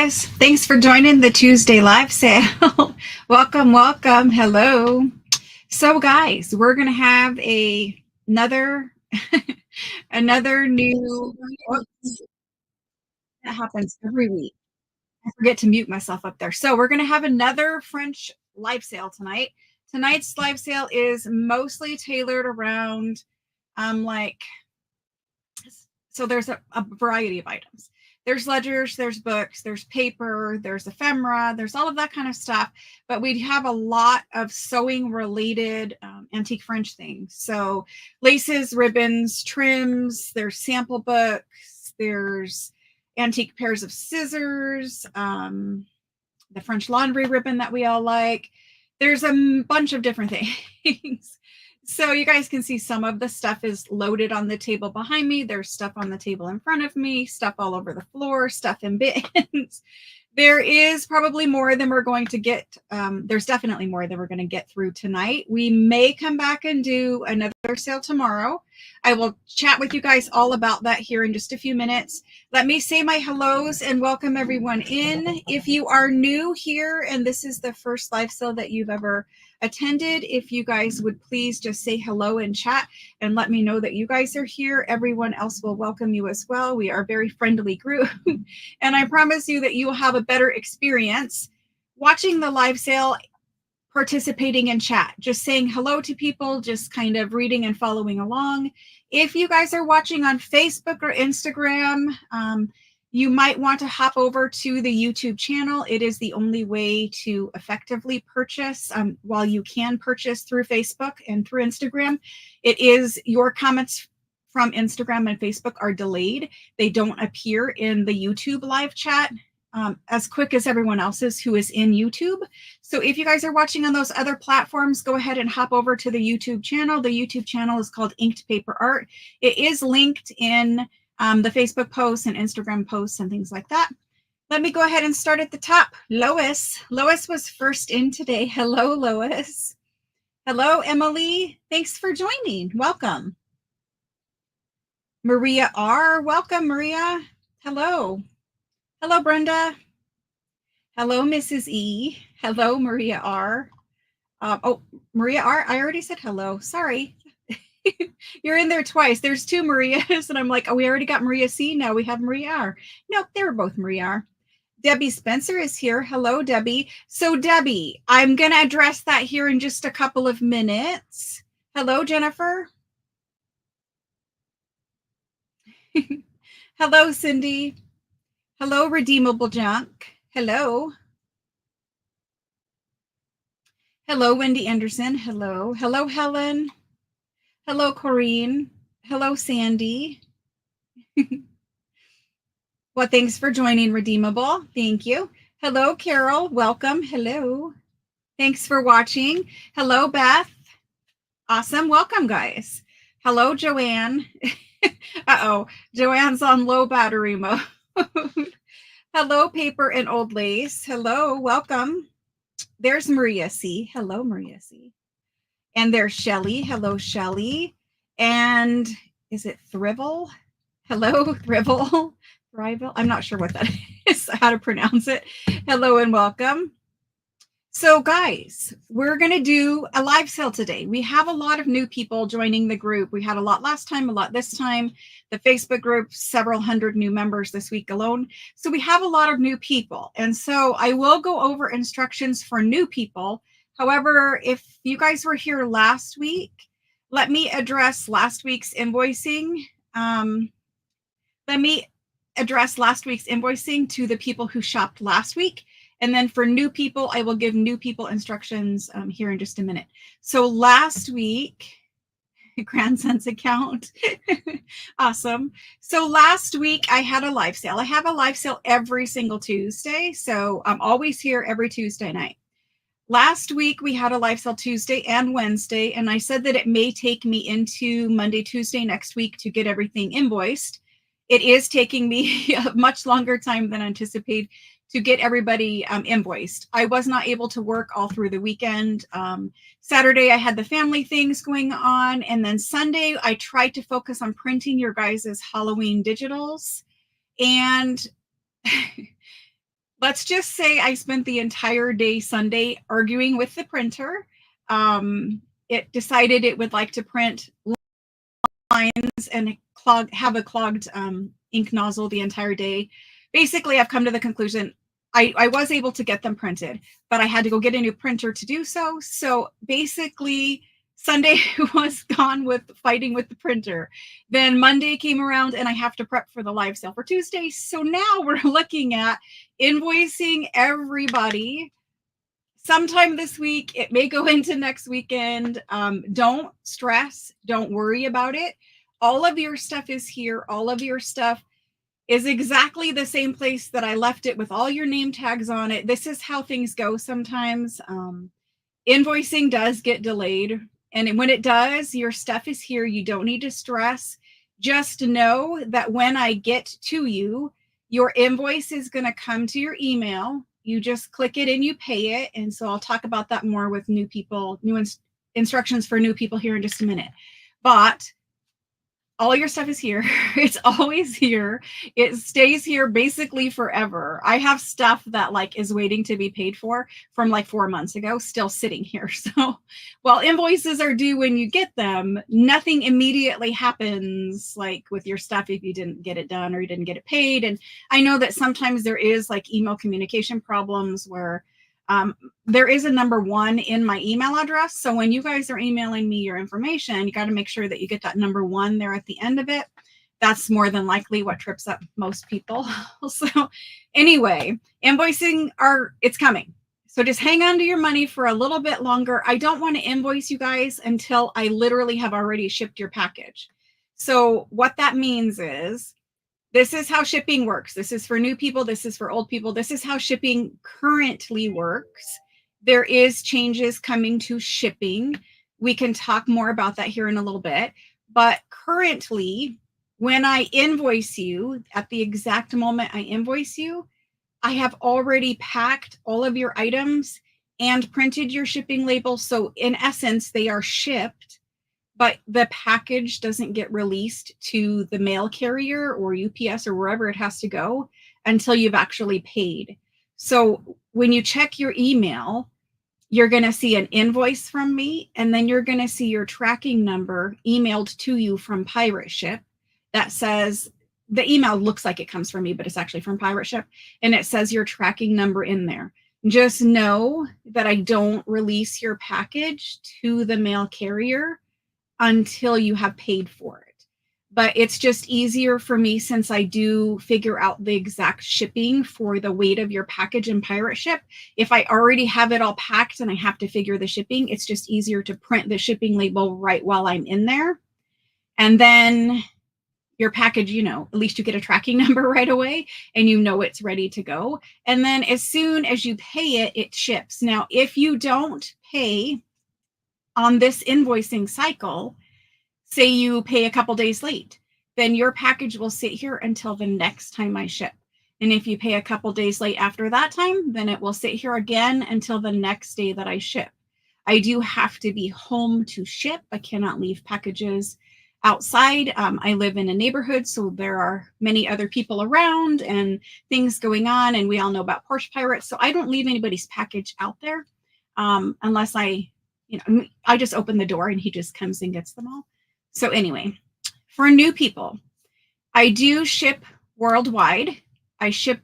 guys. Thanks for joining the Tuesday live sale. welcome. Hello. So guys, we're going to have another another new that happens every week. I forget to mute myself up there. So we're going to have another French live sale tonight. Tonight's live sale is mostly tailored around like so there's a variety of items. There's ledgers, there's books, there's paper, there's ephemera, there's all of that kind of stuff. But we have a lot of sewing related antique French things. So laces, ribbons, trims, there's sample books, there's antique pairs of scissors, the French laundry ribbon that we all like. There's a bunch of different things. So you guys can see some of the stuff is loaded on the table behind me. There's stuff on the table in front of me, stuff all over the floor, stuff in bins. There is probably more than we're going to get. There's definitely more than we're going to get through tonight. We may come back and do another sale tomorrow. I will chat with you guys all about that here in just a few minutes. Let me say my hellos and welcome everyone in. If you are new here and this is the first live sale that you've ever attended, if you guys would please just say hello in chat and let me know that you guys are here. Everyone else will welcome you as well. We are a very friendly group and I promise you that you will have a better experience watching the live sale, participating in chat, just saying hello to people, just kind of reading and following along. If you guys are watching on Facebook or Instagram, you might want to hop over to the YouTube channel. It is the only way to effectively purchase. While you can purchase through Facebook and through Instagram, it is your comments from Instagram and Facebook are delayed. They don't appear in the YouTube live chat as quick as everyone else's who is in YouTube. So if you guys are watching on those other platforms, go ahead and hop over to the YouTube channel. The YouTube channel is called Inked Paper Art. It is linked in the Facebook posts and Instagram posts and things like that. Let me go ahead and start at the top. Lois was first in today. Hello, Lois. Hello, Emily. Thanks for joining. Welcome. Maria R. Welcome, Maria. Hello. Hello, Brenda. Hello, Mrs. E. Hello, Maria R. Maria R. I already said hello. Sorry. You're in there twice. There's two Marias, and I'm like, oh, we already got Maria C. Now we have Maria R. No, they were both Maria R. Debbie Spencer is here. Hello, Debbie. So, Debbie, I'm going to address that here in just a couple of minutes. Hello, Jennifer. Hello, Cindy. Hello, Redeemable Junk. Hello. Hello, Wendy Anderson. Hello. Hello, Helen. Hello, Corrine. Hello, Sandy. Well, thanks for joining, Redeemable. Thank you. Hello, Carol. Welcome. Hello. Thanks for watching. Hello, Beth. Awesome. Welcome, guys. Hello, Joanne. Uh-oh. Joanne's on low battery mode. Hello, Paper and Old Lace. Hello. Welcome. There's Maria C. Hello, Maria C. And there's Shelly. Hello, Shelly. And is it Thrivel? Hello, Thrivel. Thrivel. I'm not sure what that is, how to pronounce it. Hello and welcome. So guys, we're going to do a live sale today. We have a lot of new people joining the group. We had a lot last time, a lot this time. The Facebook group, several hundred new members this week alone. So we have a lot of new people. And so I will go over instructions for new people. However, if you guys were here last week, let me address last week's invoicing. Let me address last week's invoicing to the people who shopped last week. And then for new people, I will give new people instructions here in just a minute. So last week, grandson's account. Awesome. So last week I had a live sale. I have a live sale every single Tuesday. So I'm always here every Tuesday night. Last week we had a live sale Tuesday and Wednesday, and I said that it may take me into Monday, Tuesday next week to get everything invoiced. It is taking me a much longer time than anticipated to get everybody invoiced. I was not able to work all through the weekend. Saturday, I had the family things going on. And then Sunday, I tried to focus on printing your guys' Halloween digitals. And let's just say I spent the entire day Sunday arguing with the printer. It decided it would like to print lines and have a clogged ink nozzle the entire day. Basically, I've come to the conclusion I was able to get them printed, but I had to go get a new printer to do so. So basically, Sunday was gone with fighting with the printer. Then Monday came around and I have to prep for the live sale for Tuesday. So now we're looking at invoicing everybody sometime this week. It may go into next weekend. Don't stress. Don't worry about it. All of your stuff is here. All of your stuff is exactly the same place that I left it with all your name tags on it. This is how things go sometimes. Invoicing does get delayed. And when it does, your stuff is here. You don't need to stress. Just know that when I get to you, your invoice is going to come to your email. You just click it and you pay it. And so I'll talk about that more with new people, instructions for new people here in just a minute. But all your stuff is here. It's always here. It stays here basically forever. I have stuff that like is waiting to be paid for from like 4 months ago, still sitting here. So while invoices are due when you get them, nothing immediately happens like with your stuff if you didn't get it done or you didn't get it paid. And I know that sometimes there is like email communication problems where there is a number 1 in my email address. So when you guys are emailing me your information, you got to make sure that you get that number 1 there at the end of it. That's more than likely what trips up most people. So anyway, invoicing it's coming. So just hang on to your money for a little bit longer. I don't want to invoice you guys until I literally have already shipped your package. So what that means is, this is how shipping works. This is for new people. This is for old people. This is how shipping currently works. There is changes coming to shipping. We can talk more about that here in a little bit. But currently, when I invoice you, at the exact moment I invoice you, I have already packed all of your items and printed your shipping label. So in essence, they are shipped, but the package doesn't get released to the mail carrier or UPS or wherever it has to go until you've actually paid. So when you check your email, you're going to see an invoice from me, and then you're going to see your tracking number emailed to you from Pirate Ship that says, the email looks like it comes from me, but it's actually from Pirate Ship, and it says your tracking number in there. Just know that I don't release your package to the mail carrier until you have paid for it. But it's just easier for me since I do figure out the exact shipping for the weight of your package in Pirate Ship. If I already have it all packed and I have to figure the shipping, it's just easier to print the shipping label right while I'm in there. And then your package, at least you get a tracking number right away and it's ready to go. And then as soon as you pay it, it ships. Now, if you don't pay on this invoicing cycle, say you pay a couple days late, then your package will sit here until the next time I ship. And if you pay a couple days late after that time, then it will sit here again until the next day that I ship. I do have to be home to ship. I cannot leave packages outside. I live in a neighborhood, so there are many other people around and things going on. And we all know about porch pirates. So I don't leave anybody's package out there unless I just open the door and he just comes and gets them all. So anyway, for new people, I do ship worldwide. I ship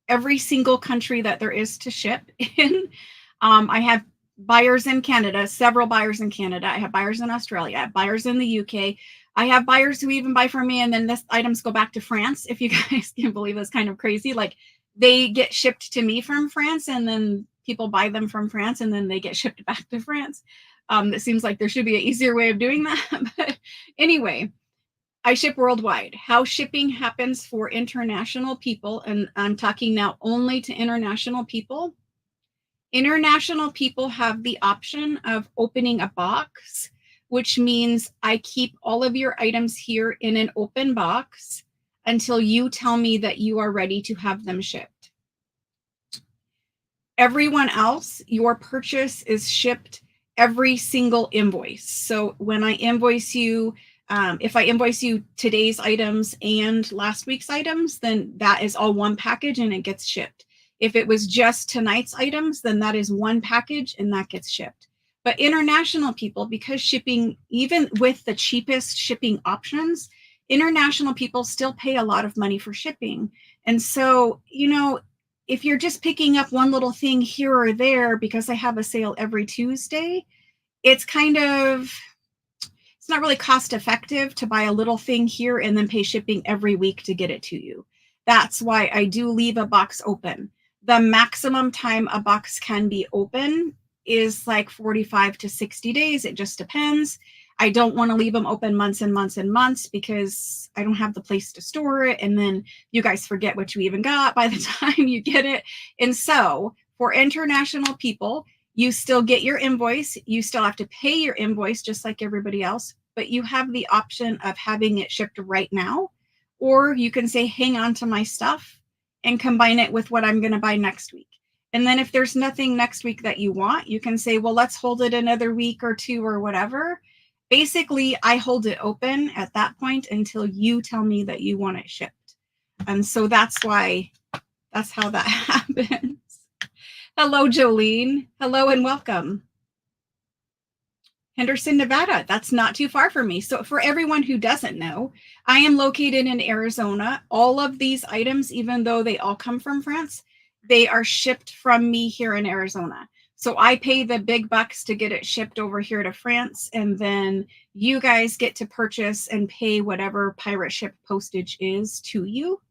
every single country that there is to ship in. I have buyers in Canada, several buyers in Canada. I have buyers in Australia. I have buyers in the UK. I have buyers who even buy from me and then this items go back to France. If you guys can believe, it's kind of crazy. Like they get shipped to me from France and then people buy them from France and then they get shipped back to France. It seems like there should be an easier way of doing that. But anyway, I ship worldwide. How shipping happens for international people, and I'm talking now only to international people. International people have the option of opening a box, which means I keep all of your items here in an open box until you tell me that you are ready to have them shipped. Everyone else, your purchase is shipped every single invoice. So when I invoice you, if I invoice you today's items and last week's items, then that is all one package and it gets shipped. If it was just tonight's items, then that is one package and that gets shipped. But international people, because shipping, even with the cheapest shipping options, international people still pay a lot of money for shipping. And so, you know, if you're just picking up one little thing here or there because I have a sale every Tuesday, it's kind of, it's not really cost effective to buy a little thing here and then pay shipping every week to get it to you. That's why I do leave a box open. The maximum time a box can be open is like 45 to 60 days. It just depends. I don't want to leave them open months and months and months because I don't have the place to store it. And then you guys forget what you even got by the time you get it. And so for international people, you still get your invoice. You still have to pay your invoice just like everybody else, but you have the option of having it shipped right now. Or you can say, hang on to my stuff and combine it with what I'm going to buy next week. And then if there's nothing next week that you want, you can say, well, let's hold it another week or two or whatever. Basically, I hold it open at that point until you tell me that you want it shipped. And so that's why, that's how that happens. Hello, Jolene. Hello and welcome. Henderson, Nevada. That's not too far from me. So for everyone who doesn't know, I am located in Arizona. All of these items, even though they all come from France, they are shipped from me here in Arizona. So I pay the big bucks to get it shipped over here to France, and then you guys get to purchase and pay whatever pirate ship postage is to you.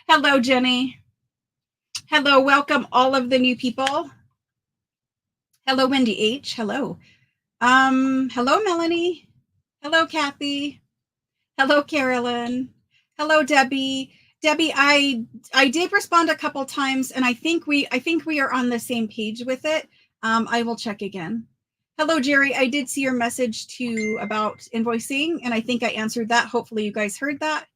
Hello, Jenny. Hello, welcome all of the new people. Hello, Wendy H. Hello. Hello, Melanie. Hello, Kathy. Hello, Carolyn. Hello, Debbie. Debbie, I did respond a couple times, and I think we are on the same page with it. I will check again. Hello, Jerry. I did see your message too about invoicing, and I think I answered that. Hopefully, you guys heard that.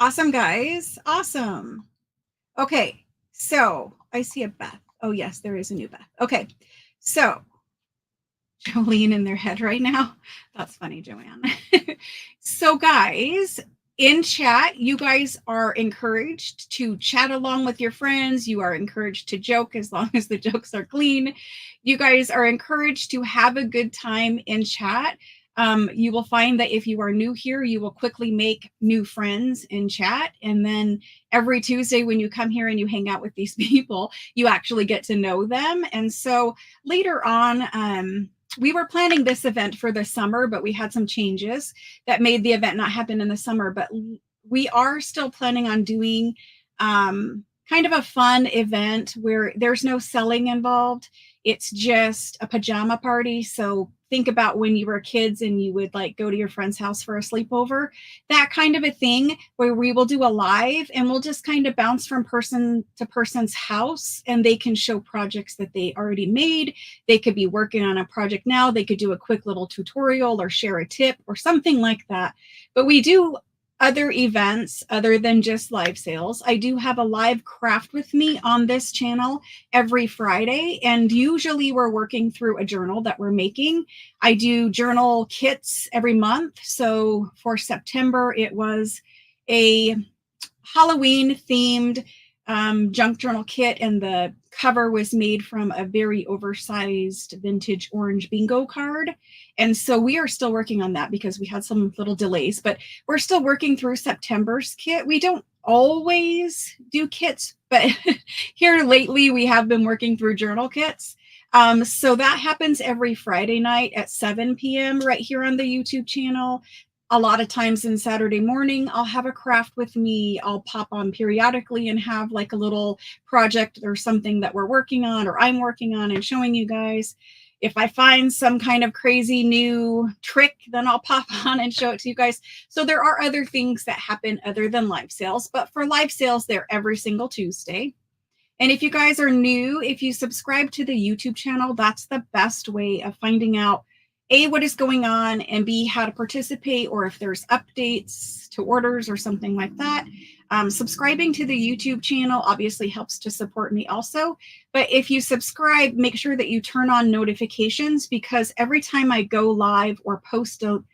Awesome, guys. Awesome. Okay, so I see a Beth. Oh, yes, there is a new Beth. Okay, so Jolene in their head right now. That's funny, Joanne. So guys, in chat, you guys are encouraged to chat along with your friends. You are encouraged to joke as long as the jokes are clean. You guys are encouraged to have a good time in chat. You will find that if you are new here, you will quickly make new friends in chat. And then every Tuesday when you come here and you hang out with these people, you actually get to know them. And so later on, we were planning this event for the summer, but we had some changes that made the event not happen in the summer. But we are still planning on doing kind of a fun event where there's no selling involved. It's just a pajama party. So think about when you were kids and you would like go to your friend's house for a sleepover, that kind of a thing where we will do a live and we'll just kind of bounce from person to person's house and they can show projects that they already made. They could be working on a project now. They could do a quick little tutorial or share a tip or something like that. But we do other events other than just live sales. I do have a live craft with me on this channel every Friday, and usually we're working through a journal that we're making. I do journal kits every month. So for September, it was a Halloween themed junk journal kit, and the cover was made from a very oversized vintage orange bingo card. And so we are still working on that because we had some little delays, but we're still working through September's kit. We don't always do kits, but here lately we have been working through journal kits. So that happens every Friday night at 7 p.m. right here on the YouTube channel. A lot of times in Saturday morning, I'll have a craft with me. I'll pop on periodically and have like a little project or something that we're working on or I'm working on and showing you guys. If I find some kind of crazy new trick, then I'll pop on and show it to you guys. So there are other things that happen other than live sales, but for live sales, they're every single Tuesday. And if you guys are new, if you subscribe to the YouTube channel, that's the best way of finding out A, what is going on, and B, how to participate, or if there's updates to orders or something like that. Subscribing to the YouTube channel obviously helps to support me also. But if you subscribe, make sure that you turn on notifications, because every time I go live or post a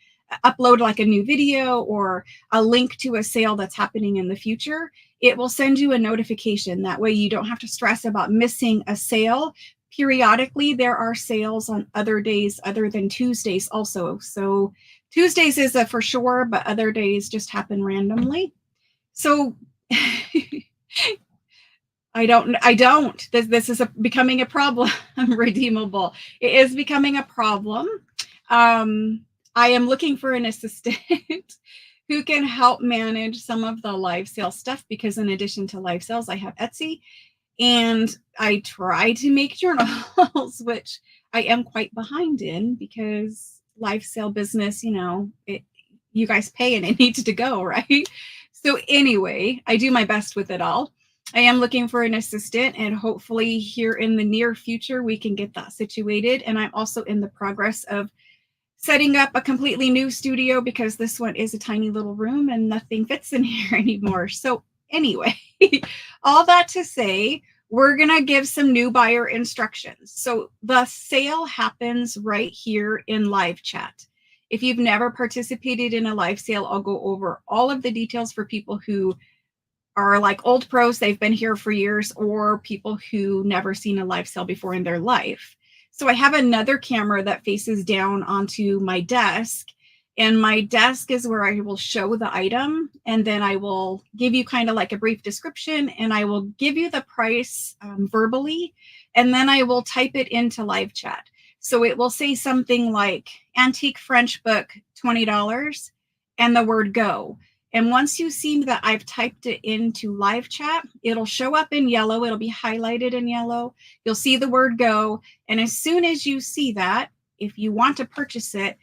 upload like a new video or a link to a sale that's happening in the future, it will send you a notification. That way you don't have to stress about missing a sale. Periodically, there are sales on other days other than Tuesdays also. So Tuesdays is a for sure, but other days just happen randomly. So I don't. This is becoming a problem. Redeemable. It is becoming a problem. I am looking for an assistant who can help manage some of the live sale stuff, because in addition to live sales, I have Etsy, and I try to make journals, which I am quite behind in, because live sale business, you guys pay and it needs to go, right? So anyway, I do my best with it all. I am looking for an assistant, and hopefully here in the near future, we can get that situated. And I'm also in the progress of setting up a completely new studio, because this one is a tiny little room and nothing fits in here anymore. So anyway, all that to say, we're going to give some new buyer instructions. So the sale happens right here in live chat. If you've never participated in a live sale, I'll go over all of the details for people who are like old pros, they've been here for years, or people who never seen a live sale before in their life. So I have another camera that faces down onto my desk, and my desk is where I will show the item, and then I will give you kind of like a brief description, and I will give you the price verbally, and then I will type it into live chat. So it will say something like antique French book, $20, and the word go. And once you see that I've typed it into live chat, it'll show up in yellow. It'll be highlighted in yellow. You'll see the word go. And as soon as you see that, if you want to purchase it,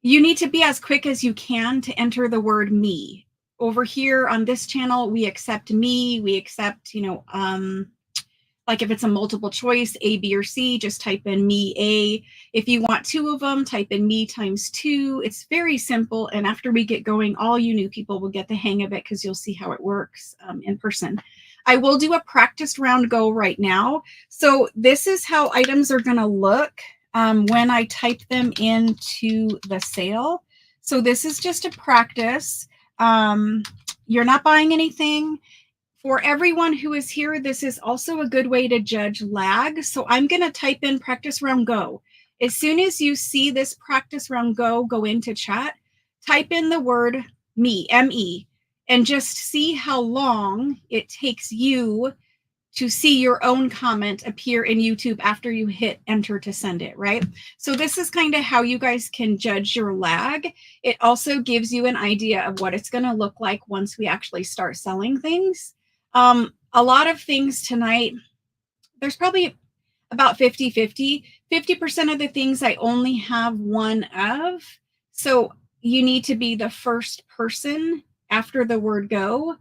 you need to be as quick as you can to enter the word me. Over here on this channel, we accept me. We accept, like if it's a multiple choice, A, B, or C, just type in me A. If you want two of them, type in me times 2. It's very simple. And after we get going, all you new people will get the hang of it, because you'll see how it works in person. I will do a practice round go right now. So this is how items are going to look when I type them into the sale. So this is just a practice. You're not buying anything. For everyone who is here, this is also a good way to judge lag. So I'm going to type in practice round go. As soon as you see this practice round go into chat, type in the word me, M-E, and just see how long it takes you to see your own comment appear in YouTube after you hit enter to send it, right? So this is kind of how you guys can judge your lag. It also gives you an idea of what it's going to look like once we actually start selling things. A lot of things tonight, there's probably about 50-50. 50% of the things I only have one of. So you need to be the first person after the word go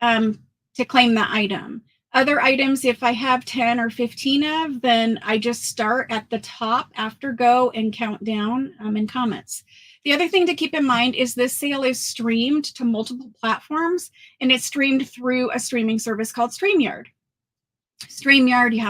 to claim the item. Other items, if I have 10 or 15 of, then I just start at the top after go and count down in comments. The other thing to keep in mind is this sale is streamed to multiple platforms, and it's streamed through a streaming service called StreamYard. StreamYard, you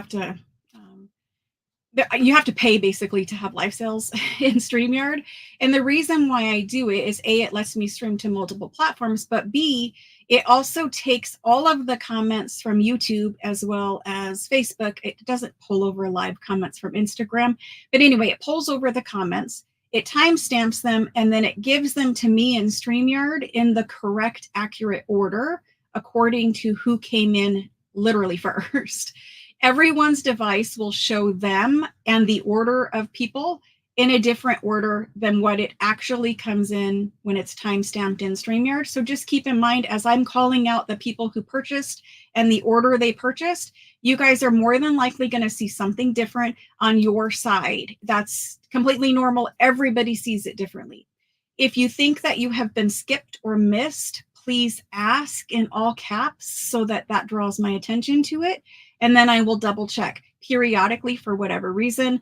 have to pay basically to have live sales in StreamYard. And the reason why I do it is A, it lets me stream to multiple platforms, but B, it also takes all of the comments from YouTube as well as Facebook. It doesn't pull over live comments from Instagram. But anyway, it pulls over the comments, it timestamps them, and then it gives them to me in StreamYard in the correct, accurate order according to who came in literally first. Everyone's device will show them and the order of people in a different order than what it actually comes in when it's timestamped in StreamYard. So just keep in mind, as I'm calling out the people who purchased and the order they purchased, you guys are more than likely going to see something different on your side. That's completely normal. Everybody sees it differently. If you think that you have been skipped or missed, please ask in all caps so that that draws my attention to it. And then I will double check periodically for whatever reason.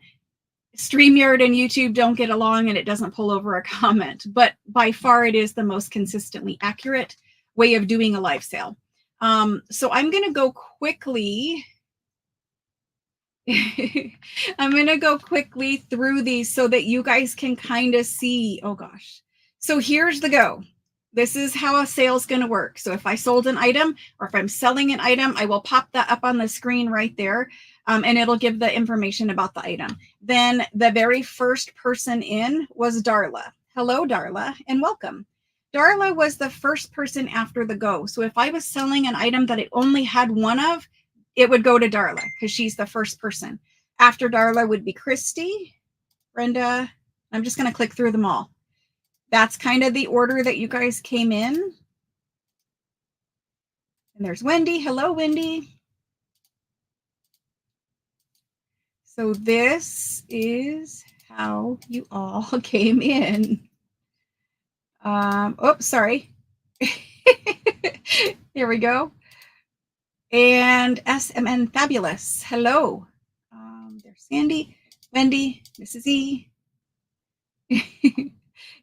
StreamYard and YouTube don't get along and it doesn't pull over a comment, but by far it is the most consistently accurate way of doing a live sale. So I'm going to go quickly I'm going to go quickly through these so that you guys can kind of see. Oh gosh. So here's the go. This is how a sale is going to work. So if I sold an item or if I'm selling an item, I will pop that up on the screen right there. And it'll give the information about the item. Then the very first person in was Darla. Hello, Darla, and welcome. Darla was the first person after the go. So if I was selling an item that I only had one of, it would go to Darla because she's the first person. After Darla would be Christy, Brenda. I'm just going to click through them all. That's kind of the order that you guys came in. And there's Wendy. Hello, Wendy. So this is how you all came in. Oops, sorry. Here we go. And SMN Fabulous. Hello. There's Sandy, Wendy, Mrs. E.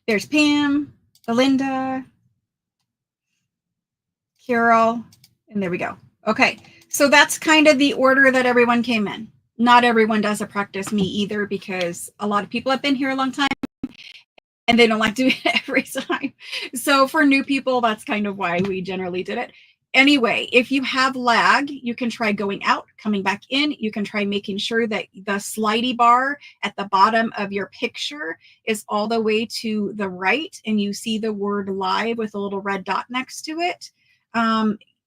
There's Pam, Belinda, Carol, and there we go. Okay, so that's kind of the order that everyone came in. Not everyone does a practice me either because a lot of people have been here a long time and they don't like doing it every time. So for new people, that's kind of why we generally did it. Anyway, if you have lag, you can try going out, coming back in. You can try making sure that the slidey bar at the bottom of your picture is all the way to the right and you see the word live with a little red dot next to it.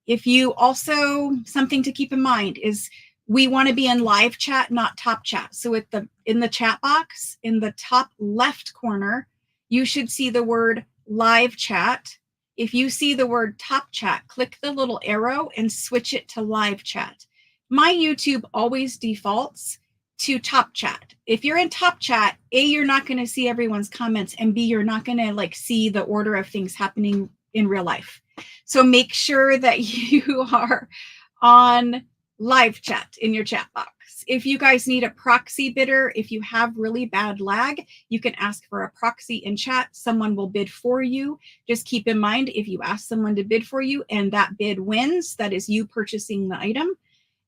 If you also, something to keep in mind is we want to be in live chat, not top chat. So in the chat box, in the top left corner, you should see the word live chat. If you see the word top chat, click the little arrow and switch it to live chat. My YouTube always defaults to top chat. If you're in top chat, A, you're not going to see everyone's comments, and B, you're not going to see the order of things happening in real life. So make sure that you are on live chat in your chat box. If you guys need a proxy bidder, if you have really bad lag, you can ask for a proxy in chat. Someone will bid for you. Just keep in mind, if you ask someone to bid for you and that bid wins, that is you purchasing the item.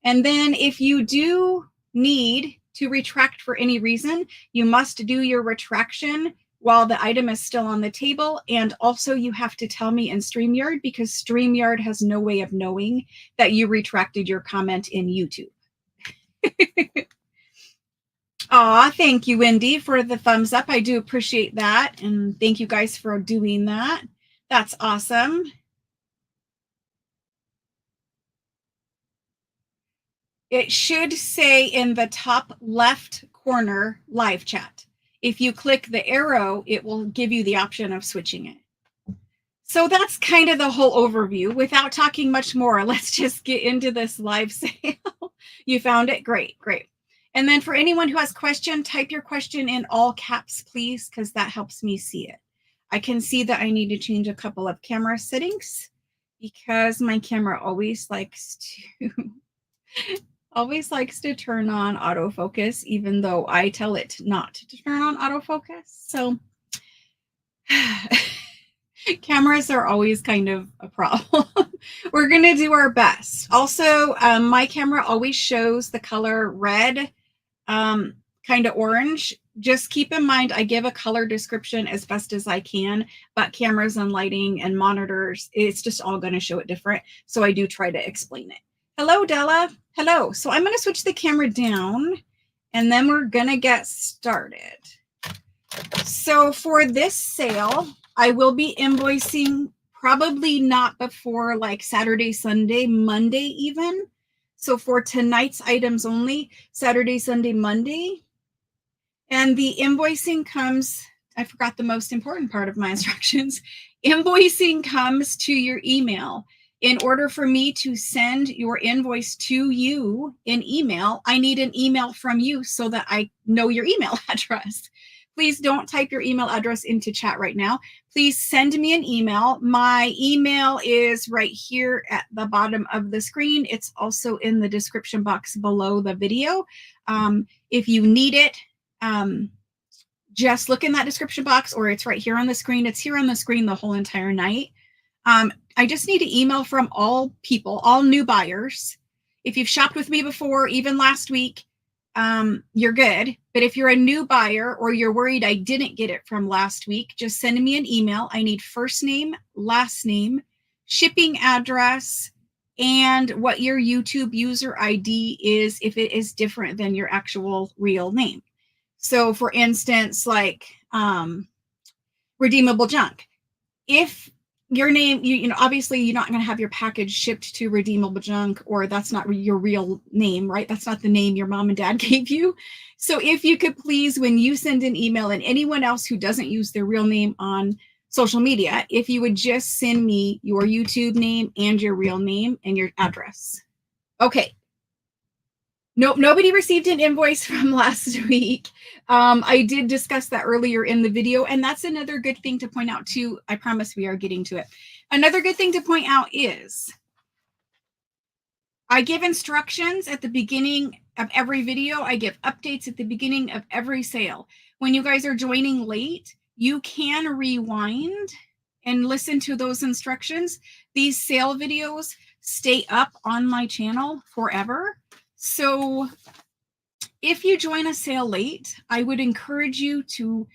And then if you do need to retract for any reason, you must do your retraction while the item is still on the table. And also you have to tell me in StreamYard because StreamYard has no way of knowing that you retracted your comment in YouTube. Aw, thank you, Wendy, for the thumbs up. I do appreciate that. And thank you guys for doing that. That's awesome. It should say in the top left corner, live chat. If you click the arrow, it will give you the option of switching it. So that's kind of the whole overview. Without talking much more, let's just get into this live sale. You found it? Great, great. And then for anyone who has a question, type your question in all caps, please, because that helps me see it. I can see that I need to change a couple of camera settings because my camera always likes to turn on autofocus, even though I tell it not to turn on autofocus. So cameras are always kind of a problem. We're going to do our best. Also, my camera always shows the color red, kind of orange. Just keep in mind, I give a color description as best as I can, but cameras and lighting and monitors, it's just all going to show it different. So I do try to explain it. Hello, Della. Hello. So I'm going to switch the camera down and then we're going to get started. So for this sale, I will be invoicing probably not before like Saturday, Sunday, Monday even. So for tonight's items only, Saturday, Sunday, Monday. And the invoicing comes, I forgot the most important part of my instructions. Invoicing comes to your email. In order for me to send your invoice to you in email, I need an email from you so that I know your email address. Please don't type your email address into chat right now. Please send me an email. My email is right here at the bottom of the screen. It's also in the description box below the video. If you need it, just look in that description box, or it's right here on the screen. It's here on the screen the whole entire night. I just need an email from all people, all new buyers. If you've shopped with me before, even last week, you're good. But if you're a new buyer or you're worried I didn't get it from last week, just send me an email. I need first name, last name, shipping address, and what your YouTube user ID is if it is different than your actual real name. So for instance, like redeemable junk. If your name, you know, obviously you're not going to have your package shipped to redeemable junk, or that's not your real name, right? That's not the name your mom and dad gave you. So if you could please, when you send an email, and anyone else who doesn't use their real name on social media, if you would just send me your YouTube name and your real name and your address. Okay. Nope, nobody received an invoice from last week. I did discuss that earlier in the video, and that's another good thing to point out too. I promise we are getting to it. Another good thing to point out is I give instructions at the beginning of every video. I give updates at the beginning of every sale. When you guys are joining late, you can rewind and listen to those instructions. These sale videos stay up on my channel forever. So if you join a sale late, I would encourage you to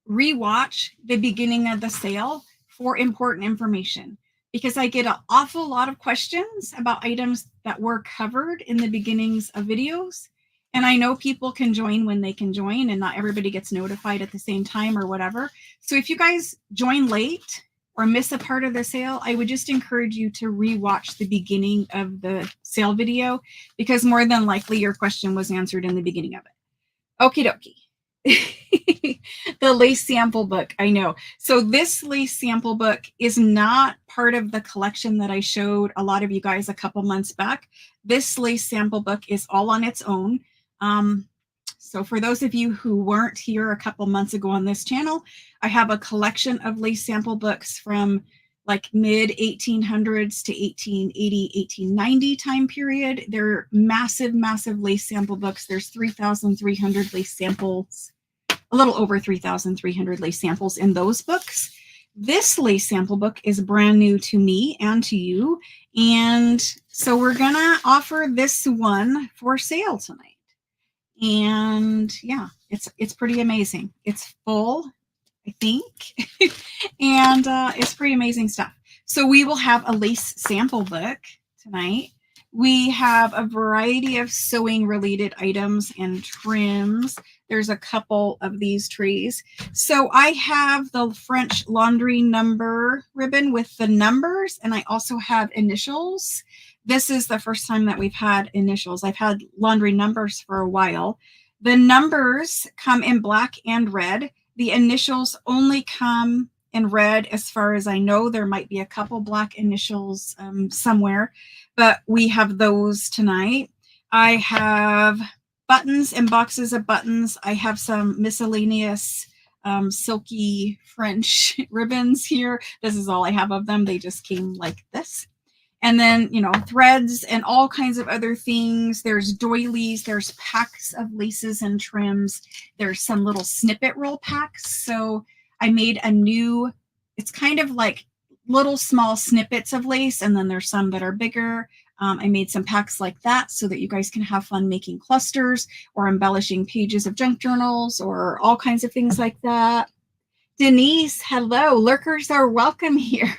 rewatch the beginning of the sale for important information, because I get an awful lot of questions about items that were covered in the beginnings of videos. And I know people can join when they can join, and not everybody gets notified at the same time or whatever. So if you guys join late or miss a part of the sale, I would just encourage you to rewatch the beginning of the sale video, because more than likely your question was answered in the beginning of it. Okie dokie. The lace sample book, I know. So this lace sample book is not part of the collection that I showed a lot of you guys a couple months back. This lace sample book is all on its own. So for those of you who weren't here a couple months ago on this channel, I have a collection of lace sample books from like mid 1800s to 1880, 1890 time period. They're massive, massive lace sample books. There's 3,300 lace samples, a little over 3,300 lace samples in those books. This lace sample book is brand new to me and to you. And so we're gonna offer this one for sale tonight. And yeah, it's pretty amazing. It's full, I think, and it's pretty amazing stuff. So we will have a lace sample book tonight. We have a variety of sewing related items and trims. There's a couple of these trees. So I have the French laundry number ribbon with the numbers, and I also have initials. This is the first time that we've had initials. I've had laundry numbers for a while. The numbers come in black and red. The initials only come in red as far as I know. There might be a couple black initials somewhere, but we have those tonight. I have buttons and boxes of buttons. I have some miscellaneous silky French ribbons here. This is all I have of them. They just came like this. And then, you know, threads and all kinds of other things. There's doilies, there's packs of laces and trims. There's some little snippet roll packs. So I made a new, it's kind of like little small snippets of lace. And then there's some that are bigger. I made some packs like that so that you guys can have fun making clusters or embellishing pages of junk journals or all kinds of things like that. Denise, hello. Lurkers are welcome here.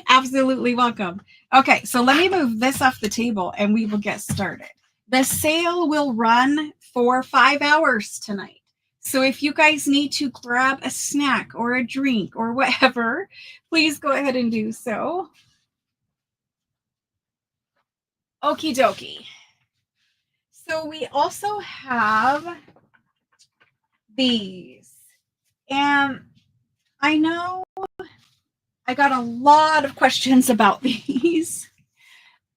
Absolutely welcome. Okay, so let me move this off the table and we will get started. The sale will run for 5 hours tonight. So if you guys need to grab a snack or a drink or whatever, please go ahead and do so. Okie dokie. So we also have these. And I know I got a lot of questions about these,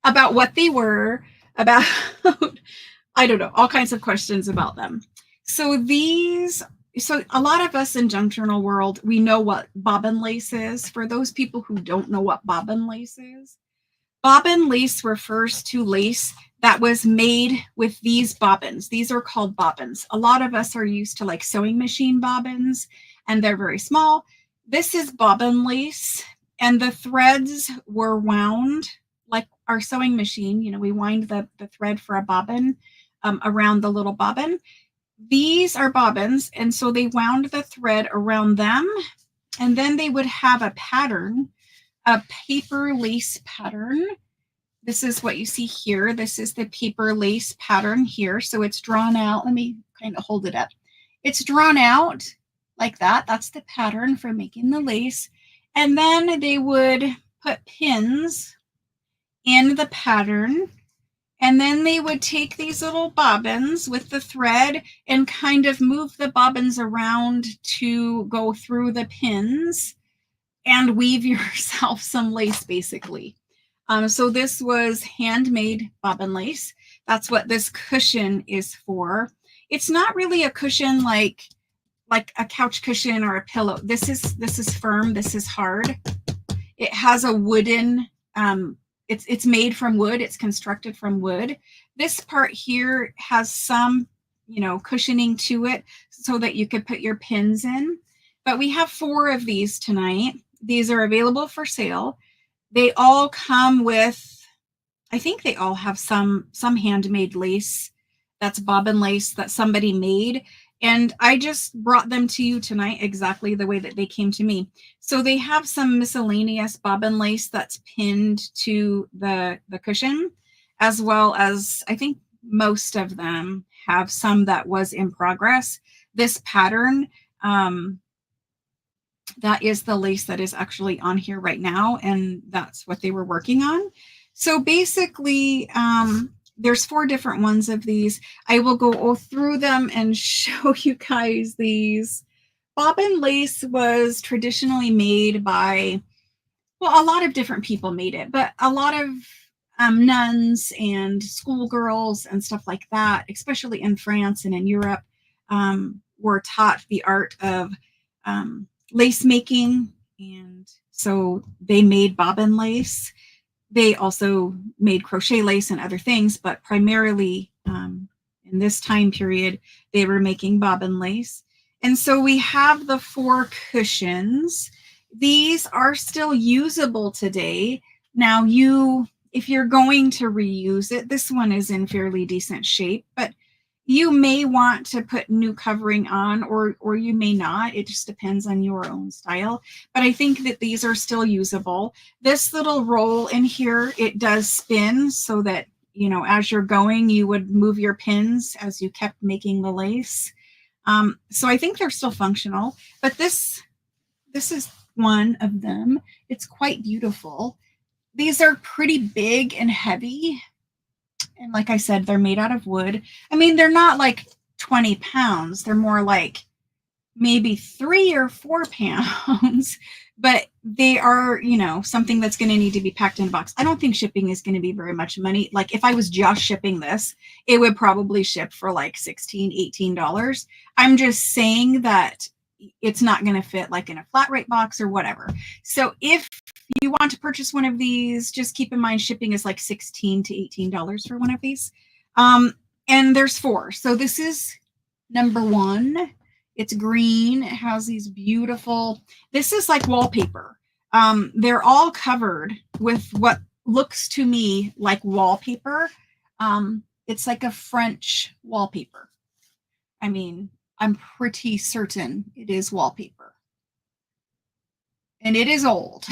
about what they were, about, I don't know, all kinds of questions about them. So these, so a lot of us in junk journal world, we know what bobbin lace is. For those people who don't know what bobbin lace is, bobbin lace refers to lace that was made with these bobbins. These are called bobbins. A lot of us are used to like sewing machine bobbins, and they're very small. This is bobbin lace, and the threads were wound like our sewing machine. You know, we wind the thread for a bobbin. around the little bobbin. These are bobbins, and so they wound the thread around them, and then they would have a pattern, a paper lace pattern. This is what you see here. This is the paper lace pattern here. So it's drawn out. Let me kind of hold it up. It's drawn out like that. That's the pattern for making the lace. And then they would put pins in the pattern. And then they would take these little bobbins with the thread and kind of move the bobbins around to go through the pins and weave yourself some lace, basically. So this was handmade bobbin lace. That's what this cushion is for. It's not really a cushion like a couch cushion or a pillow. This is firm. This is hard. It has a wooden, it's made from wood. It's constructed from wood. This part here has some, cushioning to it so that you could put your pins in. But we have 4 of these tonight. These are available for sale. They all come with, I think they all have some handmade lace. That's bobbin lace that somebody made. And I just brought them to you tonight exactly the way that they came to me. So they have some miscellaneous bobbin lace that's pinned to the cushion, as well as I think most of them have some that was in progress. This pattern, that is the lace that is actually on here right now, and that's what they were working on. So basically, there's 4 different ones of these. I will go through them and show you guys these. Bobbin lace was traditionally made by, well, a lot of different people made it, but a lot of nuns and schoolgirls and stuff like that, especially in France and in Europe, were taught the art of lace making, and so they made bobbin lace. They also made crochet lace and other things, but primarily in this time period, they were making bobbin lace. And so we have the 4 cushions. These are still usable today. Now, if you're going to reuse it, this one is in fairly decent shape, but you may want to put new covering on, or you may not. It just depends on your own style. But I think that these are still usable. This little roll in here, it does spin so that, as you're going, you would move your pins as you kept making the lace. So I think they're still functional. But this is one of them. It's quite beautiful. These are pretty big and heavy. And like I said, they're made out of wood. I mean, they're not like 20 pounds. They're more like maybe 3 or 4 pounds, but they are, something that's going to need to be packed in a box. I don't think shipping is going to be very much money. Like if I was just shipping this, it would probably ship for like $16, $18. I'm just saying that it's not going to fit like in a flat rate box or whatever. So if you want to purchase one of these, just keep in mind shipping is like $16 to $18 for one of these. And there's 4. So this is number 1. It's green. It has these beautiful, this is like wallpaper. They're all covered with what looks to me like wallpaper. It's like a French wallpaper. I mean, I'm pretty certain it is wallpaper. And it is old.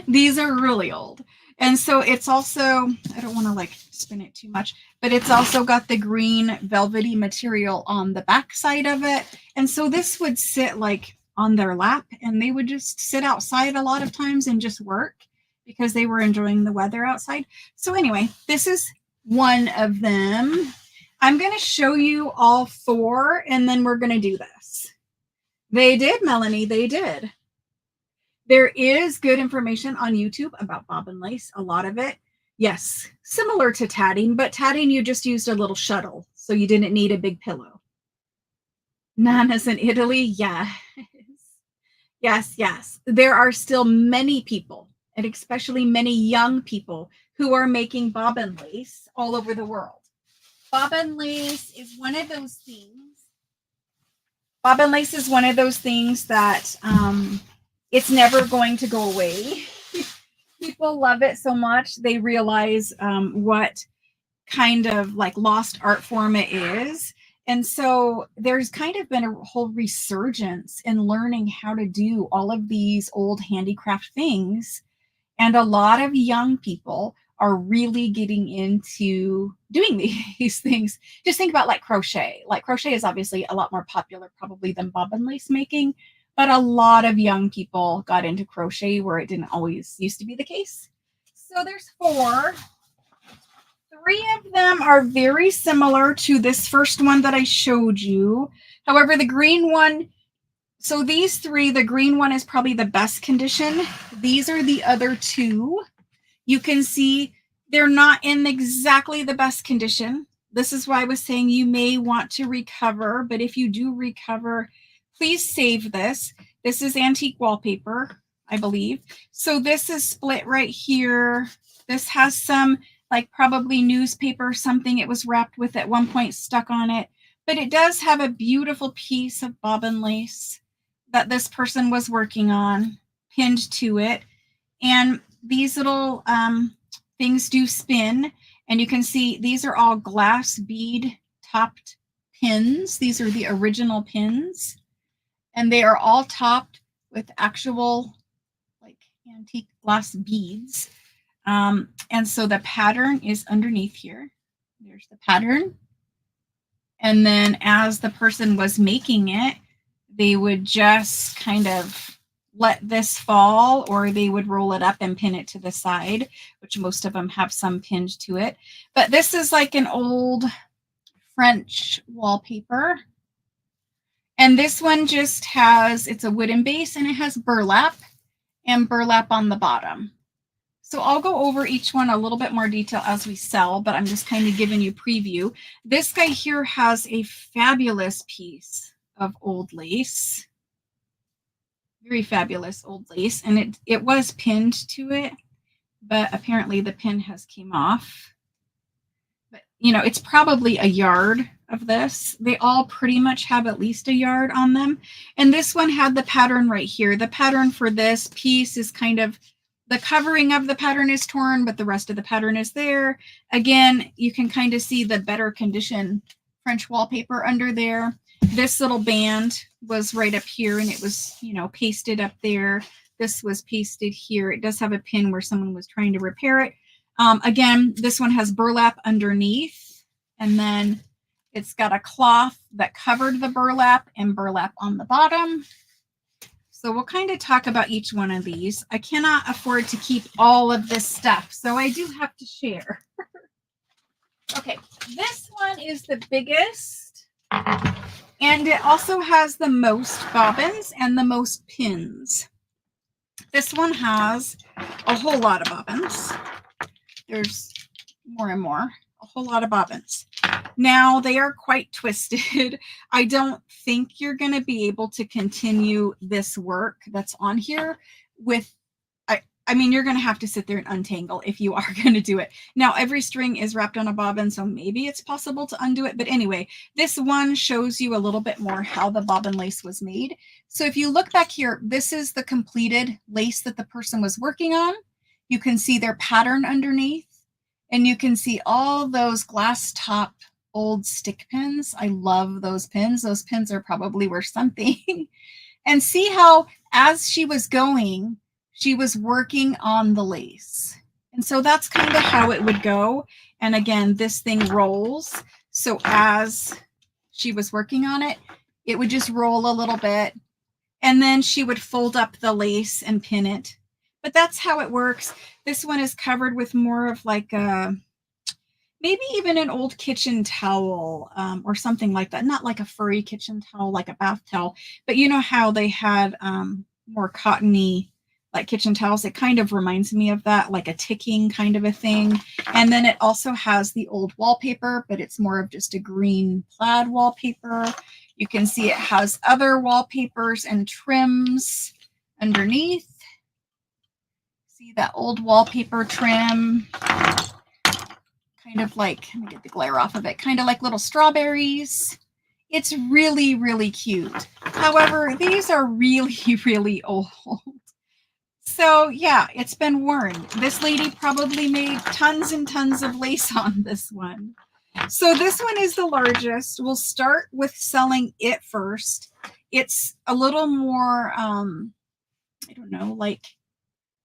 These are really old. And so it's also, I don't want to like spin it too much, but it's also got the green velvety material on the back side of it. And so this would sit like on their lap, and they would just sit outside a lot of times and just work because they were enjoying the weather outside. So anyway, this is one of them. I'm going to show you all 4, and then we're going to do this. They did, Melanie, they did. There is good information on YouTube about bobbin lace, a lot of it. Yes, similar to tatting, but tatting you just used a little shuttle, so you didn't need a big pillow. Nana's in Italy, yes. Yes. There are still many people, and especially many young people, who are making bobbin lace all over the world. Bobbin lace is one of those things. Bobbin lace is one of those things that it's never going to go away. People love it so much. They realize what kind of like lost art form it is. And so there's kind of been a whole resurgence in learning how to do all of these old handicraft things. And a lot of young people are really getting into doing these things. Just think about like crochet. Like crochet is obviously a lot more popular probably than bobbin lace making, but a lot of young people got into crochet where it didn't always used to be the case. So there's 4. 3 of them are very similar to this first one that I showed you. However, the green one, so these 3, the green one is probably the best condition. These are the other 2. You can see they're not in exactly the best condition. This is why I was saying you may want to recover, but if you do recover, please save this. This is antique wallpaper, I believe. So this is split right here. This has some like probably newspaper or something it was wrapped with at one point stuck on it. But it does have a beautiful piece of bobbin lace that this person was working on, pinned to it. And these little things do spin. And you can see these are all glass bead topped pins. These are the original pins. And they are all topped with actual like antique glass beads. And so the pattern is underneath here. There's the pattern. And then as the person was making it, they would just kind of let this fall, or they would roll it up and pin it to the side, which most of them have some pinned to it. But this is like an old French wallpaper. And this one just has, it's a wooden base and it has burlap and burlap on the bottom. So I'll go over each one a little bit more detail as we sell, but I'm just kind of giving you preview. This guy here has a fabulous piece of old lace. Very fabulous old lace. And it was pinned to it, but apparently the pin has came off. But, you know, it's probably a yard of this. They all pretty much have at least a yard on them. And this one had the pattern right here. The pattern for this piece is kind of, the covering of the pattern is torn, but the rest of the pattern is there. Again, you can kind of see the better condition French wallpaper under there. This little band was right up here and it was, you know, pasted up there. This was pasted here. It does have a pin where someone was trying to repair it. Again, this one has burlap underneath, and then it's got a cloth that covered the burlap and burlap on the bottom. So we'll kind of talk about each one of these. I cannot afford to keep all of this stuff, so I do have to share. Okay, this one is the biggest, and it also has the most bobbins and the most pins. This one has a whole lot of bobbins. There's more and more, a whole lot of bobbins. Now they are quite twisted. I don't think you're going to be able to continue this work that's on here with, I mean, you're going to have to sit there and untangle if you are going to do it. Now, every string is wrapped on a bobbin, so maybe it's possible to undo it. But anyway, this one shows you a little bit more how the bobbin lace was made. So if you look back here, this is the completed lace that the person was working on. You can see their pattern underneath, and you can see all those glass top old stick pins. I love those pins. Those pins are probably worth something. And see how as she was going, she was working on the lace. And so that's kind of how it would go. And again, this thing rolls. So as she was working on it, it would just roll a little bit. And then she would fold up the lace and pin it. But that's how it works. This one is covered with more of like a, maybe even an old kitchen towel or something like that. Not like a furry kitchen towel, like a bath towel. But you know how they had more cottony like kitchen towels? It kind of reminds me of that, like a ticking kind of a thing. And then it also has the old wallpaper, but it's more of just a green plaid wallpaper. You can see it has other wallpapers and trims underneath. See that old wallpaper trim? Kind of like, let me get the glare off of it, kind of like little strawberries. It's really, really cute. However, these are really, really old. So yeah, it's been worn. This lady probably made tons and tons of lace on this one. So this one is the largest. We'll start with selling it first. It's a little more, I don't know, like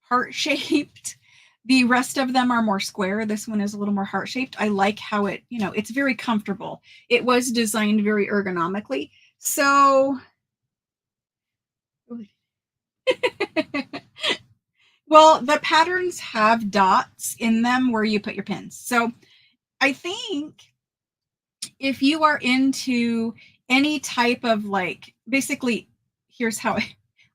heart shaped. The rest of them are more square. This one is a little more heart shaped. I like how it, it's very comfortable. It was designed very ergonomically. So, well, the patterns have dots in them where you put your pins. So I think if you are into any type of like, basically, here's how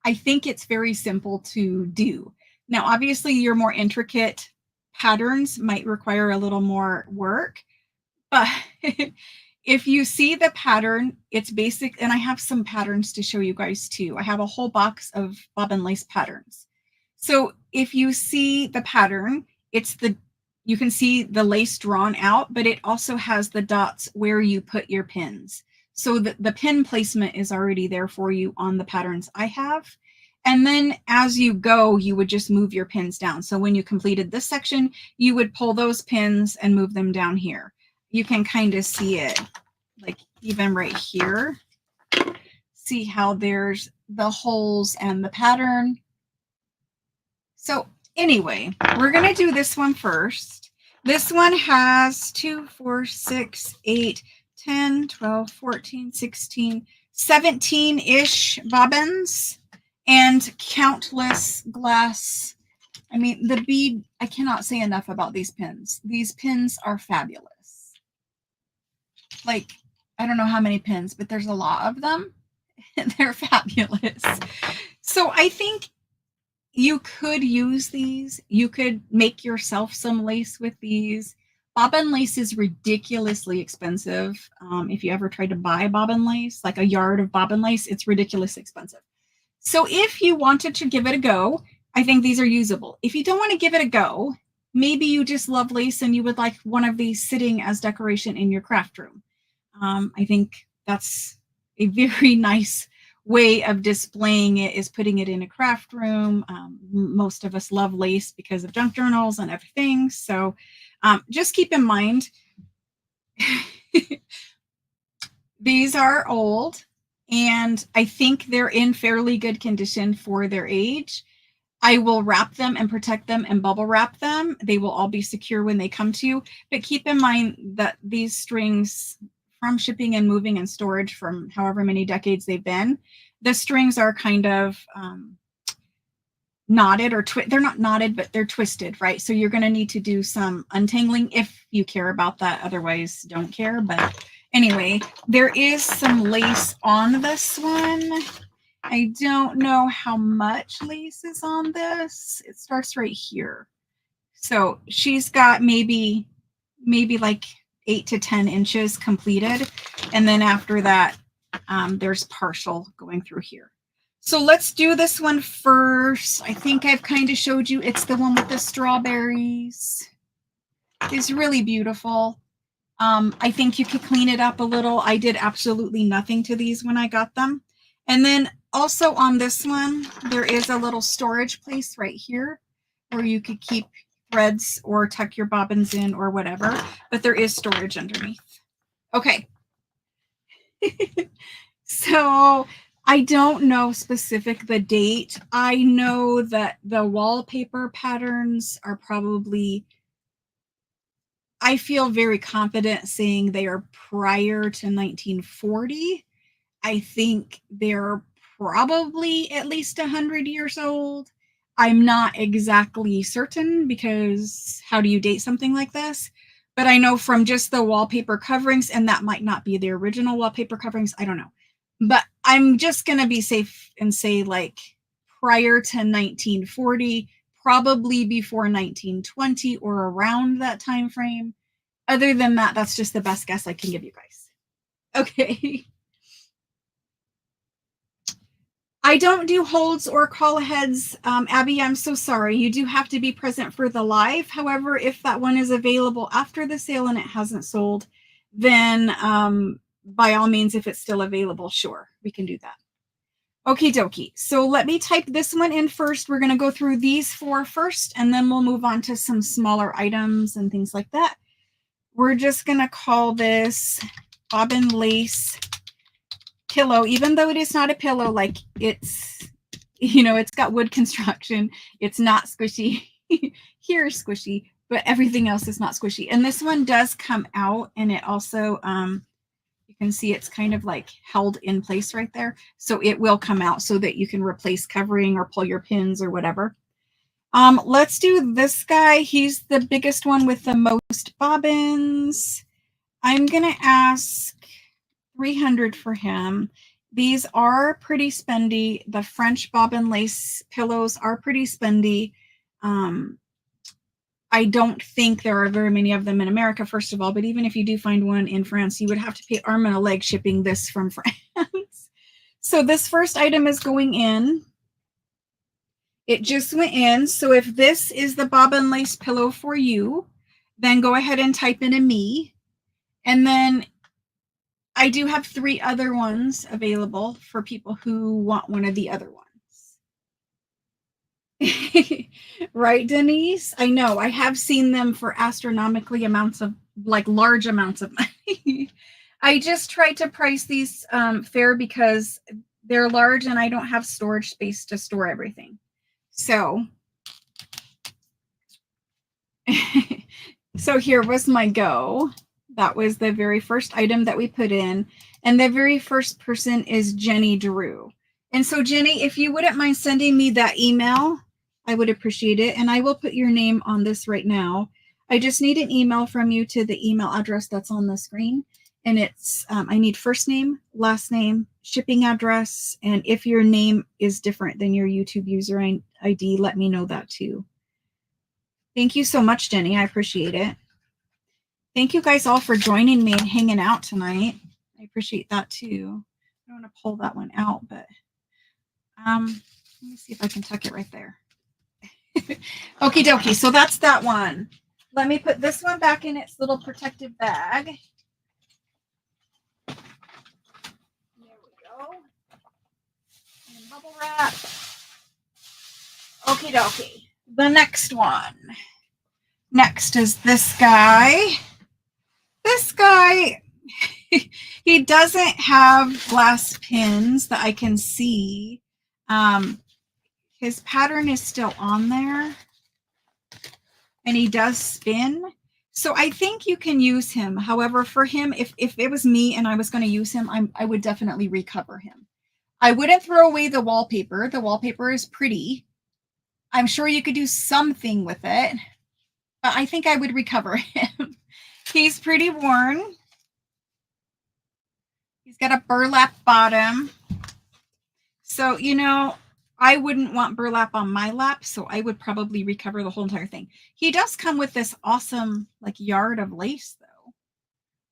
I think it's very simple to do. Now, obviously, your more intricate patterns might require a little more work, but if you see the pattern, it's basic. And I have some patterns to show you guys too. I have a whole box of bobbin lace patterns. So if you see the pattern, you can see the lace drawn out, but it also has the dots where you put your pins. So the pin placement is already there for you on the patterns I have. And then as you go, you would just move your pins down. So when you completed this section, you would pull those pins and move them down here. You can kind of see it like even right here. See how there's the holes and the pattern. So anyway, we're going to do this one first. This one has 2, 4, 6, 8, 10, 12, 14, 16, 17-ish bobbins and countless glass. I mean, the bead, I cannot say enough about these pins. These pins are fabulous. Like, I don't know how many pins, but there's a lot of them. And they're fabulous. So I think you could use these. You could make yourself some lace with these. Bobbin lace is ridiculously expensive. If you ever tried to buy bobbin lace, like a yard of bobbin lace, it's ridiculously expensive. So if you wanted to give it a go, I think these are usable. If you don't want to give it a go, maybe you just love lace and you would like one of these sitting as decoration in your craft room. I think that's a very nice way of displaying it, is putting it in a craft room. Most of us love lace because of junk journals and everything. So just keep in mind, these are old and I think they're in fairly good condition for their age. I will wrap them and protect them and bubble wrap them. They will all be secure when they come to you. But keep in mind that these strings, from shipping and moving and storage from however many decades they've been, the strings are kind of knotted or they're not knotted, but they're twisted, right? So you're going to need to do some untangling if you care about that. Otherwise, don't care. But anyway, there is some lace on this one. I don't know how much lace is on this. It starts right here. So she's got maybe like 8 to 10 inches completed. And then after that, there's partial going through here. So let's do this one first. I think I've kind of showed you. It's the one with the strawberries. It's really beautiful. I think you could clean it up a little. I did absolutely nothing to these when I got them. And then also on this one, there is a little storage place right here where you could keep threads or tuck your bobbins in or whatever, but there is storage underneath. Okay. So I don't know the date. I know that the wallpaper patterns are probably, I feel very confident saying they are prior to 1940. I think they're probably at least 100 years old. I'm not exactly certain because how do you date something like this? But I know from just the wallpaper coverings, and that might not be the original wallpaper coverings. I don't know. But I'm just going to be safe and say like prior to 1940, probably before 1920 or around that time frame. Other than that, that's just the best guess I can give you guys. Okay. I don't do holds or call aheads. Abby, I'm so sorry. You do have to be present for the live. However, if that one is available after the sale and it hasn't sold, then by all means, if it's still available, sure, we can do that. Okie dokie. So let me type this one in first. We're going to go through these 4 first, and then we'll move on to some smaller items and things like that. We're just going to call this Bobbin lace pillow, even though it is not a pillow, like it's, you know, it's got wood construction. It's not squishy. Here is squishy, but everything else is not squishy. And this one does come out, and it also, you can see it's kind of like held in place right there. So it will come out so that you can replace covering or pull your pins or whatever. Let's do this guy. He's the biggest one with the most bobbins. I'm going to ask 300 for him. These are pretty spendy. The French bobbin lace pillows are pretty spendy. I don't think there are very many of them in America, first of all, but even if you do find one in France, you would have to pay arm and a leg shipping this from France. So this first item is going in. It just went in. So if this is the bobbin lace pillow for you, then go ahead and type in a me. And then I do have 3 other ones available for people who want one of the other ones. Right, Denise? I know. I have seen them for astronomically amounts of, like, large amounts of money. I just tried to price these fair because they're large and I don't have storage space to store everything. So, so here was my go. That was the very first item that we put in. And the very first person is Jenny Drew. And so, Jenny, if you wouldn't mind sending me that email, I would appreciate it. And I will put your name on this right now. I just need an email from you to the email address that's on the screen. And it's, I need first name, last name, shipping address. And if your name is different than your YouTube user ID, let me know that too. Thank you so much, Jenny. I appreciate it. Thank you guys all for joining me and hanging out tonight. I appreciate that too. I don't want to pull that one out, but let me see if I can tuck it right there. Okie dokie. So that's that one. Let me put this one back in its little protective bag. There we go. And bubble wrap. Okie dokie. The next one. Next is this guy. This guy, he doesn't have glass pins that I can see. His pattern is still on there. And he does spin. So I think you can use him. However, for him, if it was me and I was going to use him, I would definitely recover him. I wouldn't throw away the wallpaper. The wallpaper is pretty. I'm sure you could do something with it. But I think I would recover him. He's pretty worn. He's got a burlap bottom. So, you know, I wouldn't want burlap on my lap, so I would probably recover the whole entire thing. He does come with this awesome, like, yard of lace, though.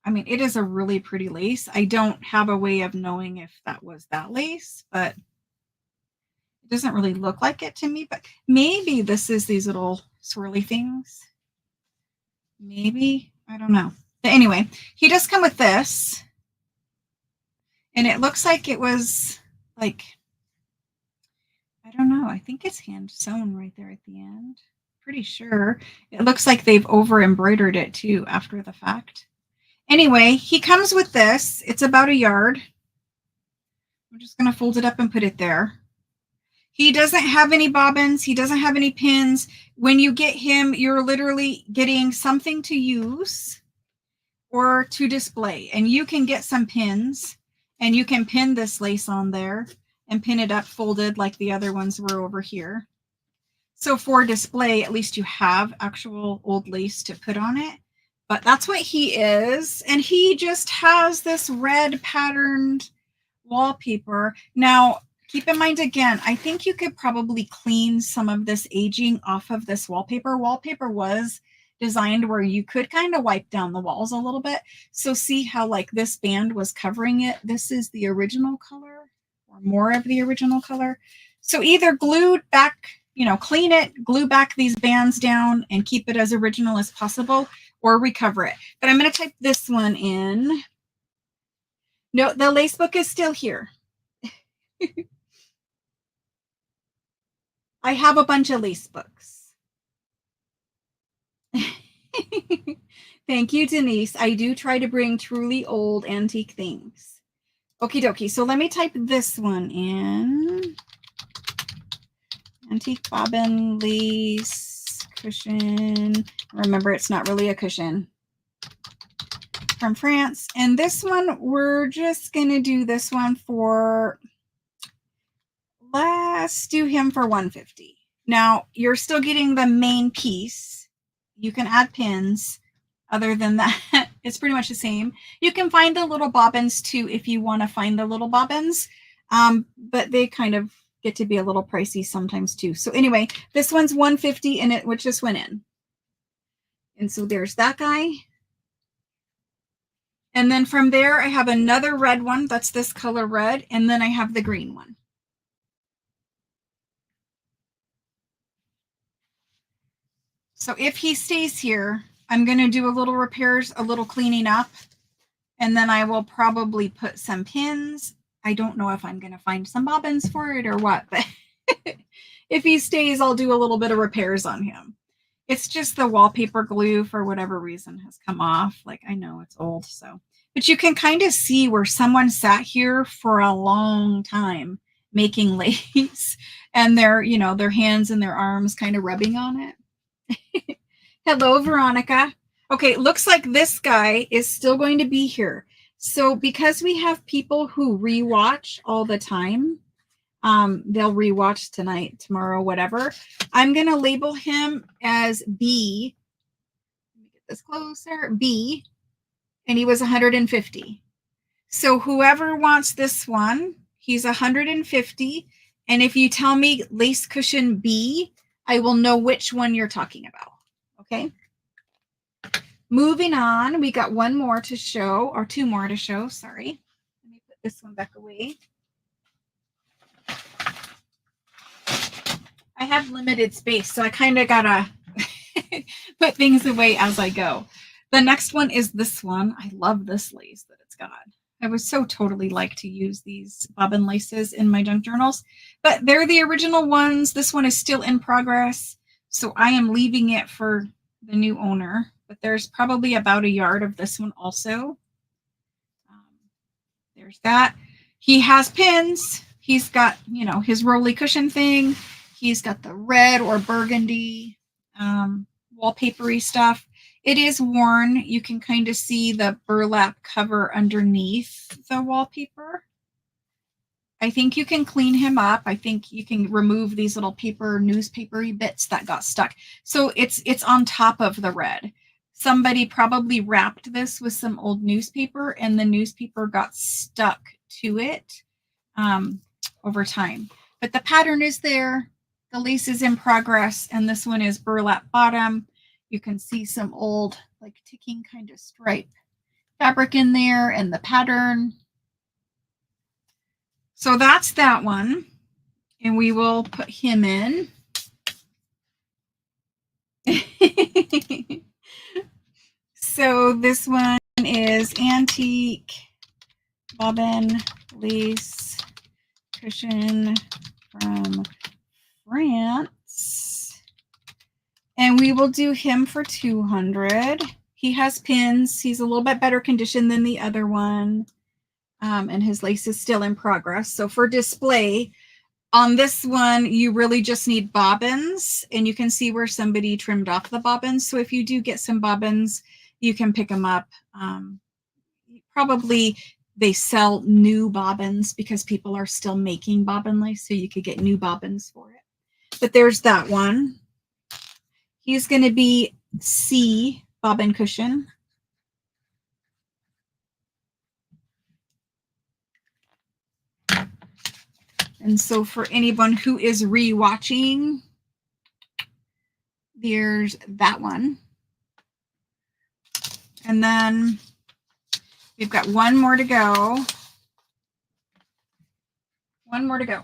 I mean, it is a really pretty lace. I don't have a way of knowing if that was that lace, but it doesn't really look like it to me. But maybe this is these little swirly things. Maybe. I don't know. But anyway, he does come with this. And it looks like it was, like, I don't know. I think it's hand sewn right there at the end. Pretty sure. It looks like they've over embroidered it too after the fact. Anyway, he comes with this. It's about a yard. I'm just going to fold it up and put it there. He doesn't have any bobbins. He doesn't have any pins. When you get him, you're literally getting something to use or to display. And you can get some pins and you can pin this lace on there and pin it up folded like the other ones were over here. So for display, at least you have actual old lace to put on it. But that's what he is. And he just has this red patterned wallpaper. Now, keep in mind, again, I think you could probably clean some of this aging off of this wallpaper. Wallpaper was designed where you could kind of wipe down the walls a little bit. So see how, like, this band was covering it. This is the original color or more of the original color. So either glue back, you know, clean it, glue back these bands down and keep it as original as possible, or recover it. But I'm going to type this one in. No, the lace book is still here. I have a bunch of lace books. Thank you, Denise. I do try to bring truly old antique things. Okie dokie. So let me type this one in. Antique bobbin lace cushion. Remember, it's not really a cushion. From France. And this one, we're just going to do this one for, let's do him for 150. Now, you're still getting the main piece. You can add pins. Other than that, it's pretty much the same. You can find the little bobbins too if you want to find the little bobbins, but they kind of get to be a little pricey sometimes too. So anyway, this one's 150 and it which just went in. And so there's that guy. And then from there, I have another red one. That's this color red. And then I have the green one. So if he stays here, I'm going to do a little repairs, a little cleaning up, and then I will probably put some pins. I don't know if I'm going to find some bobbins for it or what, but if he stays, I'll do a little bit of repairs on him. It's just the wallpaper glue for whatever reason has come off. Like, I know it's old, so. But you can kind of see where someone sat here for a long time making lace and their, you know, their hands and their arms kind of rubbing on it. Hello, Veronica. Okay, looks like this guy is still going to be here. So because we have people who rewatch all the time, they'll rewatch tonight, tomorrow, whatever. I'm going to label him as B. Let me get this closer. B. And he was 150. So whoever wants this one, he's 150. And if you tell me lace cushion B, I will know which one you're talking about. Okay. Moving on, we got one more to show, or two more to show. Sorry. Let me put this one back away. I have limited space, so I kind of gotta put things away as I go. The next one is this one. I love this lace that it's got. I would so totally like to use these bobbin laces in my junk journals, but they're the original ones. This one is still in progress, so I am leaving it for the new owner, but there's probably about a yard of this one also. There's that. He has pins. He's got, you know, his rolly cushion thing. He's got the red or burgundy wallpapery stuff. It is worn. You can kind of see the burlap cover underneath the wallpaper. I think you can clean him up. I think you can remove these little newspapery bits that got stuck. So it's on top of the red. Somebody probably wrapped this with some old newspaper and the newspaper got stuck to it over time. But the pattern is there. The lace is in progress, and this one is burlap bottom. You can see some old, like ticking kind of stripe fabric in there and the pattern. So that's that one, and we will put him in. So this one is antique bobbin lace cushion from France, and we will do him for 200. He has pins. He's a little bit better condition than the other one. And his lace is still in progress. So for display, on this one, you really just need bobbins, and you can see where somebody trimmed off the bobbins. So if you do get some bobbins, you can pick them up. Probably they sell new bobbins because people are still making bobbin lace, so you could get new bobbins for it. But there's that one. He's going to be C bobbin cushion. And so for anyone who is rewatching, there's that one. And then we've got one more to go. One more to go.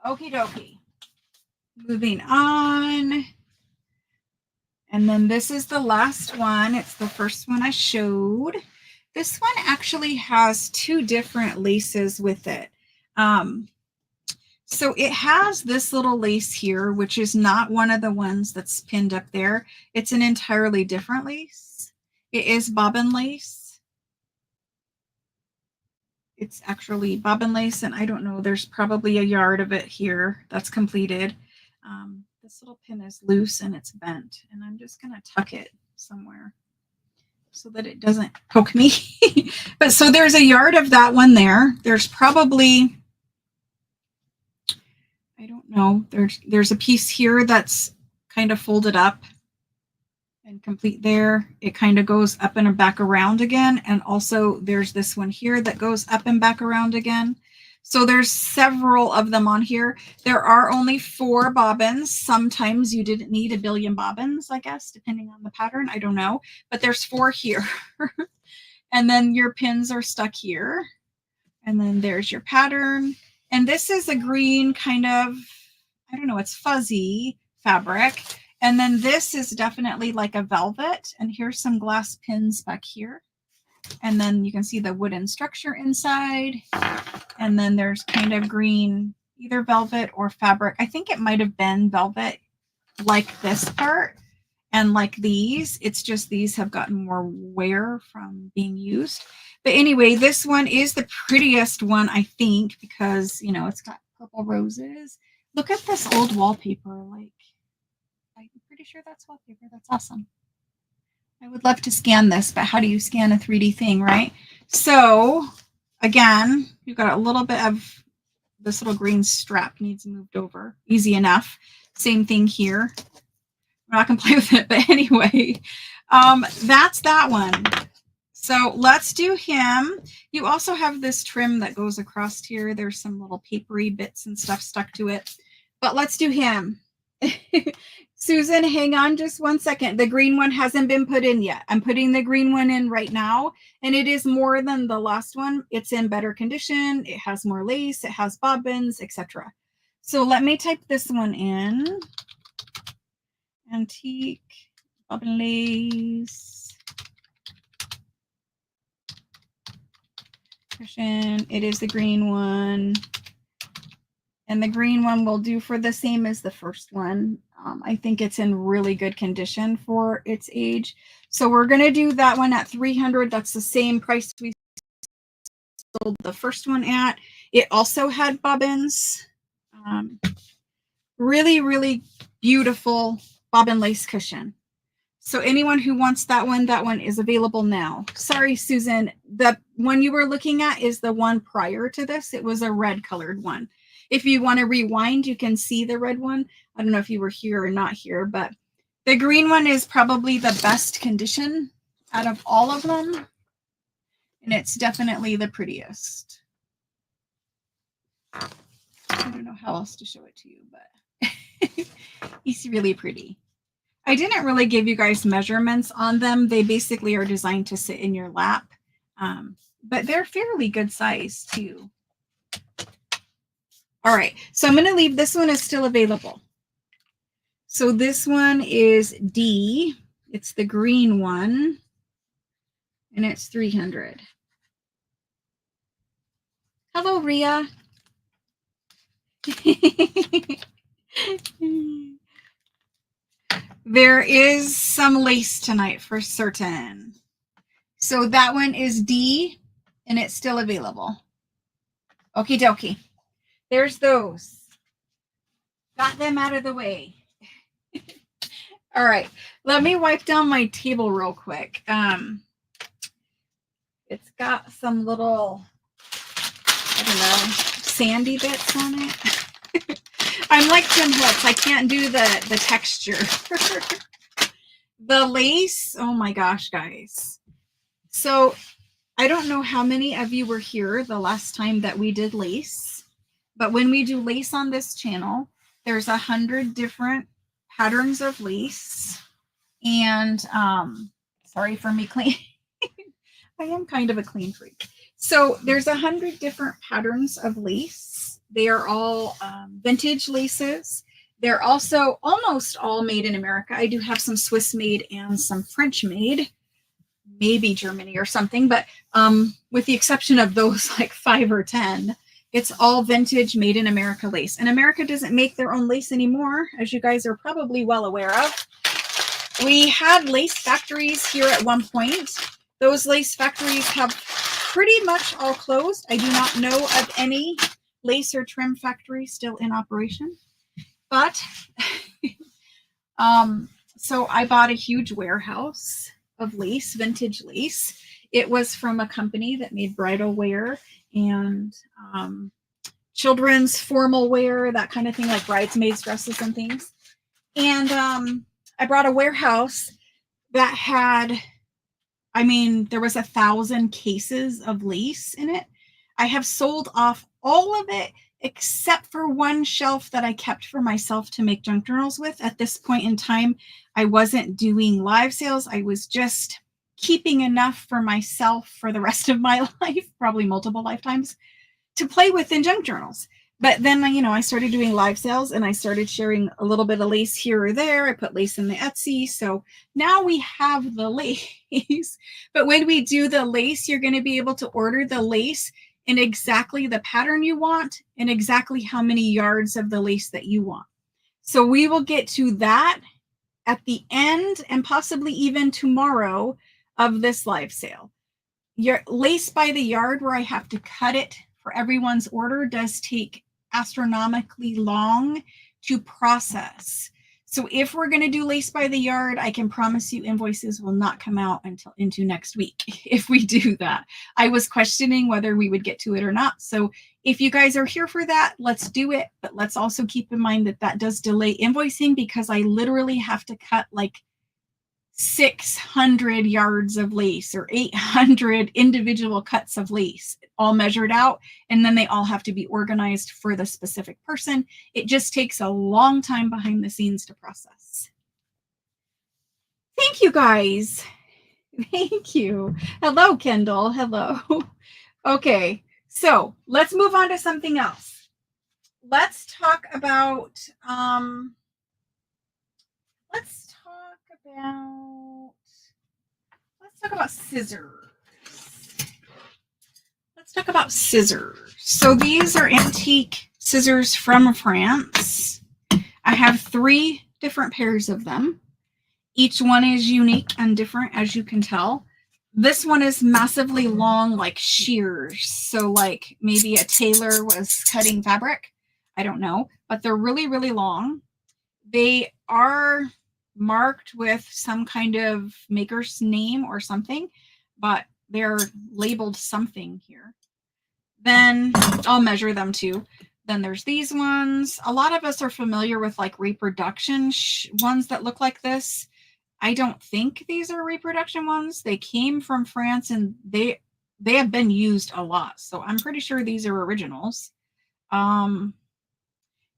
Okie dokie. Moving on. And then this is the last one. It's the first one I showed. This one actually has two different laces with it. So it has this little lace here, which is not one of the ones that's pinned up there. It's an entirely different lace. It is bobbin lace. It's actually bobbin lace, and I don't know, there's probably a yard of it here that's completed. This little pin is loose and it's bent, and I'm just going to tuck it somewhere so that it doesn't poke me. But so there's a yard of that one there. There's probably, I don't know, there's a piece here that's kind of folded up and complete there. It kind of goes up and back around again. And also there's this one here that goes up and back around again. So there's several of them on here. There are only 4 bobbins. Sometimes you didn't need a billion bobbins, I guess, depending on the pattern. I don't know, but there's 4 here. And then your pins are stuck here. And then there's your pattern. And this is a green kind of, I don't know, it's fuzzy fabric. And then this is definitely like a velvet. And here's some glass pins back here. And then you can see the wooden structure inside. And then there's kind of green, either velvet or fabric. I think it might have been velvet like this part. And like these, it's just these have gotten more wear from being used. But anyway, this one is the prettiest one, I think, because, you know, it's got purple roses. Look at this old wallpaper. Like, I'm pretty sure that's wallpaper. That's awesome. I would love to scan this, but how do you scan a 3D thing, right? So again, you've got a little bit of this little green strap needs moved over. Easy enough. Same thing here. I'm not going to play with it, but anyway, that's that one. So let's do him. You also have this trim that goes across here. There's some little papery bits and stuff stuck to it, but let's do him. Susan, hang on just one second. The green one hasn't been put in yet. I'm putting the green one in right now, and it is more than the last one. It's in better condition. It has more lace. It has bobbins, etc. So let me type this one in. Antique bobbin lace cushion. It is the green one. And the green one will do for the same as the first one. I think it's in really good condition for its age. So we're going to do that one at $300. That's the same price we sold the first one at. It also had bobbins. Really, really beautiful bobbin lace cushion. So anyone who wants that one is available now. Sorry, Susan. The one you were looking at is the one prior to this. It was a red colored one. If you want to rewind, you can see the red one. I don't know if you were here or not here, but the green one is probably the best condition out of all of them. And it's definitely the prettiest. I don't know how else to show it to you, but it's really pretty. I didn't really give you guys measurements on them. They basically are designed to sit in your lap, but they're fairly good size too. All right, so I'm going to leave this one is still available. So this one is D. It's the green one, and it's $300. Hello, Ria. There is some lace tonight for certain. So that one is D, and it's still available. Okie dokie. There's those. Got them out of the way. All right. Let me wipe down my table real quick. It's got some little, I don't know, sandy bits on it. I'm like Tim Holtz. I can't do the texture. The lace, oh my gosh, guys. So I don't know how many of you were here the last time that we did lace, but when we do lace on this channel, there's 100 different patterns of lace. And sorry for me clean. I am kind of a clean freak. So there's 100 different patterns of lace. They are all vintage laces. They're also almost all made in America. I do have some Swiss made and some French made, maybe Germany or something, but with the exception of those like 5 or 10, It's all vintage, made in America lace. And America doesn't make their own lace anymore, as you guys are probably well aware of. We had lace factories here at one point. Those lace factories have pretty much all closed. I do not know of any lace or trim factory still in operation. But so I bought a huge warehouse of lace, vintage lace. It was from a company that made bridal wear and children's formal wear, that kind of thing, like bridesmaids dresses and things. And I brought a warehouse that had, I mean, there was 1,000 cases of lace in it. I have sold off all of it except for one shelf that I kept for myself to make junk journals with. At this point in time, I wasn't doing live sales. I was just keeping enough for myself for the rest of my life, probably multiple lifetimes, to play with in junk journals. But then, I started doing live sales and I started sharing a little bit of lace here or there. I put lace in the Etsy. So now we have the lace. But when we do the lace, you're going to be able to order the lace in exactly the pattern you want and exactly how many yards of the lace that you want. So we will get to that at the end and possibly even tomorrow of this live sale. Your lace by the yard, where I have to cut it for everyone's order, does take astronomically long to process. So if we're going to do lace by the yard, I can promise you invoices will not come out until into next week if we do that. I was questioning whether we would get to it or not. So if you guys are here for that, let's do it. But let's also keep in mind that that does delay invoicing because I literally have to cut like 600 yards of lace or 800 individual cuts of lace, all measured out, and then they all have to be organized for the specific person. It just takes a long time behind the scenes to process. Thank you, guys. Thank you. Hello, Kendall. Hello. Okay, so let's move on to something else. Let's talk about scissors. Let's talk about scissors. So these are antique scissors from France. I have 3 different pairs of them. Each one is unique and different, as you can tell. This one is massively long, like shears. So like maybe a tailor was cutting fabric. I don't know, but they're really, really long. They are marked with some kind of maker's name or something, but they're labeled something here. Then I'll measure them too. Then there's these ones. A lot of us are familiar with like reproduction ones that look like this. I don't think these are reproduction ones. They came from France and they have been used a lot. So I'm pretty sure these are originals. Yeah,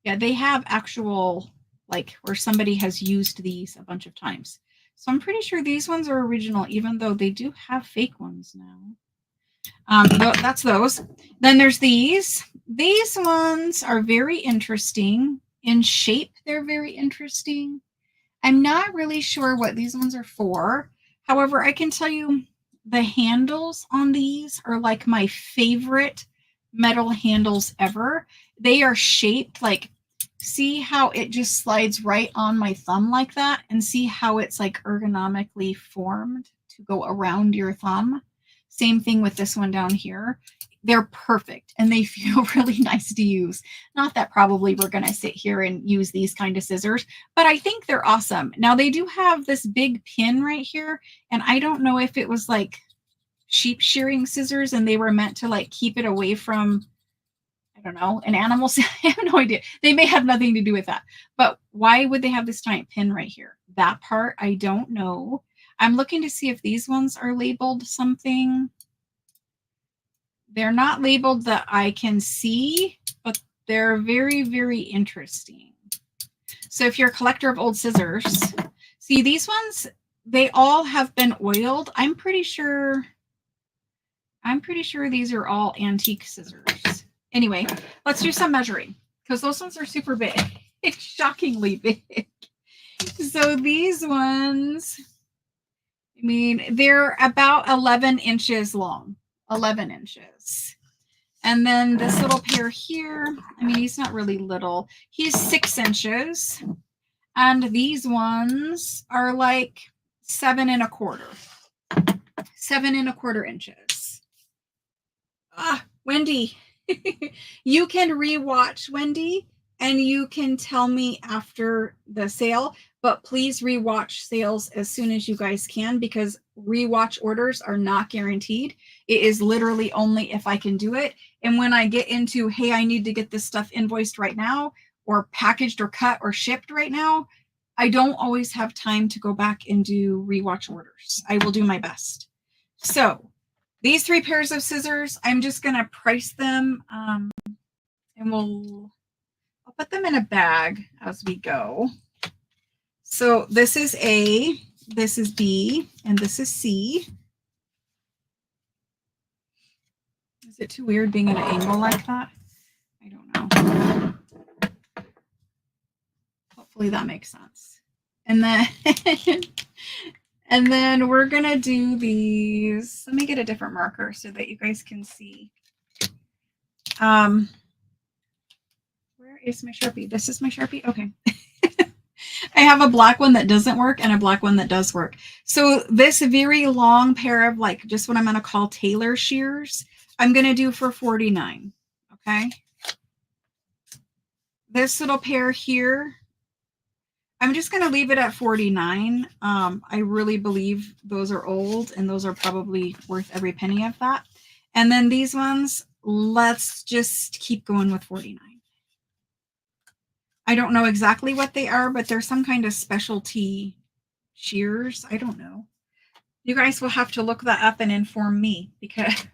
they have actual, like where somebody has used these a bunch of times. So I'm pretty sure these ones are original, even though they do have fake ones now. That's those. Then there's these. These ones are very interesting. In shape, they're very interesting. I'm not really sure what these ones are for. However, I can tell you the handles on these are like my favorite metal handles ever. They are shaped like, see how it just slides right on my thumb like that, and see how it's like ergonomically formed to go around your thumb. Same thing with this one down here. They're perfect and they feel really nice to use. Not that probably we're going to sit here and use these kind of scissors, but I think they're awesome. Now they do have this big pin right here, and I don't know if it was like sheep shearing scissors and they were meant to like keep it away from, I don't know, an animal. I have no idea. They may have nothing to do with that. But why would they have this giant pin right here? That part, I don't know. I'm looking to see if these ones are labeled something. They're not labeled that I can see, but they're very, very interesting. So if you're a collector of old scissors, see these ones, they all have been oiled. I'm pretty sure these are all antique scissors. Anyway, let's do some measuring because those ones are super big. It's shockingly big. So these ones, I mean, they're about 11 inches long. 11 inches. And then this little pair here, I mean, he's not really little. He's 6 inches. And these ones are like 7 1/4. 7 1/4 inches. Ah, Wendy, you can rewatch, Wendy, and you can tell me after the sale, but please rewatch sales as soon as you guys can, because rewatch orders are not guaranteed. It is literally only if I can do it. And when I get into, hey, I need to get this stuff invoiced right now, or packaged or cut or shipped right now, I don't always have time to go back and do rewatch orders. I will do my best. So these 3 pairs of scissors, I'm just going to price them, and I'll put them in a bag as we go. So this is A, this is B, and this is C. Is it too weird being at an angle like that? I don't know. Hopefully that makes sense. And then, and then we're going to do these. Let me get a different marker so that you guys can see. Where is my Sharpie? This is my Sharpie? Okay. I have a black one that doesn't work and a black one that does work. So this very long pair of like just what I'm going to call tailor shears, I'm going to do for $49. Okay. This little pair here, I'm just going to leave it at $49. I really believe those are old and those are probably worth every penny of that. And then these ones, let's just keep going with $49. I don't know exactly what they are, but they're some kind of specialty shears. I don't know. You guys will have to look that up and inform me, because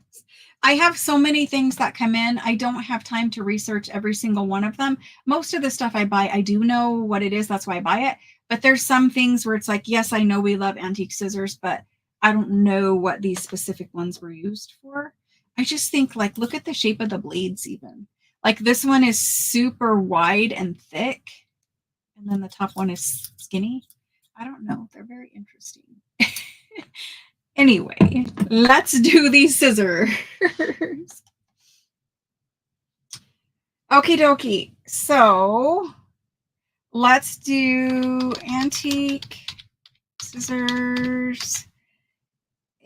I have so many things that come in. I don't have time to research every single one of them. Most of the stuff I buy, I do know what it is. That's why I buy it. But there's some things where it's like, yes, I know we love antique scissors, but I don't know what these specific ones were used for. I just think, like, look at the shape of the blades even. Like this one is super wide and thick, and then the top one is skinny. I don't know. They're very interesting. Anyway, let's do these scissors. Okie dokie. So let's do antique scissors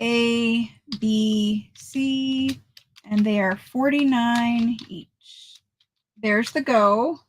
A, B, C, and they are $49 each. There's the go.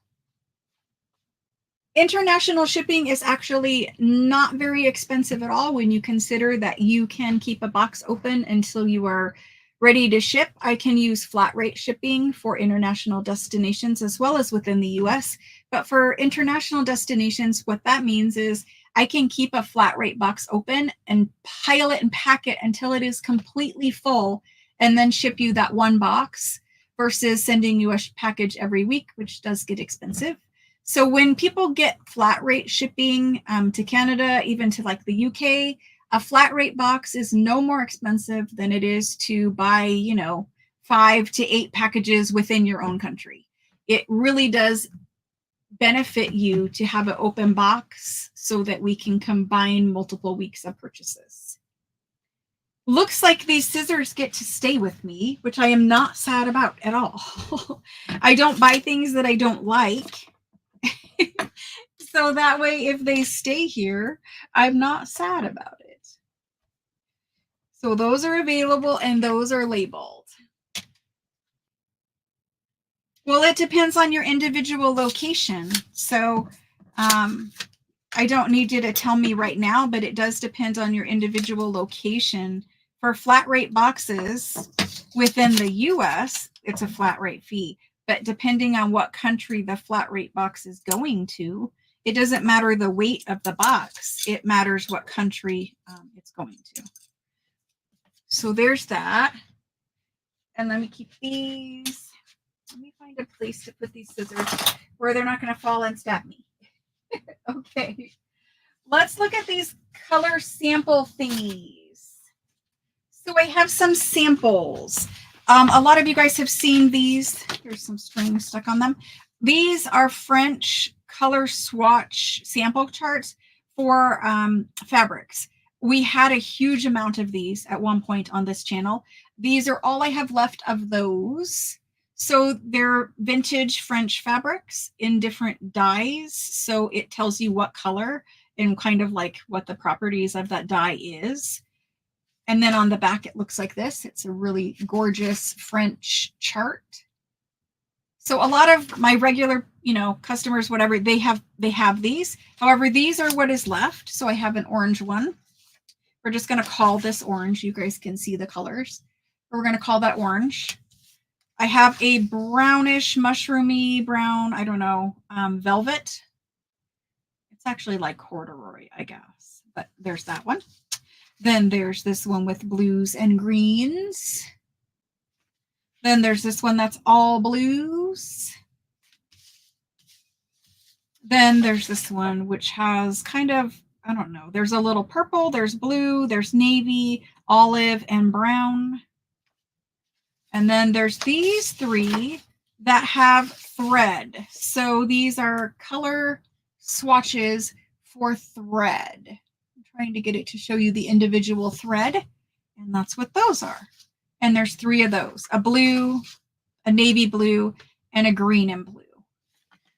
International shipping is actually not very expensive at all when you consider that you can keep a box open until you are ready to ship. I can use flat rate shipping for international destinations as well as within the US. But for international destinations, what that means is I can keep a flat rate box open and pile it and pack it until it is completely full, and then ship you that one box versus sending you a package every week, which does get expensive. So when people get flat rate shipping to Canada, even to like the UK, a flat rate box is no more expensive than it is to buy, 5 to 8 packages within your own country. It really does benefit you to have an open box so that we can combine multiple weeks of purchases. Looks like these scissors get to stay with me, which I am not sad about at all. I don't buy things that I don't like. So that way, if they stay here, I'm not sad about it. So those are available and those are labeled. Well, it depends on your individual location. So I don't need you to tell me right now, but it does depend on your individual location. For flat rate boxes within the US, it's a flat rate fee. But depending on what country the flat rate box is going to, it doesn't matter the weight of the box. It matters what country it's going to. So there's that. And let me keep these. Let me find a place to put these scissors where they're not going to fall and stab me. Okay. Let's look at these color sample thingies. So I have some samples. A lot of you guys have seen these. Here's some string stuck on them. These are French color swatch sample charts for fabrics. We had a huge amount of these at one point on this channel. These are all I have left of those. So they're vintage French fabrics in different dyes. So it tells you what color and kind of like what the properties of that dye is. And then on the back, it looks like this. It's a really gorgeous French chart. So a lot of my regular, customers, whatever, they have these. However, these are what is left. So I have an orange one. We're just going to call this orange. You guys can see the colors. We're going to call that orange. I have a brownish, mushroomy brown, I don't know, velvet. It's actually like corduroy, I guess, but there's that one. Then there's this one with blues and greens. Then there's this one that's all blues. Then there's this one which has kind of, I don't know, there's a little purple, there's blue, there's navy, olive, and brown. And then there's these three that have thread. So these are color swatches for thread. I'm trying to get it to show you the individual thread. And that's what those are. And there's three of those, a blue, a navy blue, and a green and blue.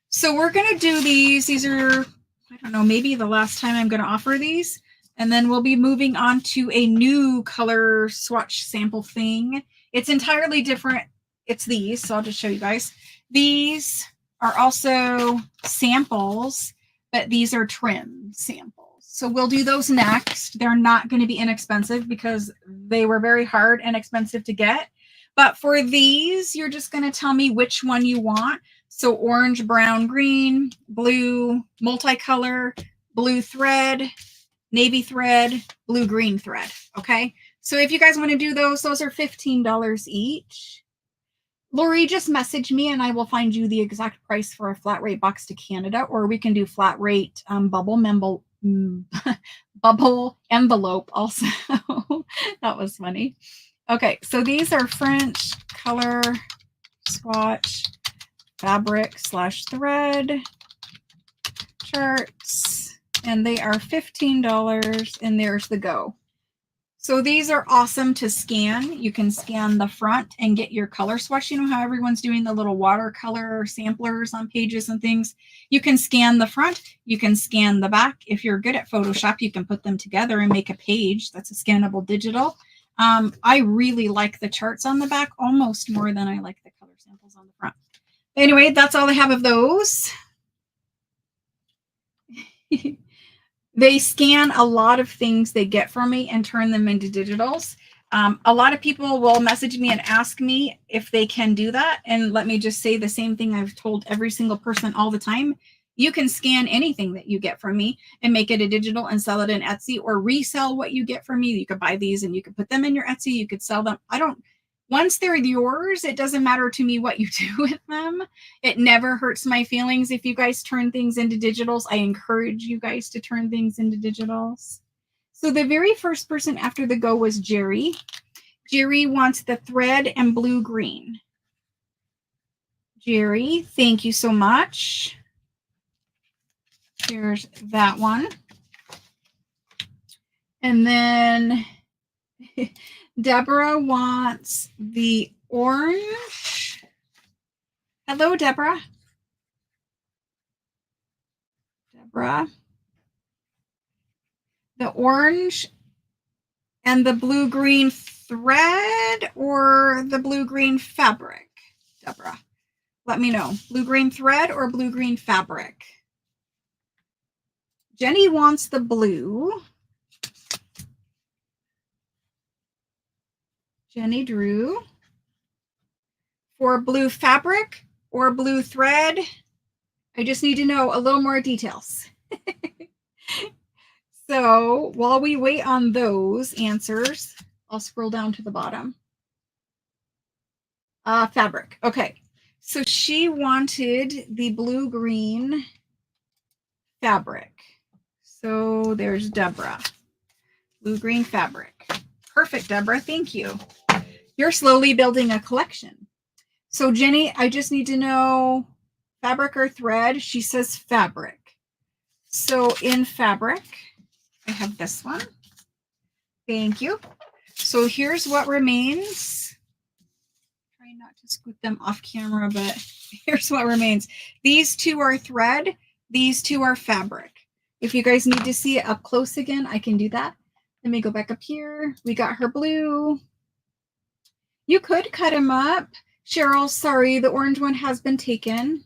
So we're going to do these. These are, I don't know, maybe the last time I'm going to offer these. And then we'll be moving on to a new color swatch sample thing. It's entirely different. It's these. So I'll just show you guys. These are also samples, but these are trim samples. So we'll do those next. They're not going to be inexpensive because they were very hard and expensive to get. But for these, you're just going to tell me which one you want. So orange, brown, green, blue, multicolor, blue thread, navy thread, blue, green thread. Okay. So if you guys want to do those are $15 each. Lori, just message me and I will find you the exact price for a flat rate box to Canada, or we can do flat rate bubble envelope also. That was funny. Okay, so these are French color swatch fabric / thread charts, and they are $15, and there's the go. So these are awesome to scan. You can scan the front and get your color swatch. You know how everyone's doing the little watercolor samplers on pages and things? You can scan the front. You can scan the back. If you're good at Photoshop, you can put them together and make a page that's a scannable digital. I really like the charts on the back almost more than I like the color samples on the front. Anyway, that's all I have of those. They scan a lot of things they get from me and turn them into digitals. A lot of people will message me and ask me if they can do that. And let me just say the same thing I've told every single person all the time. You can scan anything that you get from me and make it a digital and sell it in Etsy, or resell what you get from me. You could buy these and you could put them in your Etsy. You could sell them. Once they're yours, it doesn't matter to me what you do with them. It never hurts my feelings if you guys turn things into digitals. I encourage you guys to turn things into digitals. So the very first person after the go was Jerry. Jerry wants the thread and blue green. Jerry, thank you so much. Here's that one. And then Deborah wants the orange. Hello, Deborah. Deborah. The orange and the blue-green thread, or the blue-green fabric? Deborah, let me know. Blue-green thread or blue-green fabric? Jenny wants the blue. Jenny Drew. For blue fabric or blue thread, I just need to know a little more details. So while we wait on those answers, I'll scroll down to the bottom. Fabric. Okay. So she wanted the blue-green fabric. So there's Deborah. Blue-green fabric. Perfect, Deborah. Thank you. You're slowly building a collection. So Jenny, I just need to know fabric or thread. She says fabric. So in fabric, I have this one. Thank you. So here's what remains. trying not to scoot them off camera, but here's what remains. These two are thread. These two are fabric. If you guys need to see it up close again, I can do that. Let me go back up here. We got her blue. You could cut him up. Cheryl, sorry, the orange one has been taken.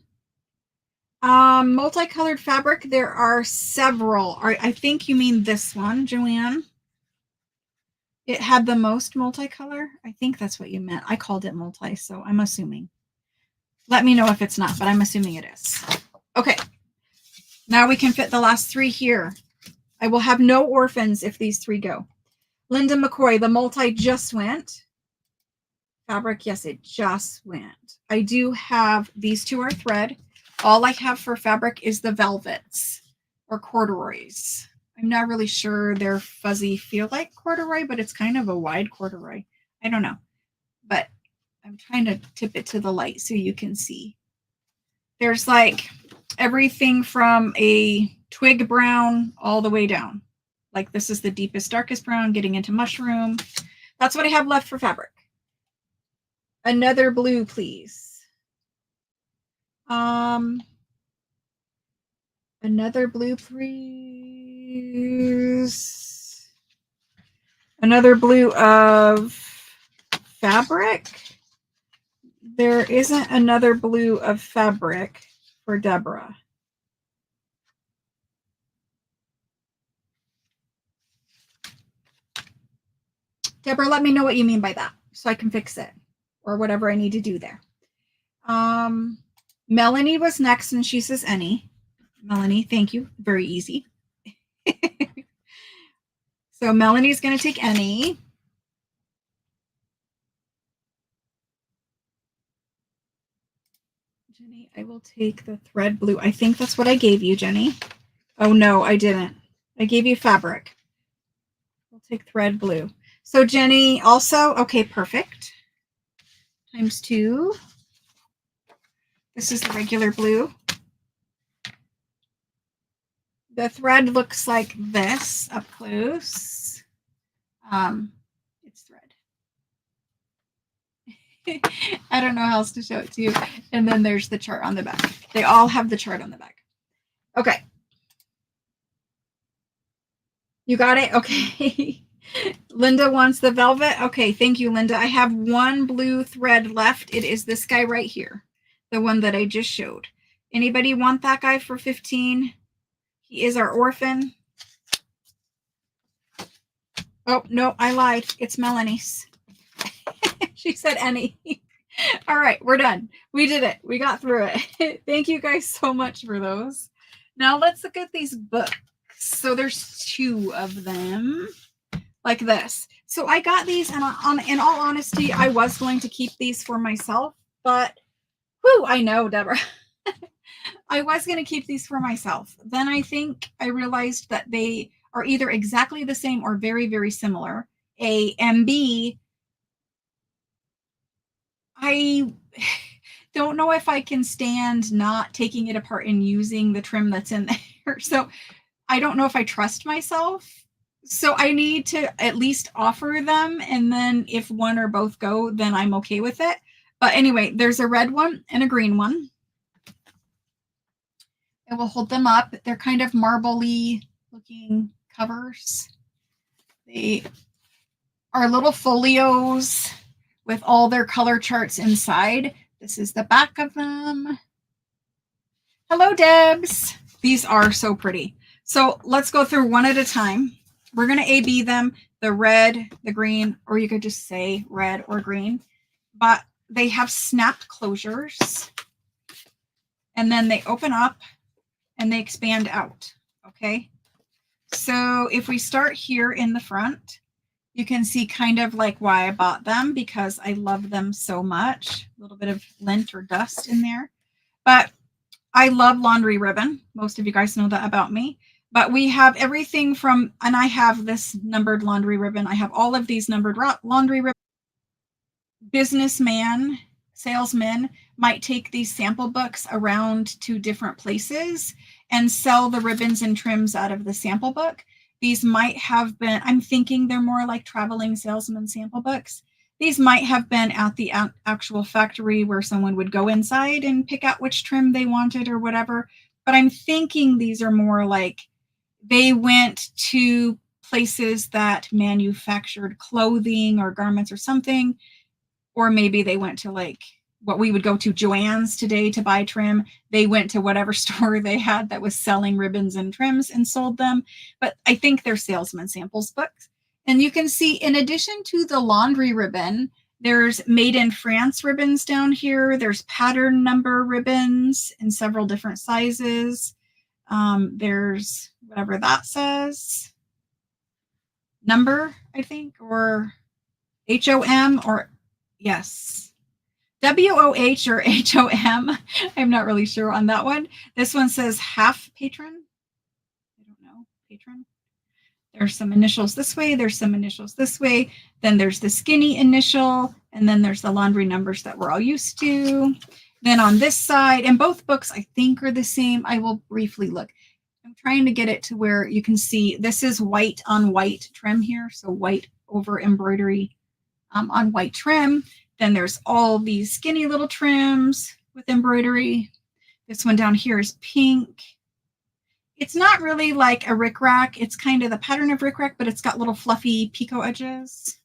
Multicolored fabric, there are several. I think you mean this one, Joanne. It had the most multicolor. I think that's what you meant. I called it multi, so I'm assuming. Let me know if it's not, but I'm assuming it is. Okay. Now we can fit the last three here. I will have no orphans if these three go. Linda McCoy, the multi just went. Fabric, yes, it just went. I do have, these two are thread. All I have for fabric is the velvets or corduroys. I'm not really sure their fuzzy feel like corduroy, but it's kind of a wide corduroy. I don't know, but I'm trying to tip it to the light so you can see. There's like everything from a twig brown all the way down. Like this is the deepest, darkest brown, getting into mushroom. That's what I have left for fabric. Another blue, please. Another blue, please. Another blue of fabric. There isn't another blue of fabric for Deborah. Deborah, let me know what you mean by that so I can fix it or whatever I need to do there. Melanie was next and she says any. Melanie, thank you. Very easy. So Melanie's going to take any. Jenny, I will take the thread blue. I think that's what I gave you, Jenny. Oh, no, I didn't. I gave you fabric. We'll take thread blue. So Jenny also, okay, perfect. Times 2. This is the regular blue. The thread looks like this up close. It's thread. I don't know how else to show it to you. And then there's the chart on the back. They all have the chart on the back. Okay. You got it? Okay. Linda wants the velvet. Okay, thank you, Linda. I have one blue thread left. It is this guy right here. The one that I just showed. Anybody want that guy for 15? He is our orphan. Oh, no, I lied. It's Melanie's. She said any. All right, we're done. We did it. We got through it. Thank you guys so much for those. Now let's look at these books. So there's 2 of them like this. So I got these, and in all honesty, I was going to keep these for myself, but whew, I know, Deborah. I was going to keep these for myself. Then I think I realized that they are either exactly the same or very, very similar. A, and B, I don't know if I can stand not taking it apart and using the trim that's in there. So I don't know if I trust myself. So I need to at least offer them. And then if one or both go, then I'm okay with it. But anyway, there's a red one and a green one. And we'll hold them up. They're kind of marbly looking covers. They are little folios with all their color charts inside. This is the back of them. Hello, Debs. These are so pretty. So let's go through one at a time. We're going to A-B them, the red, the green, or you could just say red or green. But they have snapped closures. And then they open up and they expand out. Okay. So if we start here in the front, you can see kind of like why I bought them, because I love them so much. A little bit of lint or dust in there. But I love laundry ribbon. Most of you guys know that about me. But we have everything from, and I have this numbered laundry ribbon. I have all of these numbered laundry ribbon. Businessman, salesmen might take these sample books around to different places and sell the ribbons and trims out of the sample book. These might have been, I'm thinking they're more like traveling salesman sample books. These might have been at the actual factory where someone would go inside and pick out which trim they wanted or whatever. But I'm thinking these are more like they went to places that manufactured clothing or garments or something, or maybe they went to like what we would go to Joann's today to buy trim. They went to whatever store they had that was selling ribbons and trims and sold them. But I think they're salesman samples books. And you can see, in addition to the laundry ribbon, there's made in France ribbons down here. There's pattern number ribbons in several different sizes. There's whatever that says, number, I think, or HOM, or yes, WOH or HOM. I'm not really sure on that one. This one says half patron. I don't know, patron. There's some initials this way. There's some initials this way. Then there's the skinny initial. And then there's the laundry numbers that we're all used to. Then on this side, and both books I think are the same. I will briefly look. I'm trying to get it to where you can see this is white on white trim here. So white over embroidery on white trim. Then there's all these skinny little trims with embroidery. This one down here is pink. It's not really like a rickrack. It's kind of the pattern of rickrack, but it's got little fluffy picot edges.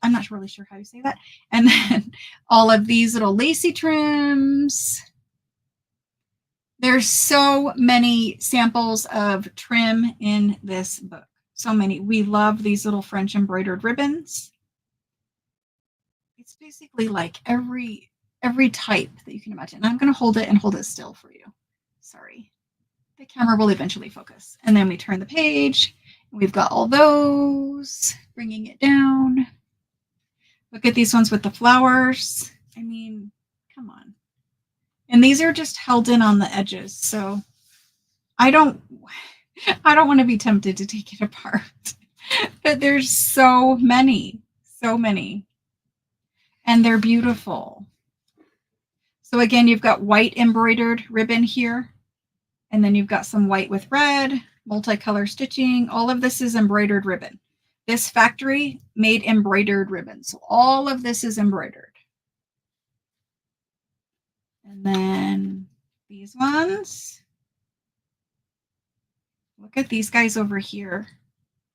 I'm not really sure how you say that. And then all of these little lacy trims. There's so many samples of trim in this book. So many. We love these little French embroidered ribbons. It's basically like every type that you can imagine. I'm going to hold it and hold it still for you. Sorry. The camera will eventually focus. And then we turn the page. And we've got all those. Bringing it down. Look at these ones with the flowers. I mean, come on. And these are just held in on the edges. So I don't want to be tempted to take it apart. But there's so many. And they're beautiful. So again, you've got white embroidered ribbon here. And then you've got some white with red, multicolor stitching. All of this is embroidered ribbon. This factory made embroidered ribbon. So all of this is embroidered. And then these ones. Look at these guys over here.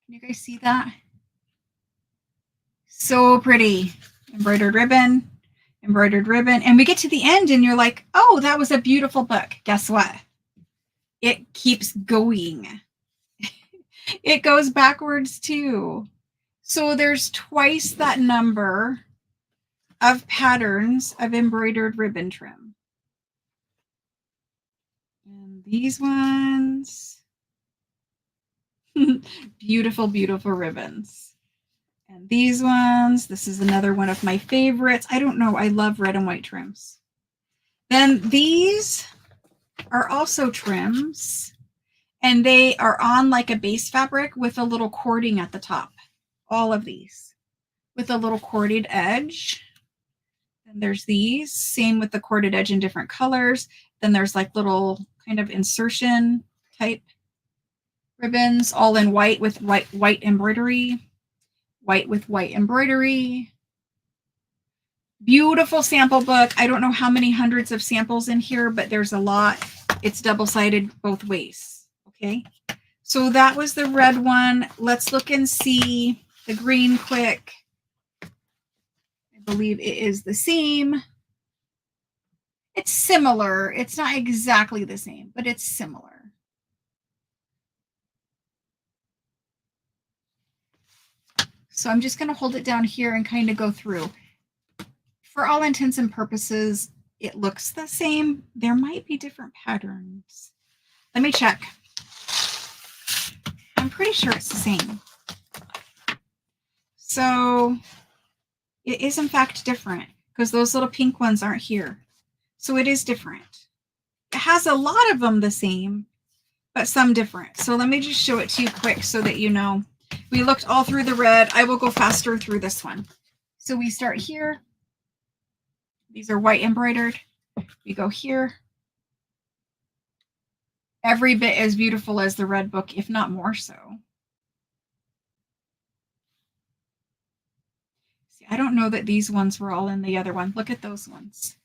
Can you guys see that? So pretty. Embroidered ribbon, embroidered ribbon. And we get to the end and you're like, oh, that was a beautiful book. Guess what? It keeps going. It goes backwards too. So there's twice that number of patterns of embroidered ribbon trim. And these ones, beautiful, beautiful ribbons. And these ones, this is another one of my favorites. I don't know, I love red and white trims. Then these are also trims, and they are on like a base fabric with a little cording at the top. All of these with a little corded edge. And there's these, same with the corded edge in different colors. Then there's like little kind of insertion type ribbons, all in white with white embroidery. White with white embroidery. Beautiful sample book. I don't know how many hundreds of samples in here, but there's a lot. It's double-sided both ways. Okay. So that was the red one. Let's look and see the green quick. I believe it is the same. It's similar. It's not exactly the same, but it's similar. So I'm just going to hold it down here and kind of go through. For all intents and purposes, it looks the same. There might be different patterns. Let me check. I'm pretty sure it's the same. So it is in fact different because those little pink ones aren't here. So it is different. It has a lot of them the same, but some different. So let me just show it to you quick so that you know. We looked all through the red. I will go faster through this one. So we start here. These are white embroidered. We go here. Every bit as beautiful as the red book, if not more so. I don't know that these ones were all in the other one. Look at those ones.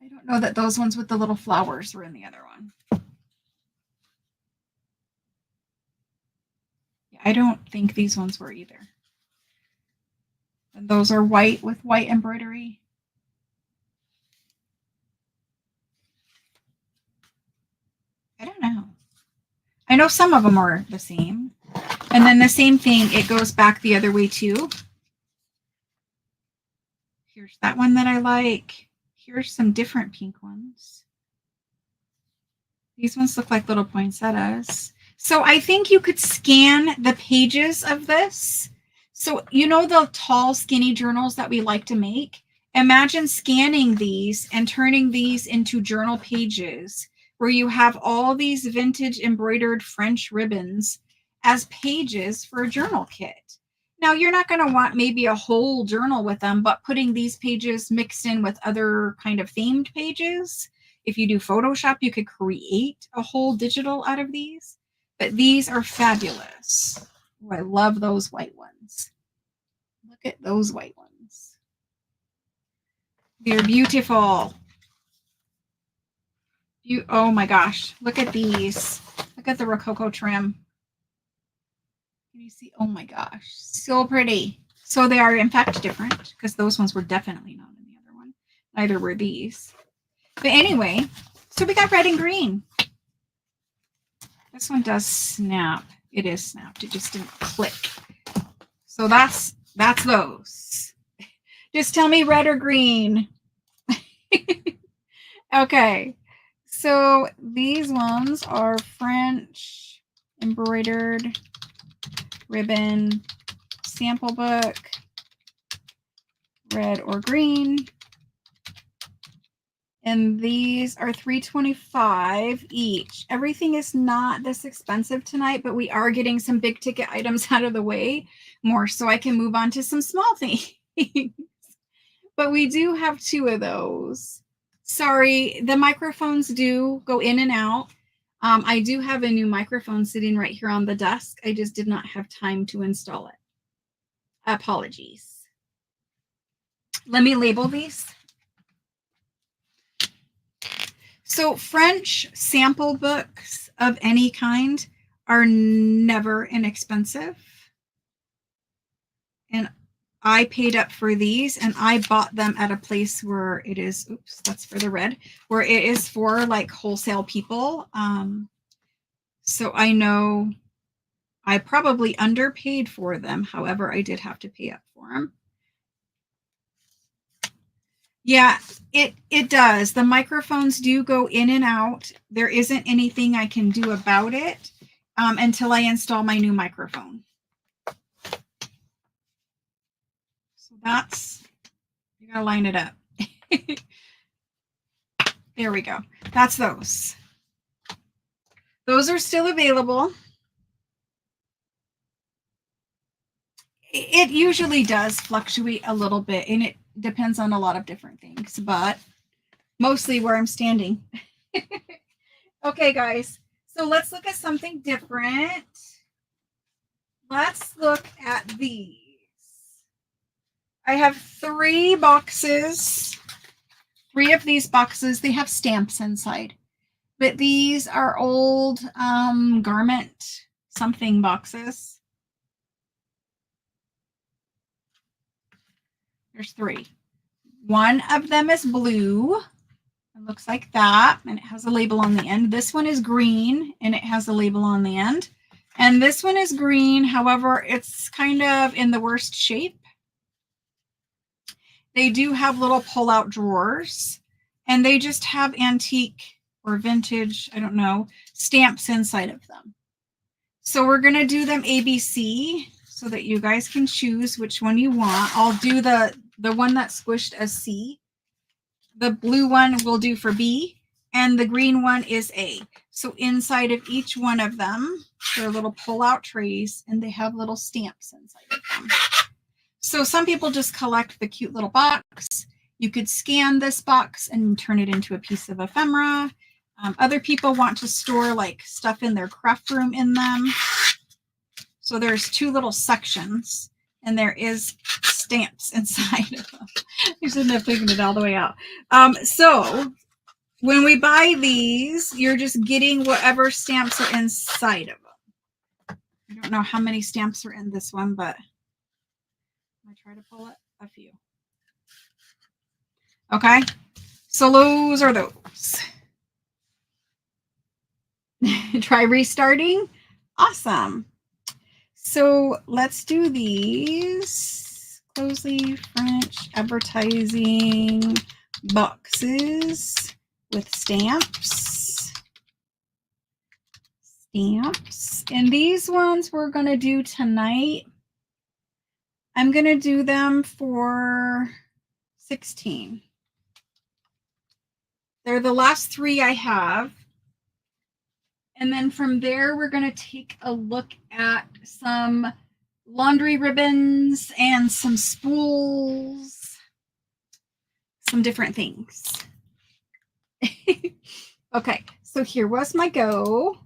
I don't know that those ones with the little flowers were in the other one. Yeah, I don't think these ones were either. And those are white with white embroidery. I don't know. I know some of them are the same. And then the same thing, it goes back the other way too. Here's that one that I like. Here's some different pink ones. These ones look like little poinsettias. So I think you could scan the pages of this. So you know the tall, skinny journals that we like to make? Imagine scanning these and turning these into journal pages where you have all these vintage embroidered French ribbons as pages for a journal kit. Now, you're not going to want maybe a whole journal with them, but putting these pages mixed in with other kind of themed pages. If you do Photoshop, you could create a whole digital out of these. But these are fabulous. Oh, I love those white ones. Look at those white ones. They're beautiful. Oh my gosh. Look at these. Look at the Rococo trim. Can you see? Oh my gosh. So pretty. So they are in fact different because those ones were definitely not in the other one. Neither were these. But anyway, so we got red and green. This one does snap. It is snapped. It just didn't click. So that's those. Just tell me red or green. Okay. So these ones are French embroidered ribbon sample book, red or green. And these are $3.25 each. Everything is not this expensive tonight, but we are getting some big ticket items out of the way more so I can move on to some small things. But we do have 2 of those. Sorry, the microphones do go in and out. I do have a new microphone sitting right here on the desk. I just did not have time to install it. Apologies. Let me label these. So French sample books of any kind are never inexpensive. And I paid up for these and I bought them at a place where it is, oops, that's for the red, where it is for like wholesale people. So I know I probably underpaid for them. However, I did have to pay up for them. Yeah, it does. The microphones do go in and out. There isn't anything I can do about it until I install my new microphone. So that's, you gotta line it up. There we go. That's those. Those are still available. It usually does fluctuate a little bit, and it depends on a lot of different things, but mostly where I'm standing. Okay, guys, so let's look at something different. Let's look at these. I have 3 boxes. 3 of these boxes, they have stamps inside, but these are old garment something boxes. There's 3. One of them is blue. It looks like that, and it has a label on the end. This one is green, and it has a label on the end. And this one is green. However, it's kind of in the worst shape. They do have little pull-out drawers, and they just have antique or vintage, I don't know, stamps inside of them. So we're going to do them ABC so that you guys can choose which one you want. I'll do the one that's squished as C. The blue one we'll do for B, and the green one is A. So inside of each one of them, there are little pull-out trays, and they have little stamps inside of them. So some people just collect the cute little box. You could scan this box and turn it into a piece of ephemera. Other people want to store like stuff in their craft room in them. So there's 2 little sections. And there is stamps inside of them. I shouldn't have taken it all the way out. So when we buy these, you're just getting whatever stamps are inside of them. I don't know how many stamps are in this one, but I try to pull it a few. Okay, so those are those. Try restarting. Awesome. So let's do these Closely French advertising boxes with stamps. And these ones we're going to do tonight. I'm going to do them for 16. They're the last 3 I have. And then from there, we're going to take a look at some laundry ribbons and some spools, some different things. Okay, so here was my go.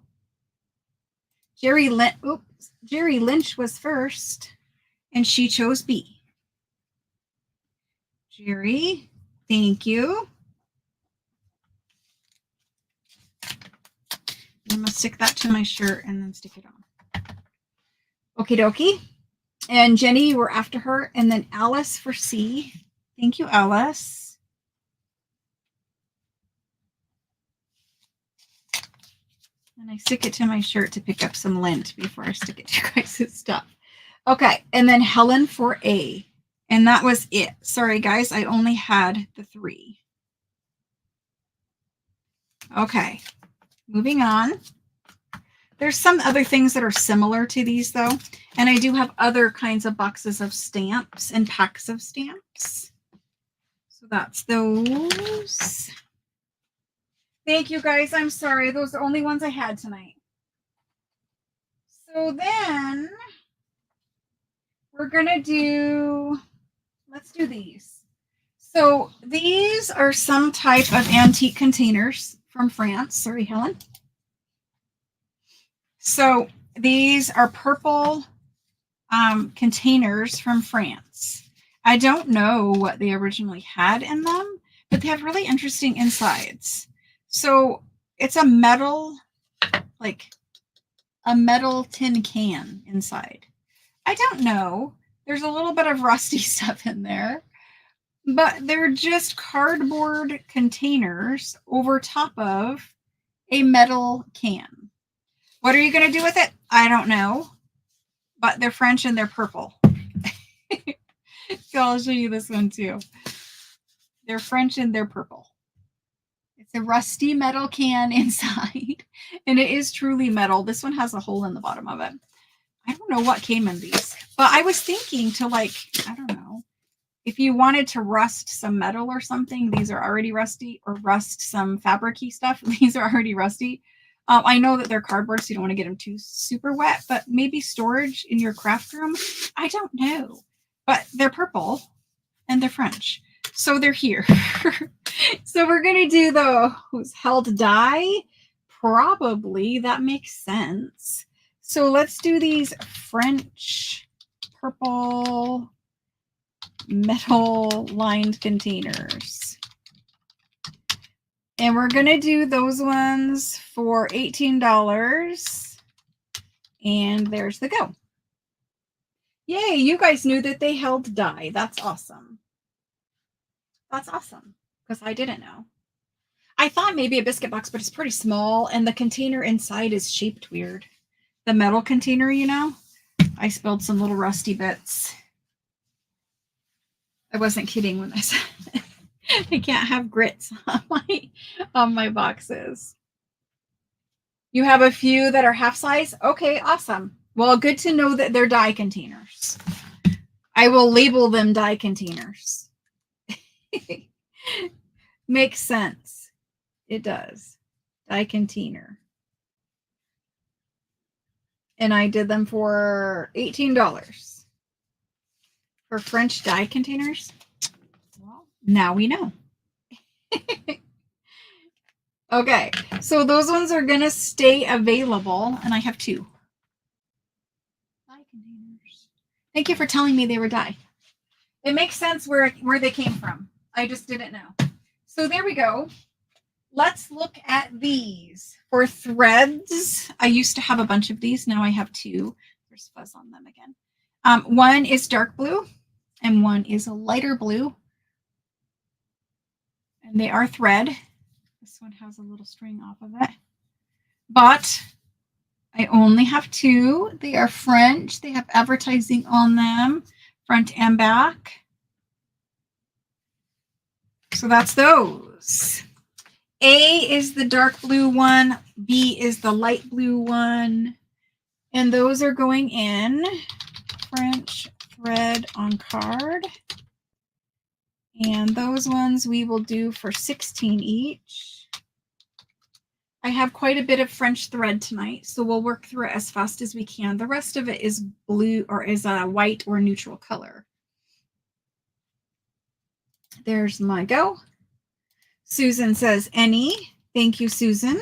Jerry Lynch was first, and she chose B. Jerry, thank you. I'm going to stick that to my shirt and then stick it on. Okie dokie. And Jenny, you were after her. And then Alice for C. Thank you, Alice. And I stick it to my shirt to pick up some lint before I stick it to you guys' stuff. Okay. And then Helen for A. And that was it. Sorry, guys. I only had the 3. Okay. Moving on. There's some other things that are similar to these, though. And I do have other kinds of boxes of stamps and packs of stamps. So that's those. Thank you, guys. I'm sorry. Those are the only ones I had tonight. So then we're going to do, let's do these. So these are some type of antique containers from France. Sorry, Helen. So these are purple containers from France. I don't know what they originally had in them, but they have really interesting insides. So it's a metal, like a metal tin can inside. I don't know. There's a little bit of rusty stuff in there, but they're just cardboard containers over top of a metal can. What are you going to do with it? I don't know, but they're French and they're purple. So I'll show you this one too. They're French and they're purple. It's a rusty metal can inside, and it is truly metal. This one has a hole in the bottom of it. I don't know what came in these, but I was thinking to, like, I don't know, if you wanted to rust some metal or something, these are already rusty, or rust some fabric-y stuff. These are already rusty. I know that they're cardboard, so you don't want to get them too super wet, but maybe storage in your craft room. I don't know, but they're purple and they're French. So they're here. So we're going to do those held die. Probably that makes sense. So let's do these French purple metal lined containers. And we're going to do those ones for $18. And there's the go. Yay, you guys knew that they held die. That's awesome. That's awesome, because I didn't know. I thought maybe a biscuit box, but it's pretty small, and the container inside is shaped weird. The metal container, you know? I spilled some little rusty bits. I wasn't kidding when I said I can't have grits on my boxes. You have a few that are half size? Okay, awesome. Well, good to know that they're die containers. I will label them die containers. Makes sense. It does. Die container. And I did them for $18 for French die containers. Well, now we know. Okay, so those ones are going to stay available, and I have 2 die containers. Thank you for telling me they were dye. It makes sense where they came from. I just didn't know. So there we go. Let's look at these. For threads, I used to have a bunch of these. Now I have two. There's fuzz on them again. One is dark blue and one is a lighter blue. And they are thread. This one has a little string off of it. But I only have two. They are French. They have advertising on them, front and back. So that's those. A is the dark blue one. B is the light blue one. And those are going in French thread on card. And those ones we will do for 16 each. I have quite a bit of French thread tonight, so we'll work through it as fast as we can. The rest of it is blue or is a white or neutral color. There's my go. Susan says, any. Thank you, Susan.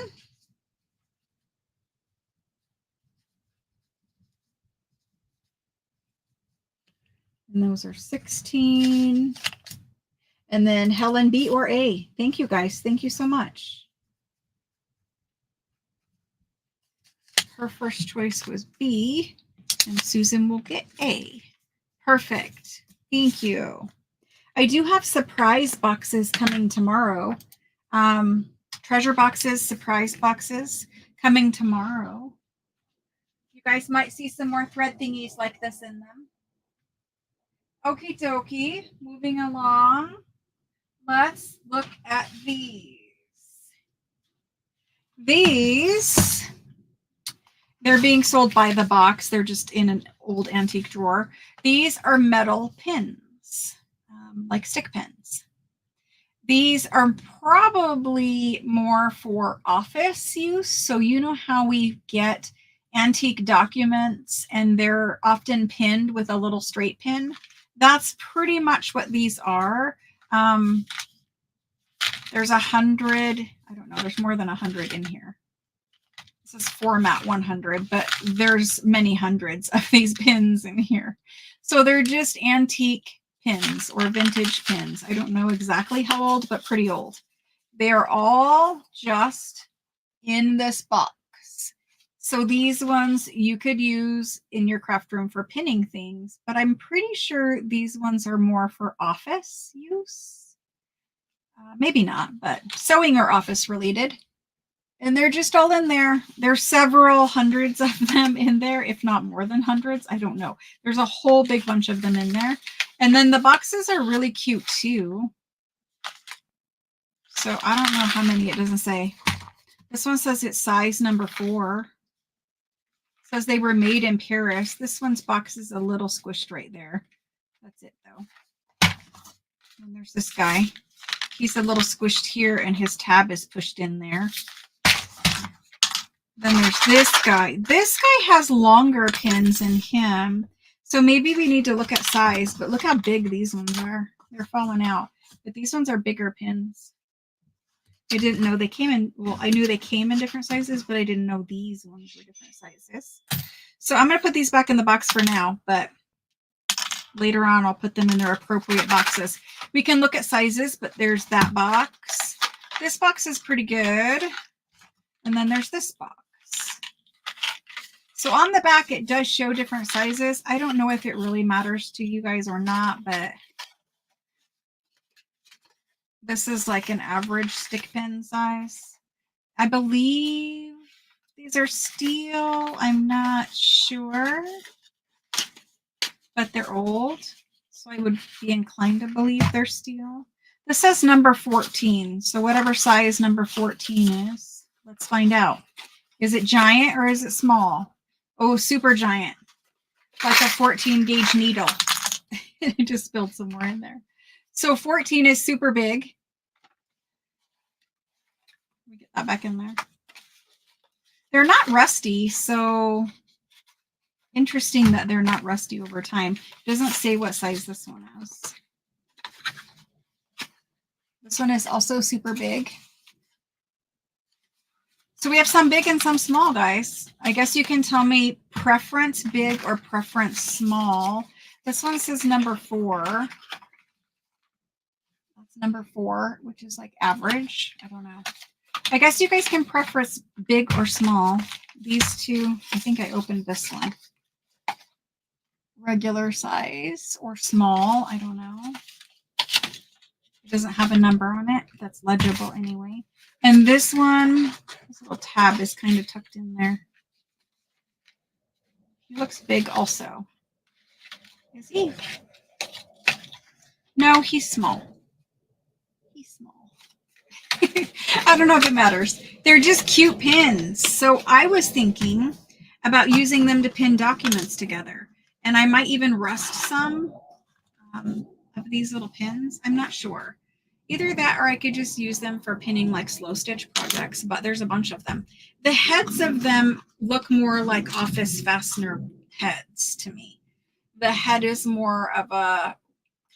And those are 16. And then Helen, B or A. Thank you, guys. Thank you so much. Her first choice was B, and Susan will get A. Perfect. Thank you. I do have surprise boxes coming tomorrow. Treasure boxes, surprise boxes coming tomorrow. You guys might see some more thread thingies like this in them. Okie dokie. Moving along. Let's look at these. These, they're being sold by the box. They're just in an old antique drawer. These are metal pins, like stick pins. These are probably more for office use. So you know how we get antique documents and they're often pinned with a little straight pin? That's pretty much what these are. There's 100, I don't know, there's more than 100 in here. This is format 100, but there's many hundreds of these pins in here. So they're just antique pins or vintage pins. I don't know exactly how old, but pretty old. They are all just in this box. So these ones you could use in your craft room for pinning things, but I'm pretty sure these ones are more for office use. Maybe not, but sewing or office related. And they're just all in there. There's several hundreds of them in there, if not more than hundreds. I don't know. There's a whole big bunch of them in there. And then the boxes are really cute too. So I don't know how many, it doesn't say. This one says it's size number 4. It says they were made in Paris. This one's box is a little squished right there. That's it though. And there's this guy. He's a little squished here and his tab is pushed in there. Then there's this guy. This guy has longer pins in him. So maybe we need to look at size, but look how big these ones are. They're falling out. But these ones are bigger pins. I didn't know they came in, well, I knew they came in different sizes, but I didn't know these ones were different sizes. So I'm going to put these back in the box for now, but later on I'll put them in their appropriate boxes. We can look at sizes, but there's that box. This box is pretty good. And then there's this box. So on the back, it does show different sizes. I don't know if it really matters to you guys or not, but this is like an average stick pin size. I believe these are steel. I'm not sure, but they're old. So I would be inclined to believe they're steel. This says number 14. So whatever size number 14 is, let's find out. Is it giant or is it small? Oh, super giant. Like a 14 gauge needle. I just spilled some more in there. So 14 is super big. Let me get that back in there. They're not rusty, so interesting that they're not rusty over time. It doesn't say what size this one is. This one is also super big. So we have some big and some small, guys. I guess you can tell me preference big or preference small. This one says number 4. That's number 4, which is like average. I don't know. I guess you guys can preference big or small. These two, I think I opened this one. Regular size or small, I don't know. It doesn't have a number on it. That's legible anyway. And this one, this little tab is kind of tucked in there. He looks big also. Is he? No, he's small. He's small. I don't know if it matters. They're just cute pins. So I was thinking about using them to pin documents together. And I might even rust some of these little pins. I'm not sure. Either that or I could just use them for pinning like slow stitch projects, but there's a bunch of them. The heads of them look more like office fastener heads to me. The head is more of a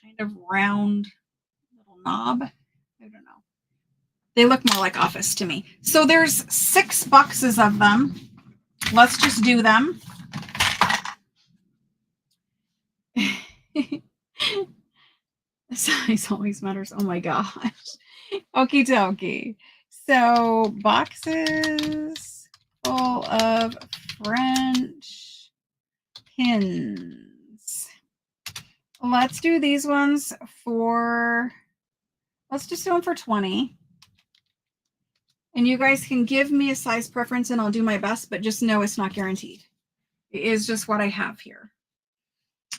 kind of round little knob. I don't know. They look more like office to me. So there's 6 boxes of them. Let's just do them. Size always matters. Oh my gosh. Okie dokie. So boxes full of French pins. Let's do these ones for, let's just do them for 20. And you guys can give me a size preference and I'll do my best, but just know it's not guaranteed. It is just what I have here.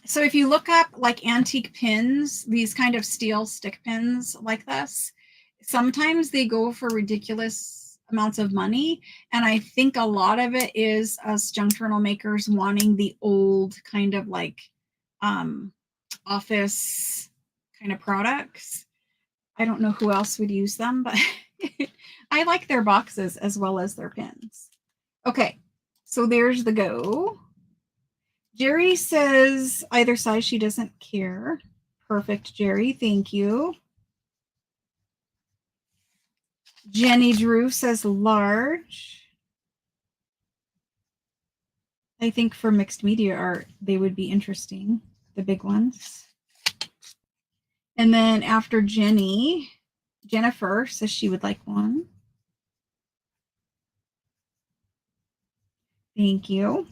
So if you look up like antique pins, these kind of steel stick pins like this, sometimes they go for ridiculous amounts of money. And I think a lot of it is us junk journal makers wanting the old kind of like office kind of products. I don't know who else would use them, but I like their boxes as well as their pins. Okay, so there's the go. Jerry says either size, she doesn't care. Perfect, Jerry. Thank you. Jenny Drew says large. I think for mixed media art, they would be interesting, the big ones. And then after Jenny, Jennifer says she would like one. Thank you.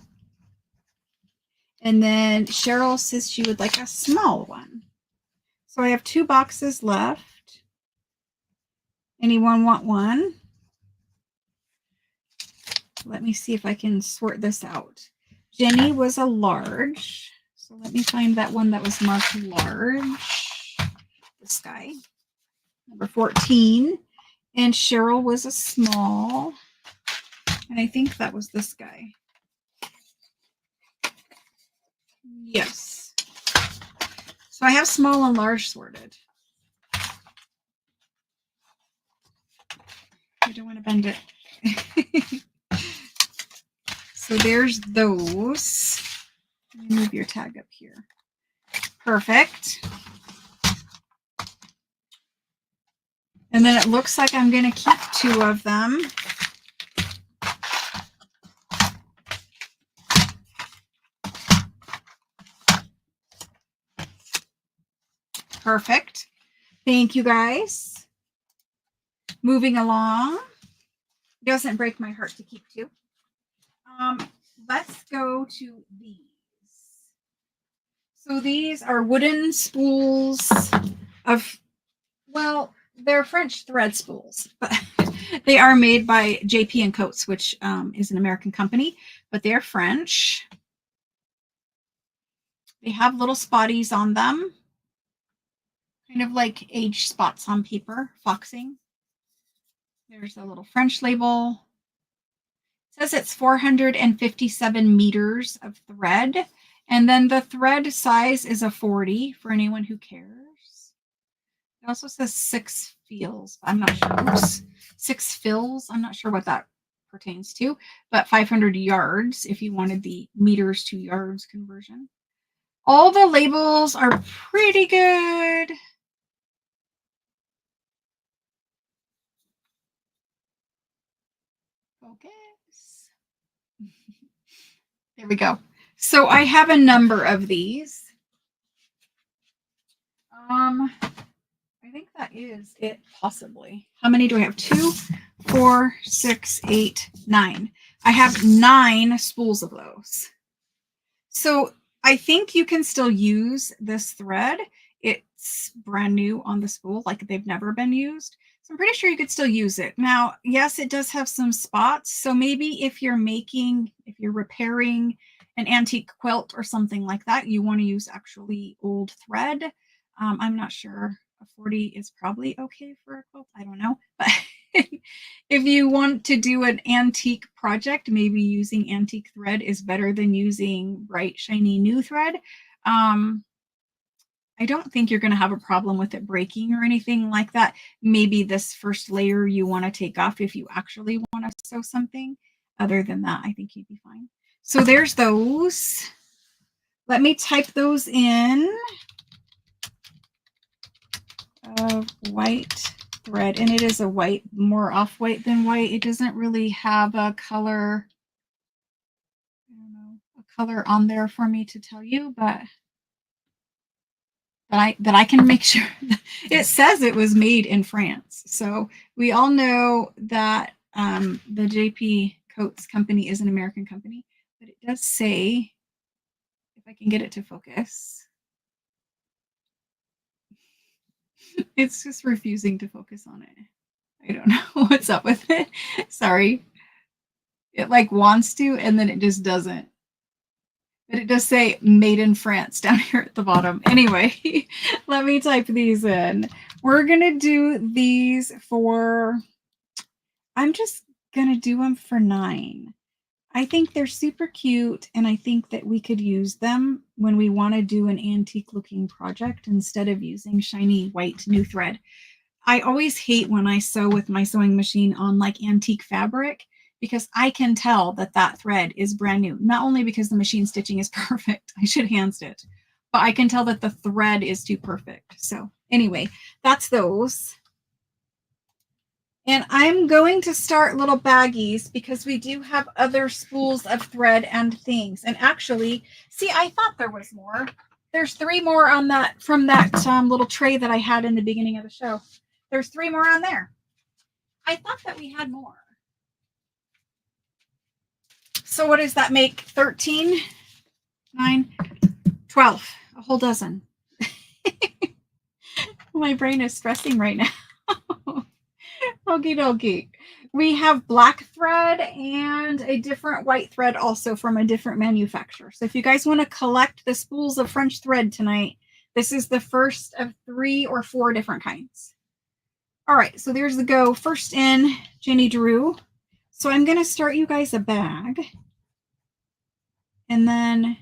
And then Cheryl says she would like a small one. So I have 2 boxes left. Anyone want one? Let me see if I can sort this out. Jenny was a large. So let me find that one that was marked large. This guy, number 14. And Cheryl was a small. And I think that was this guy. Yes. So I have small and large sorted. I don't want to bend it. So there's those. Let me move your tag up here. Perfect. And then it looks like I'm going to keep 2 of them. Perfect. Thank you, guys. Moving along. Doesn't break my heart to keep 2. Let's go to these. So these are wooden spools of, well, they're French thread spools, but they are made by JP and Coates, which is an American company, but they're French. They have little spotties on them, kind of like age spots on paper, foxing. There's a little French label. It says it's 457 meters of thread. And then the thread size is a 40 for anyone who cares. It also says 6 feels. I'm not sure. 6 fills. I'm not sure what that pertains to, but 500 yards if you wanted the meters to yards conversion. All the labels are pretty good. Focus. There we go. So I have a number of these. I think that is it, possibly. How many do I have? 2, 4, 6, 8, 9. I have 9 spools of those. So I think you can still use this thread. It's brand new on the spool, like they've never been used. So I'm pretty sure you could still use it. Now, yes, it does have some spots. So maybe if you're repairing an antique quilt or something like that, you want to use actually old thread. I'm not sure. A 40 is probably okay for a quilt. I don't know. But if you want to do an antique project, maybe using antique thread is better than using bright, shiny new thread. I don't think you're going to have a problem with it breaking or anything like that. Maybe this first layer you want to take off if you actually want to sew something. Other than that, I think you'd be fine. So there's those. Let me type those in. White thread, and it is a white, more off-white than white. It doesn't really have a color, I don't know, a color on there for me to tell you, but that I can make sure. It says it was made in France, so we all know that the JP Coats company is an American company, but it does say, if I can get it to focus. It's just refusing to focus on it. I don't know what's up with it. Sorry. It like wants to, and then it just doesn't. But it does say made in France down here at the bottom. Anyway, let me type these in. We're going to do these for, I'm just going to do them for 9. I think they're super cute, and I think that we could use them when we want to do an antique looking project instead of using shiny white new thread. I always hate when I sew with my sewing machine on like antique fabric, because I can tell that that thread is brand new. Not only because the machine stitching is perfect, I should hand stitch, but I can tell that the thread is too perfect. So anyway, that's those. And I'm going to start little baggies because we do have other spools of thread and things. And actually, see, I thought there was more. There's 3 more on that, from that little tray that I had in the beginning of the show. There's 3 more on there. I thought that we had more. So what does that make? 13, 9, 12, a whole dozen. My brain is stressing right now. Okie dokie. We have black thread and a different white thread also from a different manufacturer. So if you guys want to collect the spools of French thread tonight, this is the first of 3 or 4 different kinds. All right, so there's the go. First in, Jenny Drew. So I'm going to start you guys a bag. And then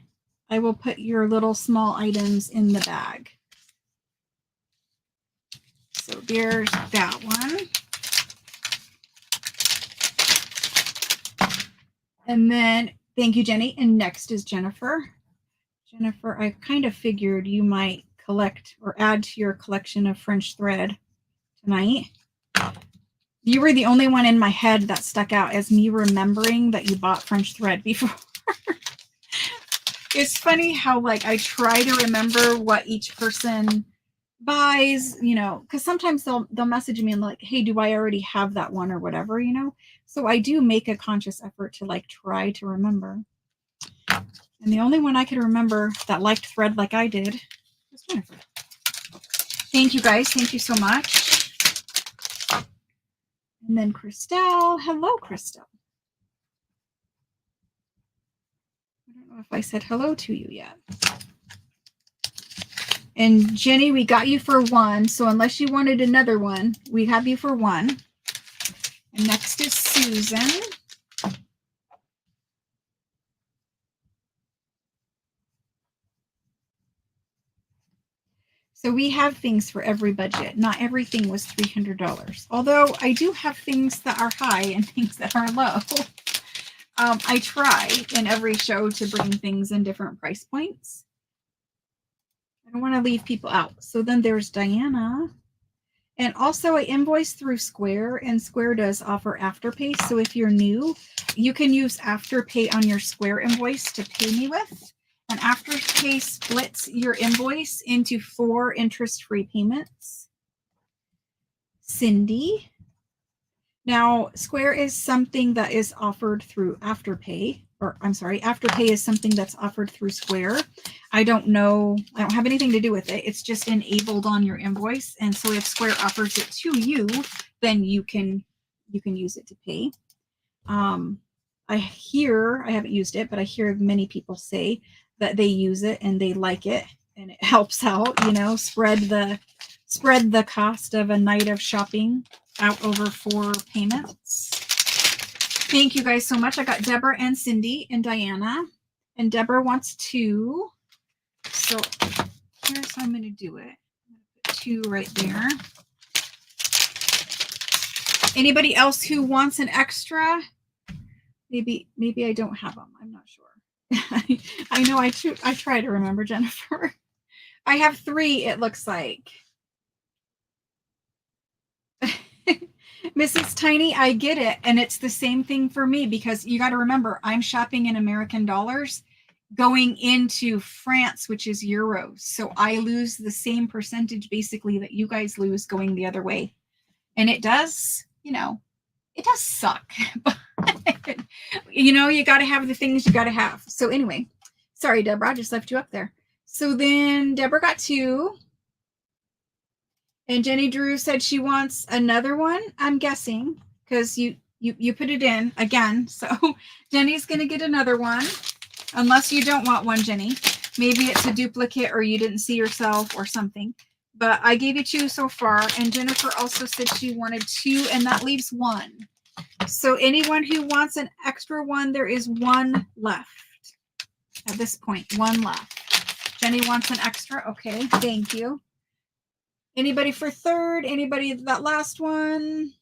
I will put your little small items in the bag. So there's that one. And then, thank you, Jenny. And next is Jennifer. Jennifer, I kind of figured you might collect or add to your collection of French thread tonight. You were the only one in my head that stuck out as me remembering that you bought French thread before. It's funny how like I try to remember what each person buys, you know, because sometimes they'll message me and like, hey, do I already have that one or whatever, you know? So I do make a conscious effort to like try to remember. And the only one I could remember that liked thread like I did was Jennifer. Thank you guys. Thank you so much. And then Christelle. Hello, Christelle. I don't know if I said hello to you yet. And Jenny, we got you for 1. So unless you wanted another one, we have you for 1. And next is Susan. So we have things for every budget. Not everything was $300. Although I do have things that are high and things that are low. I try in every show to bring things in different price points. I don't want to leave people out. So then there's Diana. And also I invoice through Square, and Square does offer Afterpay. So if you're new, you can use Afterpay on your Square invoice to pay me with. And Afterpay splits your invoice into 4 interest-free payments. Cindy. Now, Square is something that is offered through Afterpay, or I'm sorry, Afterpay is something that's offered through Square. I don't know, I don't have anything to do with it. It's just enabled on your invoice. And so if Square offers it to you, then you can use it to pay. I haven't used it, but I hear many people say that they use it and they like it and it helps out, you know, spread the cost of a night of shopping out over 4 payments. Thank you guys so much. I got Deborah and Cindy and Diana, and Deborah wants 2. So here's how I'm going to do it. I'm going to put 2 right there. Anybody else who wants an extra? Maybe I don't have them. I'm not sure. I know I try to remember, Jennifer. I have 3, it looks like. Mrs. Tiny, I get it. And it's the same thing for me because you got to remember, I'm shopping in American dollars going into France, which is euros. So I lose the same percentage basically that you guys lose going the other way. And it does, you know, it does suck. But, you know, you got to have the things you got to have. So anyway, sorry, Deborah, I just left you up there. So then Deborah got 2. And Jenny Drew said she wants another one, I'm guessing, because you put it in again. So Jenny's going to get another one, unless you don't want one, Jenny. Maybe it's a duplicate or you didn't see yourself or something. But I gave you 2 so far. And Jennifer also said she wanted 2, and that leaves 1. So anyone who wants an extra one, there is 1 left. At this point, 1 left. Jenny wants an extra. Okay, thank you. Anybody for 3rd? Anybody that last one?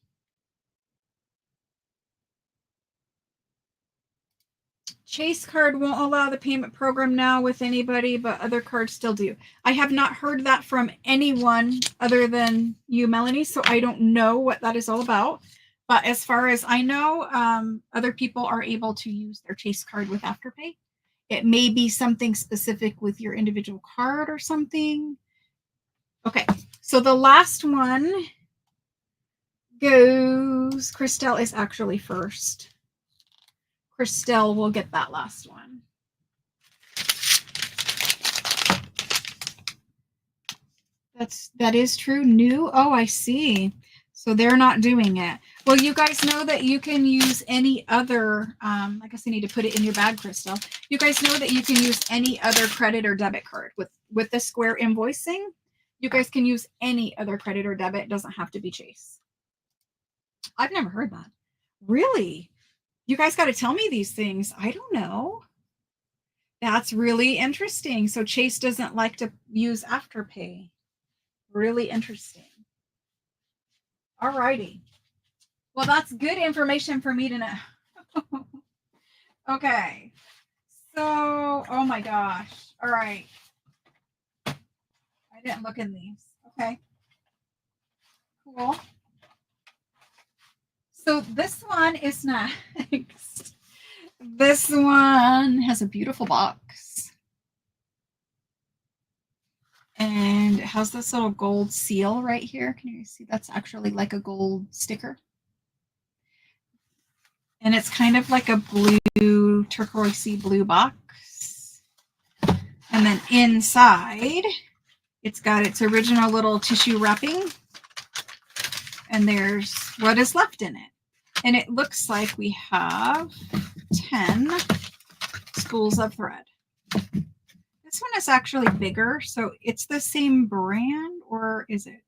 Chase card won't allow the payment program now with anybody, but other cards still do. I have not heard that from anyone other than you, Melanie, so I don't know what that is all about. But as far as I know, other people are able to use their Chase card with Afterpay. It may be something specific with your individual card or something. Okay, so the last one goes, Christelle is actually first. Christelle will get that last one. That is true. New. Oh, I see. So they're not doing it. Well, you guys know that you can use any other, I guess I need to put it in your bag, Christelle. You guys know that you can use any other credit or debit card with the Square invoicing. You guys can use any other credit or debit. It doesn't have to be Chase. I've never heard that. Really? You guys got to tell me these things. I don't know. That's really interesting. So Chase doesn't like to use Afterpay. Really interesting. All righty. Well, that's good information for me to know. Okay. So, oh my gosh. All right. I didn't look in these. Okay. Cool. So this one is next. This one has a beautiful box. And it has this little gold seal right here. Can you see? That's actually like a gold sticker. And it's kind of like a blue, turquoisey blue box. And then inside, it's got its original little tissue wrapping. And there's what is left in it. And it looks like we have 10 spools of thread. This one is actually bigger, so it's the same brand, or is it?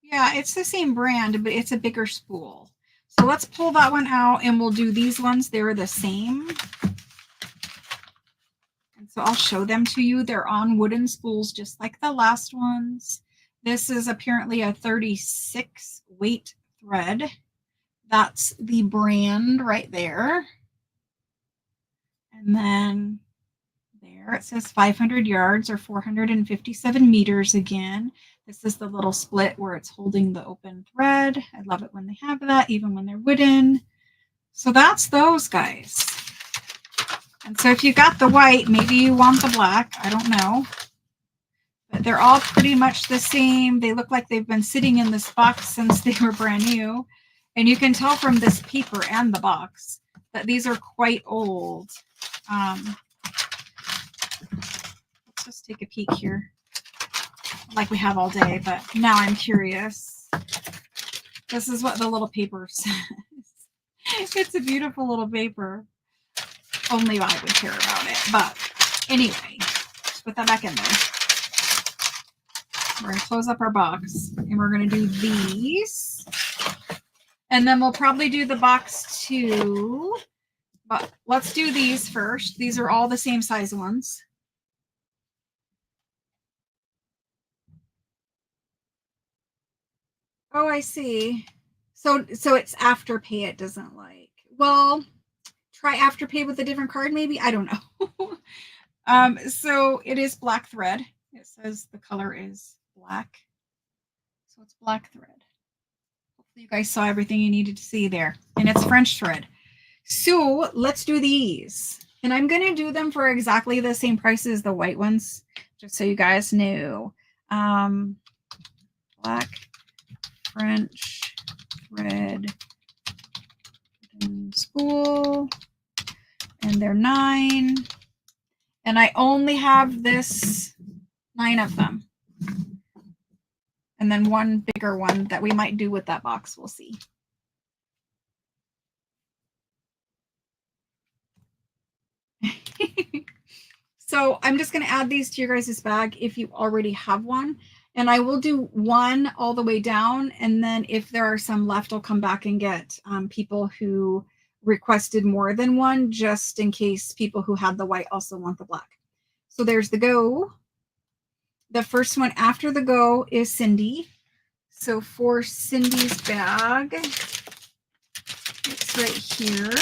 Yeah, it's the same brand, but it's a bigger spool. So let's pull that one out and we'll do these ones. They're the same. And so I'll show them to you. They're on wooden spools, just like the last ones. This is apparently a 36 weight thread. That's the brand right there. And then there it says 500 yards or 457 meters again. This is the little split where it's holding the open thread. I love it when they have that, even when they're wooden. So that's those guys. And so if you got the white, maybe you want the black. I don't know. But they're all pretty much the same. They look like they've been sitting in this box since they were brand new. And you can tell from this paper and the box that these are quite old. Let's just take a peek here. Like we have all day, but now I'm curious. This is what the little paper says. It's a beautiful little paper. Only I would care about it. But anyway, just put that back in there. We're going to close up our box and we're going to do these. And then we'll probably do the box too. But let's do these first. These are all the same size ones. Oh, I see. So it's Afterpay it doesn't like. Well, try Afterpay with a different card maybe. I don't know. So it is black thread. It says the color is black. So it's black thread. Hopefully you guys saw everything you needed to see there. And it's French thread. So let's do these. And I'm going to do them for exactly the same price as the white ones, just so you guys know. Black French thread spool, and they're 9. And I only have this 9 of them. And then one bigger one that we might do with that box. We'll see. So I'm just going to add these to your guys' bag if you already have one. And I will do one all the way down. And then if there are some left, I'll come back and get people who requested more than one, just in case people who had the white also want the black. So there's the go. The first one after the go is Cindy. So for Cindy's bag, it's right here.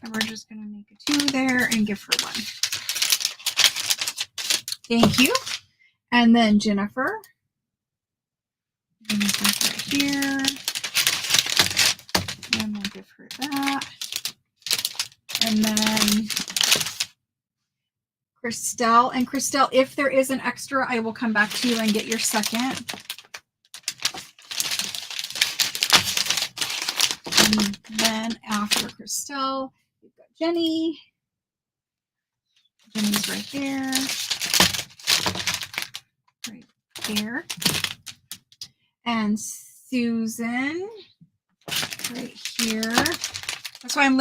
And we're just going to make a 2 there and give her 1. Thank you. And then Jennifer. Jennifer's right here. And we'll give her that. And then Christelle. And Christelle, if there is an extra, I will come back to you and get your second. And then after Christelle, we've got Jenny. Jenny's right there. Right there. And Susan right here. That's why I'm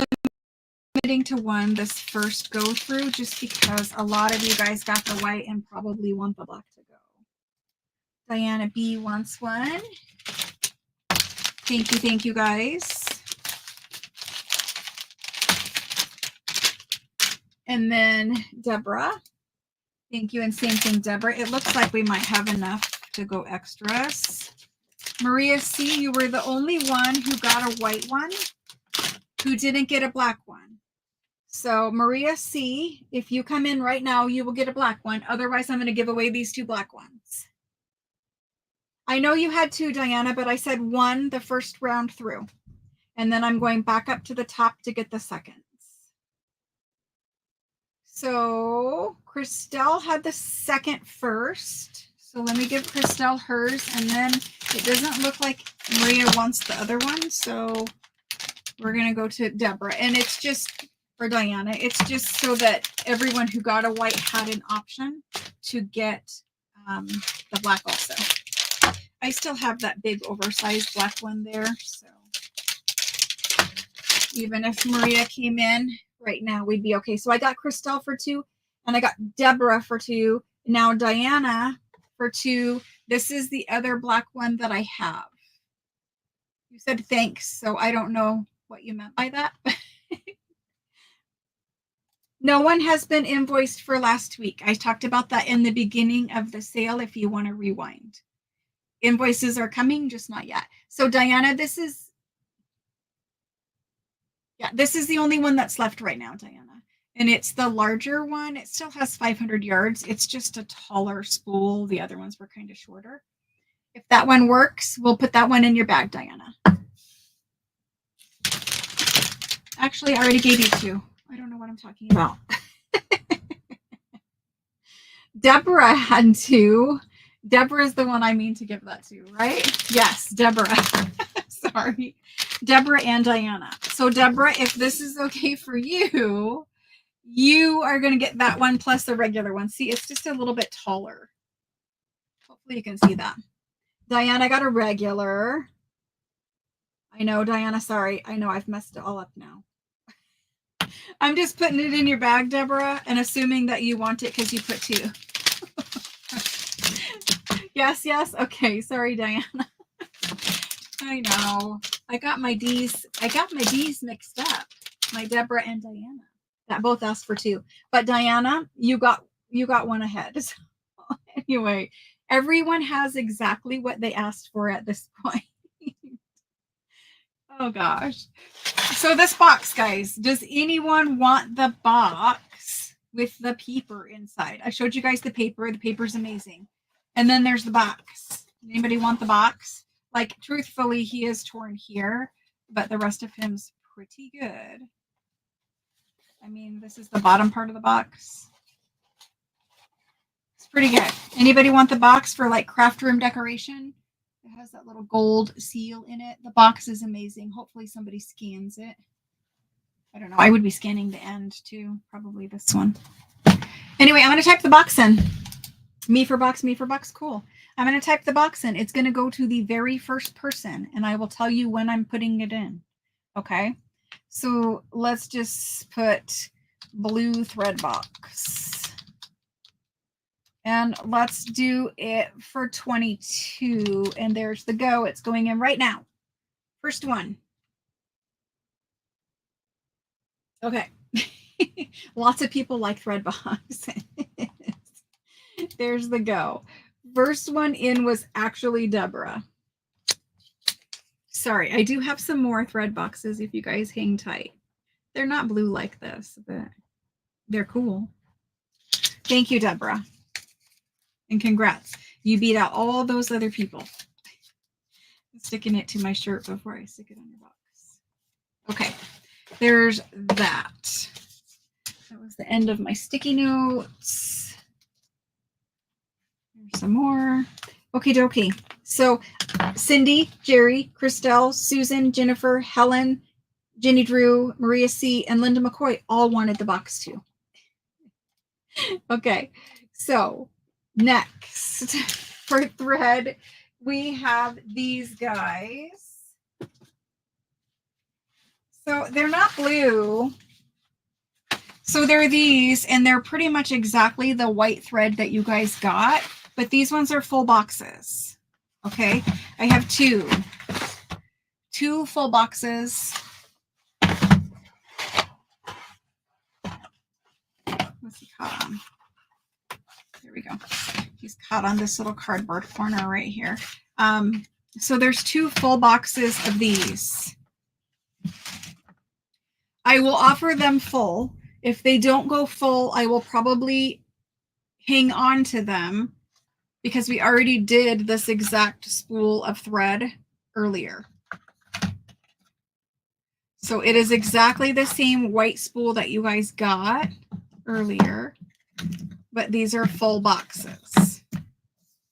limiting to 1 this first go through, just because a lot of you guys got the white and probably want the black to go. Diana B wants 1. Thank you guys. And then Deborah. Thank you. And same thing, Deborah. It looks like we might have enough to go extras. Maria C., you were the only one who got a white one who didn't get a black one. So Maria C., if you come in right now, you will get a black one. Otherwise, I'm going to give away these 2 black ones. I know you had 2, Diana, but I said 1 the first round through. And then I'm going back up to the top to get the seconds. So Christelle had the second first. So let me give Christelle hers. And then it doesn't look like Maria wants the other one. So we're going to go to Deborah. And it's just for Diana. It's just so that everyone who got a white had an option to get the black also. I still have that big oversized black one there. So even if Maria came in right now, we'd be okay. So I got Christelle for 2 and I got Deborah for 2. Now Diana for 2. This is the other black one that I have. You said thanks, so I don't know what you meant by that. No one has been invoiced for last week. I talked about that in the beginning of the sale if you want to rewind. Invoices are coming, just not yet. So Diana, this is the only one that's left right now, Diana. And it's the larger one. It still has 500 yards. It's just a taller spool. The other ones were kind of shorter. If that one works, we'll put that one in your bag, Diana. Actually, I already gave you 2. I don't know what I'm talking about. Deborah had two. Deborah's the one I mean to give that to, right? Yes, Deborah. Sorry. Deborah and Diana. So Deborah, if this is okay for you, you are going to get that one plus the regular one. See, it's just a little bit taller. Hopefully you can see that. Diana got a regular. I know, Diana, sorry. I know I've messed it all up now. I'm just putting it in your bag, Deborah, and assuming that you want it because you put two. Yes, yes. Okay, sorry, Diana. I know. I got my D's mixed up. My Deborah and Diana. That both asked for two. But Diana, you got one ahead. So anyway, everyone has exactly what they asked for at this point. Oh gosh. So this box, guys, does anyone want the box with the paper inside? I showed you guys the paper. The paper's amazing. And then there's the box. Anybody want the box? Like, truthfully, he is torn here, but the rest of him's pretty good. I mean, this is the bottom part of the box. It's pretty good. Anybody want the box for like craft room decoration? It has that little gold seal in it. The box is amazing. Hopefully somebody scans it. I don't know. I would be scanning the end too. Probably this one. Anyway, I'm going to type the box in. Me for box, me for box. Cool. I'm going to type the box in. It's going to go to the very first person, and I will tell you when I'm putting it in. Okay. So let's just put blue thread box. And let's do it for 22. And there's the go. It's going in right now. First one. Okay. Lots of people like thread box. There's the go. First one in was actually Deborah. Sorry, I do have some more thread boxes if you guys hang tight. They're not blue like this, but they're cool. Thank you, Deborah. And congrats. You beat out all those other people. I'm sticking it to my shirt before I stick it on your box. Okay, there's that. That was the end of my sticky notes. There's some more. Okie dokie. So Cindy, Jerry, Christelle, Susan, Jennifer, Helen, Jenny Drew, Maria C., and Linda McCoy all wanted the box too. Okay, so next for thread, we have these guys. So they're not blue. So they're these, and they're pretty much exactly the white thread that you guys got, but these ones are full boxes. Okay, I have two full boxes. What's he caught on? There we go. He's caught on this little cardboard corner right here. So there's two full boxes of these. I will offer them full. If they don't go full, I will probably hang on to them because we already did this exact spool of thread earlier. So it is exactly the same white spool that you guys got earlier, but these are full boxes.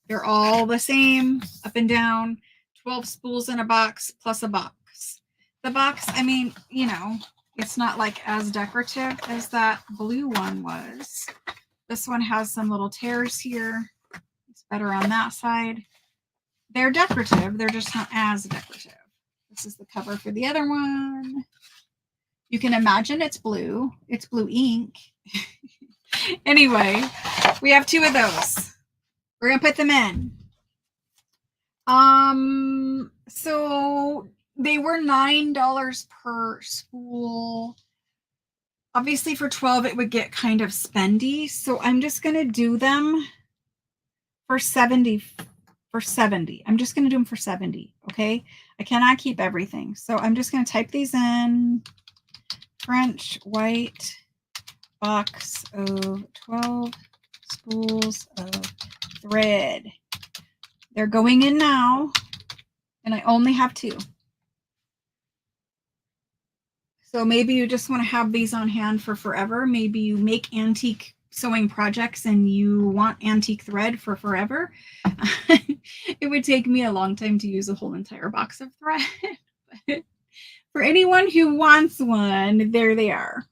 They're all the same up and down, 12 spools in a box plus a box. The box, I mean, you know, it's not like as decorative as that blue one was. This one has some little tears here. It's better on that side. They're decorative. They're just not as decorative. This is the cover for the other one. You can imagine it's blue. It's blue ink. Anyway, we have two of those. We're going to put them in. So they were $9 per spool. Obviously for 12, it would get kind of spendy. So I'm just going to do them for 70. I'm just going to do them for 70. Okay. I cannot keep everything. So I'm just going to type these in. French white box of 12 spools of thread. They're going in now, and I only have two. So maybe you just want to have these on hand for forever. Maybe you make antique sewing projects and you want antique thread for forever. It would take me a long time to use a whole entire box of thread. But for anyone who wants one, there they are.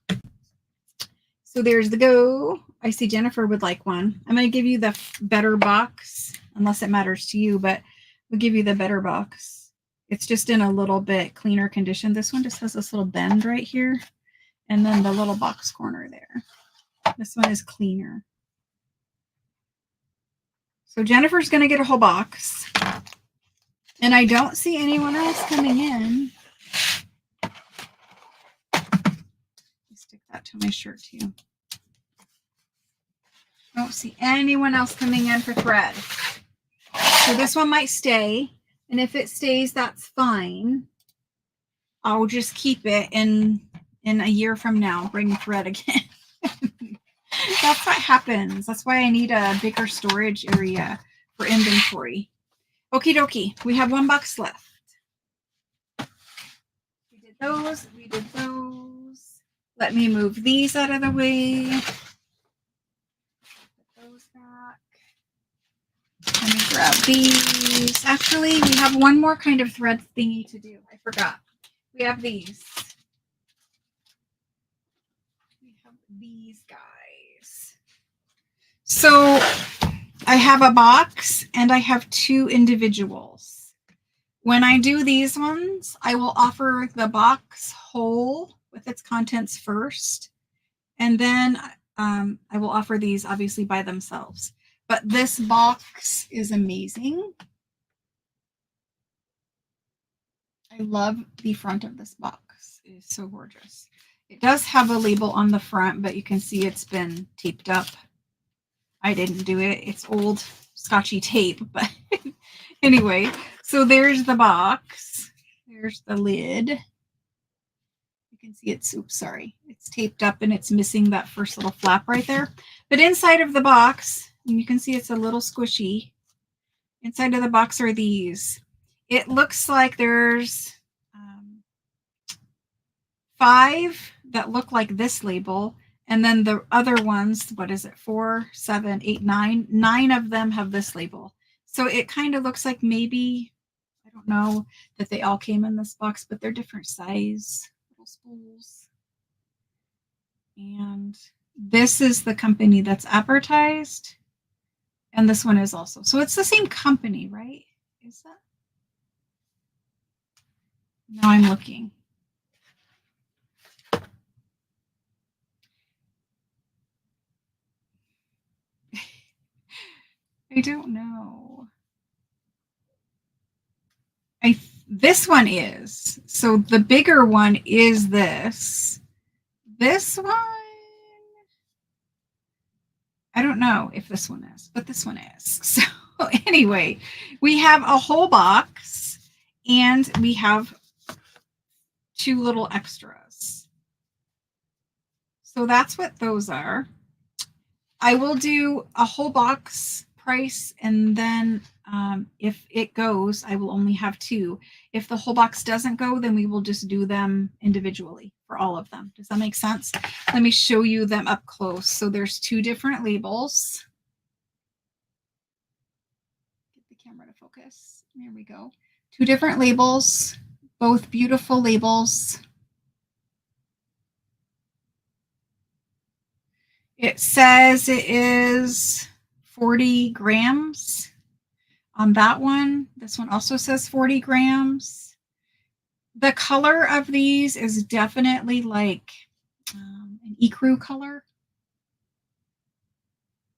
So there's the go. I see Jennifer would like one. I'm going to give you the better box, unless it matters to you, but we'll give you the better box. It's just in a little bit cleaner condition. This one just has this little bend right here, and then the little box corner there. This one is cleaner. So Jennifer's going to get a whole box. And I don't see anyone else coming in. Stick that to my shirt too. Don't see anyone else coming in for thread. So this one might stay. And if it stays, that's fine. I'll just keep it in a year from now, bring thread again. That's what happens. That's why I need a bigger storage area for inventory. Okie dokie. We have one box left. We did those. We did those. Let me move these out of the way. Put those back. Let me grab these. Actually, we have one more kind of thread thingy to do. I forgot. We have these. We have these guys. So I have a box and I have two individuals. When I do these ones, I will offer the box whole with its contents first. And then I will offer these obviously by themselves. But this box is amazing. I love the front of this box. It is so gorgeous. It does have a label on the front, but you can see it's been taped up. I didn't do it. It's old scotchy tape, but anyway, so there's the box. There's the lid. You can see it's, oops, sorry. It's taped up and it's missing that first little flap right there. But inside of the box, and you can see it's a little squishy. Inside of the box are these. It looks like there's 5 that look like this label. And then the other ones, what is it? 4, 7, 8, 9. 9 of them have this label. So it kind of looks like maybe, I don't know that they all came in this box, but they're different size little spools. And this is the company that's advertised. And this one is also. So it's the same company, right? Is that? Now I'm looking. I don't know. This one is. So the bigger one is this. This one, I don't know if this one is, but this one is. So anyway, we have a whole box and we have 2 little extras. So that's what those are. I will do a whole box price, and then if it goes, I will only have 2. If the whole box doesn't go, then we will just do them individually for all of them. Does that make sense? Let me show you them up close. So there's 2 different labels. Get the camera to focus. There we go. 2 different labels, both beautiful labels. It says it is 40 grams on that one. This one also says 40 grams. The color of these is definitely like an ecru color.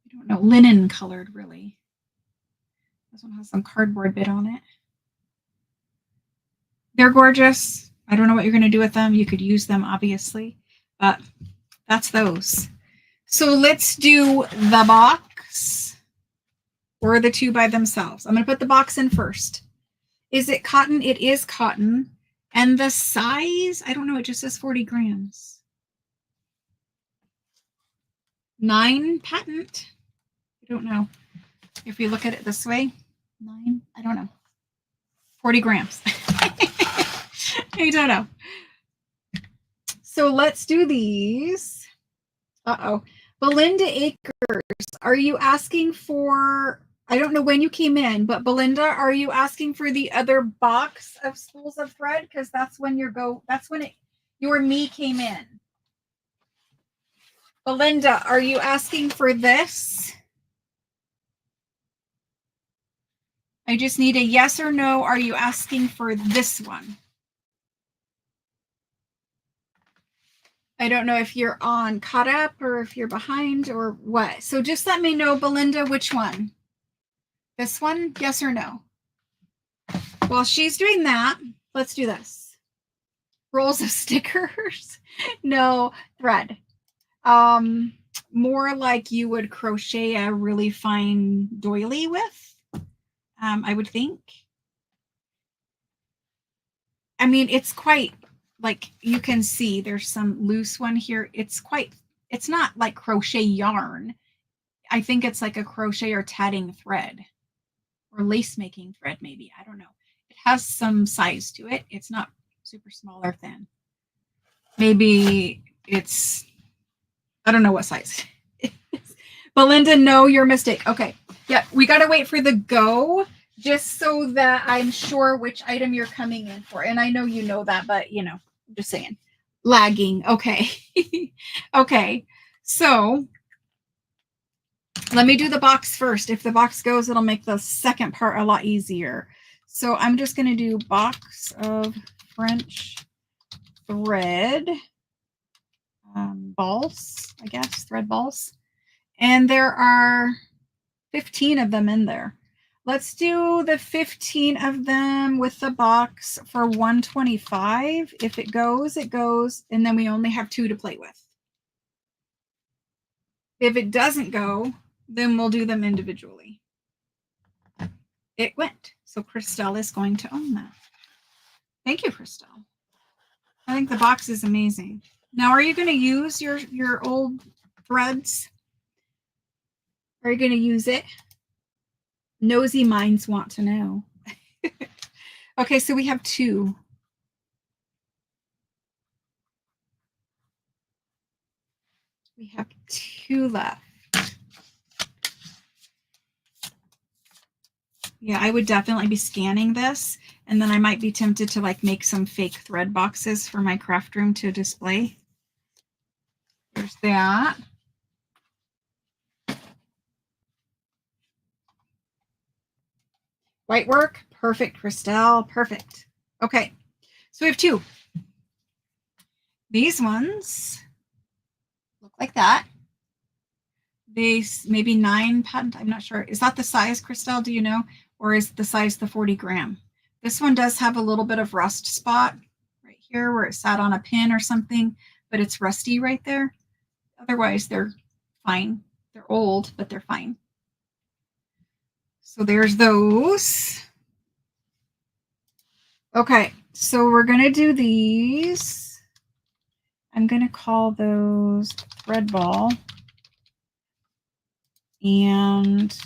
I don't know, linen colored really. This one has some cardboard bit on it. They're gorgeous. I don't know what you're going to do with them. You could use them, obviously, but that's those. So let's do the box or the 2 by themselves. I'm going to put the box in first. Is it cotton? It is cotton. And the size, I don't know. It just says 40 grams. 9 patent. I don't know. If you look at it this way, 9, I don't know. 40 grams. I don't know. So let's do these. Uh-oh. Belinda Akers, are you asking for, I don't know when you came in, but Belinda, are you asking for the other box of spools of thread? Because that's when your me came in. Belinda, are you asking for this? I just need a yes or no. Are you asking for this one? I don't know if you're on caught up or if you're behind or what. So just let me know, Belinda, which one? This one, yes or no? While she's doing that, let's do this. Rolls of stickers. No, thread. More like you would crochet a really fine doily with, I would think. I mean, it's quite, like you can see there's some loose one here. It's not like crochet yarn. I think it's like a crochet or tatting thread or lace making thread, maybe. I don't know. It has some size to it. It's not super small or thin. Maybe it's, I don't know what size. Belinda, no, your mistake. Okay. Yeah, we got to wait for the go just so that I'm sure which item you're coming in for. And I know you know that, but you know, I'm just saying. Lagging. Okay. Okay. So let me do the box first. If the box goes, it'll make the second part a lot easier. So I'm just going to do box of French thread balls, I guess, thread balls. And there are 15 of them in there. Let's do the 15 of them with the box for $125. If it goes, it goes. And then we only have 2 to play with. If it doesn't go, then we'll do them individually. It went. So Christelle is going to own that. Thank you, Christelle. I think the box is amazing. Now, are you going to use your old threads? Are you going to use it? Nosy minds want to know. Okay, so we have 2. We have 2 left. Yeah, I would definitely be scanning this, and then I might be tempted to like make some fake thread boxes for my craft room to display. There's that. White work. Perfect, Christelle. Perfect. Okay, so we have 2. These ones look like that. They maybe 9 patent. I'm not sure. Is that the size, Christelle? Do you know? Or is the size the 40 gram? This one does have a little bit of rust spot right here where it sat on a pin or something, but it's rusty right there. Otherwise, they're fine. They're old, but they're fine. So there's those. Okay, so we're going to do these. I'm going to call those thread ball. And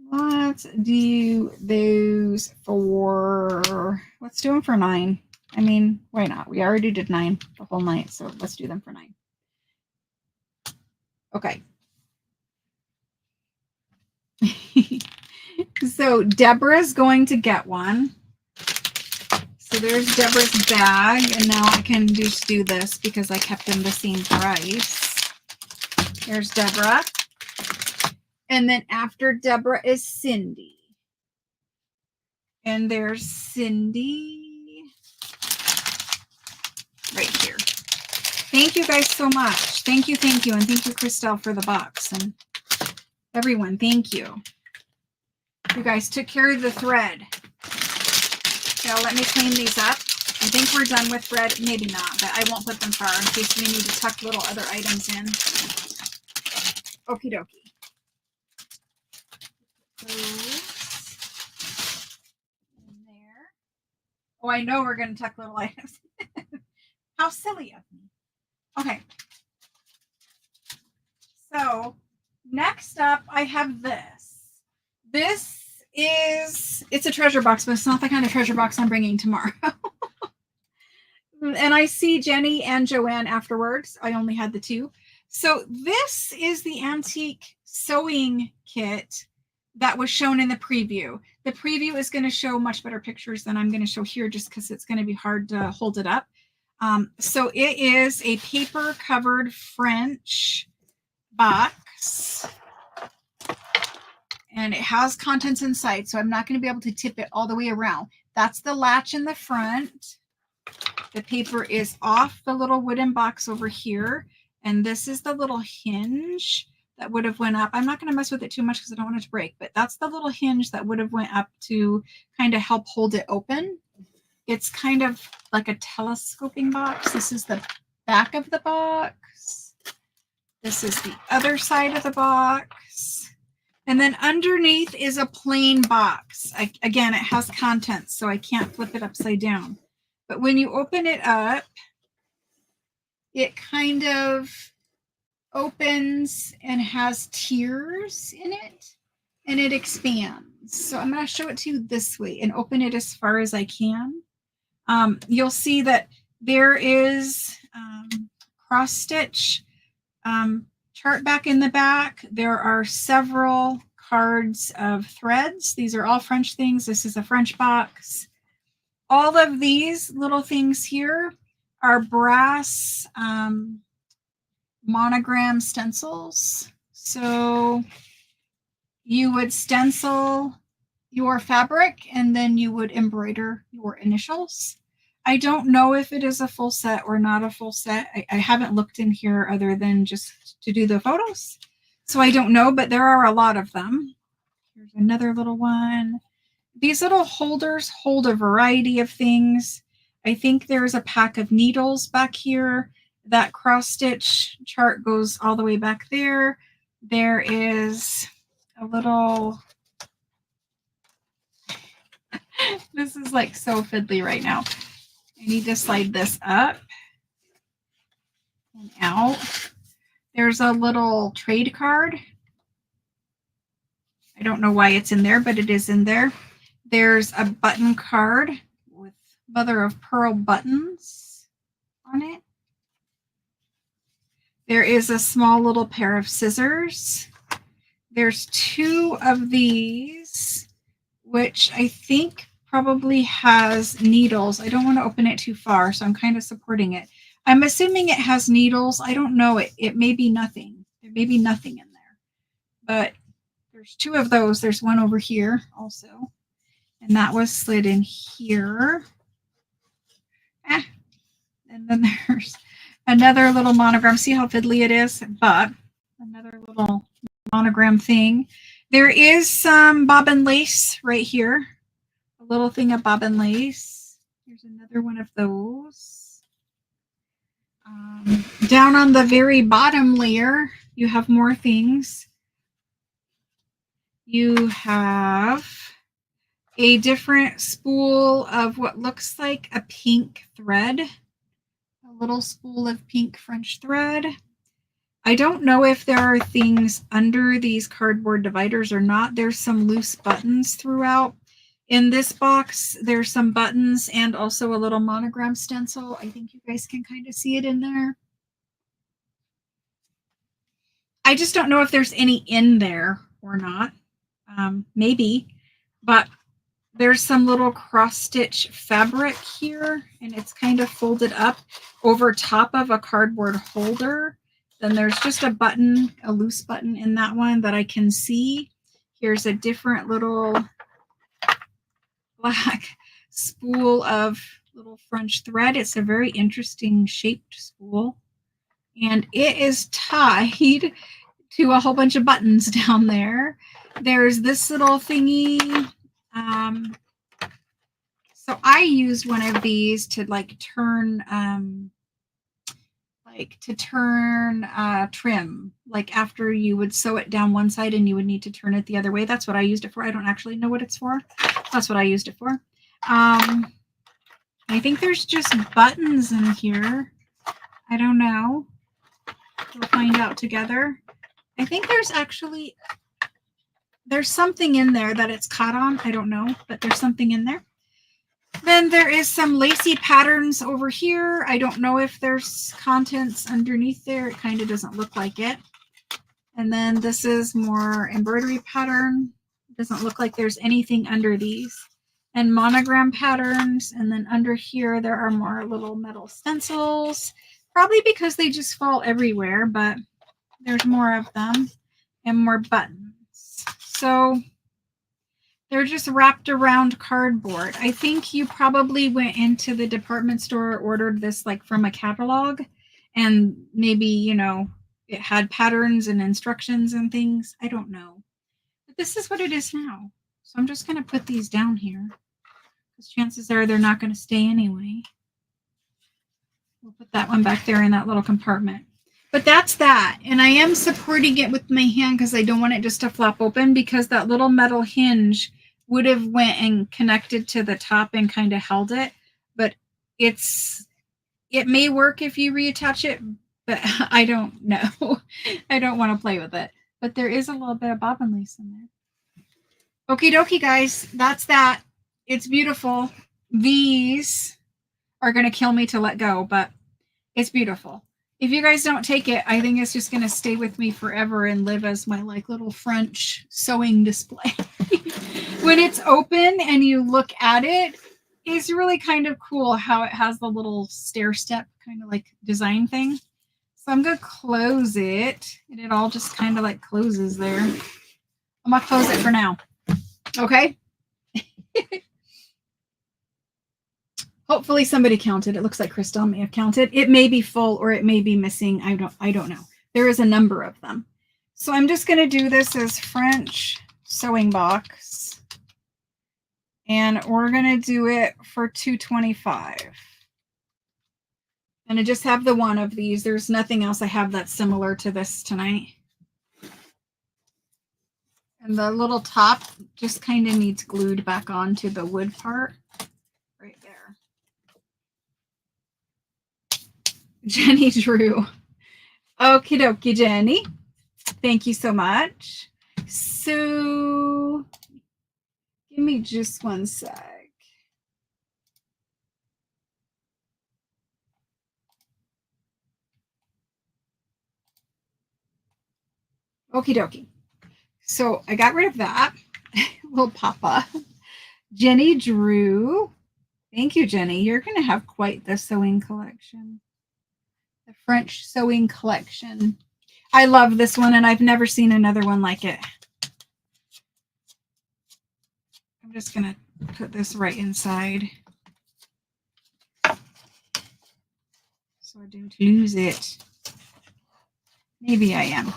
let's do those for, let's do them for 9. I mean, why not? We already did 9 the whole night, so let's do them for 9. Okay. So Deborah's going to get one. So there's Deborah's bag, and now I can just do this because I kept them the same price. There's Deborah. And then after Deborah is Cindy. And there's Cindy right here. Thank you guys so much. Thank you. And thank you, Christelle, for the box. And everyone, thank you. You guys took care of the thread. So let me clean these up. I think we're done with thread. Maybe not, but I won't put them far in case we need to tuck little other items in. Okie dokie. In there. Oh, I know we're going to tuck little items. How silly of me. Okay. So next up, I have this. This is, it's a treasure box, but it's not the kind of treasure box I'm bringing tomorrow. And I see Jenny and Joanne afterwards. I only had the two. So this is the antique sewing kit that was shown in the preview. The preview is going to show much better pictures than I'm going to show here just because it's going to be hard to hold it up. So it is a paper covered French box. And it has contents inside, so I'm not going to be able to tip it all the way around. That's the latch in the front. The paper is off the little wooden box over here. And this is the little hinge that would have went up. I'm not going to mess with it too much because I don't want it to break, but that's the little hinge that would have went up to kind of help hold it open. It's kind of like a telescoping box. This is the back of the box. This is the other side of the box. And then underneath is a plain box. Again, it has contents, so I can't flip it upside down. But when you open it up, it kind of opens and has tiers in it, and it expands. So I'm going to show it to you this way and open it as far as I can. You'll see that there is cross stitch chart back in the back. There are several cards of threads. These are all French things. This is a French box. All of these little things here are brass monogram stencils. So you would stencil your fabric and then you would embroider your initials. I don't know if it is a full set or not a full set. I haven't looked in here other than just to do the photos. So I don't know, but there are a lot of them. Here's another little one. These little holders hold a variety of things. I think there's a pack of needles back here. That cross stitch chart goes all the way back there. There is a little, this is like so fiddly right now. I need to slide this up and out. There's a little trade card. I don't know why it's in there, but it is in there. There's a button card with mother of pearl buttons on it. There is a small little pair of scissors. There's two of these, which I think probably has needles. I don't want to open it too far, so I'm kind of supporting it. I'm assuming it has needles. I don't know. It may be nothing. There may be nothing in there. But there's two of those. There's one over here also. And that was slid in here. And then there's another little monogram. See how fiddly it is? But another little monogram thing. There is some bobbin lace right here. A little thing of bobbin lace. Here's another one of those. Down on the very bottom layer, you have more things. You have a different spool of what looks like a pink thread. A little spool of pink French thread. I don't know if there are things under these cardboard dividers or not. There's some loose buttons throughout. In this box, there's some buttons and also a little monogram stencil. I think you guys can kind of see it in there. I just don't know if there's any in there or not. Maybe, but there's some little cross-stitch fabric here, and it's kind of folded up over top of a cardboard holder. Then there's just a button, a loose button in that one that I can see. Here's a different little black spool of little French thread. It's a very interesting shaped spool. And it is tied to a whole bunch of buttons down there. There's this little thingy. So I used one of these to like turn trim, like after you would sew it down one side and you would need to turn it the other way. That's what I used it for. I don't actually know what it's for. That's what I used it for. I think there's just buttons in here. I don't know. We'll find out together. I think there's something in there that it's caught on. I don't know, but there's something in there. Then there is some lacy patterns over here. I don't know if there's contents underneath there. It kind of doesn't look like it. And then this is more embroidery pattern. It doesn't look like there's anything under these. And monogram patterns. And then under here, there are more little metal stencils. Probably because they just fall everywhere, but there's more of them. And more buttons. So they're just wrapped around cardboard. I think you probably went into the department store, ordered this like from a catalog, and maybe, you know, it had patterns and instructions and things. I don't know. But this is what it is now. So I'm just going to put these down here, because chances are they're not going to stay anyway. We'll put that one back there in that little compartment. But that's that. And I am supporting it with my hand because I don't want it just to flop open, because that little metal hinge would have went and connected to the top and kind of held it. But it may work if you reattach it, but I don't know. I don't want to play with it. But there is a little bit of bobbin lace in there. Okie dokie, guys. That's that. It's beautiful. These are going to kill me to let go, but it's beautiful. If you guys don't take it, I think it's just going to stay with me forever and live as my like little French sewing display. When it's open and you look at it, it's really kind of cool how it has the little stair step kind of like design thing. So I'm going to close it, and it all just kind of like closes there. I'm going to close it for now. Okay. Hopefully somebody counted. It looks like Crystal may have counted. It may be full or it may be missing. I don't know. There is a number of them. So I'm just going to do this as French sewing box. And we're going to do it for $2.25. And I just have the one of these. There's nothing else I have that's similar to this tonight. And the little top just kind of needs glued back onto the wood part right there. Jenny Drew. Okie dokie, Jenny. Thank you so much. So give me just one sec. Okie dokie. So I got rid of that. Little Papa. Jenny Drew. Thank you, Jenny. You're going to have quite the sewing collection. The French sewing collection. I love this one, and I've never seen another one like it. I'm just going to put this right inside so I don't lose it. Maybe I am.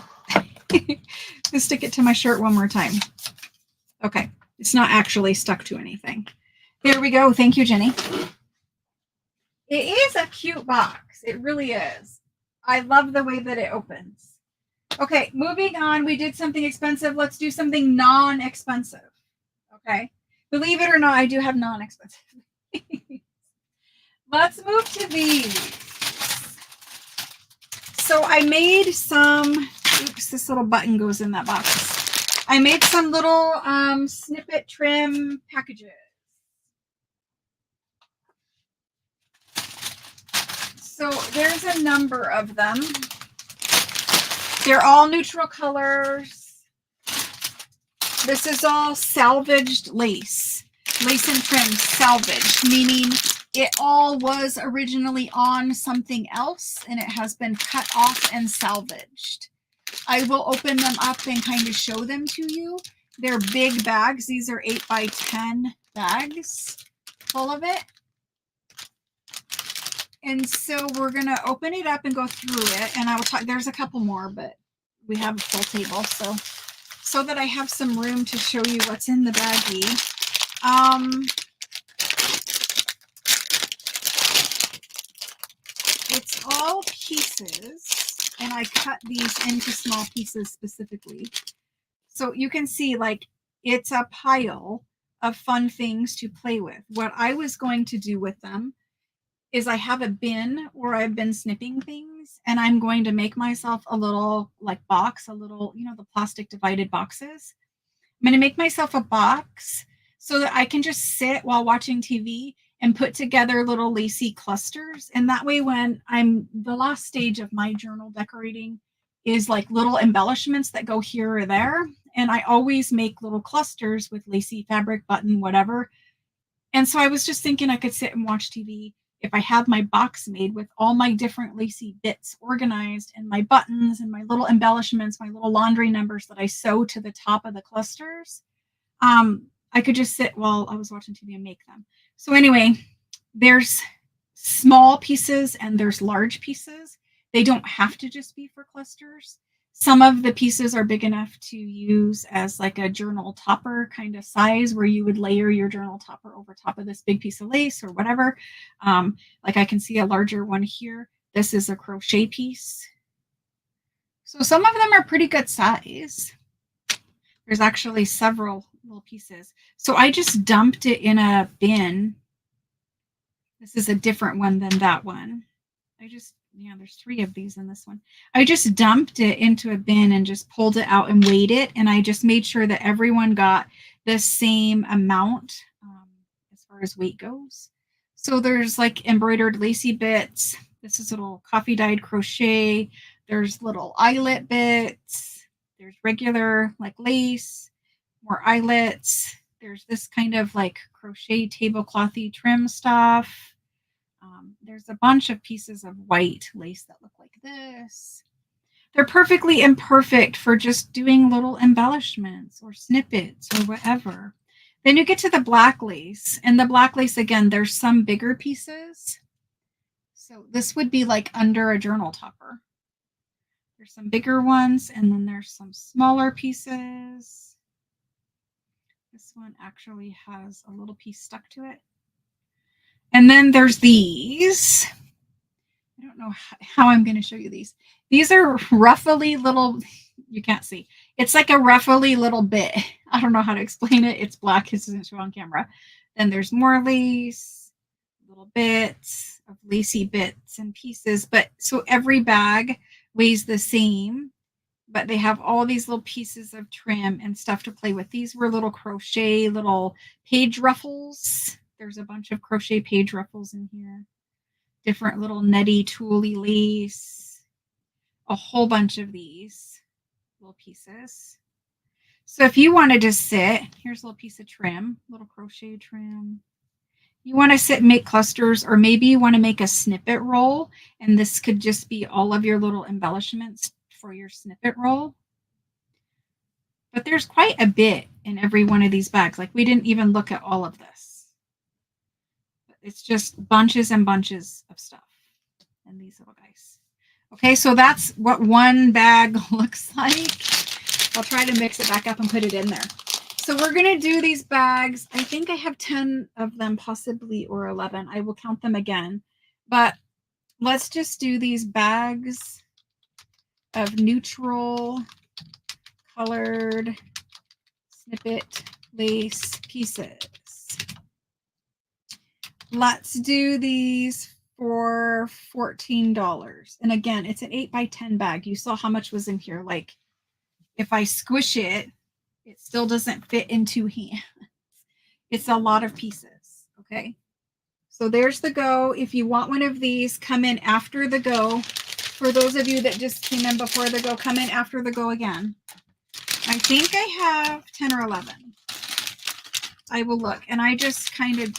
Let's stick it to my shirt one more time. Okay. It's not actually stuck to anything. There we go. Thank you, Jenny. It is a cute box. It really is. I love the way that it opens. Okay, moving on. We did something expensive. Let's do something non-expensive. Okay. Believe it or not, I do have non-expensive. Let's move to these. So I made some, oops, this little button goes in that box. I made some little snippet trim packages. So there's a number of them. They're all neutral colors. This is all salvaged lace. Lace and trim salvaged, meaning it all was originally on something else and it has been cut off and salvaged. I will open them up and kind of show them to you. They're big bags. These are 8 by 10 bags full of it. And so we're going to open it up and go through it. And I will talk, there's a couple more, but we have a full table. So that I have some room to show you what's in the baggie. It's all pieces, and I cut these into small pieces specifically. So you can see, like, it's a pile of fun things to play with. What I was going to do with them is I have a bin where I've been snipping things, and I'm going to make myself a little like box, a little, you know, the plastic divided boxes. I'm going to make myself a box so that I can just sit while watching TV and put together little lacy clusters. And that way, when I'm the last stage of my journal decorating is like little embellishments that go here or there. And I always make little clusters with lacy fabric, button, whatever. And so I was just thinking I could sit and watch TV if I had my box made with all my different lacy bits organized and my buttons and my little embellishments, my little laundry numbers that I sew to the top of the clusters. I could just sit while I was watching TV and make them. So anyway, there's small pieces and there's large pieces. They don't have to just be for clusters. Some of the pieces are big enough to use as like a journal topper kind of size where you would layer your journal topper over top of this big piece of lace or whatever. Like I can see a larger one here. This is a crochet piece. So some of them are pretty good size. There's actually several little pieces. So I just dumped it in a bin. This is a different one than that one. There's 3 of these in this one. I just dumped it into a bin and just pulled it out and weighed it. And I just made sure that everyone got the same amount as far as weight goes. So there's like embroidered lacy bits. This is a little coffee dyed crochet. There's little eyelet bits. There's regular like lace, more eyelets. There's this kind of like crochet tableclothy trim stuff. There's a bunch of pieces of white lace that look like this. They're perfectly imperfect for just doing little embellishments or snippets or whatever. Then you get to the black lace. And the black lace, again, there's some bigger pieces. So this would be like under a journal topper. There's some bigger ones, and then there's some smaller pieces. This one actually has a little piece stuck to it. And then there's these. I don't know how I'm going to show you these. These are ruffly little, you can't see. It's like a ruffly little bit. I don't know how to explain it. It's black. It doesn't show on camera. Then there's more lace, little bits of lacy bits and pieces. But so every bag weighs the same, but they have all these little pieces of trim and stuff to play with. These were little crochet, little page ruffles. There's a bunch of crochet page ruffles in here. Different little netty, tooly lace. A whole bunch of these little pieces. So if you wanted to sit, here's a little piece of trim, little crochet trim. You want to sit and make clusters, or maybe you want to make a snippet roll, and this could just be all of your little embellishments for your snippet roll. But there's quite a bit in every one of these bags. Like we didn't even look at all of this. It's just bunches and bunches of stuff. And these little guys. Okay, so that's what one bag looks like. I'll try to mix it back up and put it in there. So we're going to do these bags. I think I have 10 of them, possibly, or 11. I will count them again. But let's just do these bags of neutral colored snippet lace pieces. Let's do these for $14. And again, it's an 8x10 bag. You saw how much was in here. Like if I squish it, it still doesn't fit in 2 hands. It's a lot of pieces. Okay. So there's the go. If you want one of these, come in after the go. For those of you that just came in before the go, come in after the go again. I think I have 10 or 11. I will look. And I just kind of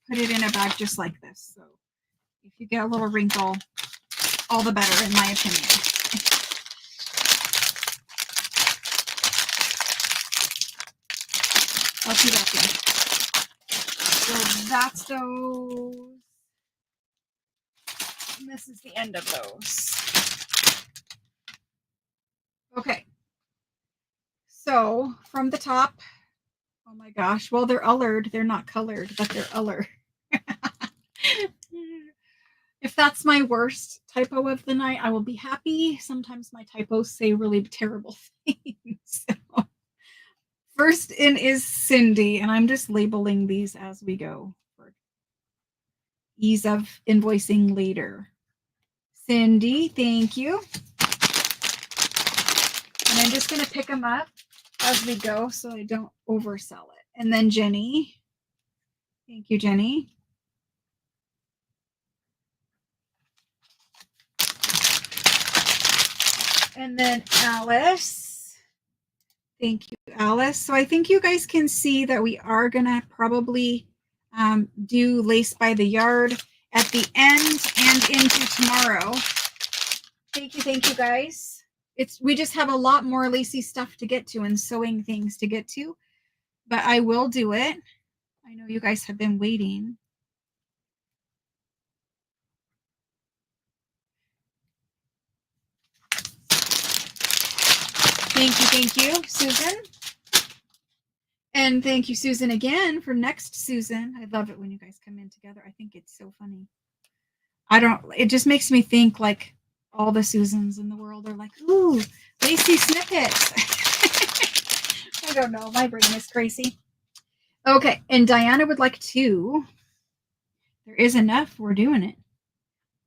put it in a bag just like this. So if you get a little wrinkle, all the better, in my opinion. Okay. So that's those. And this is the end of those. Okay. So from the top, oh my gosh. Well, they're ulled. They're not colored, but they're ulled. If that's my worst typo of the night, I will be happy. Sometimes my typos say really terrible things. So, first in is Cindy, and I'm just labeling these as we go for ease of invoicing later. Cindy, thank you. And I'm just going to pick them up as we go so I don't oversell it. And then Jenny. Thank you, Jenny. And then Alice. Thank you, Alice. So I think you guys can see that we are going to probably do Lace by the Yard at the end and into tomorrow. Thank you guys. We just have a lot more lacy stuff to get to and sewing things to get to, but I will do it. I know you guys have been waiting. Thank you, Susan. And thank you, Susan, again for next Susan. I love it when you guys come in together. I think it's so funny. It just makes me think like all the Susans in the world are like, ooh, lacy snippets. I don't know. My brain is crazy. Okay. And Diana would like 2. There is enough. We're doing it.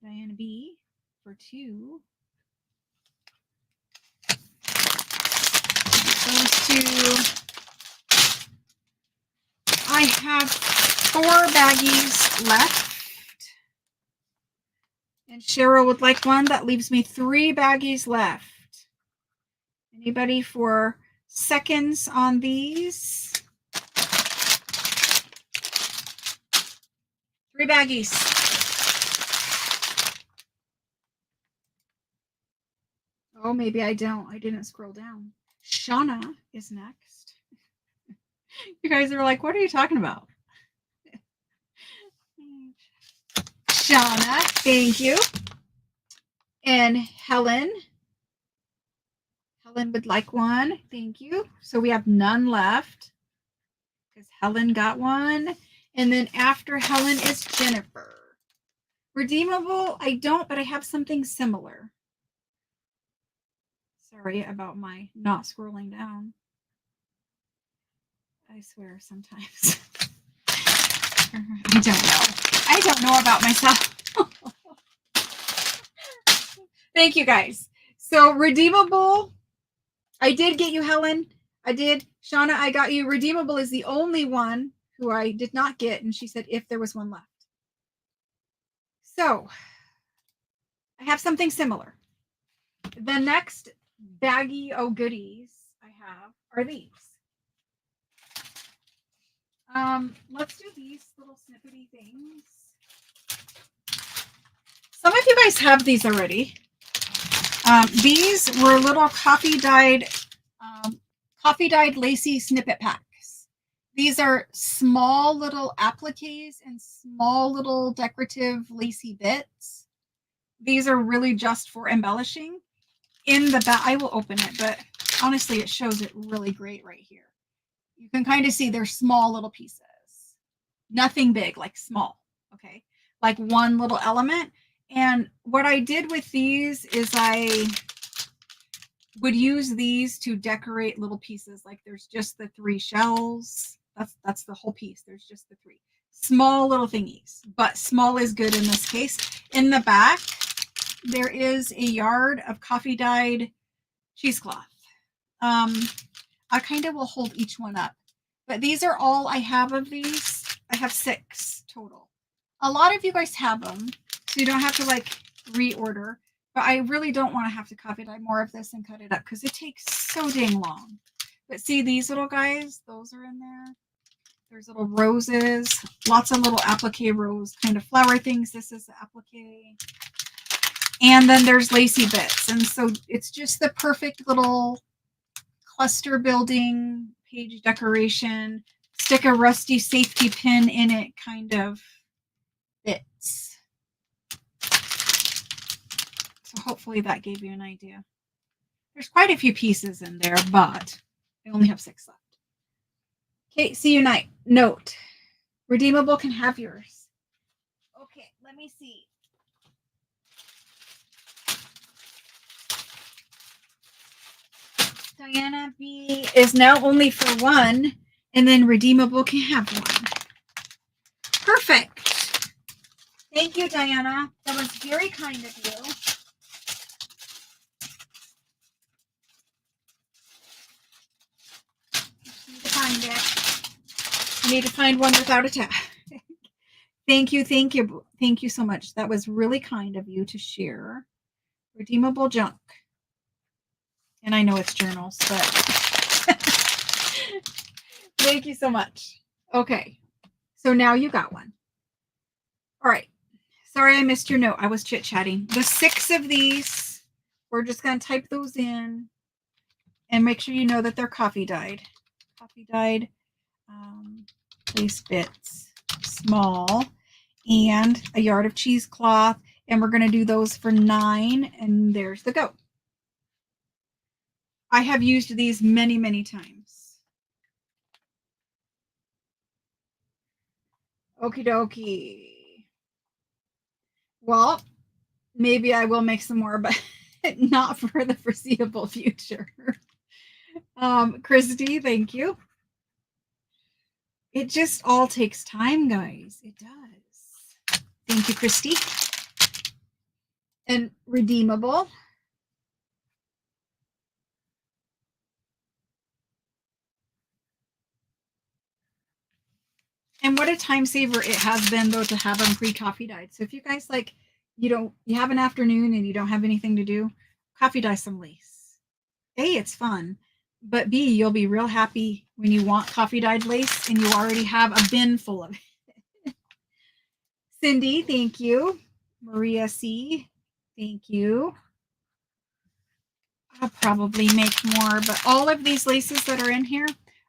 Diana B for 2. Those 2. I have 4 baggies left. And Cheryl would like 1. That leaves me 3 baggies left. Anybody for seconds on these? 3 baggies. Oh, maybe I don't. I didn't scroll down. Shauna is next. You guys are like, what are you talking about? Shauna, thank you. And Helen. Helen would like 1. Thank you. So we have none left because Helen got 1. And then after Helen is Jennifer. Redeemable, I don't, but I have something similar. Sorry about my not scrolling down. I swear sometimes. I don't know. I don't know about myself. Thank you guys. So redeemable, I did get you, Helen. I did. Shauna, I got you. Redeemable is the only one who I did not get. And she said if there was one left. So I have something similar. The next baggie of goodies I have are these. Let's do these little snippety things. Some of you guys have these already. These were little coffee dyed lacy snippet packs. These are small little appliques and small little decorative lacy bits. These are really just for embellishing. In the back, I will open it, but honestly, it shows it really great right here. You can kind of see they're small little pieces. Nothing big, like small, okay? Like one little element. And what I did with these is I would use these to decorate little pieces. Like there's just the 3 shells. That's the whole piece. There's just the 3 small little thingies, but small is good in this case. In the back, there is a yard of coffee dyed cheesecloth. I kind of will hold each one up, but these are all I have of these. I have 6 total. A lot of you guys have them, so you don't have to like reorder, but I really don't want to have to coffee dye more of this and cut it up because it takes so dang long. But see these little guys, those are in there. There's little roses, lots of little applique rose kind of flower things. This is the applique. And then there's lacy bits. And so it's just the perfect little cluster building page decoration. Stick a rusty safety pin in it kind of bits. So hopefully that gave you an idea. There's quite a few pieces in there, but I only have 6 left. Okay, see you night. Note, redeemable can have yours. Okay, let me see. Diana B is now only for 1, and then redeemable can have 1. Perfect. Thank you, Diana. That was very kind of you. Need to find it. I need to find one without a tab. Thank you so much. That was really kind of you to share. Redeemable junk. And I know it's journals, but thank you so much. Okay. So now you got one. All right. Sorry I missed your note. I was chit-chatting. The 6 of these, we're just going to type those in and make sure you know that they're coffee dyed. Coffee dyed lace bits, small, and a yard of cheesecloth. And we're going to do those for 9. And there's the goat. I have used these many, many times. Okie dokie. Well, maybe I will make some more, but not for the foreseeable future. Christy, thank you. It just all takes time, guys. It does. Thank you, Christy. And redeemable. And what a time saver it has been, though, to have them pre-coffee dyed. So if you guys like, you have an afternoon and you don't have anything to do, coffee dye some lace. A, it's fun, but B, you'll be real happy when you want coffee dyed lace and you already have a bin full of it. Cindy, thank you. Maria C, thank you. I'll probably make more, but all of these laces that are in here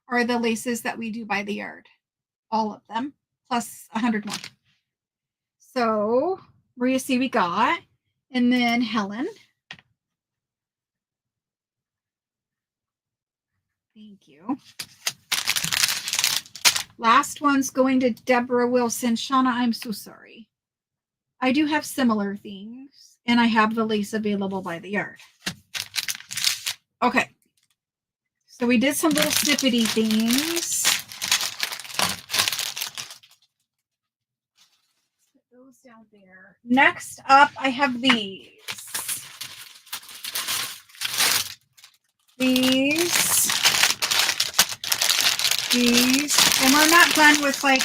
are the laces that we do by the yard. All of them, plus 100 more. So, Maria C we got. And then Helen. Thank you. Last one's going to Deborah Wilson. Shauna, I'm so sorry. I do have similar things, and I have the lace available by the yard. Okay. So we did some little snippety things. Put those down there. Next up, I have these. And we're not done with like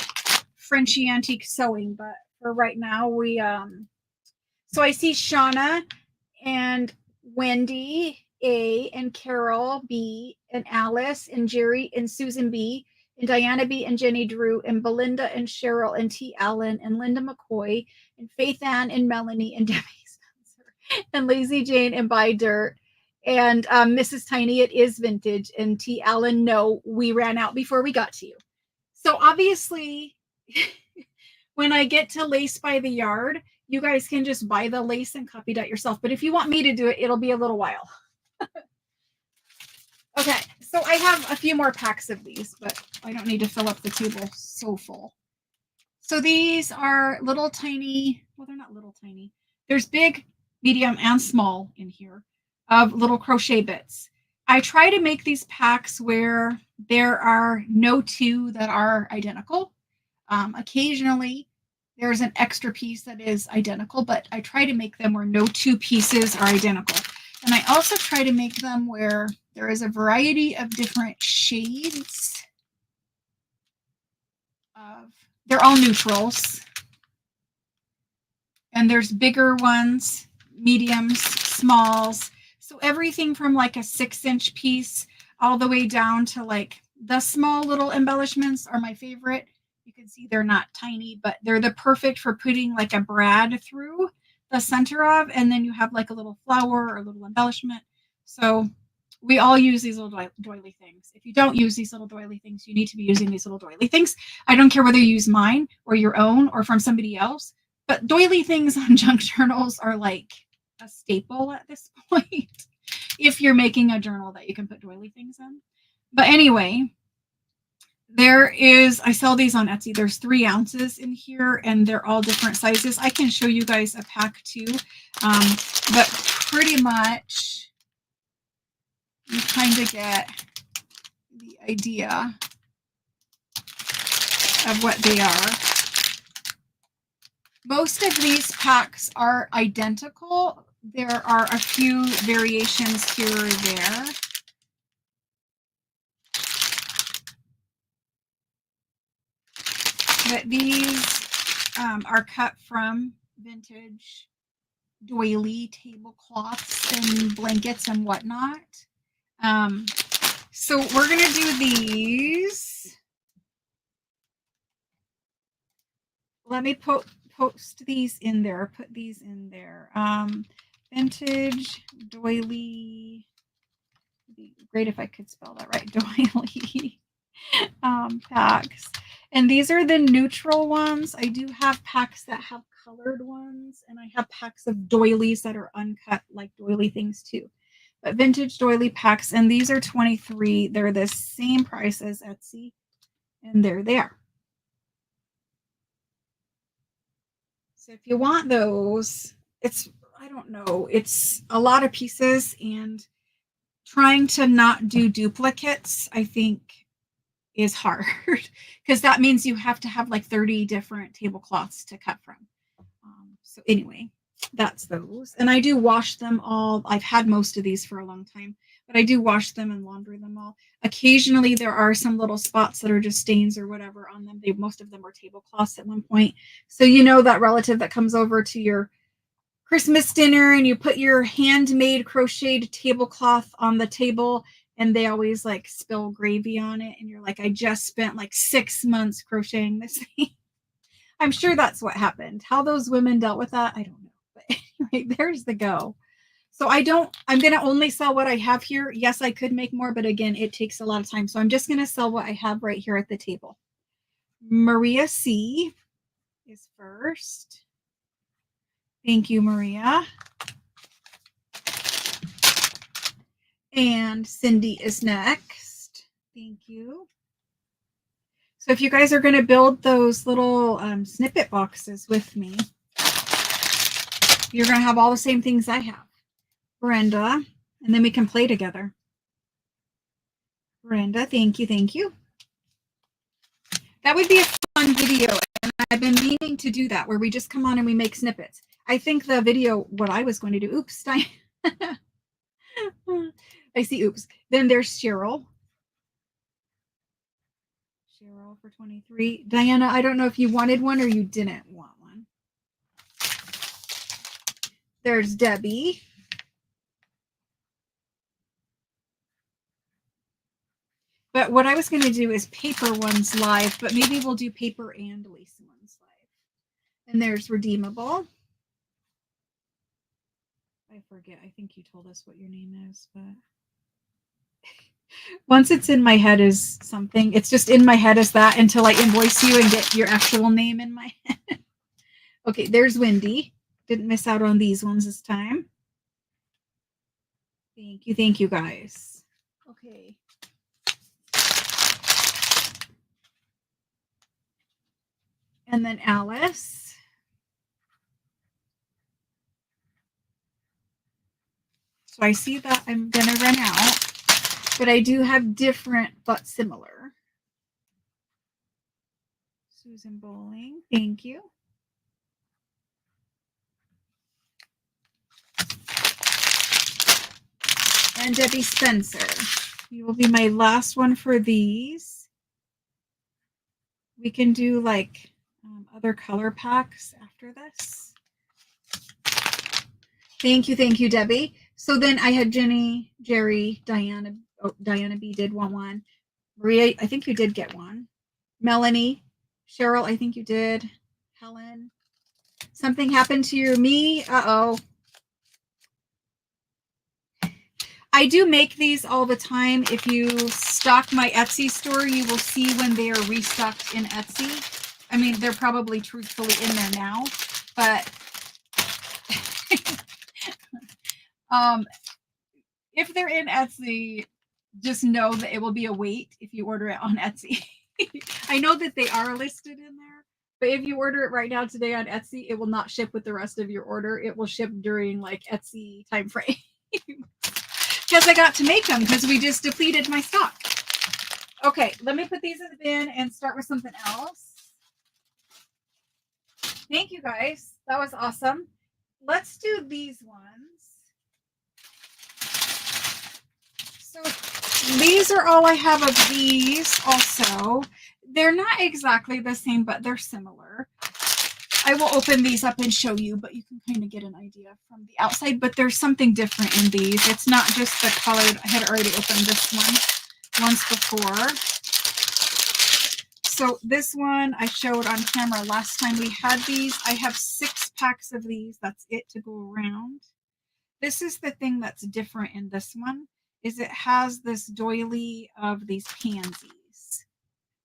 Frenchy antique sewing, but for right now we so I see Shauna and Wendy A and Carol B and Alice and Jerry and Susan B and Diana B and Jenny Drew and Belinda and Cheryl and T Allen and Linda McCoy and Faith Ann and Melanie and Debbie Spencer and Lazy Jane and Buy Dirt. And Mrs. Tiny, it is vintage. And T. Allen, no, we ran out before we got to you. So obviously, when I get to lace by the yard, you guys can just buy the lace and copy dye yourself. But if you want me to do it, it'll be a little while. Okay, so I have a few more packs of these, but I don't need to fill up the table so full. So these are little tiny, well, they're not little tiny. There's big, medium, and small in here of little crochet bits. I try to make these packs where there are no two that are identical. Occasionally, there's an extra piece that is identical, but I try to make them where no two pieces are identical. And I also try to make them where there is a variety of different shades of, they're all neutrals. And there's bigger ones, mediums, smalls. So everything from like a 6-inch piece all the way down to like the small little embellishments are my favorite. You can see they're not tiny, but they're the perfect for putting like a brad through the center of, and then you have like a little flower or a little embellishment. So we all use these little doily things. If you don't use these little doily things, you need to be using these little doily things. I don't care whether you use mine or your own or from somebody else, but doily things on junk journals are like a staple at this point if you're making a journal that you can put doily things in. But anyway, there is, I sell these on Etsy. There's 3 ounces in here and they're all different sizes. I can show you guys a pack too. But pretty much you kind of get the idea of what they are. Most of these packs are identical. There are a few variations here or there. But these are cut from vintage doily tablecloths and blankets and whatnot. So we're going to do these. Let me post these in there, put these in there. Vintage doily. It'd be great if I could spell that right. Doily packs. And these are the neutral ones. I do have packs that have colored ones, and I have packs of doilies that are uncut, like doily things too. But vintage doily packs, and these are 23. They're the same price as Etsy, and they're there. So if you want those, I don't know, it's a lot of pieces, and trying to not do duplicates, I think, is hard because that means you have to have like 30 different tablecloths to cut from. So anyway, that's those. And I do wash them all. I've had most of these for a long time, but I do wash them and launder them all. Occasionally there are some little spots that are just stains or whatever on them. Most of them were tablecloths at one point. So you know that relative that comes over to your Christmas dinner and you put your handmade crocheted tablecloth on the table and they always like spill gravy on it. And you're like, I just spent like 6 months crocheting this thing. I'm sure that's what happened. How those women dealt with that, I don't know. But anyway, there's the go. So I'm going to only sell what I have here. Yes, I could make more, but again, it takes a lot of time. So I'm just going to sell what I have right here at the table. Maria C is first. Thank you, Maria. And Cindy is next. Thank you. So if you guys are going to build those little snippet boxes with me, you're going to have all the same things I have. Brenda, and then we can play together. Brenda, thank you, thank you. That would be a fun video, and I've been meaning to do that, where we just come on and we make snippets. I think the video, what I was going to do, oops, I see oops. Then there's Cheryl. Cheryl for 23. Diana, I don't know if you wanted one or you didn't want one. There's Debbie. But what I was going to do is paper ones live, but maybe we'll do paper and lace ones live. And there's Redeemable. I forget. I think you told us what your name is, but once it's in my head as something, it's just in my head as that until I invoice you and get your actual name in my head. Okay, there's Wendy. Didn't miss out on these ones this time. Thank you guys. Okay. And then Alice. So I see that I'm going to run out, but I do have different but similar. Susan Bowling, thank you. And Debbie Spencer. You will be my last one for these. We can do like other color packs after this. Thank you, Debbie. So then I had Jenny, Jerry, Diana. Oh, Diana B did want one. Maria, I think you did get one. Melanie, Cheryl, I think you did. Helen. Something happened to your me. Uh-oh. I do make these all the time. If you stock my Etsy store, you will see when they are restocked in Etsy. I mean, they're probably truthfully in there now, but if they're in Etsy, just know that it will be a wait if you order it on Etsy. I know that they are listed in there, but if you order it right now today on Etsy, it will not ship with the rest of your order. It will ship during like Etsy time frame. Because I got to make them because we just depleted my stock. Okay, let me put these in the bin and start with something else. Thank you guys. That was awesome. Let's do these ones. So these are all I have of these also. They're not exactly the same, but they're similar. I will open these up and show you, but you can kind of get an idea from the outside. But there's something different in these. It's not just the colored. I had already opened this one once before. So this one I showed on camera last time we had these. I have 6 packs of these. That's it to go around. This is the thing that's different in this one, is it has this doily of these pansies.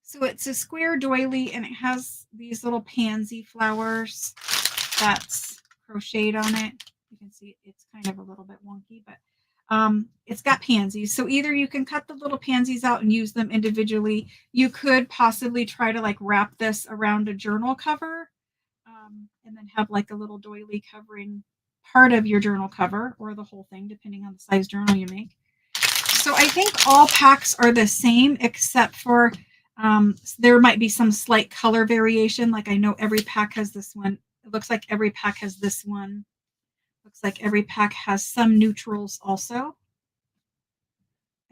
So it's a square doily and it has these little pansy flowers that's crocheted on it. You can see it's kind of a little bit wonky, but it's got pansies. So either you can cut the little pansies out and use them individually. You could possibly try to like wrap this around a journal cover and then have like a little doily covering part of your journal cover or the whole thing, depending on the size journal you make. So I think all packs are the same except for there might be some slight color variation. Like I know every pack has this one. It looks like every pack has this one. Looks like every pack has some neutrals also.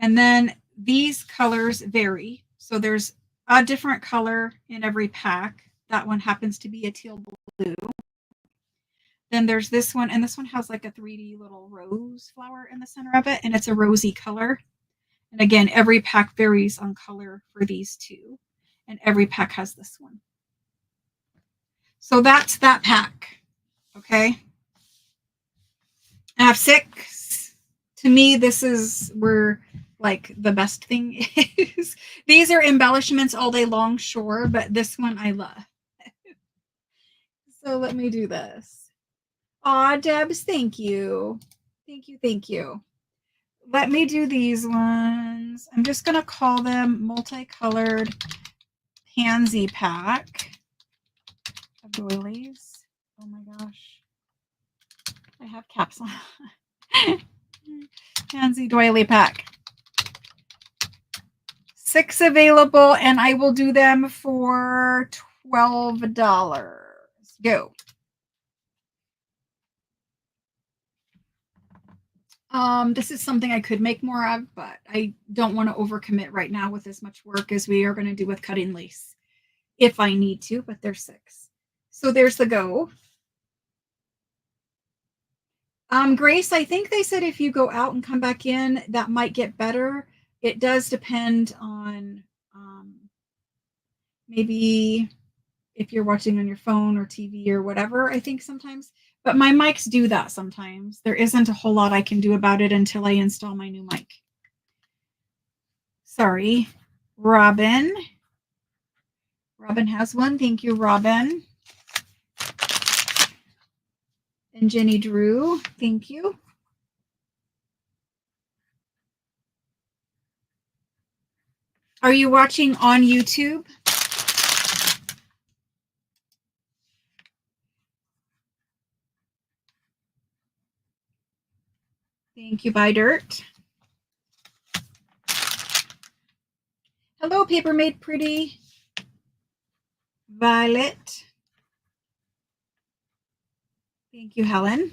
And then these colors vary. So there's a different color in every pack. That one happens to be a teal blue. Then there's this one, and this one has like a 3D little rose flower in the center of it, and it's a rosy color. And again, every pack varies on color for these two, and every pack has this one. So that's that pack, okay? I have 6. To me, this is where like the best thing is. These are embellishments all day long, sure, but this one I love. So let me do this. Aw, Debs, thank you. Thank you, thank you. Let me do these ones. I'm just going to call them multicolored pansy pack of doilies. Oh my gosh. I have caps on. Pansy doily pack. 6 available, and I will do them for $12. Go. This is something I could make more of, but I don't want to overcommit right now with as much work as we are going to do with cutting lace. If I need to, but there's 6. So there's the go. Grace, I think they said if you go out and come back in, that might get better. It does depend on maybe if you're watching on your phone or TV or whatever, I think sometimes. But my mics do that sometimes. There isn't a whole lot I can do about it until I install my new mic. Sorry. Robin. Robin has one. Thank you, Robin. And Jenny Drew. Thank you. Are you watching on YouTube? Thank you, Buy Dirt. Hello, Paper Made Pretty. Violet. Thank you, Helen.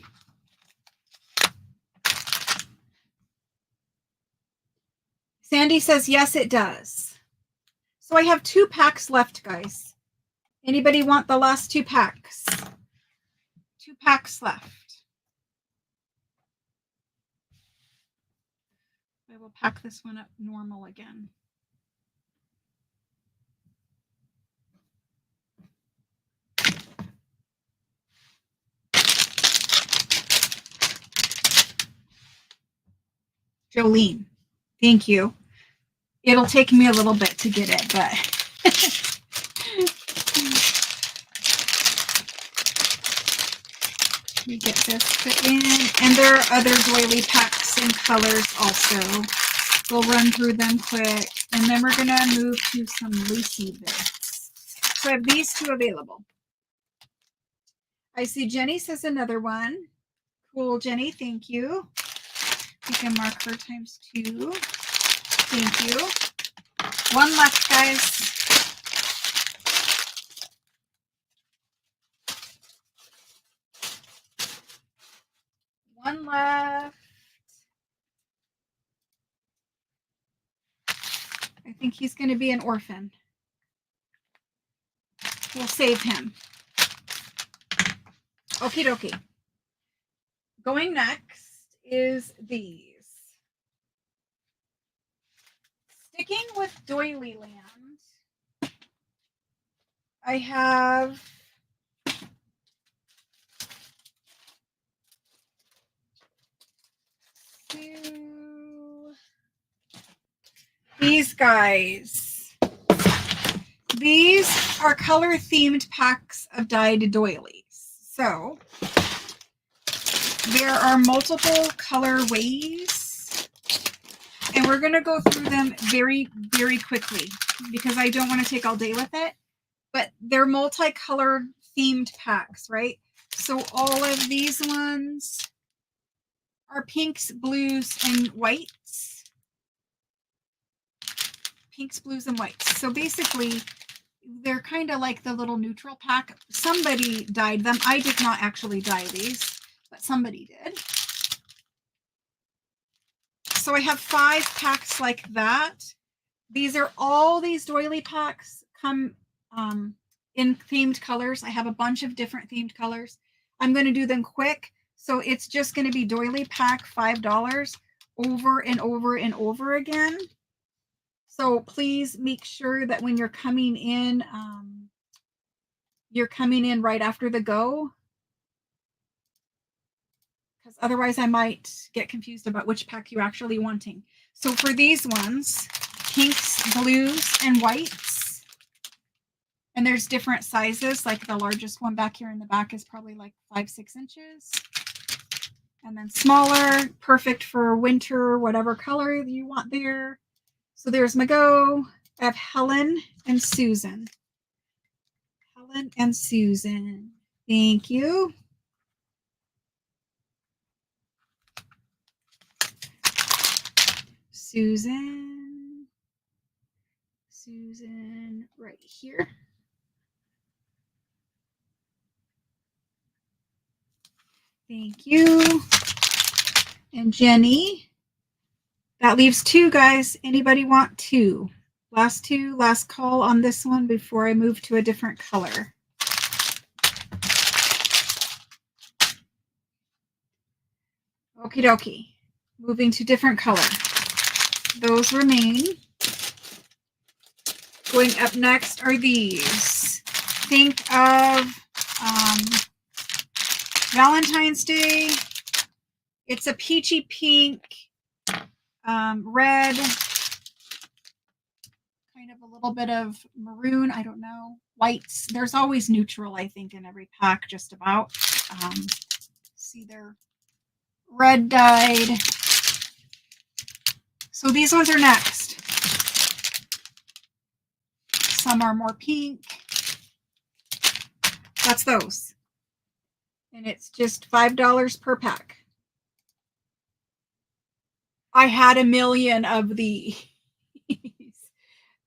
Sandy says, yes, it does. So I have 2 packs left, guys. Anybody want the last 2 packs? 2 packs left. I will pack this one up normal again. Jolene, thank you. It'll take me a little bit to get it, but we get this put in. And there are other doily packs and colors also. We'll run through them quick. And then we're going to move to some lacy bits. So I have these 2 available. I see Jenny says another one. Cool, Jenny. Thank you. You can mark her ×2. Thank you. 1 left, guys. One left. I think he's going to be an orphan. We'll save him. Okie dokie. Going next is these. Sticking with Doily Land, I have these guys. These are color themed packs of dyed doilies. So there are multiple colorways, and we're going to go through them very, very quickly because I don't want to take all day with it. But they're multicolored themed packs, right? So all of these ones are pinks, blues, and whites. Pinks, blues, and whites. So basically, they're kind of like the little neutral pack. Somebody dyed them. I did not actually dye these, but somebody did. So I have 5 packs like that. These are all these doily packs come in themed colors. I have a bunch of different themed colors. I'm going to do them quick. So it's just going to be doily pack $5 over and over and over again. So please make sure that when you're coming in right after the go, because otherwise I might get confused about which pack you're actually wanting. So for these ones, pinks, blues, and whites, and there's different sizes, like the largest one back here in the back is probably like 5-6 inches. And then smaller, perfect for winter, whatever color you want there. So there's my go. I have Helen and Susan. Helen and Susan. Thank you. Susan. Susan right here. Thank you. And Jenny. That leaves 2, guys. Anybody want 2? Last 2, last call on this one before I move to a different color. Okie dokie. Moving to different color. Those remain. Going up next are these. Think of Valentine's Day. It's a peachy pink, red, kind of a little bit of maroon, I don't know, whites. There's always neutral, I think, in every pack, just about. See, they're red dyed. So these ones are next. Some are more pink. That's those. And it's just $5 per pack. I had a million of these.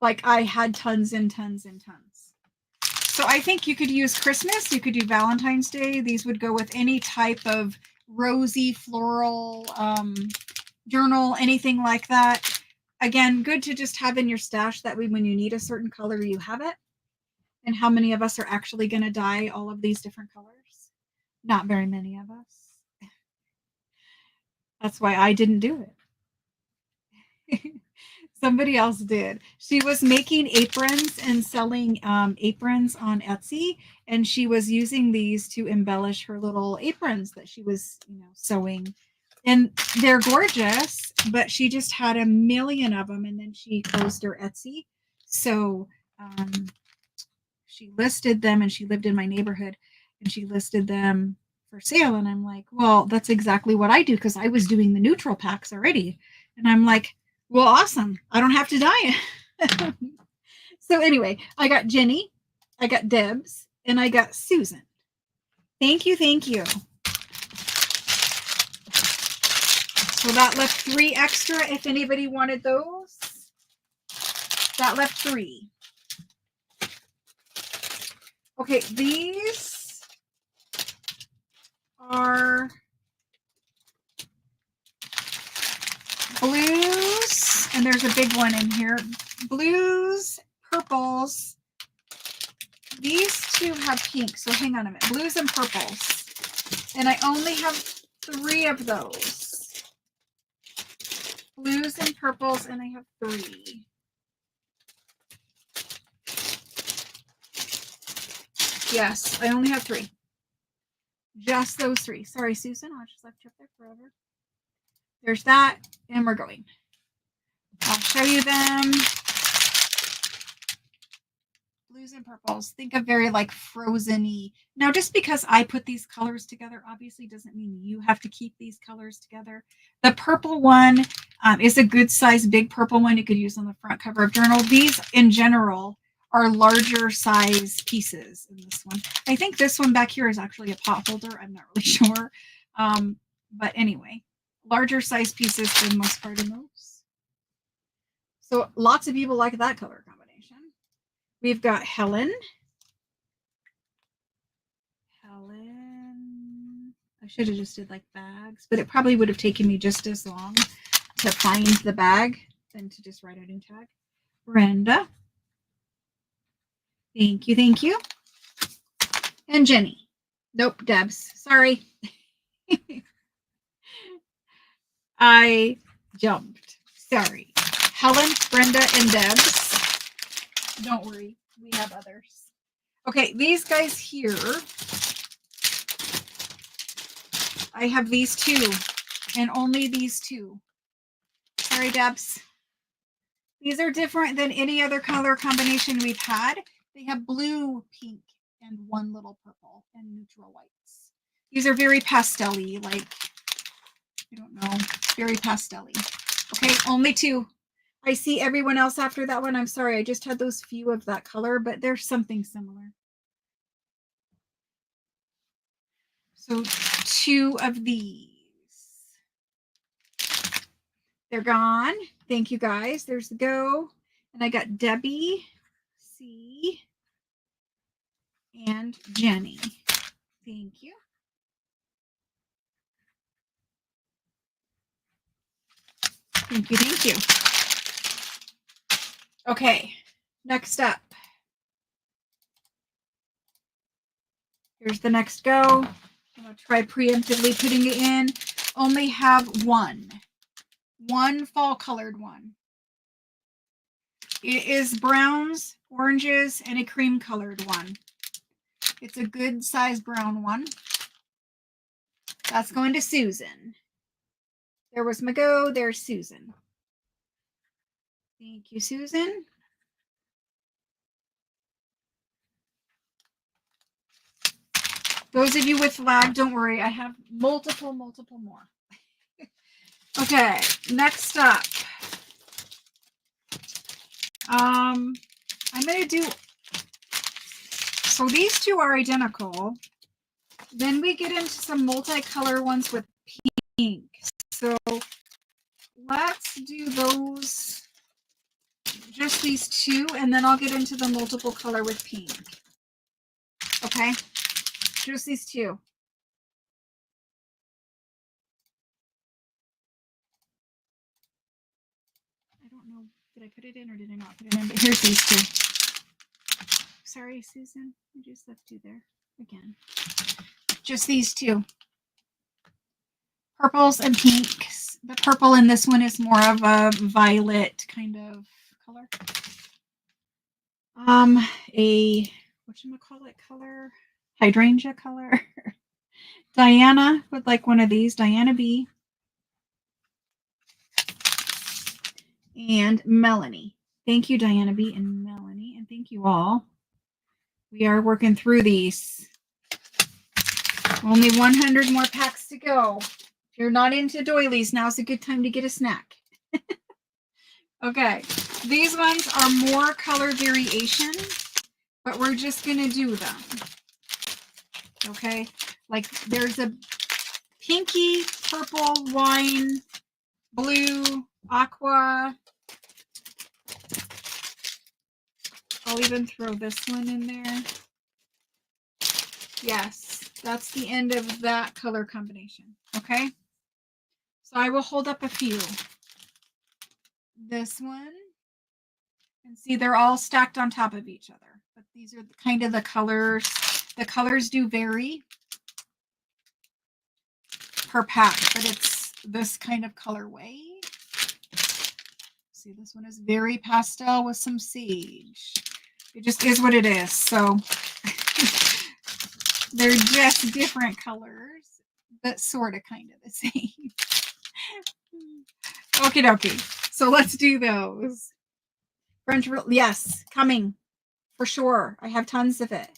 Like I had tons and tons and tons. So I think you could use Christmas. You could do Valentine's Day. These would go with any type of rosy floral journal, anything like that. Again, good to just have in your stash. That way when you need a certain color, you have it. And how many of us are actually going to dye all of these different colors? Not very many of us. That's why I didn't do it. Somebody else did. She was making aprons and selling aprons on Etsy, and she was using these to embellish her little aprons that she was, sewing. And they're gorgeous, but she just had a million of them, and then she closed her Etsy. So she listed them, and she lived in my neighborhood, and she listed them for sale. And I'm like, well, that's exactly what I do, because I was doing the neutral packs already. And I'm like, well, awesome. I don't have to dye it. So anyway, I got Jenny, I got Debs, and I got Susan. Thank you. Thank you. So that left 3 extra if anybody wanted those. That left 3. Okay, these are blues, and there's a big one in here. Blues, purples. These 2 have pink, so hang on a minute. Blues and purples. And I only have 3 of those. Blues and purples, and I have 3. Yes, I only have 3. Just those 3. Sorry, Susan, I'll just left you up there forever. There's that, and we're going. I'll show you them. Blues and purples. Think of very like frozen-y. Now, just because I put these colors together obviously doesn't mean you have to keep these colors together. The purple one is a good size, big purple one you could use on the front cover of journal. These in general are larger size pieces in this one. I think this one back here is actually a pot holder. I'm not really sure. But anyway, larger size pieces for the most part in those. So lots of people like that color combination. We've got Helen. I should have just did like bags, but it probably would have taken me just as long to find the bag than to just write a new tag. Brenda. Thank you, thank you. And Jenny. Nope, Debs. Sorry. I jumped. Sorry. Helen, Brenda, and Debs. Don't worry. We have others. Okay, these guys here. I have these 2 and only these 2. Sorry, Debs. These are different than any other color combination we've had. They have blue, pink, and 1 little purple and neutral whites. These are very pastel-y, like, I don't know, very pastel-y. Okay, only 2. I see everyone else after that one. I'm sorry, I just had those few of that color, but there's something similar. So 2 of these. They're gone. Thank you, guys. There's the go. And I got Debbie, C, and Jenny. Thank you. Thank you, thank you. Okay, next up. Here's the next go. I'm going to try preemptively putting it in. Only have 1 fall colored one. It is browns, oranges, and a cream colored one. It's a good size brown one. That's going to Susan. There was my go. There's Susan. Thank you, Susan. Those of you with lag, don't worry. I have multiple more. Okay, next up. I'm going to do, so these 2 are identical. Then we get into some multicolor ones with pink. So let's do those, just these 2, and then I'll get into the multiple color with pink. Okay, just these 2. I don't know, did I put it in or did I not put it in? But here's these 2. Sorry, Susan, I just left you there again. Just these 2. Purples and pinks. The purple in this one is more of a violet kind of color. A whatchamacallit color? Hydrangea color. Diana would like one of these. Diana B. And Melanie. Thank you, Diana B. and Melanie. And thank you all. We are working through these. Only 100 more packs to go. If you're not into doilies, now's a good time to get a snack. Okay, these ones are more color variation, but we're just going to do them. Okay, like there's a pinky, purple, wine, blue, aqua. I'll even throw this one in there. Yes, that's the end of that color combination. Okay, so I will hold up a few. This one, and see they're all stacked on top of each other, but these are kind of the colors. The colors do vary. per pack, but it's this kind of colorway. See, this one is very pastel with some sage. It just is what it is. So they're just different colors, but sort of kind of the same. Okie dokie. So let's do those. French, yes, coming for sure. I have tons of it.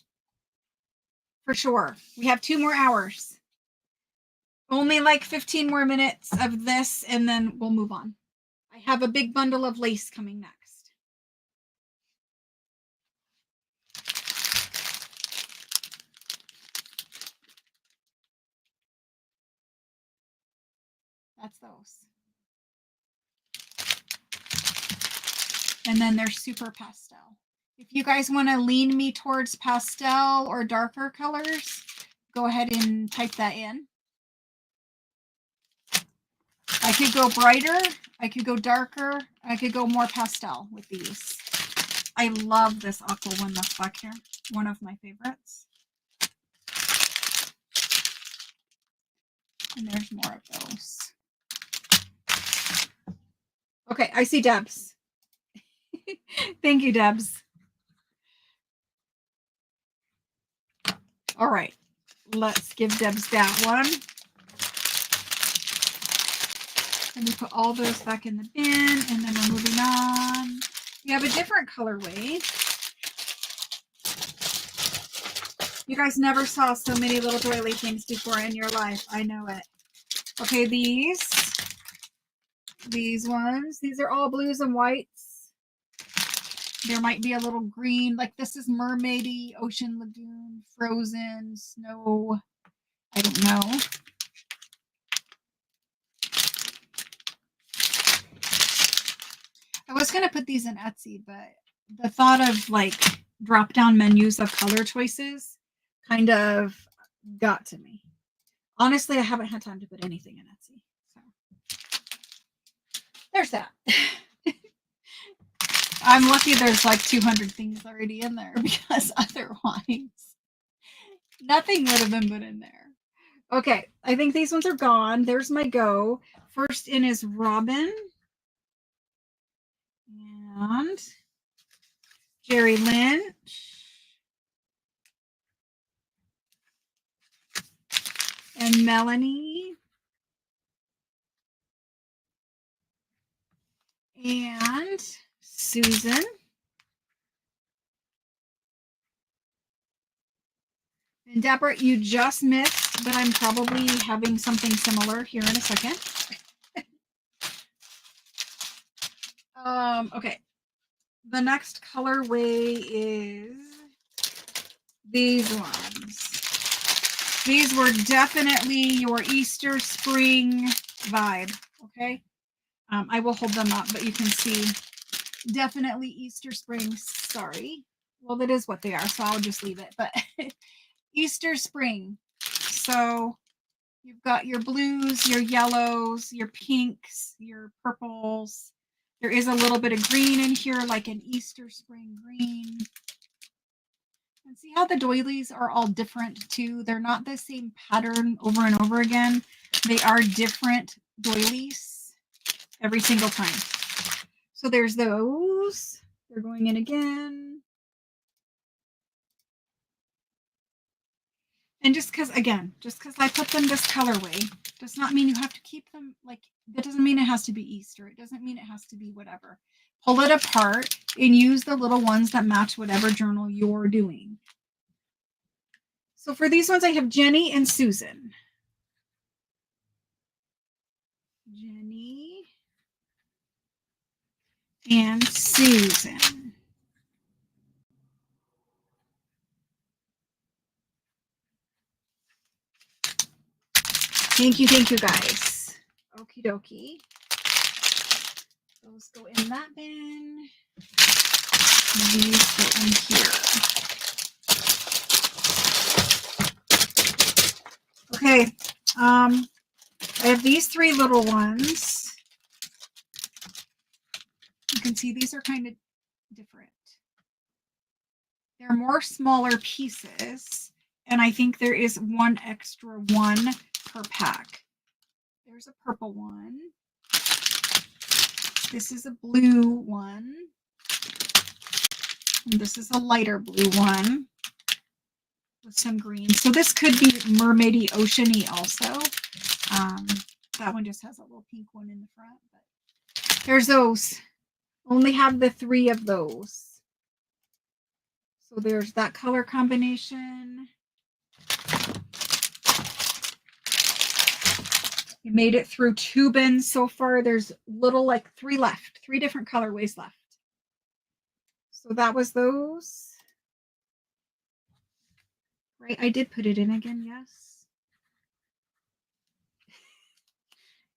For sure. We have 2 more hours. Only like 15 more minutes of this, and then we'll move on. I have a big bundle of lace coming next. That's those. And then they're super pastel. If you guys want to lean me towards pastel or darker colors, go ahead and type that in. I could go brighter, I could go darker, I could go more pastel with these. I love this aqua one that's back here. One of my favorites. And there's more of those. Okay, I see Debs. Thank you, Debs. All right, let's give Debs that one. And we put all those back in the bin, and then we're moving on. We have a different colorway. You guys never saw so many little doily things before in your life. I know it. Okay, these ones, these are all blues and whites. There might be a little green, like this is mermaidy, ocean lagoon, frozen, snow. I don't know. I was going to put these in Etsy, but the thought of like drop down menus of color choices kind of got to me. Honestly, I haven't had time to put anything in Etsy. So there's that. I'm lucky there's like 200 things already in there, because otherwise nothing would have been put in there. Okay, I think these ones are gone. There's my go. First in is Robin. And Jerry Lynch. And Melanie. And Susan. And Deborah, you just missed, but I'm probably having something similar here in a second. Okay. The next colorway is these ones. These were definitely your Easter spring vibe, okay? I will hold them up, but you can see definitely Easter spring. Sorry. Well, that is what they are, so I'll just leave it. But Easter spring. So you've got your blues, your yellows, your pinks, your purples. There is a little bit of green in here, like an Easter spring green. And see how the doilies are all different too? They're not the same pattern over and over again. They are different doilies every single time. So there's those. They're going in again. And just because I put them this colorway does not mean you have to keep them. Like, that doesn't mean it has to be Easter. It doesn't mean it has to be whatever. Pull it apart and use the little ones that match whatever journal you're doing. So for these ones, I have Jenny and Susan. Jenny and Susan. Thank you, guys. Okie dokie. Those go in that bin. These go in here. Okay. I have these 3 little ones. You can see these are kind of different. They're more smaller pieces, and I think there is one extra one per pack. there's a purple one. This is a blue one. And this is a lighter blue one with some green. So this could be mermaidy, oceany also. That one just has a little pink one in the front. But there's those. Only have the 3 of those. So there's that color combination. We made it through 2 bins so far. There's little like 3 left, 3 different colorways left. So that was those. Right, I did put it in again, yes.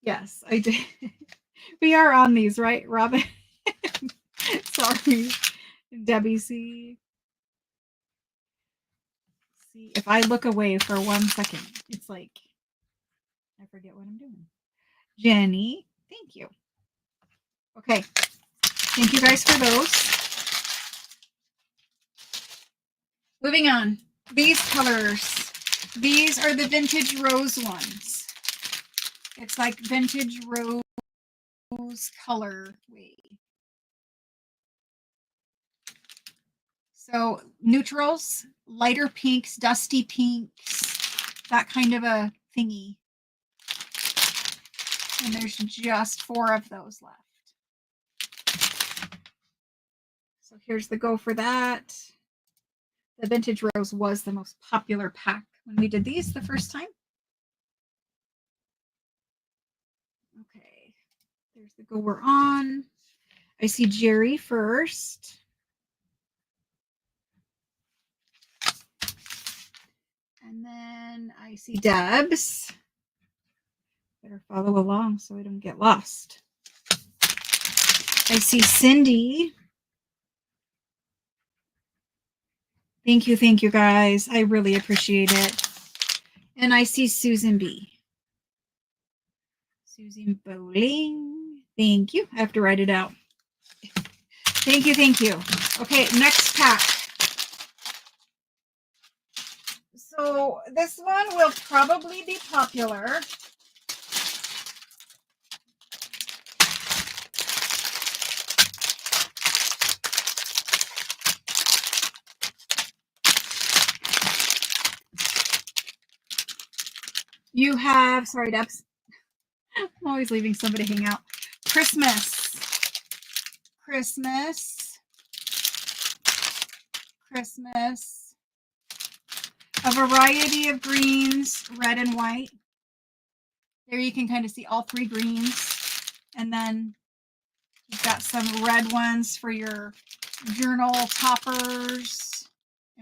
Yes, I did. We are on these, right, Robin? Sorry, Debbie C. See, if I look away for 1 second, it's like I forget what I'm doing. Jenny, thank you. Okay, thank you guys for those. Moving on. These colors. These are the vintage rose ones. It's like vintage rose color. So neutrals, lighter pinks, dusty pinks, that kind of a thingy. And there's just 4 of those left. So here's the go for that. The vintage rose was the most popular pack when we did these the first time. Okay, there's the go we're on. I see Jerry first. And then I see Debs. Better follow along so I don't get lost. I see Cindy. Thank you guys. I really appreciate it. And I see Susan B. Susan Bowling. Thank you. I have to write it out. Thank you. Okay, next pack. So this one will probably be popular. You have, sorry, Debs. I'm always leaving somebody hang out. Christmas. A variety of greens, red and white. There you can kind of see all 3 greens. And then you've got some red ones for your journal toppers.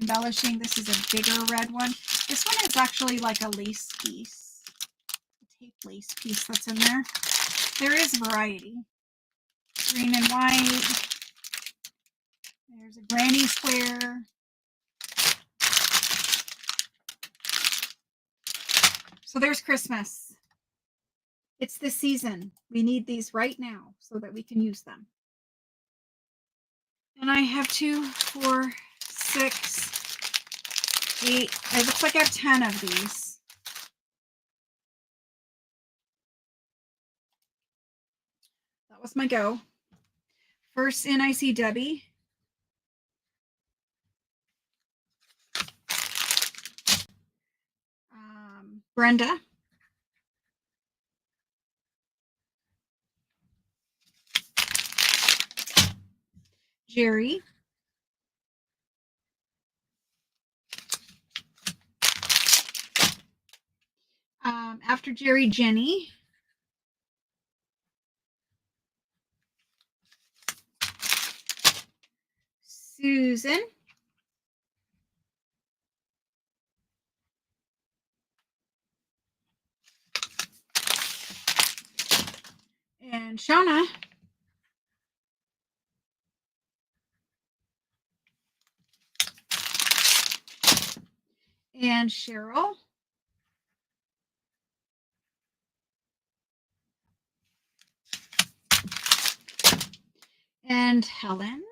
Embellishing. This is a bigger red one. This one is actually like a lace piece. A tape lace piece that's in there. There is variety. Green and white. There's a granny square. So there's Christmas. It's the season. We need these right now so that we can use them. And I have 2, 4, 6, 8. It looks like I have 10 of these. That was my go. First in, I see Debbie. Brenda. Jerry. After Jerry, Jenny. Susan. And Shauna. And Cheryl. And Helen.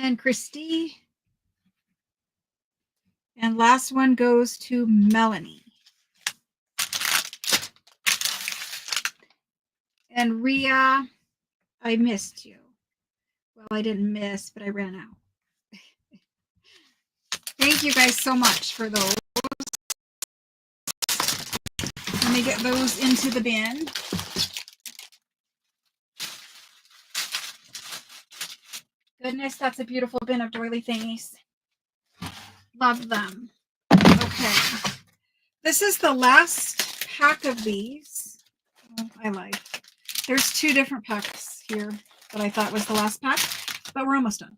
And Christy. And last one goes to Melanie. And Rhea, I missed you. Well, I didn't miss, but I ran out. Thank you guys so much for those. Let me get those into the bin. Goodness, that's a beautiful bin of doily thingies. Love them. Okay. This is the last pack of these. Oh, I lied. There's 2 different packs here that I thought was the last pack, but we're almost done.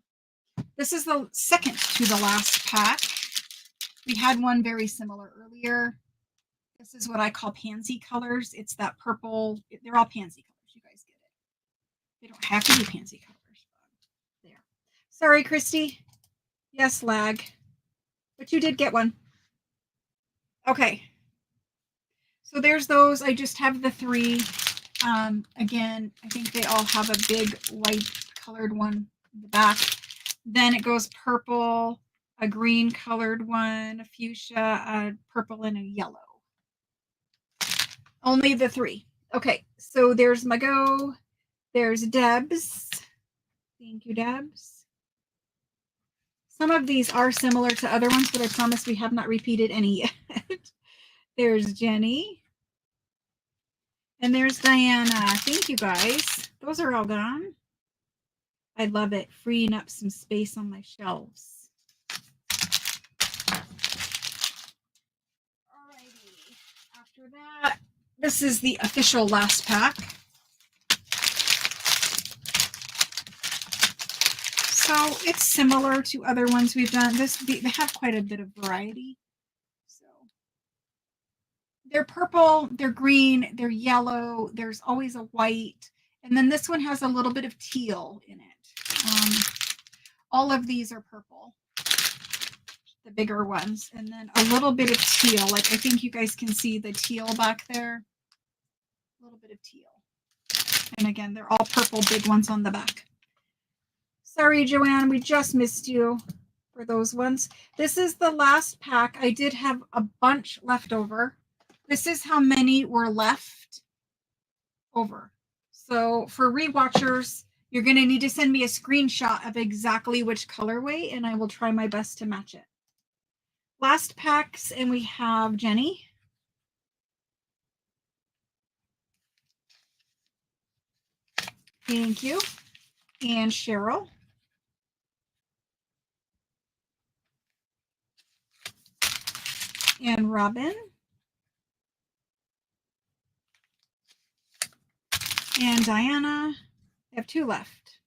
This is the second to the last pack. We had one very similar earlier. This is what I call pansy colors. It's that purple. They're all pansy colors. You guys get it. They don't have to be pansy colors. There. Sorry, Christy. Yes, lag. But you did get one. Okay. So there's those. I just have the 3. Again, I think they all have a big white colored one in the back. Then it goes purple, a green colored one, a fuchsia, a purple, and a yellow. Only the 3. Okay, so there's Margot. There's Debs. Thank you, Debs. Some of these are similar to other ones, but I promise we have not repeated any yet. There's Jenny. And there's Diana. Thank you, guys. Those are all gone. I love it. Freeing up some space on my shelves. Alrighty. After that, this is the official last pack. So it's similar to other ones we've done. They have quite a bit of variety. So they're purple, they're green, they're yellow. There's always a white. And then this one has a little bit of teal in it. All of these are purple, the bigger ones, and then a little bit of teal. Like I think you guys can see the teal back there. A little bit of teal. And again, they're all purple, big ones on the back. Sorry, Joanne, we just missed you for those ones. This is the last pack. I did have a bunch left over. This is how many were left over. So for rewatchers, you're going to need to send me a screenshot of exactly which colorway, and I will try my best to match it. Last packs, and we have Jenny. Thank you. And Cheryl. And Robin. And Diana. I have 2 left.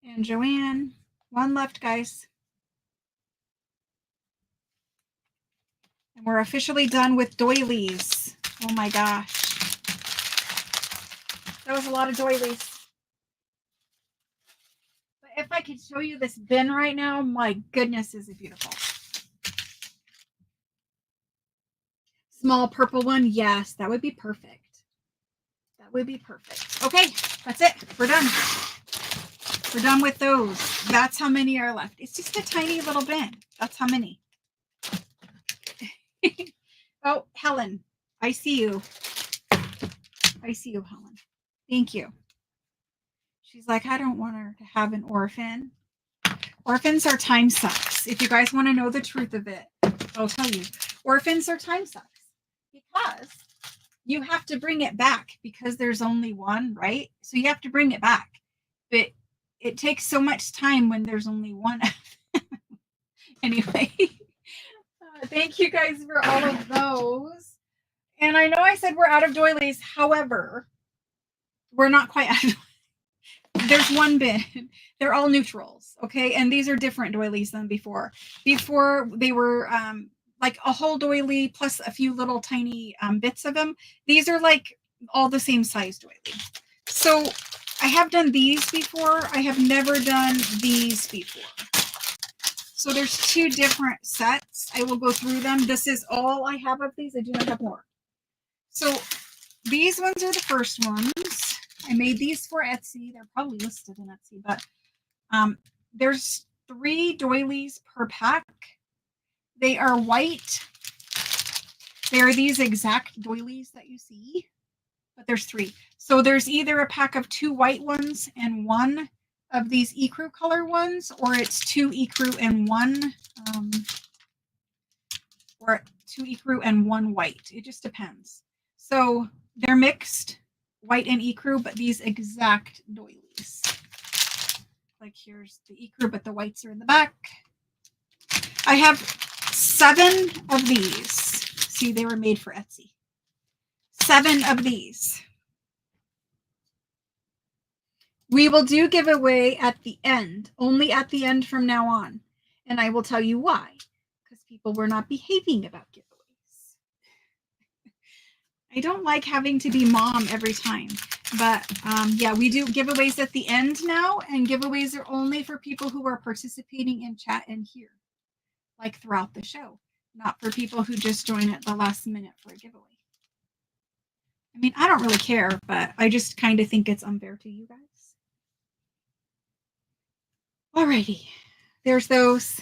And Joanne. 1 left, guys. And we're officially done with doilies. Oh my gosh. That was a lot of doilies. But if I could show you this bin right now, my goodness, is it beautiful. Small purple one, yes, that would be perfect. That would be perfect. Okay, that's it. We're done. We're done with those. That's how many are left. It's just a tiny little bin. That's how many. Oh, Helen, I see you. I see you, Helen. Thank you. She's like, I don't want her to have an orphan. Orphans are time sucks. If you guys want to know the truth of it, I'll tell you. Orphans are time sucks because you have to bring it back because there's only one, right? So you have to bring it back. But it takes so much time when there's only one. Anyway, thank you guys for all of those. And I know I said we're out of doilies. However, we're not quite out of doilies. There's one bin. They're all neutrals, okay? And these are different doilies than before. Before they were like a whole doily plus a few little tiny bits of them. These are like all the same size doily. So I have done these before. I have never done these before. So there's 2 different sets. I will go through them. This is all I have of these. I do not have more. So these ones are the first ones. I made these for Etsy. They're probably listed in Etsy, but there's 3 doilies per pack. They are white. They are these exact doilies that you see, but there's 3. So there's either a pack of 2 white ones and 1 of these ecru color ones, or it's 2 ecru and 1, or 2 ecru and 1 white. It just depends. So they're mixed, white and ecru, but these exact doilies. Like here's the ecru, but the whites are in the back. I have 7 of these. See, they were made for Etsy. 7 of these. We will do giveaway at the end, only at the end from now on. And I will tell you why. Because people were not behaving about giveaways. I don't like having to be mom every time. But yeah, we do giveaways at the end now. And giveaways are only for people who are participating in chat and here. Like throughout the show. Not for people who just join at the last minute for a giveaway. I mean, I don't really care, but I just kind of think it's unfair to you guys. Alrighty, there's those.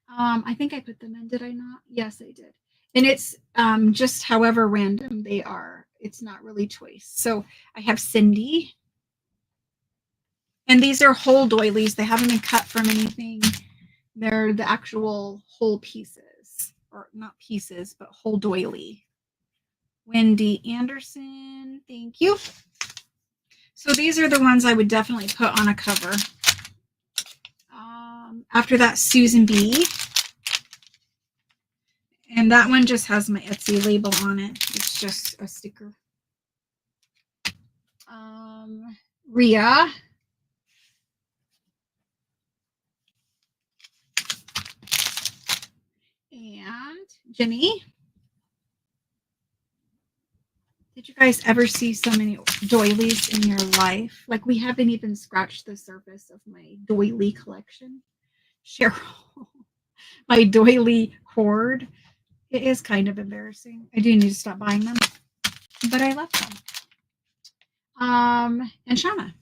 I think I put them in, did I not? Yes, I did. And it's just however random they are. It's not really choice. So I have Cindy. And these are whole doilies. They haven't been cut from anything. They're the actual whole pieces. Or not pieces, but whole doily. Wendy Anderson. Thank you. So these are the ones I would definitely put on a cover. After that, Susan B. And that one just has my Etsy label on it. It's just a sticker. Rhea. And Jenny. Did you guys ever see so many doilies in your life? Like, we haven't even scratched the surface of my doily collection. Cheryl. My doily hoard. It is kind of embarrassing. I do need to stop buying them, but I love them. And Shauna.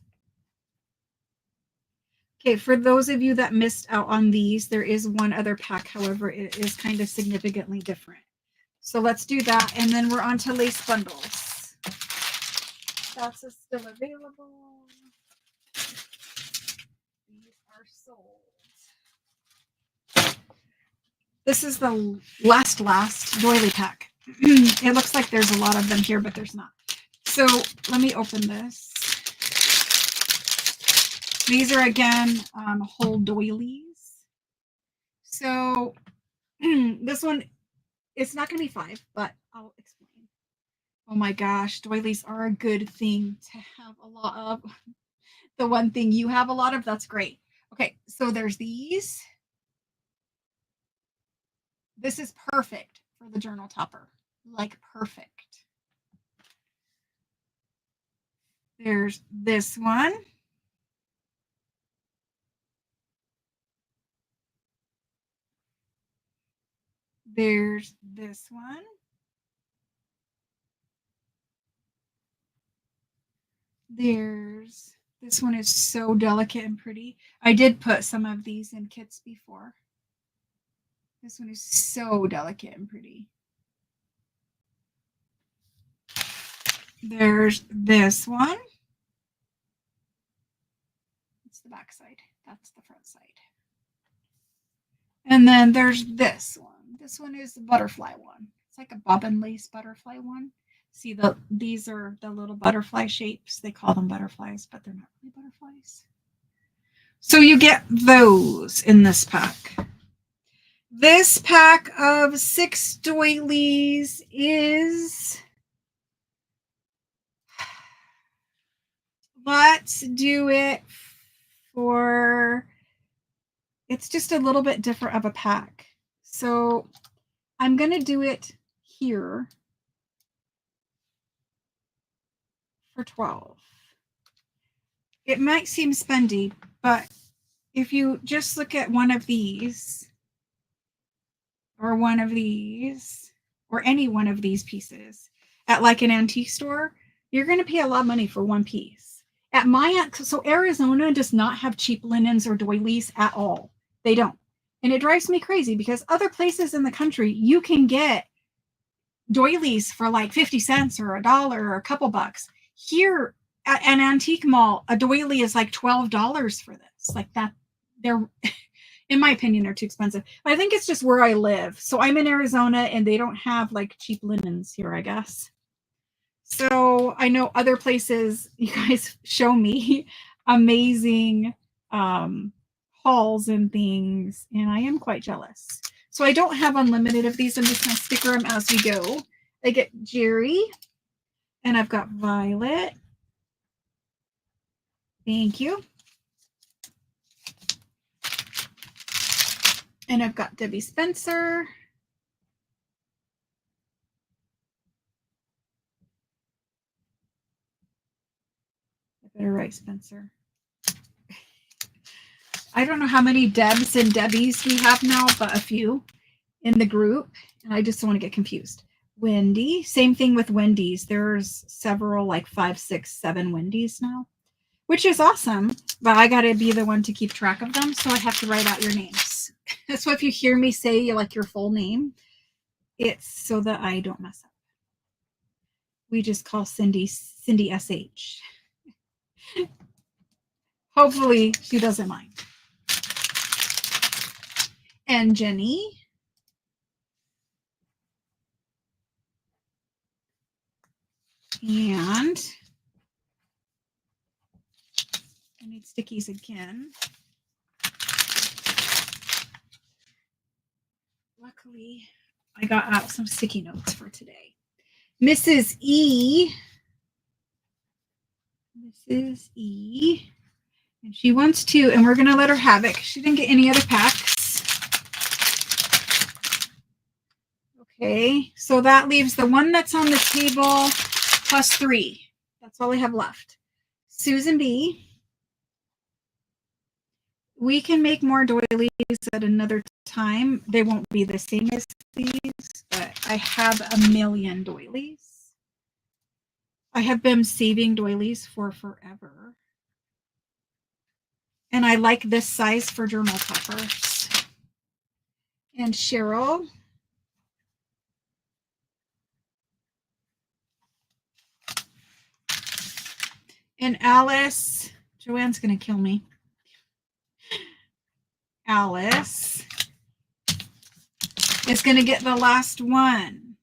Okay, for those of you that missed out on these, there is one other pack. However, it is kind of significantly different. So let's do that, and then we're on to lace bundles. That's still available. These are sold. This is the last doily pack. It looks like there's a lot of them here, but there's not. So let me open this. These are, again, whole doilies. So this one, it's not going to be 5, but I'll explain. Oh my gosh, doilies are a good thing to have a lot of. The one thing you have a lot of, that's great. Okay, so there's these. This is perfect for the journal topper. Like, perfect. There's this one. There's this one. There's this one is so delicate and pretty. I did put some of these in kits before. This one is so delicate and pretty. There's this one. It's the back side. That's the front side. And then there's this one. This one is the butterfly one. It's like a bobbin lace butterfly one. See, these are the little butterfly shapes. They call them butterflies, but they're not really butterflies. So you get those in this pack. This pack of 6 doilies is... Let's do it for... It's just a little bit different of a pack. So I'm going to do it here for 12. It might seem spendy, but if you just look at one of these, or one of these, or any one of these pieces at like an antique store, You're going to pay a lot of money for one piece. So Arizona does not have cheap linens or doilies at all. They don't. And it drives me crazy because other places in the country, you can get doilies for like 50 cents or $1 or a couple bucks. Here at an antique mall, a doily is like $12 for this. Like that, they're, in my opinion, they're too expensive. But I think it's just where I live. So I'm in Arizona and they don't have like cheap linens here, I guess. So I know other places, you guys show me amazing hauls and things, and I am quite jealous. So I don't have unlimited of these. I'm just going to sticker them as we go. I get Jerry, and I've got Violet. Thank you. And I've got Debbie Spencer. I better write Spencer. I don't know how many Debs and Debbies we have now, but a few in the group. And I just don't want to get confused. Wendy, same thing with Wendy's. There's several, like 5, 6, 7 Wendy's now, which is awesome. But I got to be the one to keep track of them. So I have to write out your names. So if you hear me say like your full name, it's so that I don't mess up. We just call Cindy SH. Hopefully she doesn't mind. And Jenny. And I need stickies again. Luckily, I got out some sticky notes for today. Mrs. E. Mrs. E. And she wants to, and we're going to let her have it because she didn't get any other packs. Okay, so that leaves the one that's on the table plus 3. That's all I have left. Susan B. We can make more doilies at another time. They won't be the same as these, but I have a million doilies. I have been saving doilies for forever. And I like this size for journal toppers. And Cheryl. And Alice. Joanne's going to kill me. Alice is going to get the last one.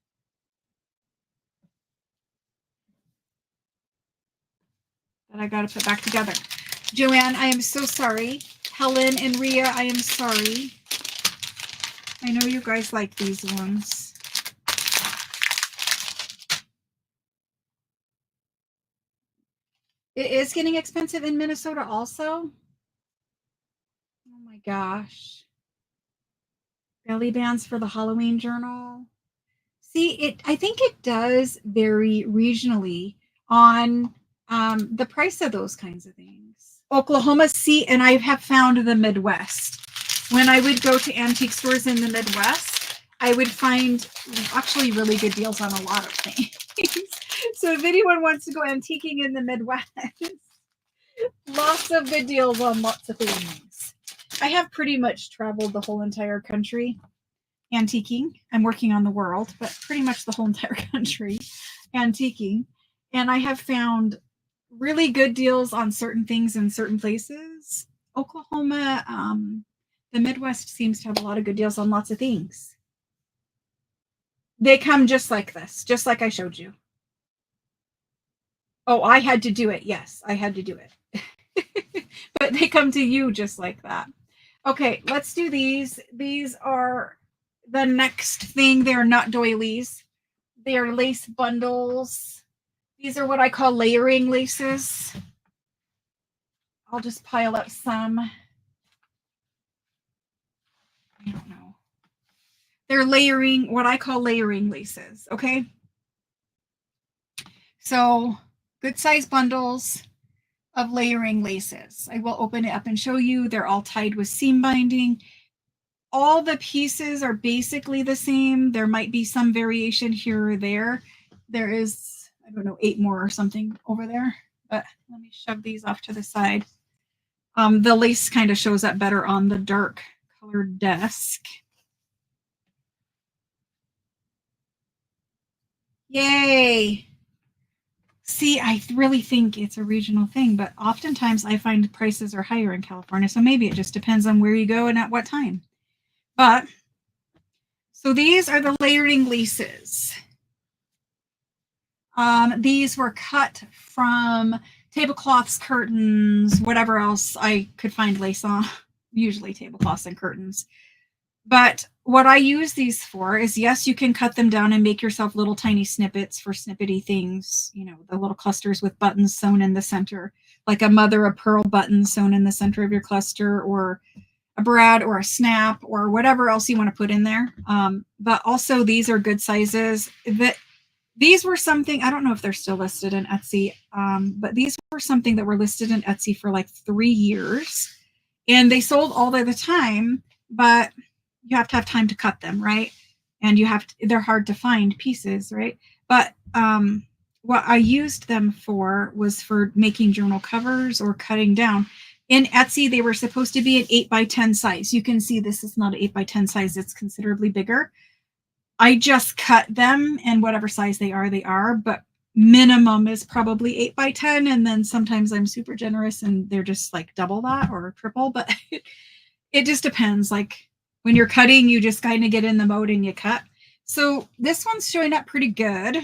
That I got to put back together. Joanne, I am so sorry. Helen and Rhea, I am sorry. I know you guys like these ones. It is getting expensive in Minnesota also. Oh my gosh. Belly bands for the Halloween journal. See, I think it does vary regionally on the price of those kinds of things. Oklahoma, see, and I have found the Midwest. When I would go to antique stores in the Midwest, I would find actually really good deals on a lot of things. So if anyone wants to go antiquing in the Midwest, lots of good deals on lots of things. I have pretty much traveled the whole entire country antiquing. I'm working on the world, but pretty much the whole entire country antiquing. And I have found really good deals on certain things in certain places. Oklahoma, the Midwest seems to have a lot of good deals on lots of things. They come just like this, just like I showed you. Oh, I had to do it. Yes, I had to do it. But they come to you just like that. Okay, let's do these. These are the next thing. They're not doilies. They are lace bundles. These are what I call layering laces. I'll just pile up some. I don't know. They're layering, what I call layering laces, okay? So good size bundles of layering laces. I will open it up and show you. They're all tied with seam binding. All the pieces are basically the same. There might be some variation here or there. There is I don't know, 8 more or something over there. But let me shove these off to the side. The lace kind of shows up better on the dark colored desk. Yay! See, I really think it's a regional thing, but oftentimes I find prices are higher in California, so maybe it just depends on where you go and at what time. But, so these are the layering laces. These were cut from tablecloths, curtains, whatever else I could find lace on, usually tablecloths and curtains. But what I use these for is, yes, you can cut them down and make yourself little tiny snippets for snippety things, you know, the little clusters with buttons sewn in the center, like a mother of pearl button sewn in the center of your cluster, or a brad or a snap or whatever else you want to put in there. But also these are good sizes. These were something, I don't know if they're still listed in Etsy, but these were something that were listed in Etsy for like 3 years. And they sold all the time, but you have to have time to cut them, right? And they're hard to find pieces, right? But what I used them for was for making journal covers or cutting down. In Etsy, they were supposed to be an 8x10 size. You can see this is not an 8x10 size. It's considerably bigger. I just cut them, and whatever size they are, but minimum is probably 8x10. And then sometimes I'm super generous and they're just like double that or triple, but it just depends. Like when you're cutting, you just kind of get in the mode and you cut. So this one's showing up pretty good.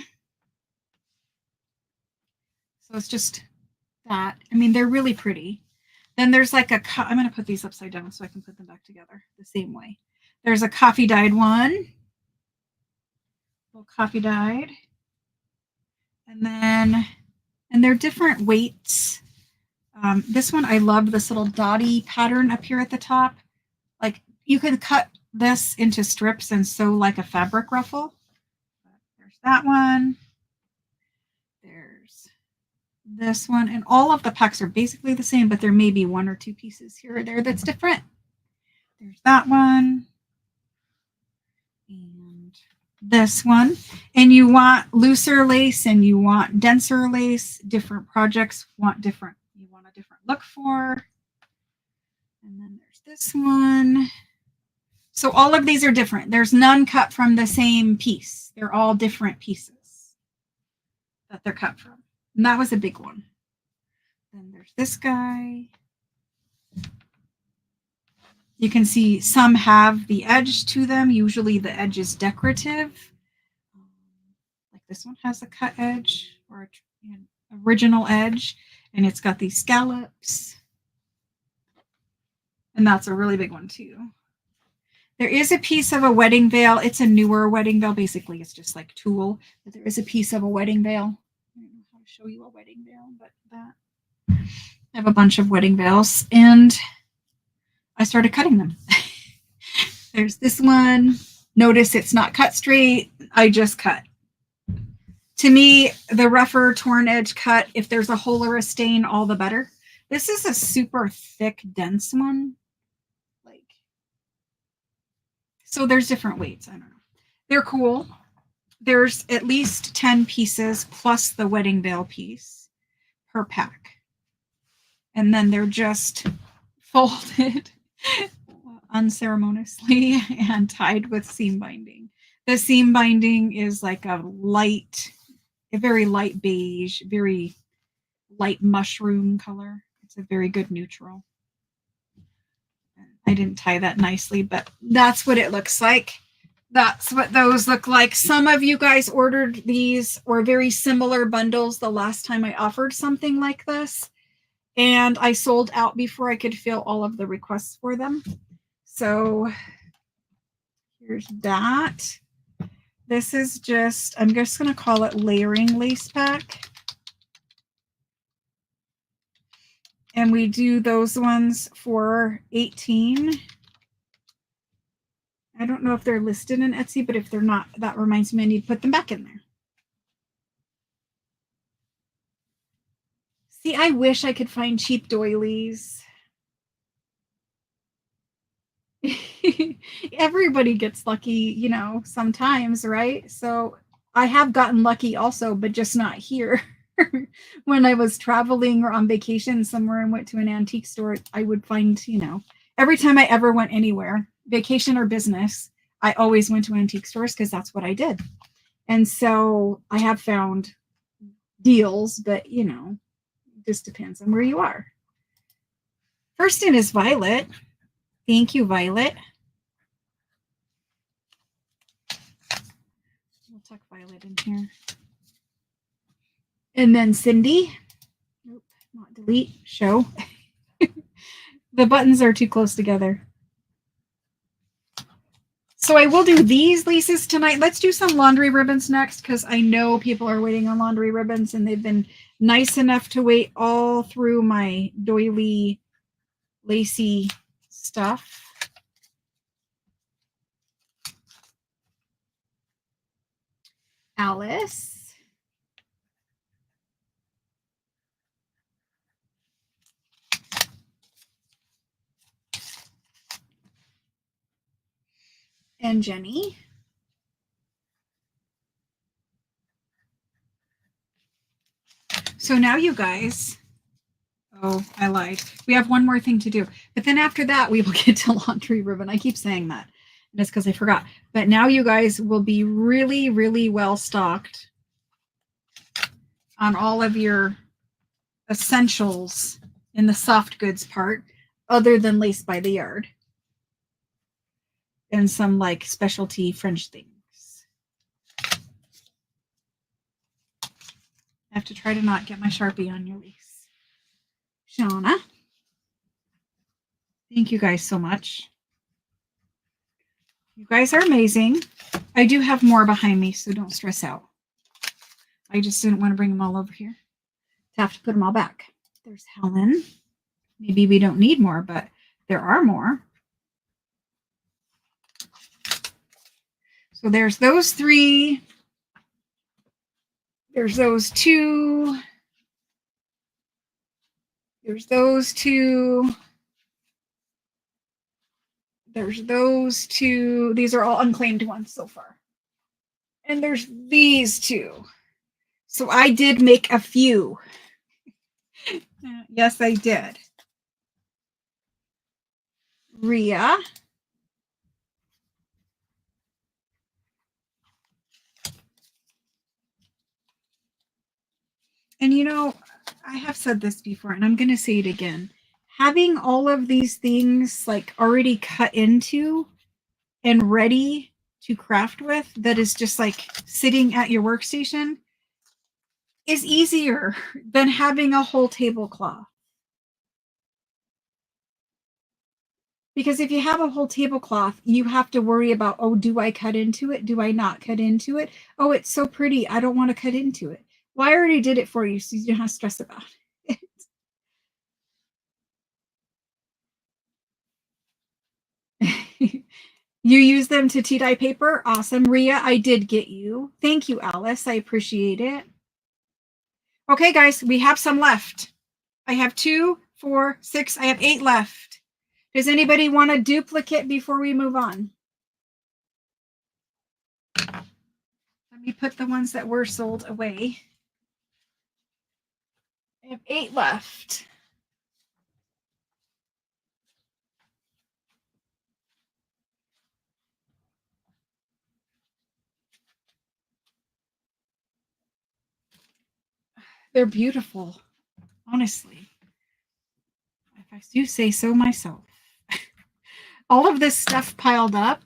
So it's just that. I mean, they're really pretty. Then there's like I'm going to put these upside down so I can put them back together the same way. There's a coffee dyed one. Little coffee dyed. And they're different weights. This one, I love this little dotty pattern up here at the top. Like you can cut this into strips and sew like a fabric ruffle. There's that one. There's this one. And all of the packs are basically the same, but there may be 1 or 2 pieces here or there that's different. There's that one. And this one. And you want looser lace and you want denser lace. Different projects you want a different look for. And then there's this one. So all of these are different. There's none cut from the same piece. They're all different pieces that they're cut from. And that was a big one. Then there's this guy. You can see some have the edge to them. Usually the edge is decorative. Like this one has a cut edge or an original edge, and it's got these scallops. And that's a really big one too. There is a piece of a wedding veil. It's a newer wedding veil. Basically, it's just like tulle. But there is a piece of a wedding veil. I don't know how to show you a wedding veil, but that. I have a bunch of wedding veils, and I started cutting them. There's this one. Notice it's not cut straight. I just cut. To me, the rougher torn edge cut, if there's a hole or a stain, all the better. This is a super thick, dense one. So there's different weights. I don't know. They're cool. There's at least 10 pieces plus the wedding veil piece per pack. And then they're just folded unceremoniously and tied with seam binding. The seam binding is like a very light beige, very light mushroom color. It's a very good neutral. I didn't tie that nicely, but that's what it looks like. That's what those look like. Some of you guys ordered these or very similar bundles the last time I offered something like this, and I sold out before I could fill all of the requests for them. So here's that. This is just, I'm just going to call it layering lace pack. And we do those ones for $18. I don't know if they're listed in Etsy, but if they're not, that reminds me I need to put them back in there. See, I wish I could find cheap doilies. Everybody gets lucky, you know, sometimes, right? So I have gotten lucky also, but just not here. When I was traveling or on vacation somewhere and went to an antique store, I would find, every time I ever went anywhere, vacation or business, I always went to antique stores because that's what I did. And so I have found deals, but just depends on where you are. First in is Violet. Thank you, Violet. We'll tuck Violet in here. And then Cindy. Nope, not delete, show. The buttons are too close together. So I will do these laces tonight. Let's do some laundry ribbons next because I know people are waiting on laundry ribbons and they've been nice enough to wait all through my doily lacy stuff. Alice. And Jenny. So now you guys, oh, I lied. We have one more thing to do. But then after that, we will get to laundry ribbon. I keep saying that. And it's because I forgot. But now you guys will be really, really well stocked on all of your essentials in the soft goods part, other than Lace by the Yard. And some like specialty French things. I have to try to not get my Sharpie on your lace. Shauna. Thank you guys so much. You guys are amazing. I do have more behind me, so don't stress out. I just didn't want to bring them all over here to have to put them all back. There's Helen. Maybe we don't need more, but there are more. So there's those three. There's those two. There's those two. There's those two. These are all unclaimed ones so far. And there's these two. So I did make a few. Yes, I did. Rhea. And I have said this before, and I'm going to say it again. Having all of these things like already cut into and ready to craft with, that is just like sitting at your workstation, is easier than having a whole tablecloth. Because if you have a whole tablecloth, you have to worry about, oh, do I cut into it? Do I not cut into it? Oh, it's so pretty. I don't want to cut into it. Well, I already did it for you, so you don't have to stress about it. You use them to tea dye paper? Awesome. Rhea, I did get you. Thank you, Alice. I appreciate it. Okay, guys, we have some left. I have 2, 4, 6. I have 8 left. Does anybody want a duplicate before we move on? Let me put the ones that were sold away. I have 8 left. They're beautiful, honestly. If I do say so myself. All of this stuff piled up,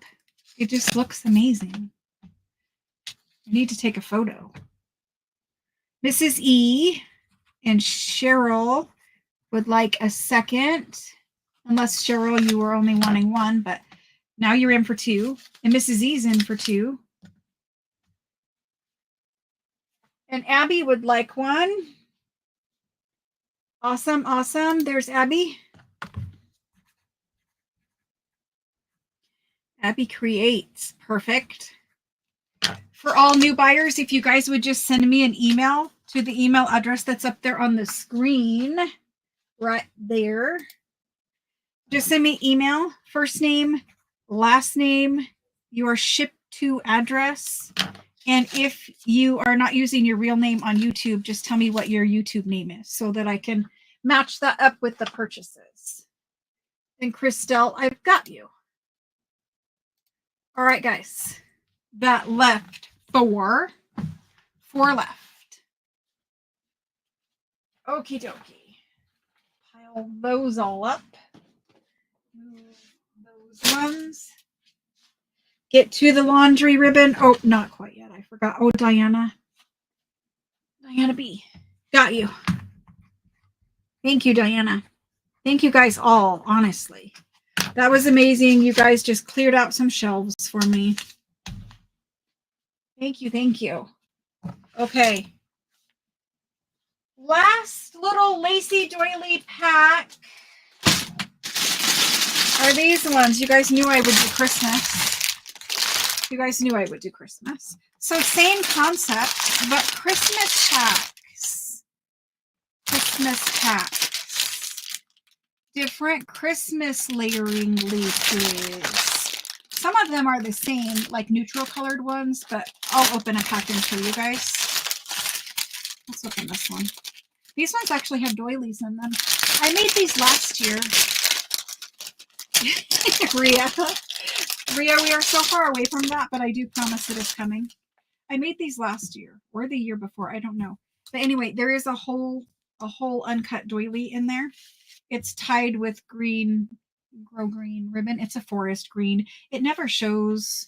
it just looks amazing. I need to take a photo. Mrs. E and Cheryl would like a second. Unless, Cheryl, you were only wanting one, but now you're in for 2. And Mrs. E's in for 2. And Abby would like one. Awesome, awesome. There's Abby. Abby creates. Perfect. For all new buyers, if you guys would just send me an email to the email address that's up there on the screen, right there. Just send me email, first name, last name, your ship to address, And if you are not using your real name on YouTube, just tell me what your YouTube name is so that I can match that up with the purchases. And Christelle, I've got you. All right, guys. That left four left. Okie dokie. Pile those all up. Move those ones. Get to the laundry ribbon. Oh, not quite yet. I forgot. Oh, Diana. Diana B. Got you. Thank you, Diana. Thank you guys all, honestly. That was amazing. You guys just cleared out some shelves for me. Thank you. Thank you. Okay. Last little lacy doily pack are these ones. You guys knew I would do Christmas. You guys knew I would do Christmas. So same concept, but Christmas packs. Christmas packs. Different Christmas layering laces. Some of them are the same, like neutral colored ones, but I'll open a pack and show you guys. Let's open this one. These ones actually have doilies in them. I made these last year. Ria, we are so far away from that, but I do promise it is coming. I made these last year or the year before. I don't know. But anyway, there is a whole uncut doily in there. It's tied with green, grow green ribbon. It's a forest green. It never shows.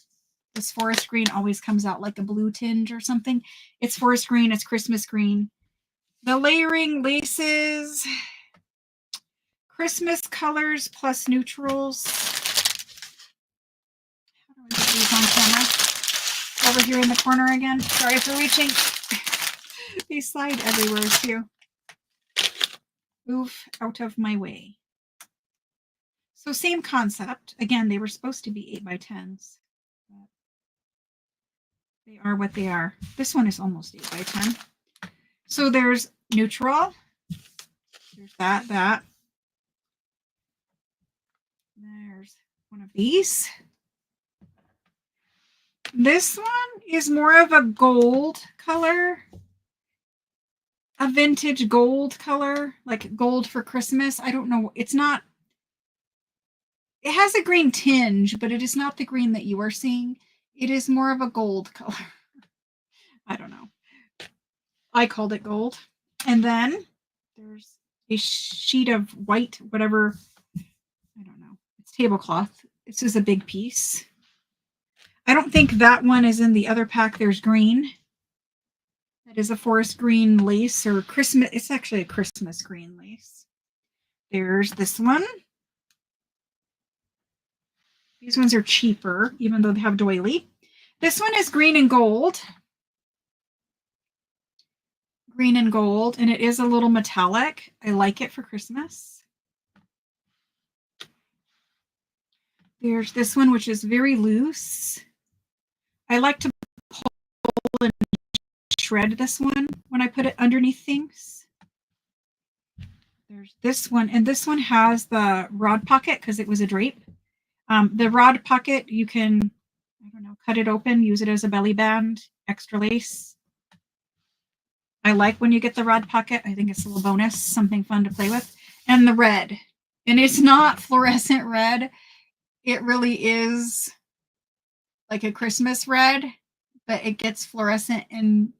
This forest green always comes out like a blue tinge or something. It's forest green. It's Christmas green. The layering laces, Christmas colors plus neutrals. How do I get these on camera? Over here in the corner again. Sorry for reaching. They slide everywhere too. Move out of my way. So same concept. Again, they were supposed to be 8x10s. They are what they are. This one is almost 8x10. So there's neutral. There's that. There's one of these. This one is more of a gold color. A vintage gold color, like gold for Christmas. I don't know. It's not. It has a green tinge, but it is not the green that you are seeing. It is more of a gold color. I don't know. I called it gold. And then there's a sheet of white, whatever. I don't know. It's tablecloth. This is a big piece. I don't think that one is in the other pack. There's green. That is a forest green lace or Christmas. It's actually a Christmas green lace. There's this one. These ones are cheaper, even though they have doily. This one is green and gold. Green and gold, and it is a little metallic. I like it for Christmas. There's this one, which is very loose. I like to pull and shred this one when I put it underneath things. There's this one, and this one has the rod pocket because it was a drape. The rod pocket, you can, I don't know, cut it open, use it as a belly band, extra lace. I like when you get the rod pocket. I think it's a little bonus, something fun to play with. And the red. And it's not fluorescent red. It really is like a Christmas red, but it gets fluorescent and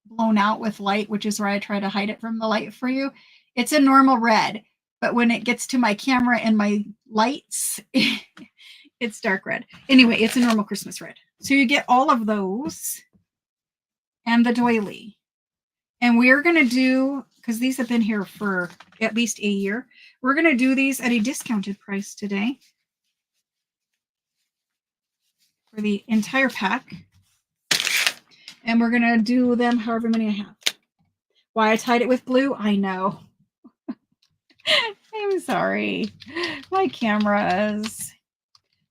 blown out with light, which is where I try to hide it from the light for you. It's a normal red, but when it gets to my camera and my lights, it's dark red. Anyway, it's a normal Christmas red. So you get all of those and the doily. And we're going to do, because these have been here for at least a year, we're going to do these at a discounted price today for the entire pack. And we're going to do them however many I have. Why I tied it with blue, I know. I'm sorry. My cameras.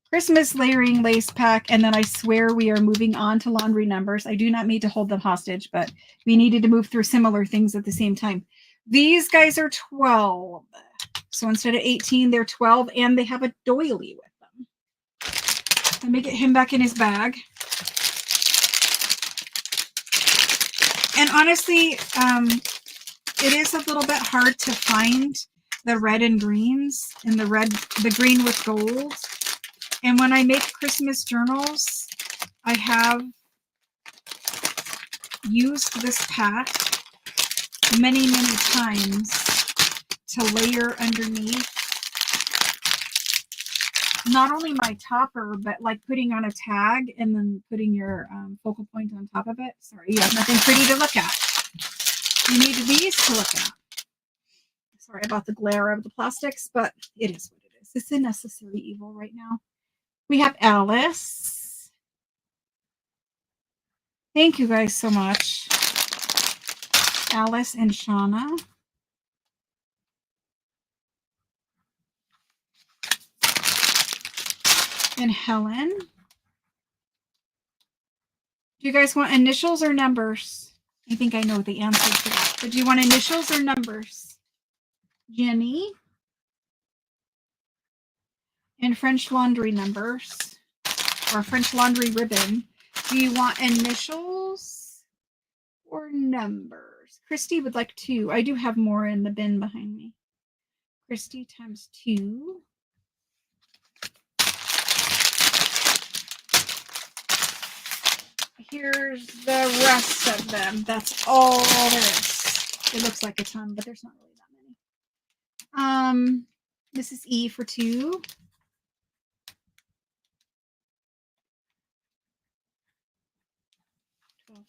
Christmas layering lace pack, and then I swear we are moving on to laundry numbers. I do not mean to hold them hostage, but we needed to move through similar things at the same time. These guys are 12. So instead of 18, they're 12, and they have a doily with them. Let me get him back in his bag. And honestly, it is a little bit hard to find the red and greens and the green with gold. And when I make Christmas journals, I have used this pack many, many times to layer underneath not only my topper, but like putting on a tag and then putting your focal point on top of it. Sorry, you have nothing pretty to look at. You need these to look at. Sorry about the glare of the plastics, but it is what it is. It's a necessary evil right now. We have Alice. Thank you guys so much. Alice and Shauna. And Helen. Do you guys want initials or numbers? I think I know the answer to that. But do you want initials or numbers? Jenny. And French laundry numbers. Or French laundry ribbon. Do you want initials or numbers? Christy would like 2. I do have more in the bin behind me. Christy times 2. Here's the rest of them. That's all there is. It looks like a ton, but there's not really that many. This is E for 2.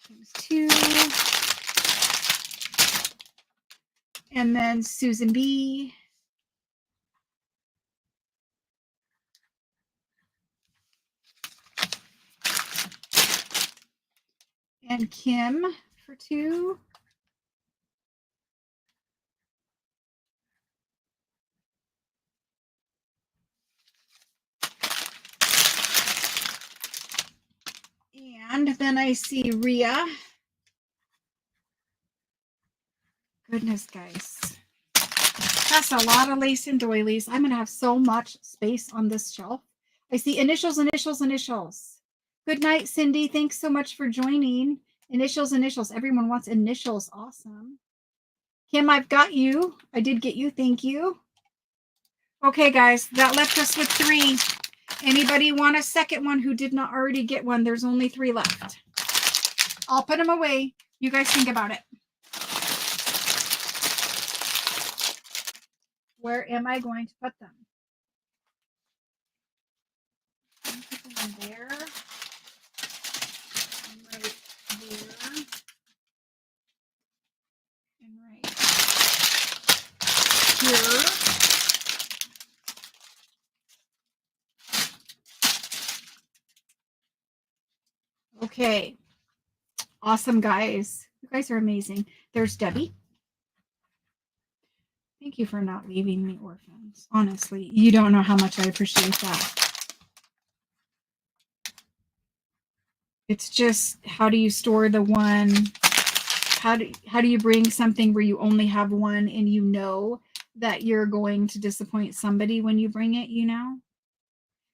Times 2. And then Susan B. And Kim for 2. And then I see Rhea. Goodness, guys. That's a lot of lace and doilies. I'm going to have so much space on this shelf. I see initials, initials, initials. Good night, Cindy. Thanks so much for joining. Initials, initials. Everyone wants initials. Awesome. Kim, I've got you. I did get you. Thank you. Okay, guys. That left us with 3. Anybody want a second one who did not already get one? There's only 3 left. I'll put them away. You guys think about it. Where am I going to put them? I'm putting them there. And right there. And right here. Okay. Awesome, guys. You guys are amazing. There's Debbie. Thank you for not leaving me orphans. Honestly, you don't know how much I appreciate that. It's just, how do you store the one? How do you bring something where you only have one and you know that you're going to disappoint somebody when you bring it, you know?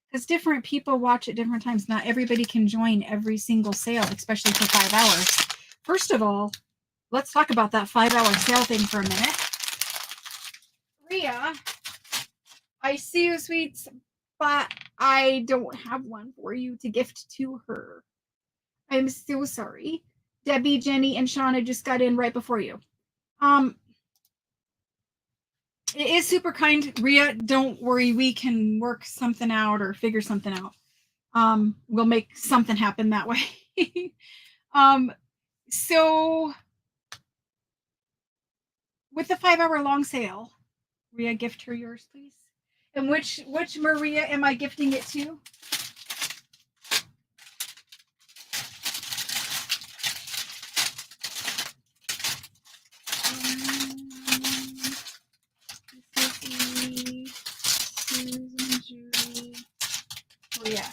Because different people watch at different times. Not everybody can join every single sale, especially for 5 hours. First of all, let's talk about that 5-hour sale thing for a minute. Rhea, I see you, sweets, but I don't have one for you to gift to her. I'm so sorry. Debbie, Jenny, and Shauna just got in right before you. It is super kind. Rhea, don't worry. We can work something out or figure something out. We'll make something happen that way. So with the 5-hour long sale, Rhea, gift her yours, please. And which Maria am I gifting it to? Susan, Julie, Rhea.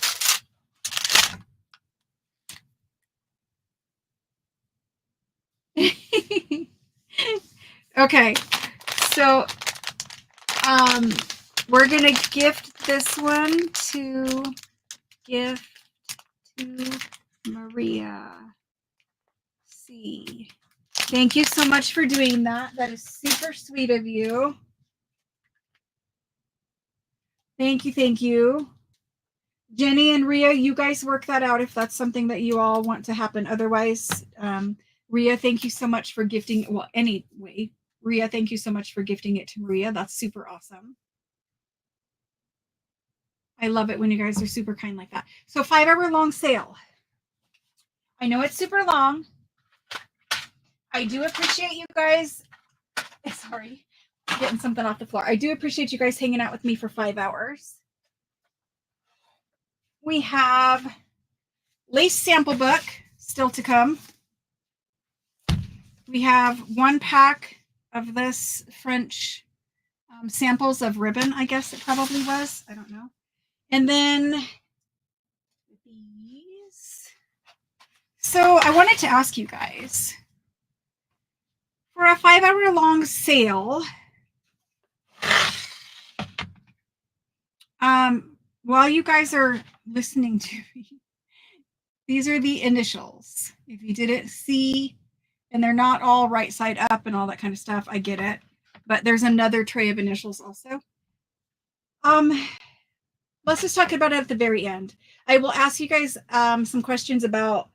Okay, so we're gonna gift this one to Maria C. Thank you so much for doing that. That is super sweet of you. Thank you. Thank you. Jenny and Ria, you guys work that out if that's something that you all want to happen. Otherwise, Ria, thank you so much for gifting. Well, anyway, Ria, thank you so much for gifting it to Maria. That's super awesome. I love it when you guys are super kind like that. So 5-hour long sale. I know it's super long. I do appreciate you guys. Sorry, getting something off the floor. I do appreciate you guys hanging out with me for 5 hours. We have lace sample book still to come. We have 1 pack of this French samples of ribbon, I guess it probably was. I don't know. And then these. So I wanted to ask you guys, for a 5-hour long sale, while you guys are listening to me, these are the initials. If you didn't see, and they're not all right side up and all that kind of stuff, I get it. But there's another tray of initials also. Let's just talk about it at the very end. I will ask you guys some questions about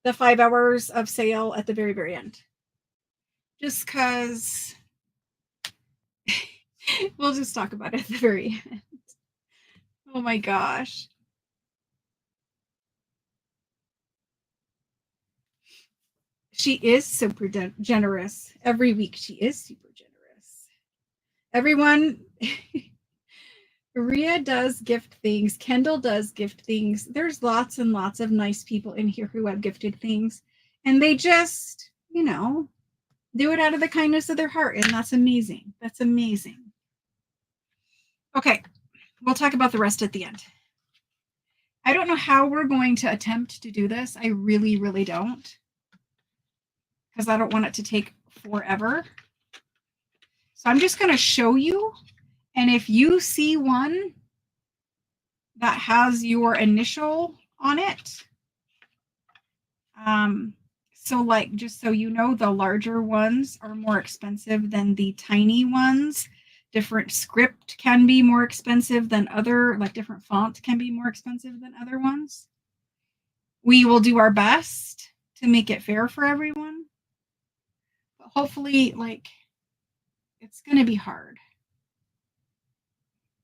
the 5 hours of sale at the very, very end. Just because we'll just talk about it at the very end. Oh my gosh. She is super generous. Every week she is super generous. Everyone, Maria does gift things. Kendall does gift things. There's lots and lots of nice people in here who have gifted things. And they just, you know, do it out of the kindness of their heart. And that's amazing. That's amazing. Okay, we'll talk about the rest at the end. I don't know how we're going to attempt to do this. I really, really don't. Because I don't want it to take forever. So I'm just going to show you. And if you see one that has your initial on it, so like, just so you know, the larger ones are more expensive than the tiny ones. Different script can be more expensive than other, like different font can be more expensive than other ones. We will do our best to make it fair for everyone. But hopefully, like, it's going to be hard.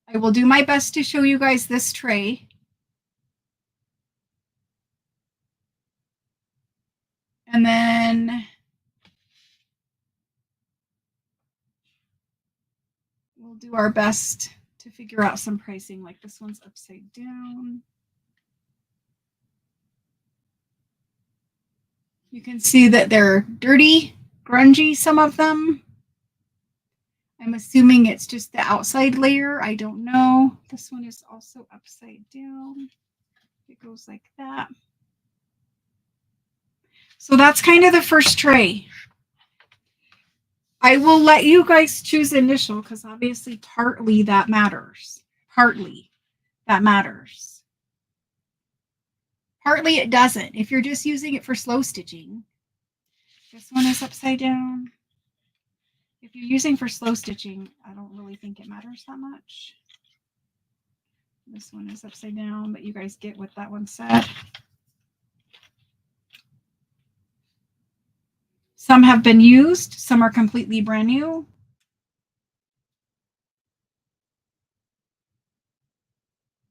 I will do my best to show you guys this tray. And then we'll do our best to figure out some pricing. Like this one's upside down. You can see that they're dirty, grungy, some of them. I'm assuming it's just the outside layer. I don't know. This one is also upside down. It goes like that. So that's kind of the first tray. I will let you guys choose initial because obviously partly that matters. Partly that matters. Partly it doesn't. If you're just using it for slow stitching, this one is upside down. If you're using for slow stitching, I don't really think it matters that much. This one is upside down, but you guys get what that one said. Some have been used, some are completely brand new.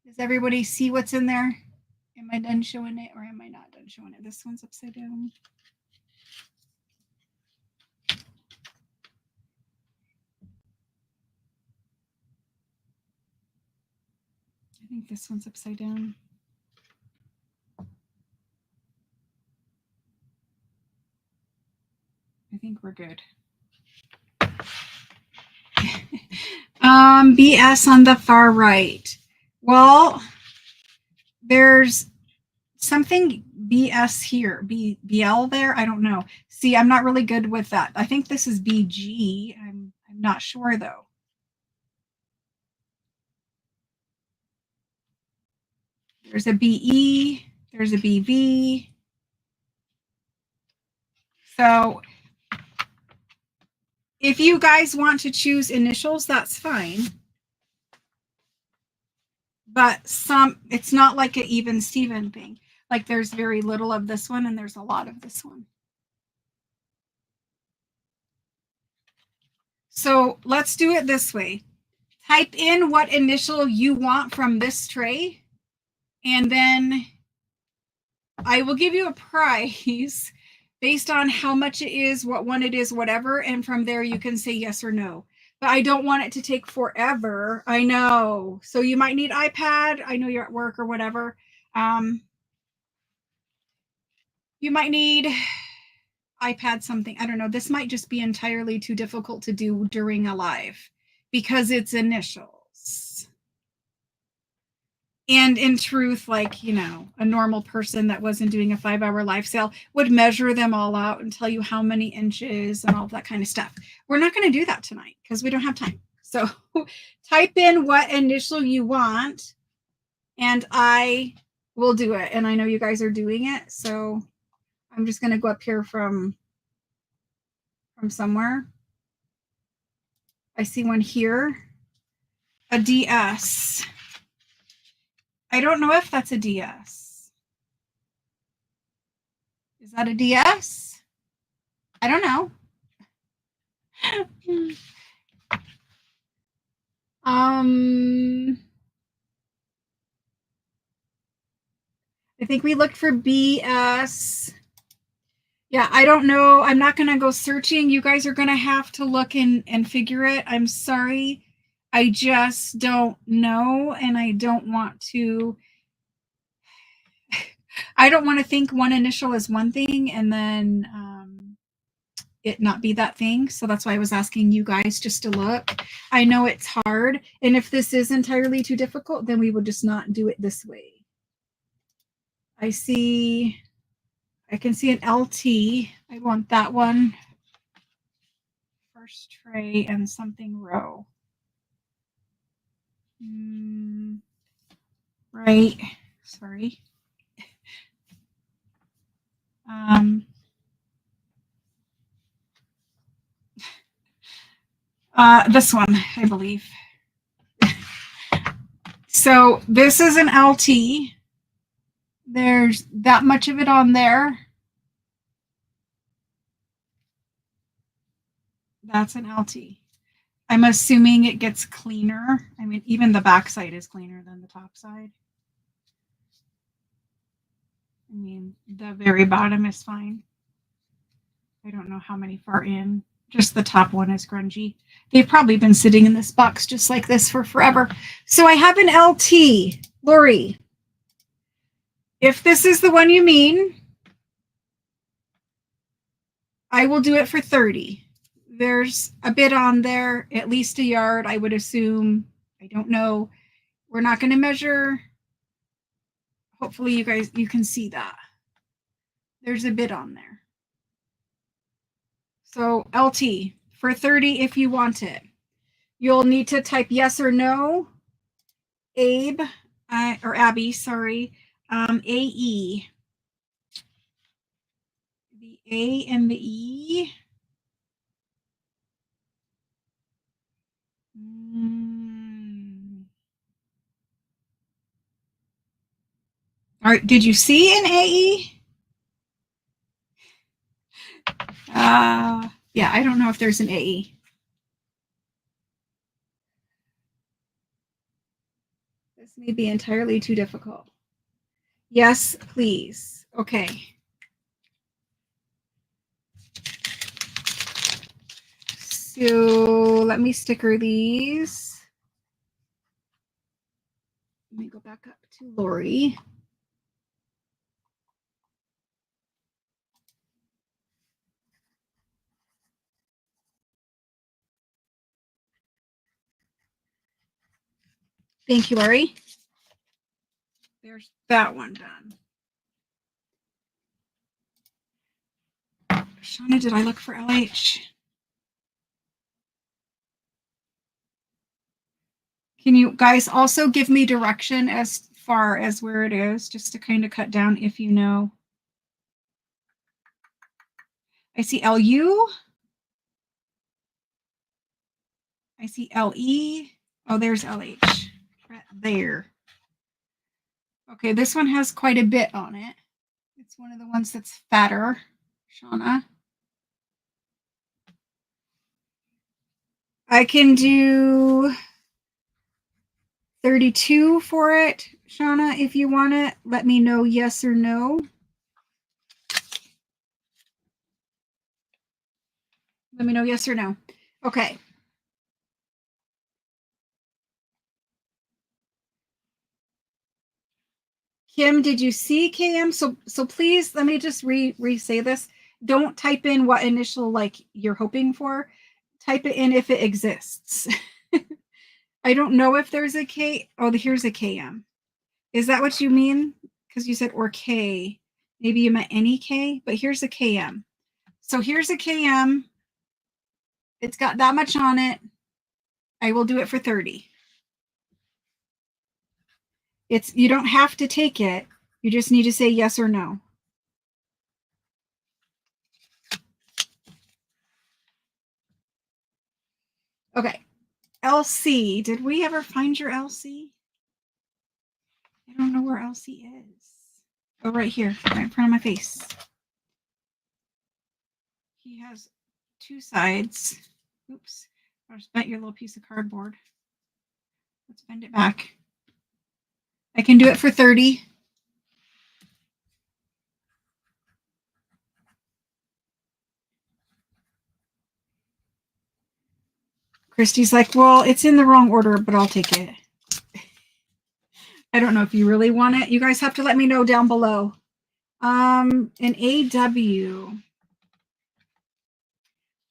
Does everybody see what's in there? Am I done showing it or am I not done showing it? This one's upside down. I think this one's upside down. I think we're good. BS on the far right. Well, there's something BS here. BL there? I don't know. See, I'm not really good with that. I think this is BG. I'm not sure though. There's a BE. There's a BV. So If you guys want to choose initials, that's fine. But it's not like an even Steven thing. Like there's very little of this one and there's a lot of this one. So let's do it this way. Type in what initial you want from this tray, and then I will give you a prize based on how much it is, what one it is, whatever. And from there, you can say yes or no. But I don't want it to take forever. I know. So you might need iPad. I know you're at work or whatever. You might need iPad something. I don't know. This might just be entirely too difficult to do during a live because it's initials. And in truth, like, you know, a normal person that wasn't doing a 5-hour live sale would measure them all out and tell you how many inches and all that kind of stuff. We're not going to do that tonight because we don't have time. So type in what initial you want and I will do it. And I know you guys are doing it. So I'm just going to go up here from somewhere. I see one here. A DS. I don't know if that's a DS. Is that a DS? I don't know. I think we looked for BS. Yeah, I don't know. I'm not going to go searching. You guys are going to have to look and figure it. I'm sorry. I just don't know. And I don't want to think one initial is one thing and then it not be that thing. So that's why I was asking you guys just to look. I know it's hard. And if this is entirely too difficult, then we would just not do it this way. I can see an LT. I want that one. First tray and something row. Right. Sorry. This one, I believe. So this is an LT. There's that much of it on there. That's an LT. I'm assuming it gets cleaner. I mean, even the back side is cleaner than the top side. I mean, the very bottom is fine. I don't know how many far in. Just the top one is grungy. They've probably been sitting in this box just like this for forever. So I have an LT. Lori, if this is the one you mean, I will do it for 30. There's a bit on there, at least a yard, I would assume. I don't know. We're not going to measure. Hopefully you can see that. There's a bit on there. So LT for 30 if you want it. You'll need to type yes or no. Abe, or Abby, sorry. AE. The A and the E. All right, did you see an AE? Yeah, I don't know if there's an AE. This may be entirely too difficult. Yes, please. Okay. So let me sticker these. Let me go back up to Lori. Thank you, Lori. There's that one done. Shauna, did I look for LH? Can you guys also give me direction as far as where it is, just to kind of cut down if you know? I see LU. I see LE. Oh, there's LH right there. Okay, this one has quite a bit on it. It's one of the ones that's fatter, Shauna. I can do 32 for it, Shauna, if you want it. Let me know yes or no. Let me know yes or no. Okay. Kim, did you see KM? So please let me just re-say this. Don't type in what initial like you're hoping for. Type it in if it exists. I don't know if there's a K. Oh, here's a KM. Is that what you mean? Because you said or K. Maybe you meant any K, but here's a KM. So here's a KM. It's got that much on it. I will do it for 30. You don't have to take it. You just need to say yes or no. Okay. LC. Did we ever find your LC? I don't know where LC is. Oh, right here, right in front of my face. He has two sides. Oops. I just bent your little piece of cardboard. Let's bend it back. I can do it for 30. Christy's like, well, it's in the wrong order, but I'll take it. I don't know if you really want it. You guys have to let me know down below. An AW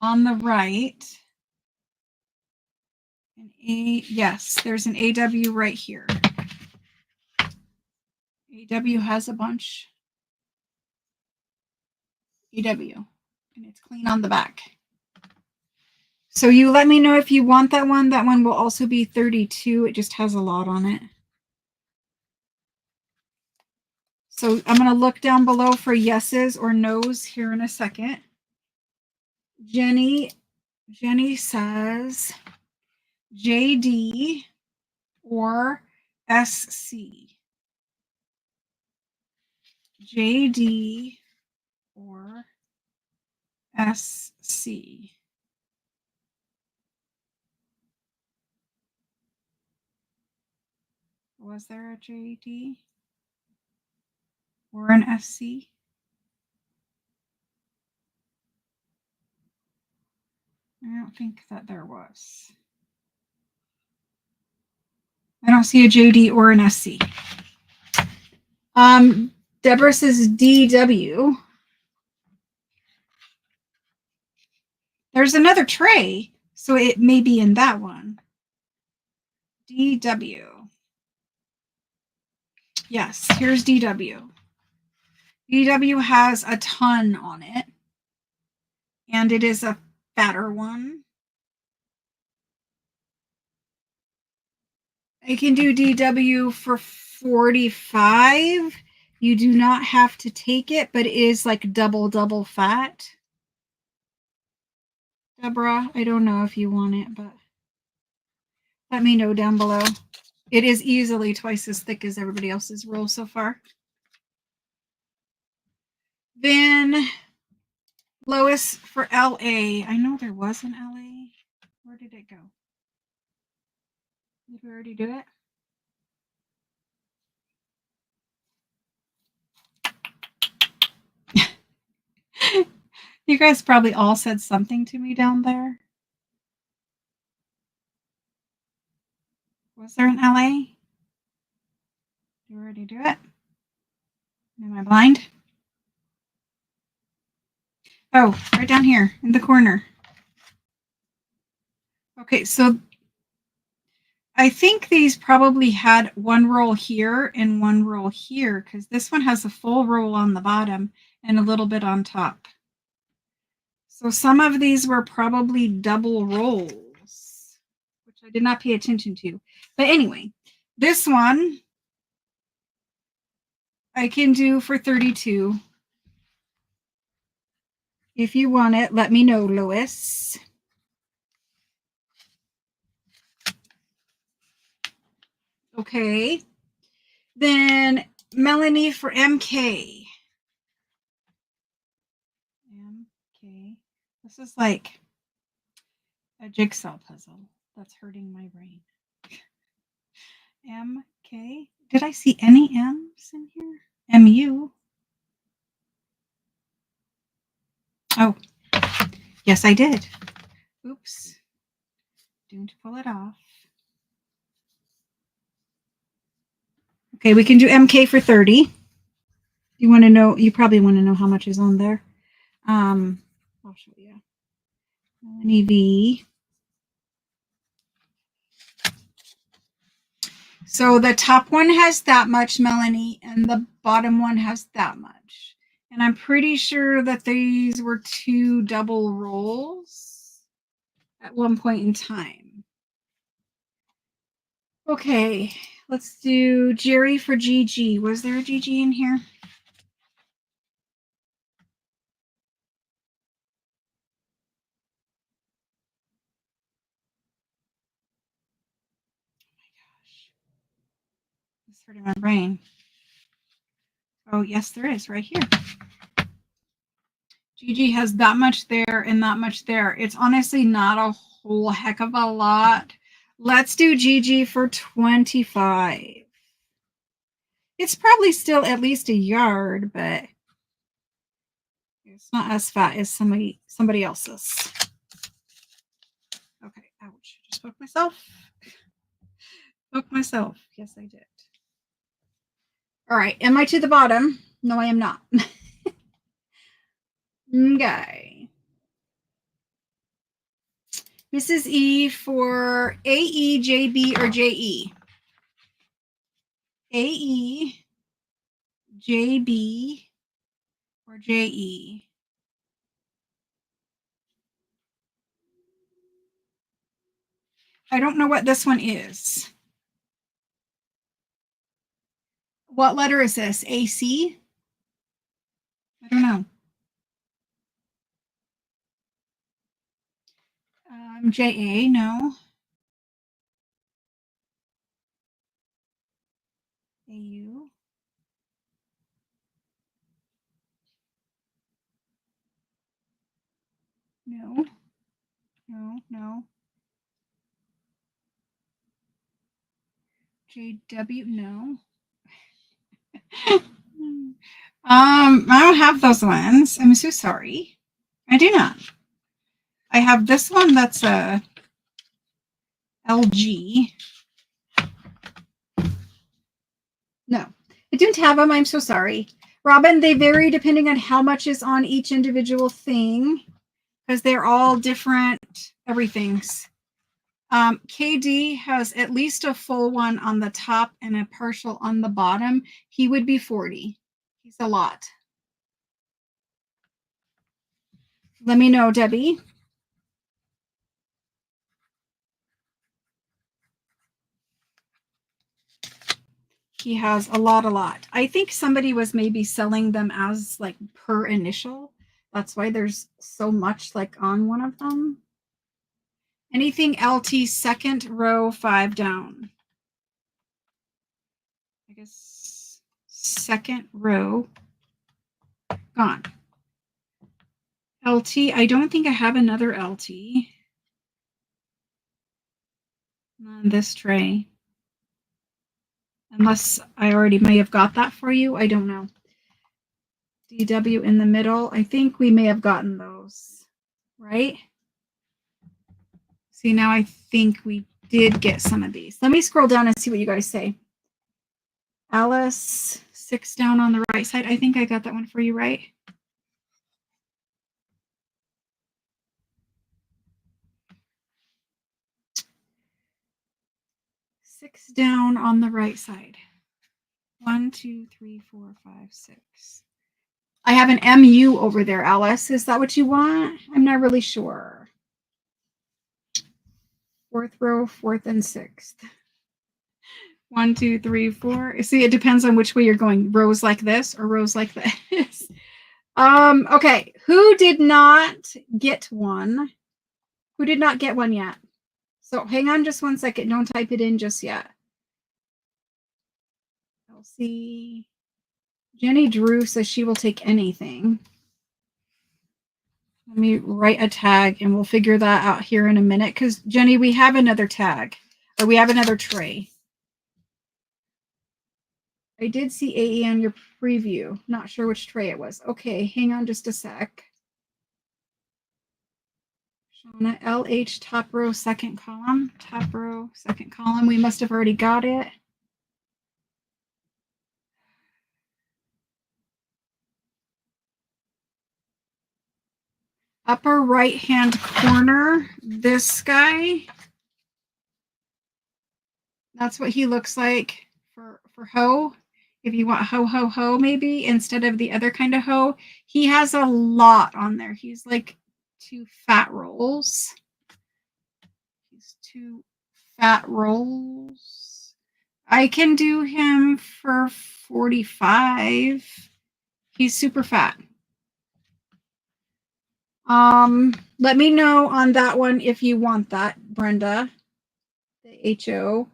on the right. Yes, there's an AW right here. AW has a bunch. AW, and it's clean on the back. So you let me know if you want that one. That one will also be 32. It just has a lot on it. So I'm going to look down below for yeses or nos here in a second. Jenny says JD or SC. JD or SC. Was there a JD or an SC? I don't think that there was. I don't see a JD or an SC. Deborah says DW. There's another tray, so it may be in that one. DW. Yes, here's DW. DW has a ton on it, and it is a fatter one. I can do DW for 45. You do not have to take it, but it is like double fat. Deborah, I don't know if you want it, but let me know down below. It is easily twice as thick as everybody else's roll so far. Then Lois for LA. I know there was an LA. Where did it go? Did we already do it? You guys probably all said something to me down there. Was there an LA? Did we already do it? Am I blind? Oh, right down here in the corner. Okay, so I think these probably had one roll here and one roll here because this one has a full roll on the bottom and a little bit on top. So some of these were probably double rolls, which I did not pay attention to. But anyway, this one I can do for 32. If you want it, let me know, Lois. Okay. Then Melanie for MK. MK. This is like a jigsaw puzzle that's hurting my brain. MK. Did I see any M's in here? MU. Oh, yes, I did. Oops. Don't pull it off. Okay, we can do MK for 30. You want to know, you probably want to know how much is on there. I'll show you. Melanie V. So the top one has that much, Melanie, and the bottom one has that much. And I'm pretty sure that these were 2 double rolls at one point in time. Okay, let's do Jerry for GG. Was there a GG in here? It's hurting my brain. Oh, yes, there is right here. GG has that much there and that much there. It's honestly not a whole heck of a lot. Let's do GG for 25. It's probably still at least a yard, but it's not as fat as somebody else's. Okay, ouch. Just poke myself. Poke myself. Yes, I did. All right, am I to the bottom? No, I am not. Okay. Mrs. E for AE, JB, or JE? AE, JB, or JE? I don't know what this one is. What letter is this? AC? I don't know. JA, no. AU? No. No, no. JW, no. I don't have those ones. I'm so sorry. I do not. I have this one that's a LG. No, I didn't have them. I'm so sorry. Robin, they vary depending on how much is on each individual thing because they're all different everythings. KD has at least a full one on the top and a partial on the bottom. He would be 40. He's a lot. Let me know, Debbie. He has a lot. I think somebody was maybe selling them as like per initial. That's why there's so much like on one of them. Anything LT second row 5 down. I guess second row gone. LT, I don't think I have another LT on this tray. Unless I already may have got that for you. I don't know. DW in the middle. I think we may have gotten those, right? See, now I think we did get some of these. Let me scroll down and see what you guys say. Alice, 6 down on the right side. I think I got that one for you, right? Six down on the right side. 1, 2, 3, 4, 5, 6. I have an MU over there, Alice. Is that what you want? I'm not really sure. 4th row, 4th and 6th. 1, 2, 3, 4. See, it depends on which way you're going. Rows like this or rows like this. Okay. Who did not get one? Who did not get one yet? So hang on just one second. Don't type it in just yet. Kelsey. Jenny Drew says she will take anything. Let me write a tag and we'll figure that out here in a minute. Because, Jenny, we have another tag. Or we have another tray. I did see AE on your preview. Not sure which tray it was. Okay, hang on just a sec. Shauna, LH, top row, second column. Top row, second column. We must have already got it. Upper right-hand corner, this guy. That's what he looks like for ho. If you want ho, ho, ho, maybe, instead of the other kind of ho. He has a lot on there. He's like 2 fat rolls. He's 2 fat rolls. I can do him for 45. He's super fat. Let me know on that one if you want that, Brenda. The HO.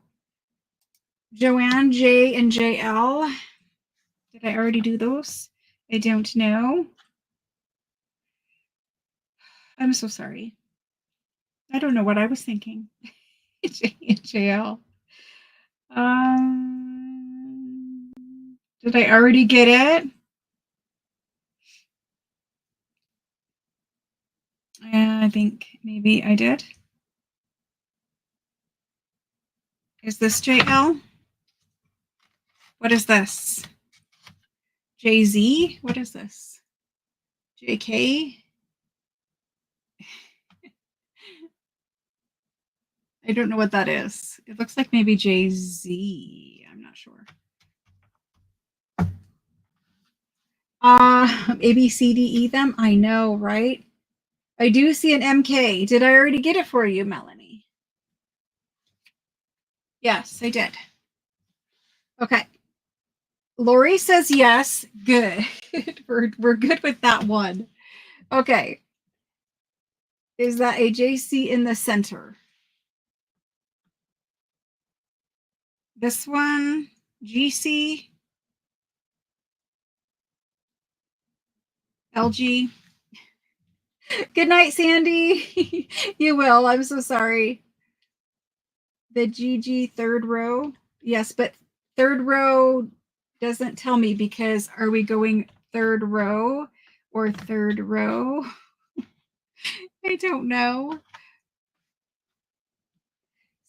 Joanne, J, and JL. Did I already do those? I don't know. I'm so sorry. I don't know what I was thinking. J and JL. Did I already get it? I think maybe I did. Is this JL? What is this? JZ? What is this? JK? I don't know what that is. It looks like maybe JZ. I'm not sure. A, B, C, D, E them? I know, right? I do see an MK. Did I already get it for you, Melanie? Yes, I did. Okay. Lori says yes. Good. We're good with that one. Okay. Is that a JC in the center? This one, GC, LG. Good night, Sandy. You will. I'm so sorry. The GG third row. Yes, but third row doesn't tell me because are we going third row or third row? I don't know.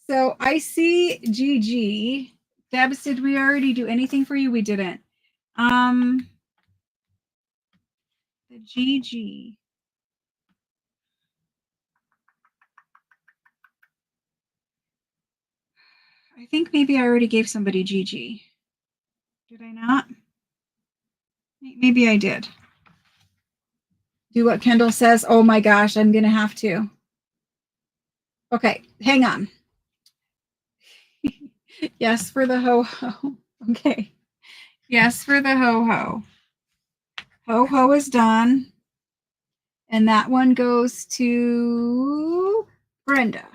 So I see GG. Debs, did we already do anything for you? We didn't. The GG. I think maybe I already gave somebody GG. Did I not? Maybe I did. Do what Kendall says. Oh my gosh, I'm going to have to. Okay, hang on. Yes for the ho-ho. Okay. Yes for the ho-ho. Ho-ho is done. And that one goes to Brenda.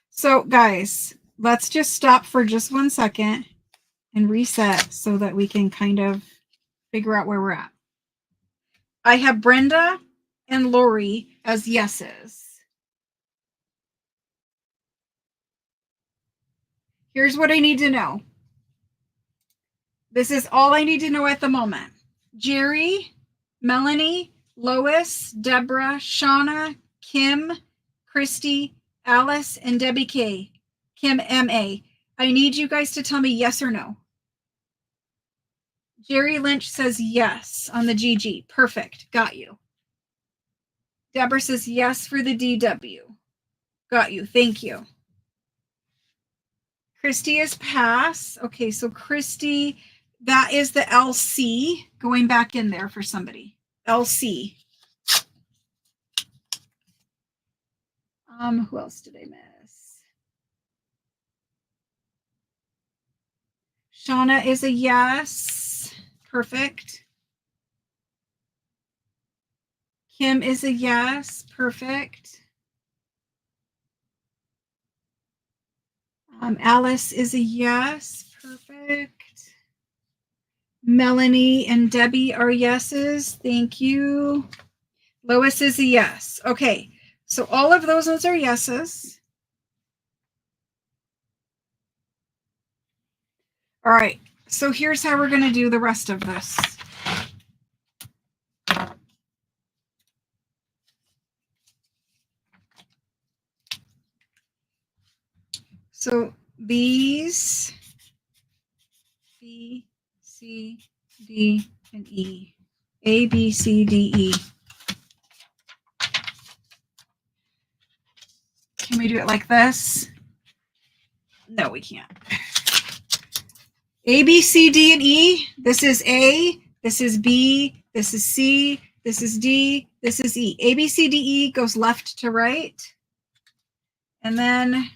So, guys, let's just stop for just 1 second and reset so that we can kind of figure out where we're at. I have Brenda and Lori as yeses. Here's what I need to know. This is all I need to know at the moment. Jerry, Melanie, Lois, Deborah, Shauna, Kim, Christy, Alice, and Debbie K. Kim M.A. I need you guys to tell me yes or no. Jerry Lynch says yes on the GG. Perfect. Got you. Deborah says yes for the DW. Got you. Thank you. Christy is pass. Okay, so Christy, that is the LC going back in there for somebody. LC. Who else did I miss? Shauna is a yes. Perfect. Kim is a yes. Perfect. Alice is a yes. Perfect. Melanie and Debbie are yeses. Thank you. Lois is a yes. Okay, so all of those are yeses. All right, so here's how we're going to do the rest of this. So these B, C, D, and E. A, B, C, D, E. Can we do it like this? No, we can't. A, B, C, D, and E. This is A, this is B, this is C, this is D, this is E. A, B, C, D, E goes left to right. And then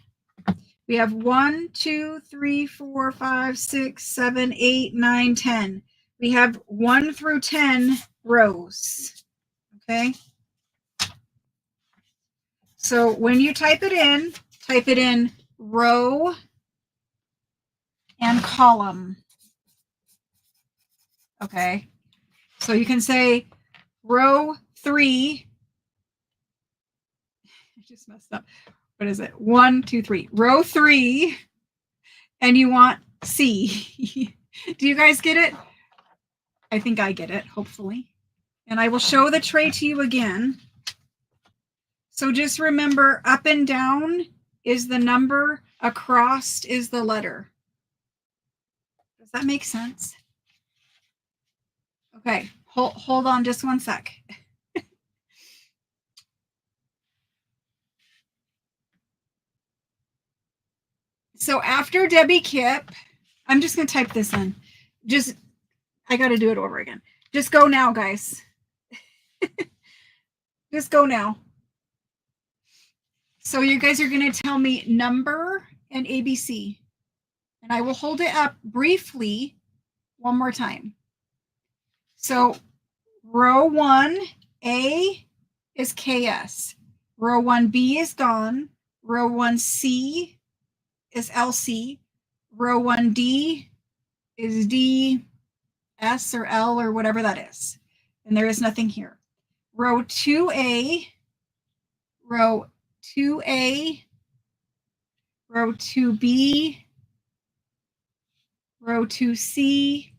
we have 1, 2, 3, 4, 5, 6, 7, 8, 9, 10. We have 1 through 10 rows. Okay. So when you type it in row and column. Okay. So you can say row 3. I just messed up. What is it? 1, 2, 3. Row 3. And you want C. Do you guys get it? I think I get it, hopefully. And I will show the tray to you again. So just remember, up and down is the number, across is the letter. Does that make sense? Okay, hold on just one sec. So after Debbie Kipp, I'm just going to type this in. I got to do it over again. Just go now, guys. Just go now. So you guys are going to tell me number and ABC. And I will hold it up briefly one more time. So row 1, A is KS. Row 1B is gone. Row 1C is LC. Row 1D is DS or L or whatever that is. And there is nothing here. Row 2A, row 2A, row 2B, row 2C,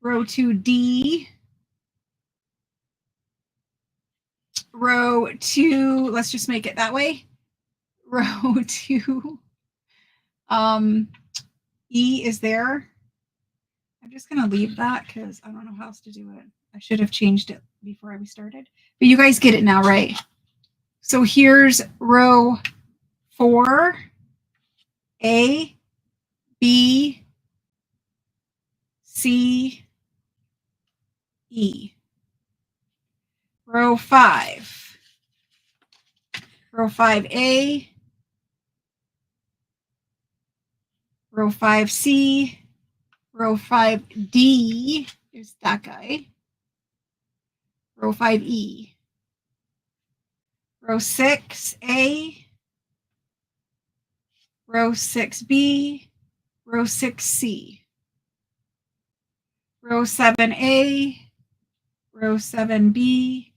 row 2D, row 2, let's just make it that way, row 2, E is there. I'm just going to leave that because I don't know how else to do it. I should have changed it before we started. But you guys get it now, right? So here's row 4, A, B, C, E. Row 5. Row 5A, row 5C, row 5D is that guy. Row 5E. Row 6A, row 6B, row 6C. Row 7A, row 7B,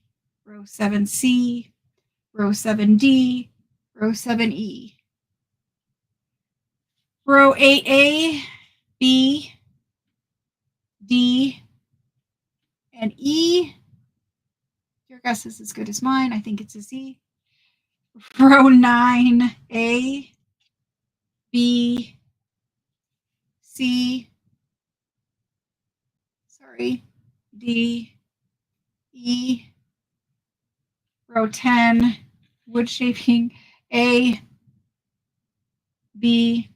row 7C, row 7D, row 7E. Row 8A, B, D, and E. Your guess is as good as mine. I think it's a Z. Row 9A, B, C, D, E. Row 10, wood shaping, A, B,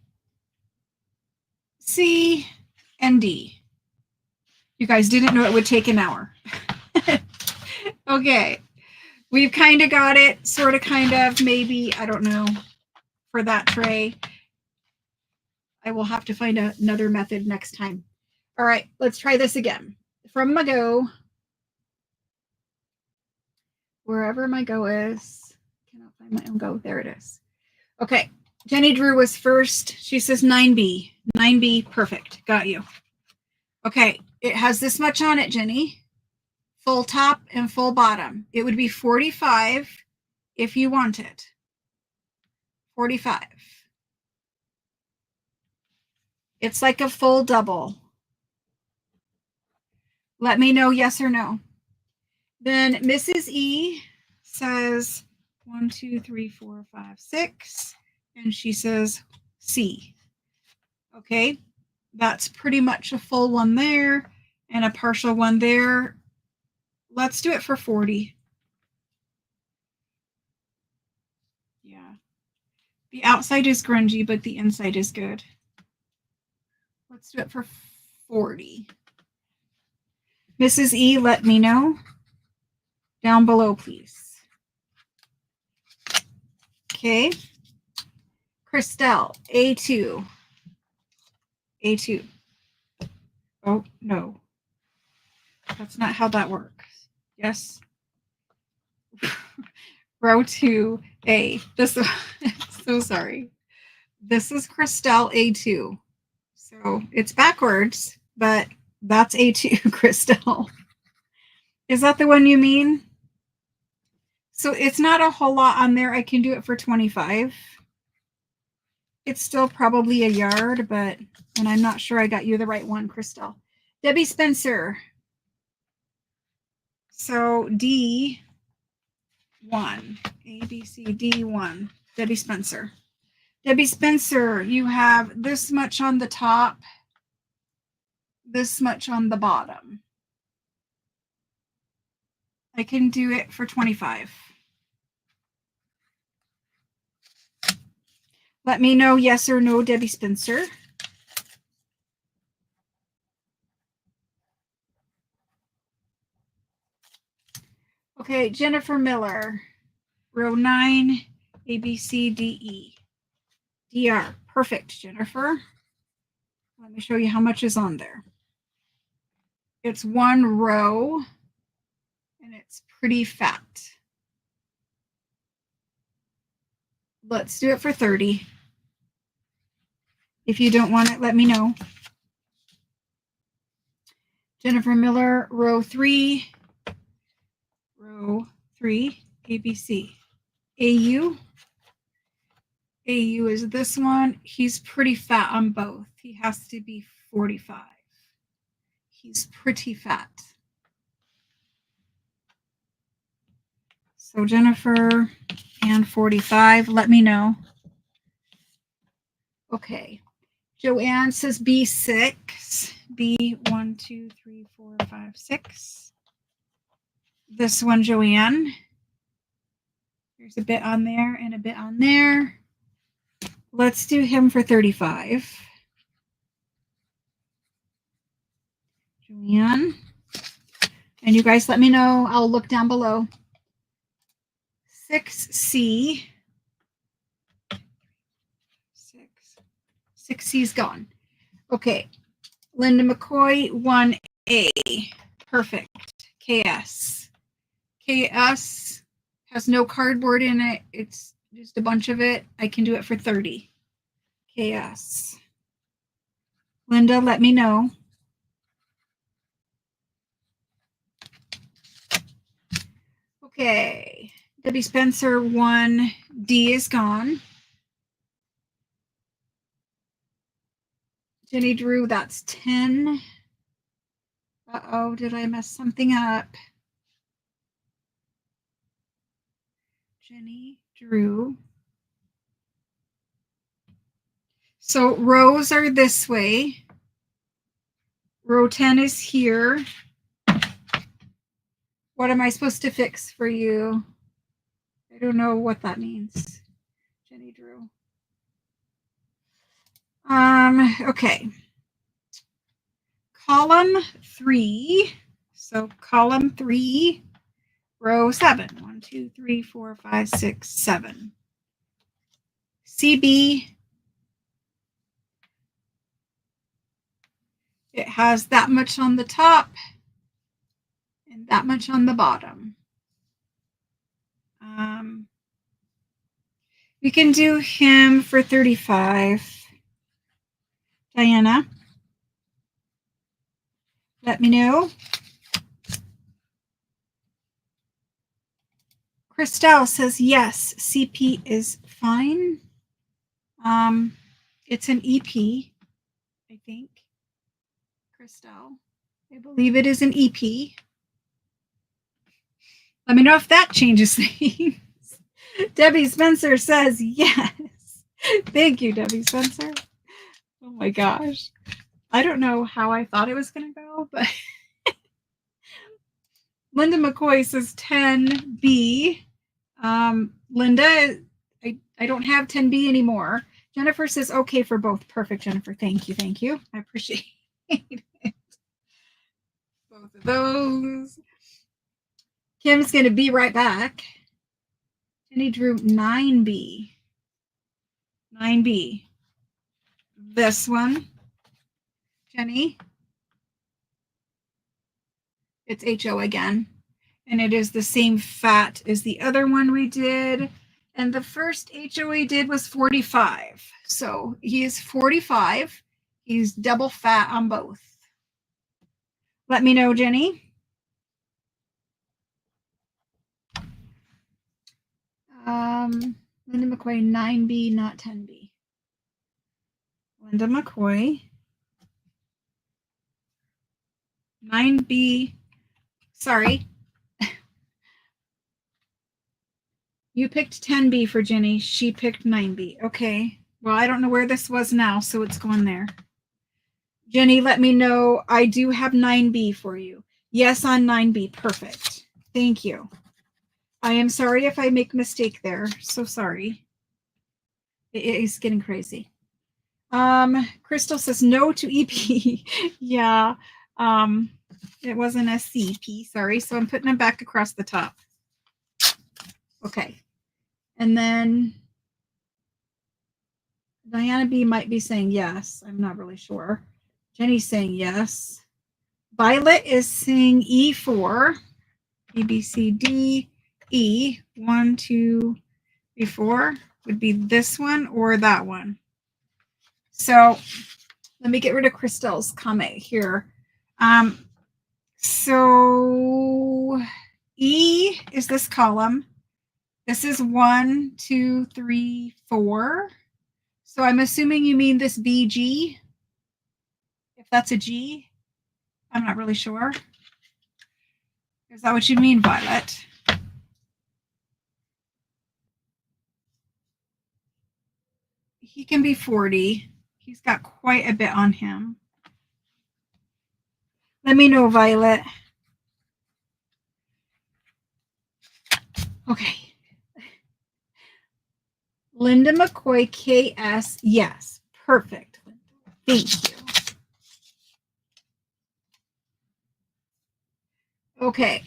C, and D. You guys didn't know it would take an hour. Okay, we've kind of got it, sort of, kind of, maybe, I don't know, for that tray. I will have to find another method next time. All right, let's try this again. From my go, wherever my go is, cannot find my own go. There it is. Okay, Jenny Drew was first. She says 9B. 9B, perfect. Got you. Okay, it has this much on it, Jenny. Full top and full bottom. It would be 45 if you want it. 45. It's like a full double. Let me know yes or no. Then Mrs. E says 1, 2, 3, 4, 5, 6. And she says C. Okay, that's pretty much a full one there and a partial one there. Let's do it for 40. Yeah. The outside is grungy, but the inside is good. Let's do it for 40. Mrs. E, let me know down below, please. Okay. Christelle, A2. A2. Oh, no. That's not how that works. Yes. Row 2A. This so sorry. This is Christelle A2. So it's backwards, but that's A2, Christelle. Is that the one you mean? So it's not a whole lot on there. I can do it for 25. It's still probably a yard, but, and I'm not sure I got you the right one, Christelle. Debbie Spencer. So D1, A, B, C, D1, Debbie Spencer. Debbie Spencer, you have this much on the top, this much on the bottom. I can do it for 25. Let me know yes or no, Debbie Spencer. Okay, Jennifer Miller, row 9, A, B, C, D, E. DR, perfect, Jennifer. Let me show you how much is on there. It's one row, and it's pretty fat. Let's do it for 30. If you don't want it, let me know. Jennifer Miller, row 3, ABC. AU is this one. He's pretty fat on both. He has to be 45. He's pretty fat. So Jennifer and 45, let me know. Okay. Joanne says B6. B1, 2, 3, 4, 5, 6. This one, Joanne. There's a bit on there and a bit on there. Let's do him for 35. Joanne. And you guys let me know. I'll look down below. 6C. 6C's gone. Okay. Linda McCoy, 1A. Perfect. KS. KS has no cardboard in it. It's just a bunch of it. I can do it for 30. KS. Linda, let me know. Okay. Debbie Spencer, 1D is gone. Jenny Drew, that's 10. Uh-oh, did I mess something up? Jenny Drew. So rows are this way. Row 10 is here. What am I supposed to fix for you? I don't know what that means. Jenny Drew. Okay. Column 3. So column 3, row 7. 1, 2, 3, 4, 5, 6, 7. CB. It has that much on the top and that much on the bottom. We can do him for 35. Diana. Let me know. Christelle says yes, CP is fine. It's an EP, I think. Christelle, I believe it is an EP. Let me know if that changes things. Debbie Spencer says yes. Thank you, Debbie Spencer. Oh my gosh. I don't know how I thought it was going to go, but Linda McCoy says 10B. Linda, I don't have 10B anymore. Jennifer says okay for both. Perfect, Jennifer. Thank you. Thank you. I appreciate it. Both of those. Kim's going to be right back. Jenny drew 9B. 9B. This one. Jenny. It's HO again. And it is the same fat as the other one we did. And the first HO we did was 45. So he is 45. He's double fat on both. Let me know, Jenny. Linda McCoy, 9B, not 10B. Linda McCoy, 9B. Sorry. You picked 10B for Jenny. She picked 9B. Okay. Well, I don't know where this was now, so it's going there. Jenny, let me know. I do have 9B for you. Yes on 9B. Perfect. Thank you. I am sorry if I make a mistake there. So sorry. It is getting crazy. Crystal says no to EP. Yeah. It wasn't a CP. Sorry. So I'm putting them back across the top. Okay. And then Diana B might be saying yes. I'm not really sure. Jenny's saying yes. Violet is saying E4. A, B, C, D, E. 1, 2, 3, 4 would be this one or that one. So let me get rid of Crystal's comment here. So E is this column. This is 1, 2, 3, 4. So I'm assuming you mean this BG. If that's a G, I'm not really sure. Is that what you mean, Violet? He can be 40. He's got quite a bit on him. Let me know, Violet. Okay. Linda McCoy, KS, yes. Perfect. Thank you. Okay.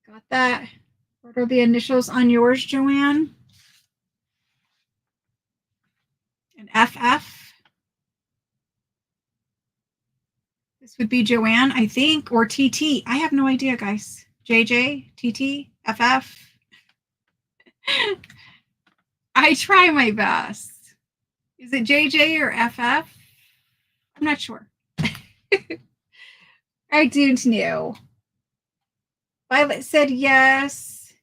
Got that. What are the initials on yours, Joanne? An FF. This would be Joanne, I think, or TT. I have no idea, guys. JJ, TT, FF. I try my best. Is it JJ or FF? I'm not sure. I don't know. Violet said yes.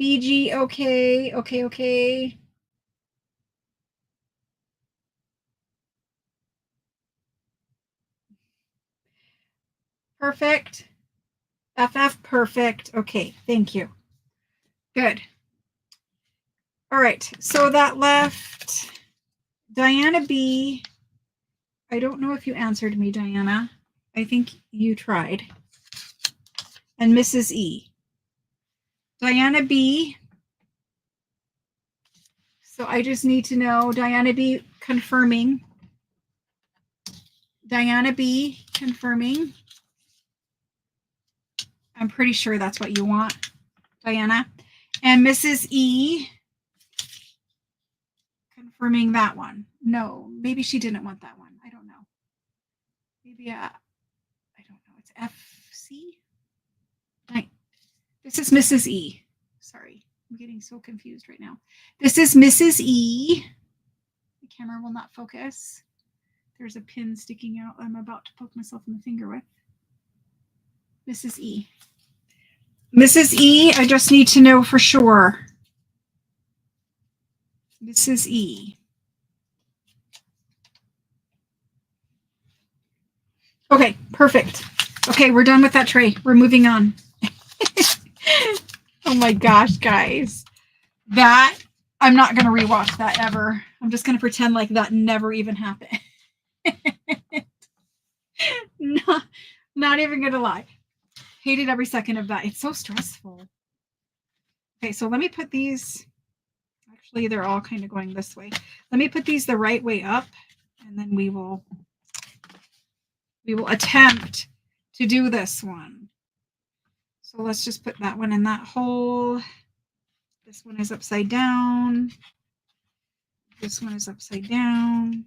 BG, okay. Okay. Perfect. FF, perfect. Okay, thank you. Good. All right, so that left Diana B. I don't know if you answered me, Diana. I think you tried. And Mrs. E. Diana B. So I just need to know, Diana B confirming. Diana B confirming. I'm pretty sure that's what you want, Diana. And Mrs. E confirming that one. No, maybe she didn't want that one. I don't know. Maybe I don't know. It's FC. This is Mrs. E. Sorry, I'm getting so confused right now. This is Mrs. E. The camera will not focus. There's a pin sticking out I'm about to poke myself in the finger with. This is E. This is E. I just need to know for sure. This is E. Okay, perfect. Okay, we're done with that tray. We're moving on. Oh my gosh, guys. That, I'm not going to rewatch that ever. I'm just going to pretend like that never even happened. Not even going to lie. Hated every second of that. It's so stressful. Okay, so let me put these. Actually, they're all kind of going this way. Let me put these the right way up, and then we will attempt to do this one. So let's just put that one in that hole. This one is upside down. This one is upside down.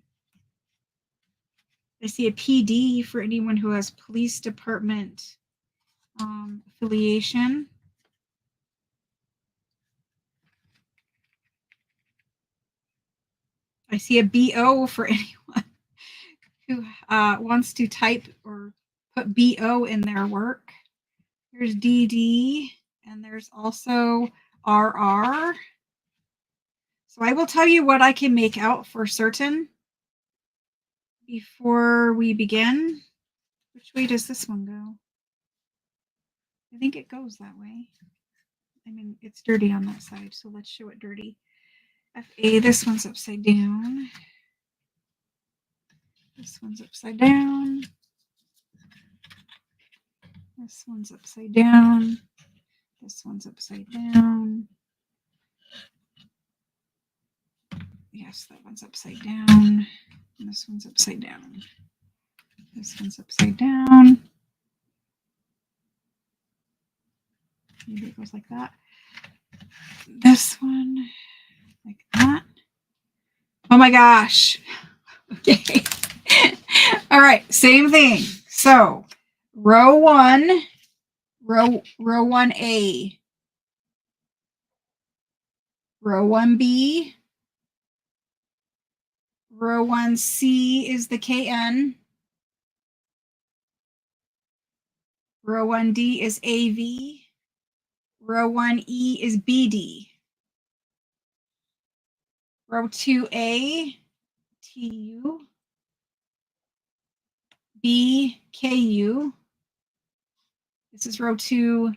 I see a PD for anyone who has police department affiliation. I see a BO for anyone who wants to type or put BO in their work. There's DD, and there's also RR. So I will tell you what I can make out for certain before we begin. Which way does this one go? I think it goes that way. I mean, it's dirty on that side, so let's show it dirty. FA, this one's upside down. This one's upside down. This one's upside down. This one's upside down. Yes, that one's upside down. And this one's upside down. This one's upside down. Maybe it goes like that. This one, like that. Oh my gosh. Okay. All right, same thing. So row 1, row 1A, row 1B, row 1C is the KN, row 1D is AV, row 1E is BD, row 2A, TU, B, KU. This is row 2.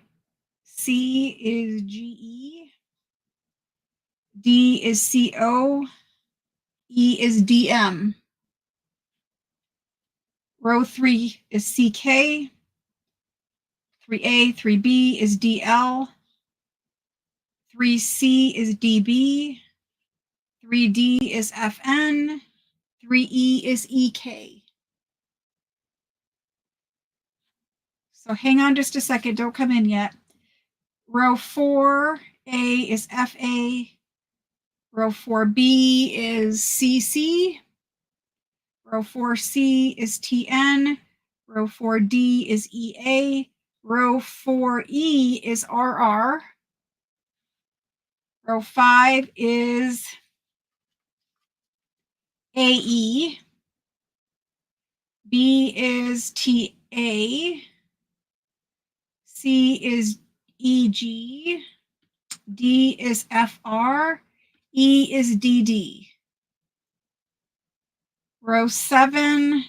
C is GE. D is CO. E is DM. Row 3 is CK. 3A, 3B is DL. 3C is DB. 3D is FN. 3E is EK. So hang on just a second. Don't come in yet. Row 4A is FA. Row 4B is CC. Row 4C is TN. Row 4D is EA. Row 4E is RR. Row 5 is AE. B is TA. C is EG. D is FR. E is DD. Row 7,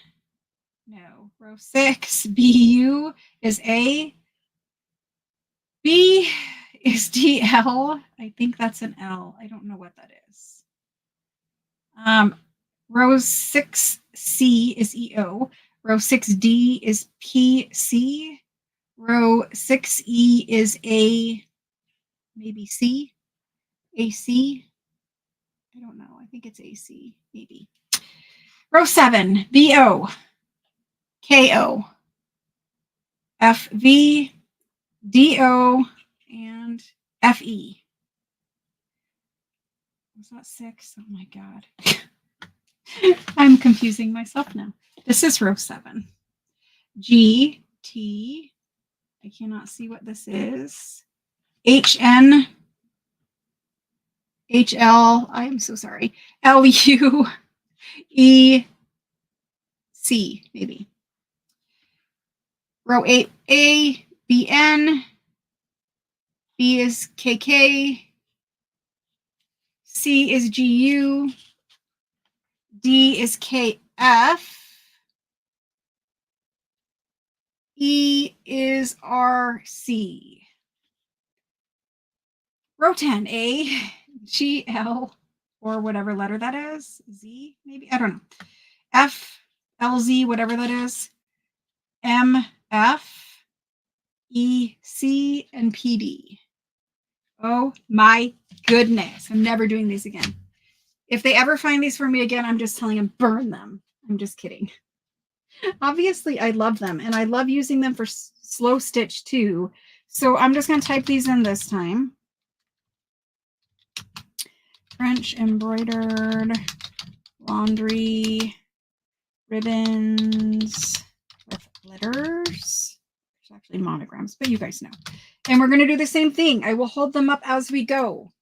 no, row 6, BU is A. B is DL. I think that's an L. I don't know what that is. Row 6C is EO. Row 6D is PC. Row 6E is A, maybe C, AC. I don't know. I think it's AC, maybe. Row 7, BO, KO, FV, DO, and FE. Was that 6? Oh my God. I'm confusing myself now. This is row 7. G, T, I cannot see what this is. HN, HL, I am so sorry. LU, E, C, maybe. Row 8A, BN. B is KK. C is GU. D is KF. E is RC. Row 10A, GL, or whatever letter that is. Z, maybe? I don't know. F, LZ, whatever that is. M, F, E, C, and PD. Oh my goodness. I'm never doing these again. If they ever find these for me again, I'm just telling them, burn them. I'm just kidding. Obviously, I love them, and I love using them for slow stitch too. So I'm just going to type these in this time. French embroidered laundry ribbons with glitters. There's actually monograms, but you guys know. And we're going to do the same thing. I will hold them up as we go.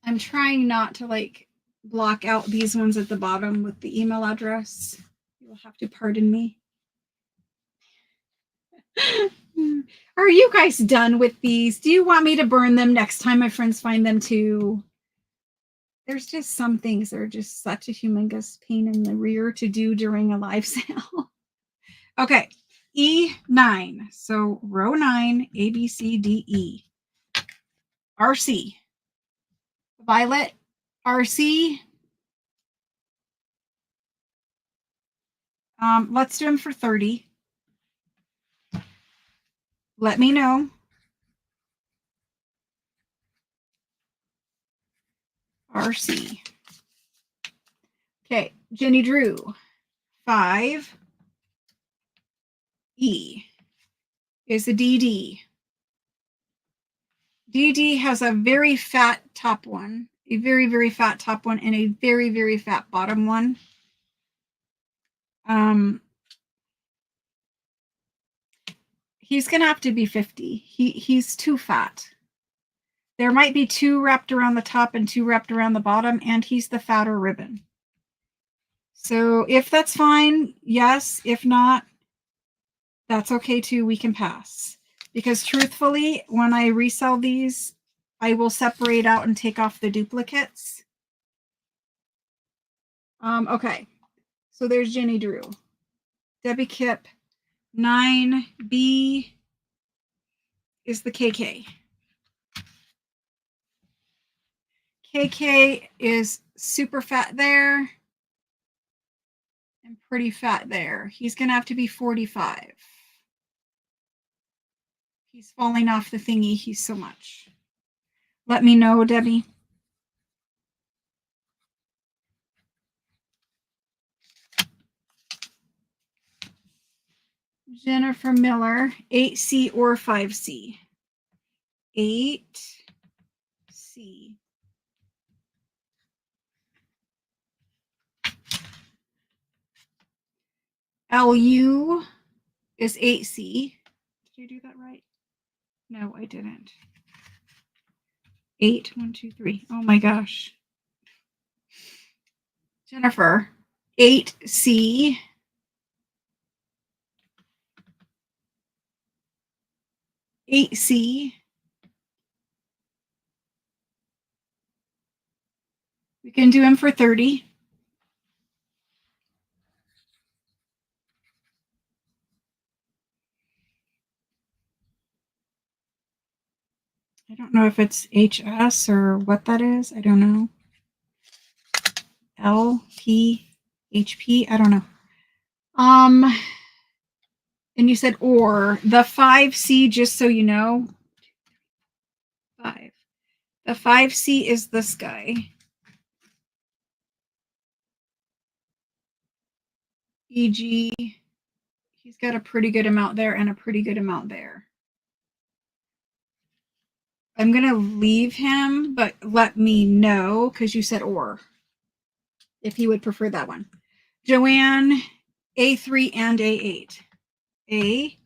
I'm trying not to like block out these ones at the bottom with the email address. You'll have to pardon me. Are you guys done with these? Do you want me to burn them next time my friends find them too? There's just some things that are just such a humongous pain in the rear to do during a live sale. Okay, E9. So row 9, A, B, C, D, E. RC. Violet, RC. Let's do them for 30. Let me know. RC. Okay, Jenny Drew. 5. E is a DD. DD has a very fat top one, a very, very fat top one, and a very, very fat bottom one. He's going to have to be 50. He's too fat. There might be 2 wrapped around the top and 2 wrapped around the bottom, and he's the fatter ribbon. So if that's fine, yes. If not, that's okay too. We can pass. Because truthfully, when I resell these, I will separate out and take off the duplicates. Okay. So there's Jenny Drew. Debbie Kipp. 9B is the KK. KK is super fat there and pretty fat there. He's going to have to be 45. He's falling off the thingy. He's so much. Let me know, Debbie. Jennifer Miller, 8C or 5C. 8C. LU is 8C. Did I do that right? No, I didn't. 8, 1, 2, 3. Oh my gosh. Jennifer, 8C. 8C. We can do him for 30. I don't know if it's HS or what that is. I don't know. LP, HP, I don't know. And you said or. The 5C, just so you know. 5. The 5C is this guy. EG. He's got a pretty good amount there and a pretty good amount there. I'm going to leave him, but let me know, because you said or, if he would prefer that one. Joanne, A3 and A8. A3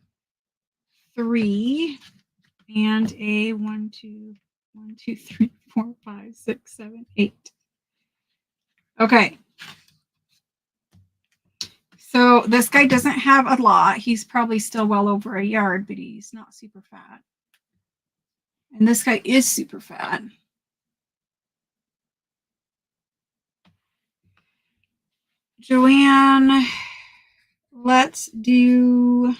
and A1, 2, 1, 2, 3, 4, 5, 6, 7, 8. Okay. So this guy doesn't have a lot. He's probably still well over a yard, but he's not super fat. And this guy is super fat. Joanne, let's do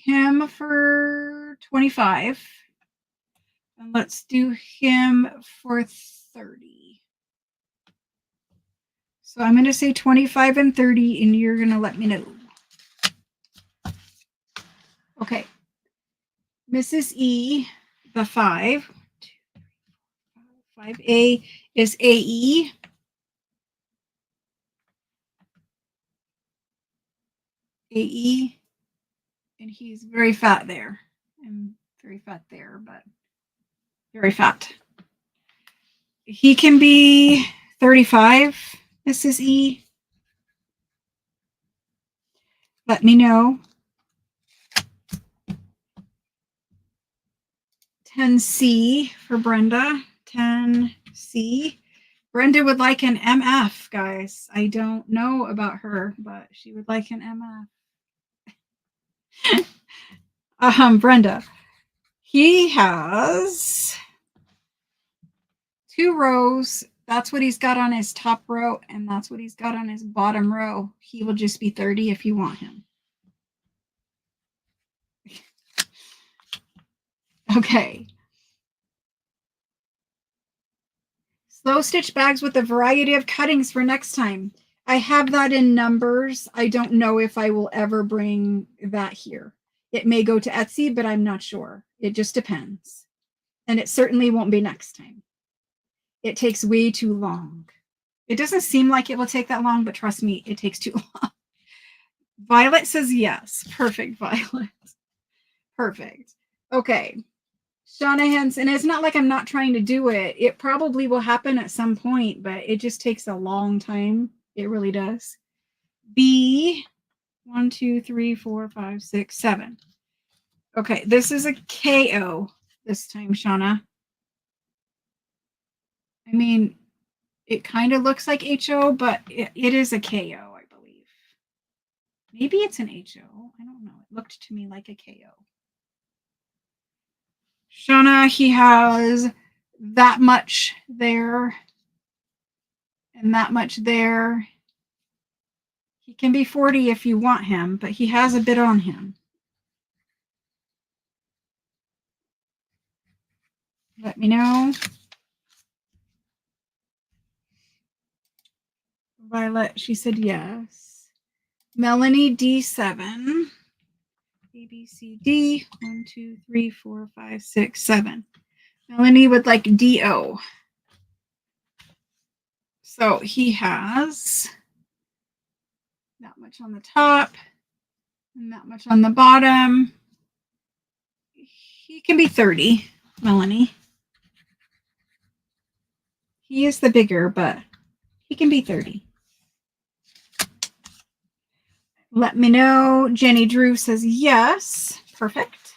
him for 25. And let's do him for 30. So I'm going to say 25 and 30, and you're going to let me know. Okay. Mrs. E, the 5. 5A is AE. AE. And he's very fat there. And very fat there, but very fat. He can be 35, Mrs. E. Let me know. 10C for Brenda. 10C. Brenda would like an MF, guys. I don't know about her, but she would like an MF. Brenda. He has 2 rows. That's what he's got on his top row, and that's what he's got on his bottom row. He will just be 30 if you want him. Okay. Slow stitch bags with a variety of cuttings for next time. I have that in numbers. I don't know if I will ever bring that here. It may go to Etsy, but I'm not sure. It just depends. And it certainly won't be next time. It takes way too long. It doesn't seem like it will take that long, but trust me, it takes too long. Violet says yes. Perfect, Violet. Perfect. Okay. Shanahan's, and it's not like I'm not trying to do it. It probably will happen at some point, but it just takes a long time. It really does. B, 1, 2, 3, 4, 5, 6, 7. Okay, this is a KO this time, Shauna. I mean, it kind of looks like HO, but it is a KO, I believe. Maybe it's an HO. I don't know. It looked to me like a KO. Shauna, he has that much there and that much there. He can be 40 if you want him, but he has a bit on him. Let me know. Violet, she said yes. Melanie, D7. A, B, C, D. 1, 2, 3, 4, 5, 6, 7. Melanie would like DO. So he has that much on the top and that much on the bottom. He can be 30, Melanie. He is the bigger, but he can be 30. Let me know. Jenny Drew says yes. Perfect.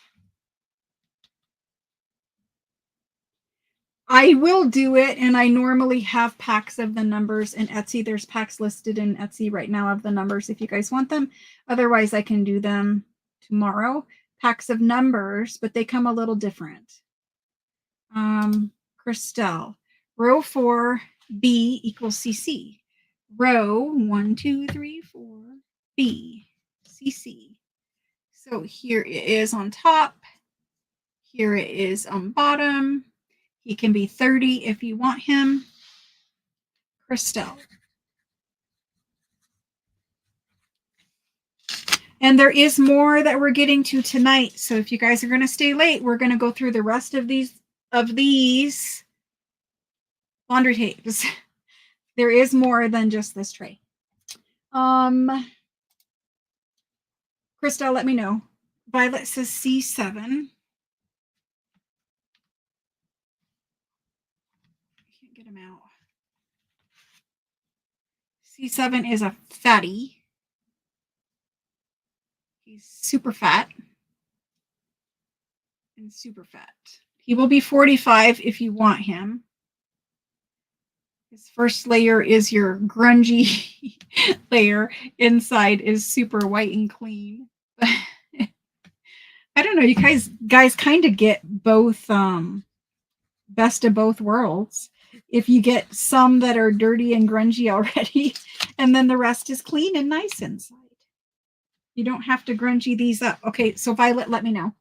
I will do it, and I normally have packs of the numbers in Etsy. There's packs listed in Etsy right now of the numbers if you guys want them. Otherwise, I can do them tomorrow. Packs of numbers, but they come a little different. Christelle, row 4, B equals CC. Row 1, 2, 3, 4, B, CC. So here it is on top. Here it is on bottom. He can be 30 if you want him. Christelle. And there is more that we're getting to tonight. So if you guys are going to stay late, we're going to go through the rest of these laundry tapes. There is more than just this tray. Christelle, let me know. Violet says C7. I can't get him out. C7 is a fatty. He's super fat. And super fat. He will be 45 if you want him. His first layer is your grungy layer. Inside is super white and clean. I don't know. You guys kind of get both best of both worlds. If you get some that are dirty and grungy already, and then the rest is clean and nice inside. You don't have to grungy these up. Okay, so Violet, let me know.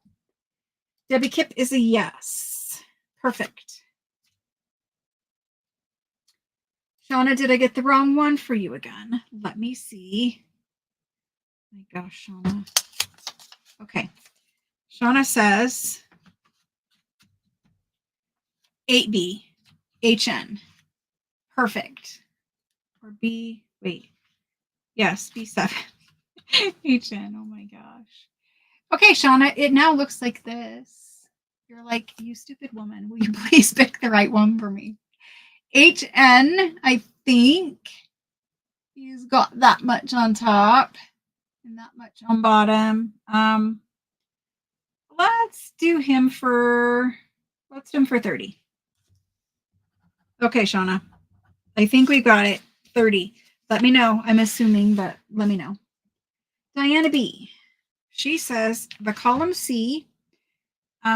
Debbie Kip is a yes. Perfect. Shauna, did I get the wrong one for you again? Let me see. My gosh, Shauna. Okay. Shauna says 8B, HN. Perfect. Or B, wait. Yes, B7. HN, oh my gosh. Okay, Shauna, it now looks like this. You're like, you stupid woman. Will you please pick the right one for me? HN, I think he's got that much on top and that much on bottom. Let's do him for 30. Okay, Shauna. I think we got it. 30. Let me know. I'm assuming, but let me know. Diana B. She says the column C,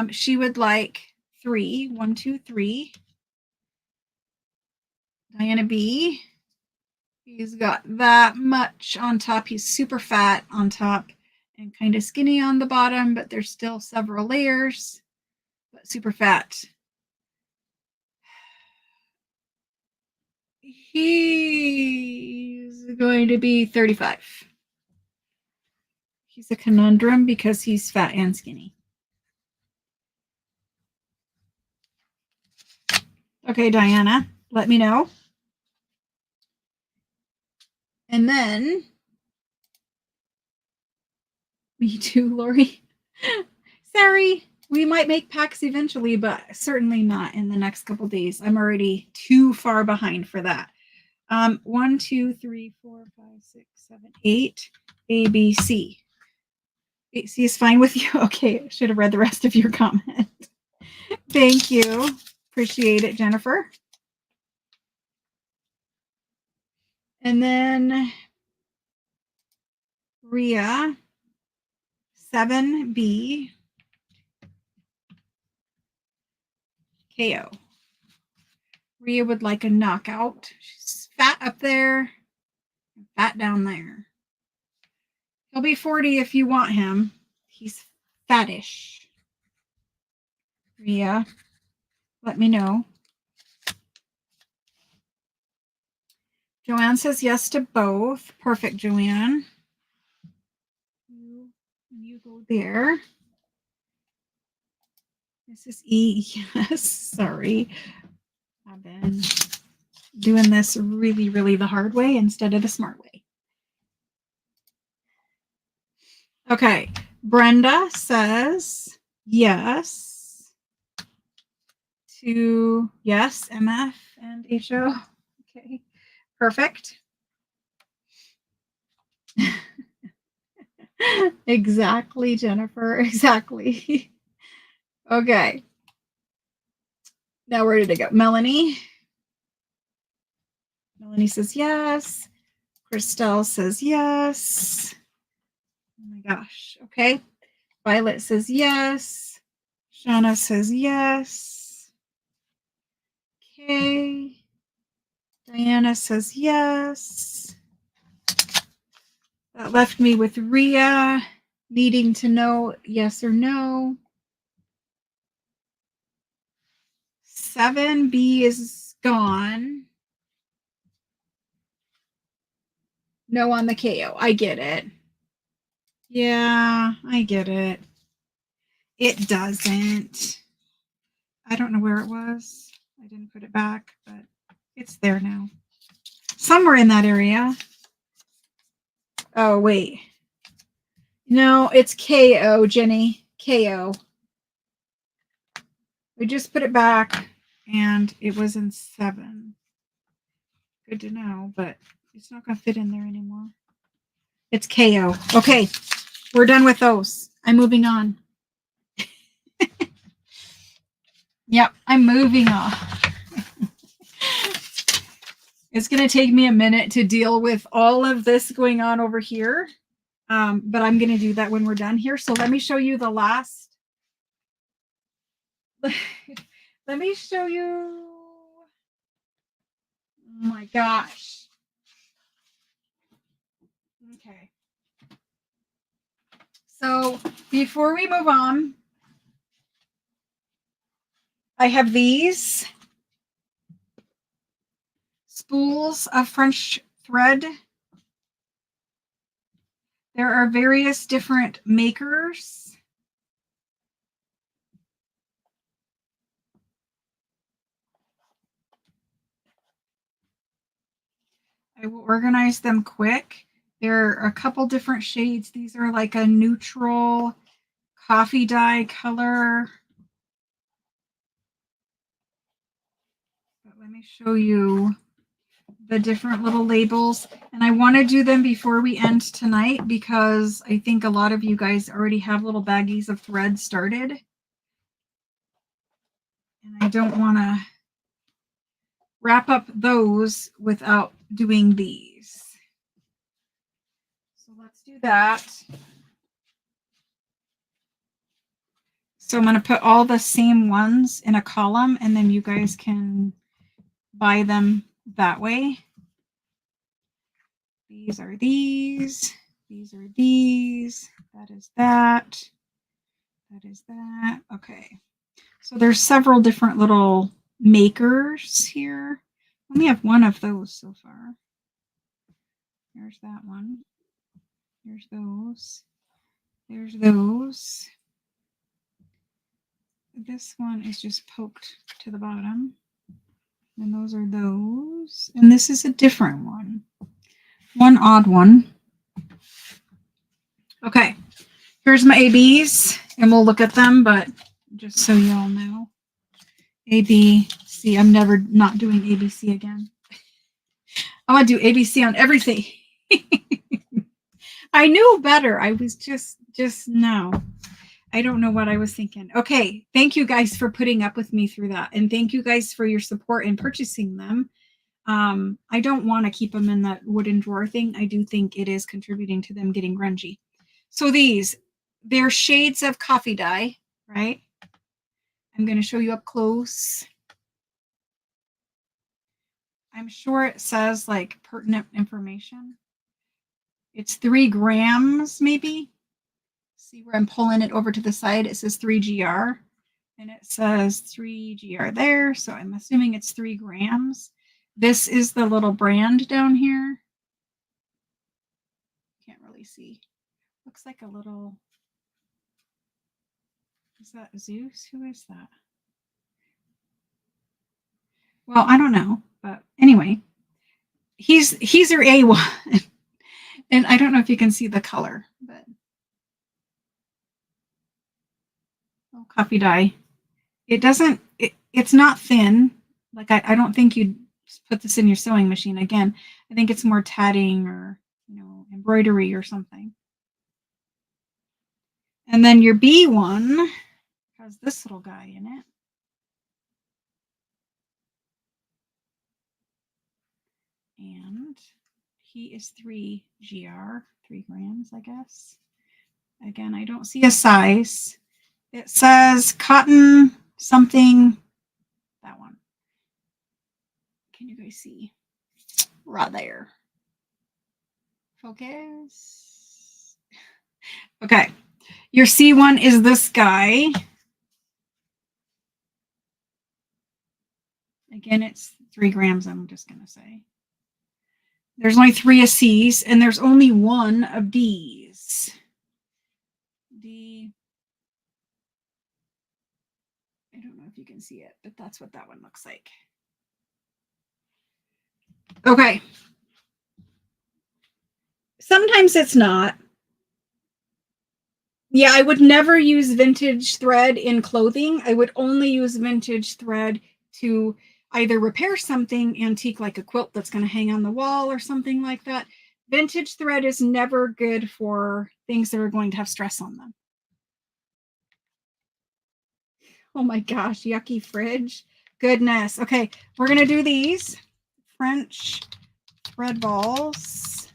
she would like 3. 1, 2, 3. Diana B. He's got that much on top. He's super fat on top and kind of skinny on the bottom, but there's still several layers, but super fat. He's going to be 35. He's a conundrum because he's fat and skinny. Okay, Diana, let me know. And then, me too, Lori. Sorry, we might make packs eventually, but certainly not in the next couple days. I'm already too far behind for that. 1, 2, 3, 4, 5, 6, 7, 8. A, B, C. C is fine with you? Okay, I should have read the rest of your comment. Thank you. Appreciate it, Jennifer. And then Rhea, 7B, KO. Rhea would like a knockout. She's fat up there, fat down there. He'll be 40 if you want him. He's fattish. Rhea, let me know. Joanne says yes to both. Perfect, Joanne. You go there. This is E. Yes, sorry. I've been doing this really, really the hard way instead of the smart way. Okay. Brenda says yes to yes, MF and HO. Okay. Perfect. Exactly, Jennifer. Exactly. Okay. Now where did it go? Melanie. Melanie says yes. Christelle says yes. Oh my gosh. Okay. Violet says yes. Shauna says yes. Okay. Diana says yes. That left me with Rhea needing to know yes or no. 7B is gone. No on the KO. I get it. Yeah, I get it. It doesn't. I don't know where it was. I didn't put it back, but it's there now. Somewhere in that area. Oh, wait. No, it's KO, Jenny. KO. We just put it back, and it was in 7. Good to know, but it's not going to fit in there anymore. It's KO. Okay, we're done with those. I'm moving on. Yep, I'm moving on. It's going to take me a minute to deal with all of this going on over here. But I'm going to do that when we're done here. So let me show you the last. Let me show you. Oh my gosh. Okay. So before we move on, I have these spools of French thread. There are various different makers. I will organize them quick. There are a couple different shades. These are like a neutral coffee dye color. But let me show you the different little labels. And I want to do them before we end tonight because I think a lot of you guys already have little baggies of thread started. And I don't want to wrap up those without doing these. So let's do that. So I'm going to put all the same ones in a column and then you guys can buy them that way. These are these. These are these. That is that. That is that. Okay. So there's several different little makers here. I only have one of those so far. There's that one. There's those. There's those. This one is just poked to the bottom. And those are those. And this is a different one. One odd one. Okay. Here's my ABs. And we'll look at them, but just so you all know. A, B, C. I'm never not doing ABC again. I want to do ABC on everything. I knew better. I was just no. I don't know what I was thinking. Okay. Thank you guys for putting up with me through that. And thank you guys for your support in purchasing them. I don't want to keep them in that wooden drawer thing. I do think it is contributing to them getting grungy. So they're shades of coffee dye, right? I'm going to show you up close. I'm sure it says like pertinent information. It's 3 grams, maybe. See where I'm pulling it over to the side? It says 3GR and it says 3GR there. So I'm assuming it's 3 grams. This is the little brand down here. Can't really see. Looks like a little. Is that Zeus? Who is that? Well, I don't know. But anyway, he's your A1. And I don't know if you can see the color, but oh, coffee dye. It doesn't, it's not thin. Like I don't think you'd put this in your sewing machine again. I think it's more tatting or, embroidery or something. And then your B one has this little guy in it. And he is 3GR, 3 grams, I guess. Again, I don't see a size. It says cotton something, that one. Can you guys see? Right there. Focus. Okay. Your C1 is this guy. Again, it's 3 grams, I'm just going to say. There's only 3 of C's, and there's only 1 of D's. D. I don't know if you can see it, but that's what that one looks like. Okay. Sometimes it's not. Yeah, I would never use vintage thread in clothing. I would only use vintage thread to either repair something antique like a quilt that's going to hang on the wall or something like that. Vintage thread is never good for things that are going to have stress on them. Oh my gosh, yucky fridge. Goodness. Okay, we're going to do these French thread balls.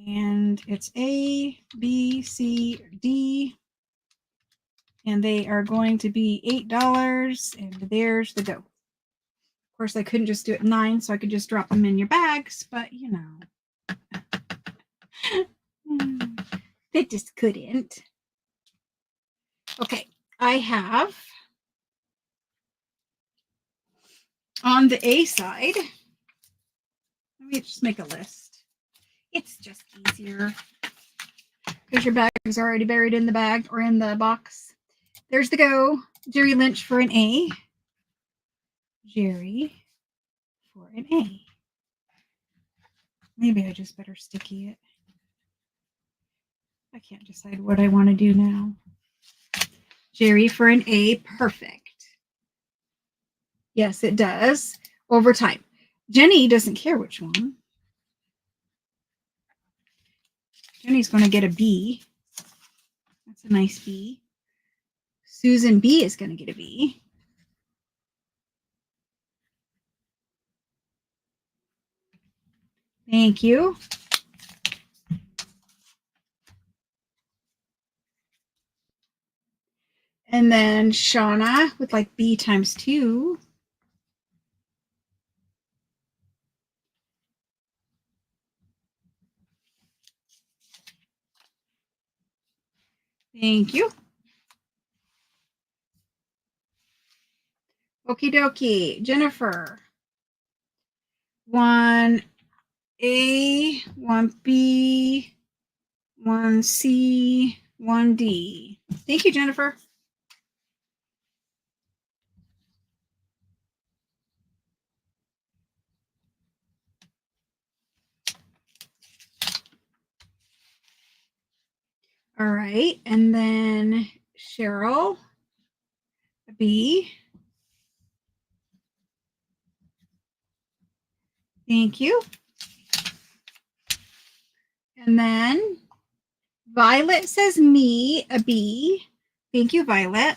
And it's A, B, C, D. And they are going to be $8. And there's the dough. Of course, I couldn't just do it 9, so I could just drop them in your bags, but you know. They just couldn't. Okay, I have on the A side, let me just make a list. It's just easier because your bags are already buried in the bag or in the box. There's the go. Jerry Lynch for an A. Jerry for an A. Maybe I just better sticky it. I can't decide what I want to do now. Jerry for an A. Perfect. Yes, it does. Over time. Jenny doesn't care which one. Jenny's going to get a B. That's a nice B. Susan B is going to get a B. Thank you. And then Shauna with like B times 2. Thank you. Okie dokie. Jennifer. 1A, 1B, 1C, 1D. Thank you, Jennifer. All right. And then Cheryl, a B. Thank you. And then Violet says me, a B. Thank you, Violet.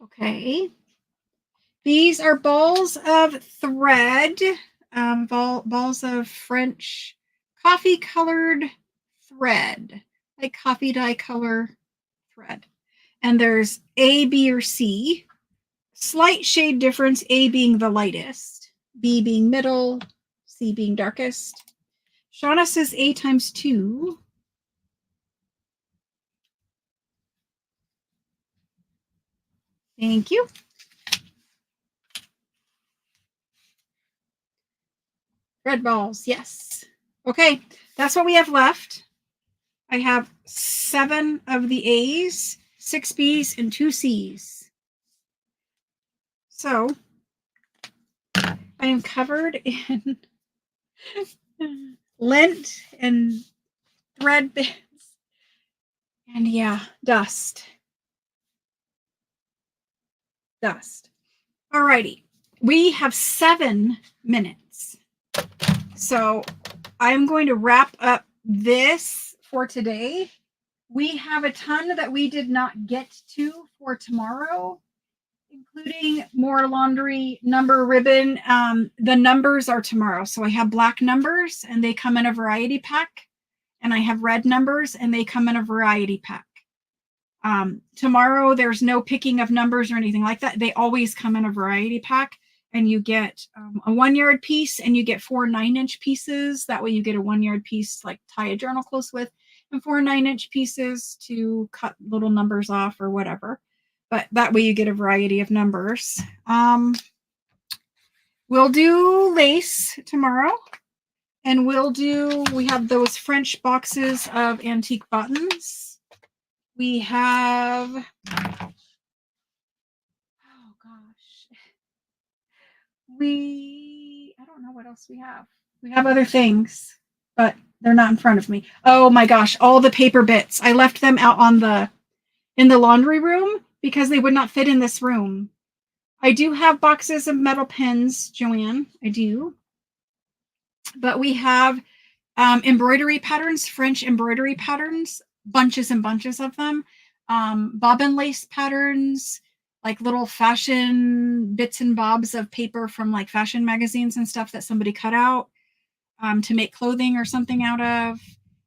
Okay. These are balls of thread, balls of French coffee colored thread, like coffee dye color thread. And there's A, B, or C. Slight shade difference, A being the lightest, B being middle, C being darkest. Shauna says A times 2. Thank you. Red balls, yes. Okay, that's what we have left. I have 7 of the A's, 6 B's, and 2 C's. So I am covered in lint and thread bits. And yeah, dust. Alrighty, we have 7 minutes. So I'm going to wrap up this for today. We have a ton that we did not get to for tomorrow, including more laundry number ribbon. The numbers are tomorrow. So I have black numbers and they come in a variety pack. And I have red numbers and they come in a variety pack. Tomorrow, there's no picking of numbers or anything like that. They always come in a variety pack. And you get a 1-yard piece and you get 4 9-inch pieces. That way you get a 1-yard piece, like tie a journal close with, and 4 9-inch pieces to cut little numbers off or whatever. But that way you get a variety of numbers. We'll do lace tomorrow. And we have those French boxes of antique buttons. We have, oh gosh. I don't know what else we have. We have other things, but they're not in front of me. Oh my gosh, all the paper bits. I left them out in the laundry room because they would not fit in this room. I do have boxes of metal pens, Joanne. I do. But we have embroidery patterns, French embroidery patterns, bunches and bunches of them. bobbin lace patterns, like little fashion bits and bobs of paper from like fashion magazines and stuff that somebody cut out to make clothing or something out of.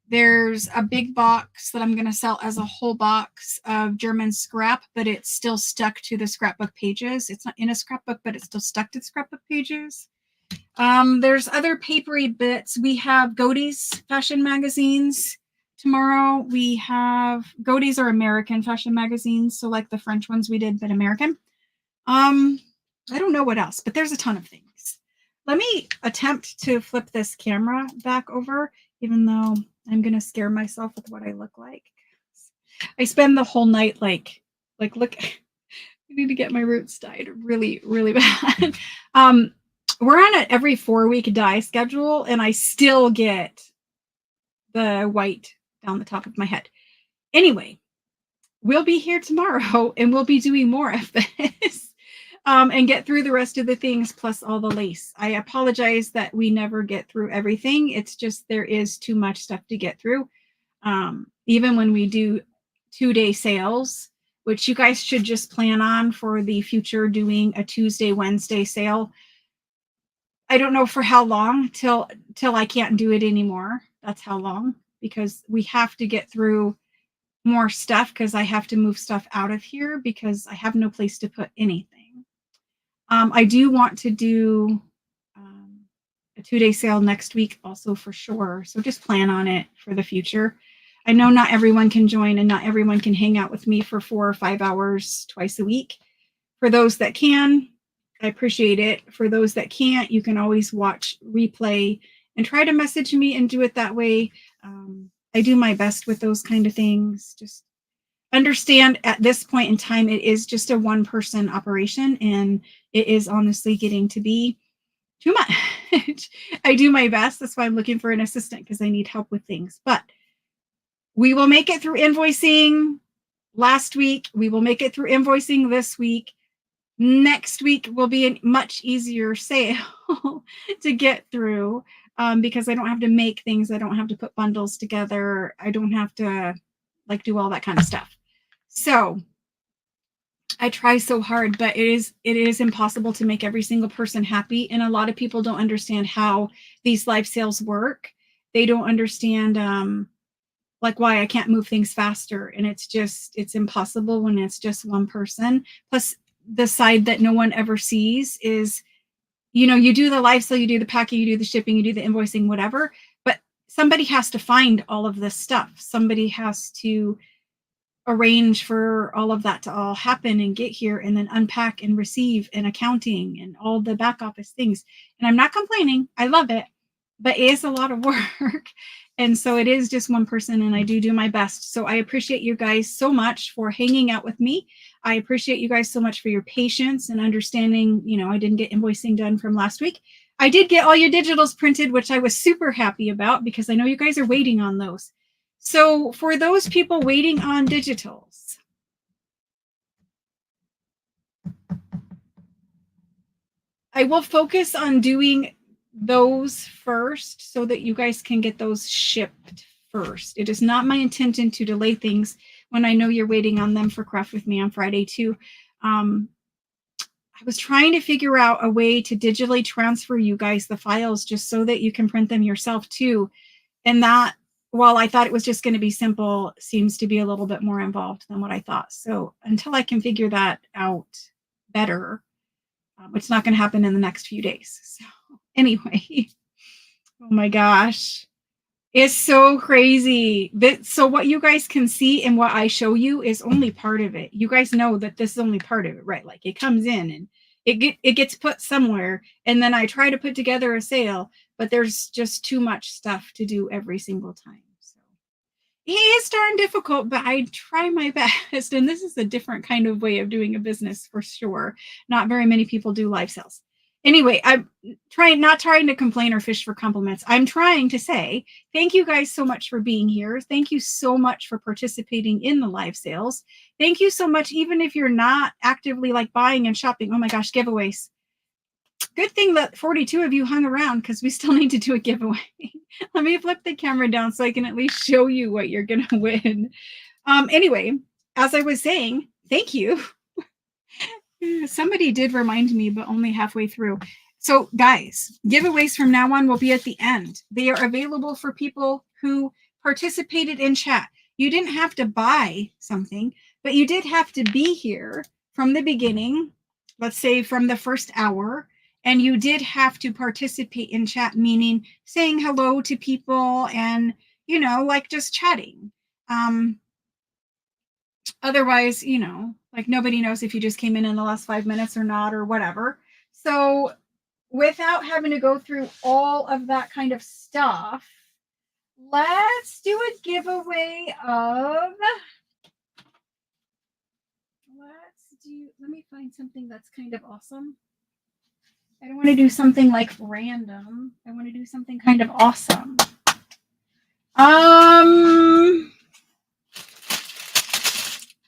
There's a big box that I'm going to sell as a whole box of German scrap, but it's still stuck to the scrapbook pages. It's not in a scrapbook, but it's still stuck to the scrapbook pages. There's other papery bits. We have Godey's fashion magazines. Tomorrow we have Godey's are American fashion magazines, so like the French ones we did, but American. I don't know what else, but there's a ton of things. Let me attempt to flip this camera back over, even though I'm gonna scare myself with what I look like. I spend the whole night like look. I need to get my roots dyed really, really bad. We're on an every 4-week dye schedule, and I still get the white down the top of my head. Anyway, we'll be here tomorrow, and we'll be doing more of this and get through the rest of the things plus all the lace. I apologize that we never get through everything. It's just there is too much stuff to get through. Even when we do 2-day sales, which you guys should just plan on for the future, doing a Tuesday, Wednesday sale. I don't know for how long till I can't do it anymore. That's how long, because we have to get through more stuff because I have to move stuff out of here because I have no place to put anything. I do want to do a 2-day sale next week also for sure. So just plan on it for the future. I know not everyone can join and not everyone can hang out with me for 4 or 5 hours twice a week. For those that can, I appreciate it. For those that can't, you can always watch replay and try to message me and do it that way. I do my best with those kind of things. Just understand at this point in time, it is just a one-person operation, and it is honestly getting to be too much. I do my best. That's why I'm looking for an assistant, because I need help with things. But we will make it through invoicing last week. We will make it through invoicing this week. Next week will be a much easier sale to get through because I don't have to make things. I don't have to put bundles together. I don't have to like do all that kind of stuff. So I try so hard, but it is impossible to make every single person happy. And a lot of people don't understand how these live sales work. They don't understand like why I can't move things faster. And it's impossible when it's just one person. Plus, the side that no one ever sees is, you do the live sale, you do the packing, you do the shipping, you do the invoicing, whatever, but somebody has to find all of this stuff. Somebody has to arrange for all of that to all happen and get here and then unpack and receive and accounting and all the back office things. And I'm not complaining. I love it, but it is a lot of work. And so it is just one person, and I do my best. So I appreciate you guys so much for hanging out with me. I appreciate you guys so much for your patience and understanding, I didn't get invoicing done from last week. I did get all your digitals printed, which I was super happy about because I know you guys are waiting on those. So for those people waiting on digitals, I will focus on doing those first so that you guys can get those shipped first. It is not my intention to delay things when I know you're waiting on them for Craft With Me on Friday too. I was trying to figure out a way to digitally transfer you guys the files just so that you can print them yourself too. And that, while I thought it was just going to be simple, seems to be a little bit more involved than what I thought. So until I can figure that out better, it's not going to happen in the next few days. So anyway, oh my gosh, it's so crazy. So what you guys can see and what I show you is only part of it. You guys know that this is only part of it, right? Like it comes in and it gets put somewhere, and then I try to put together a sale, but there's just too much stuff to do every single time. So it is darn difficult, but I try my best. And this is a different kind of way of doing a business for sure. Not very many people do live sales. Anyway, I'm not trying to complain or fish for compliments. I'm trying to say thank you guys so much for being here. Thank you so much for participating in the live sales. Thank you so much, even if you're not actively like buying and shopping. Oh my gosh, giveaways. Good thing that 42 of you hung around because we still need to do a giveaway. Let me flip the camera down so I can at least show you what you're going to win. Anyway, as I was saying, thank you. Somebody did remind me, but only halfway through. So, guys, giveaways from now on will be at the end. They are available for people who participated in chat. You didn't have to buy something, but you did have to be here from the beginning, let's say from the first hour, and you did have to participate in chat, meaning saying hello to people and, like just chatting. Otherwise, like nobody knows if you just came in the last 5 minutes or not or whatever. So without having to go through all of that kind of stuff, let's do a giveaway of, let me find something that's kind of awesome. I don't want to do something like random. I want to do something kind of awesome.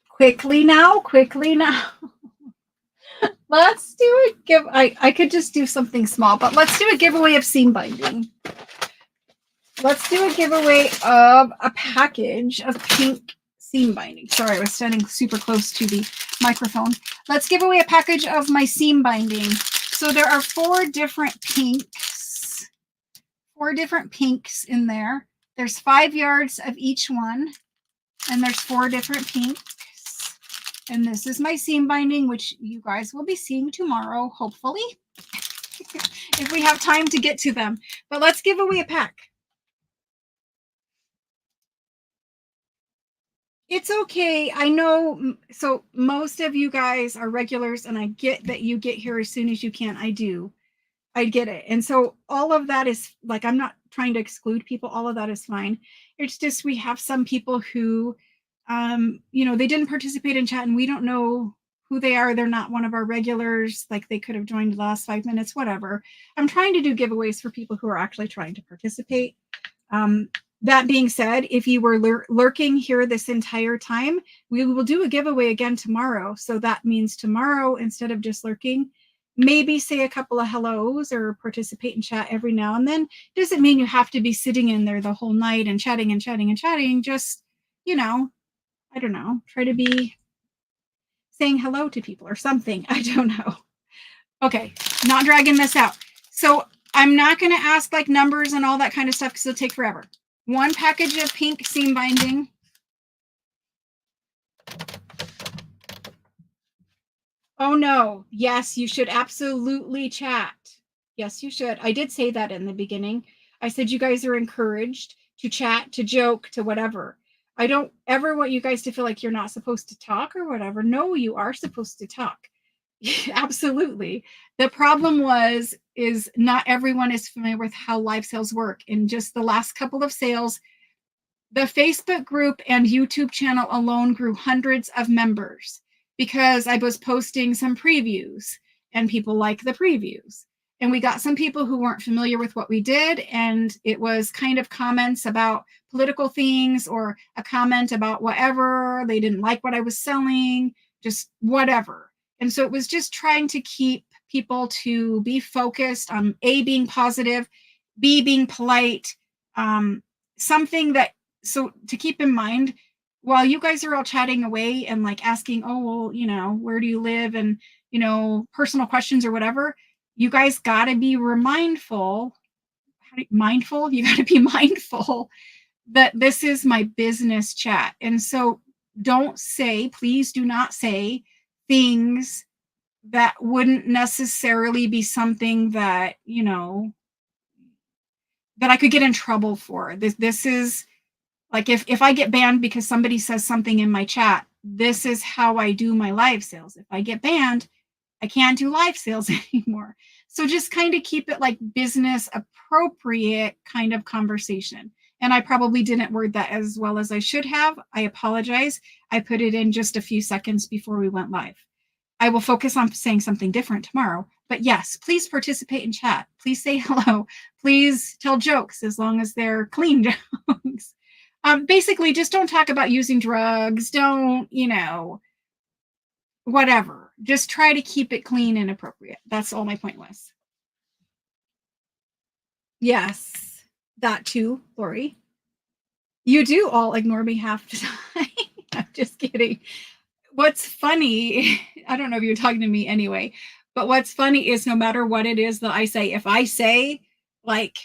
Quickly now. Let's do I could just do something small, but let's do a giveaway of seam binding. Let's do a giveaway of a package of pink seam binding. Sorry, I was standing super close to the microphone. Let's give away a package of my seam binding. So there are 4 different pinks. 4 different pinks in there. There's 5 yards of each one. And there's 4 different pinks. And this is my seam binding, which you guys will be seeing tomorrow, hopefully, if we have time to get to them. But let's give away a pack. It's okay. I know. So most of you guys are regulars, and I get that you get here as soon as you can. I do. I get it. And so all of that is like, I'm not trying to exclude people. All of that is fine. It's just we have some people who, they didn't participate in chat and we don't know who they are. They're not one of our regulars. Like they could have joined the last 5 minutes, whatever. I'm trying to do giveaways for people who are actually trying to participate. That being said, if you were lurking here this entire time, we will do a giveaway again tomorrow. So that means tomorrow, instead of just lurking, maybe say a couple of hellos or participate in chat every now and then. Doesn't mean you have to be sitting in there the whole night and chatting and chatting and chatting. Just, I don't know, try to be saying hello to people or something. I don't know. Okay, not dragging this out. So I'm not going to ask like numbers and all that kind of stuff because it'll take forever. 1 package of pink seam binding. Oh no. Yes, you should absolutely chat. Yes, you should. I did say that in the beginning. I said you guys are encouraged to chat, to joke, to whatever. I don't ever want you guys to feel like you're not supposed to talk or whatever. No, you are supposed to talk. Absolutely. The problem is not everyone is familiar with how live sales work. In just the last couple of sales, the Facebook group and YouTube channel alone grew hundreds of members because I was posting some previews and people like the previews. And we got some people who weren't familiar with what we did. And it was kind of comments about political things or a comment about whatever. They didn't like what I was selling, just whatever. And so it was just trying to keep people to be focused on A, being positive, B, being polite, something that, so to keep in mind, while you guys are all chatting away and like asking, oh, well, where do you live? And, personal questions or whatever, you guys got to be mindful. You got to be mindful that this is my business chat. And so please do not say things that wouldn't necessarily be something that, that I could get in trouble for. This is like, if I get banned because somebody says something in my chat, this is how I do my live sales. If I get banned, I can't do live sales anymore. So just kind of keep it like business appropriate kind of conversation. And I probably didn't word that as well as I should have. I apologize. I put it in just a few seconds before we went live. I will focus on saying something different tomorrow. But yes, please participate in chat. Please say hello. Please tell jokes as long as they're clean jokes. Basically, just don't talk about using drugs. Don't, whatever. Just try to keep it clean and appropriate. That's all my point was. Yes, that too, Lori. You do all ignore me half the time. I'm just kidding. What's funny, I don't know if you're talking to me anyway, but what's funny is no matter what it is that I say, if I say, like,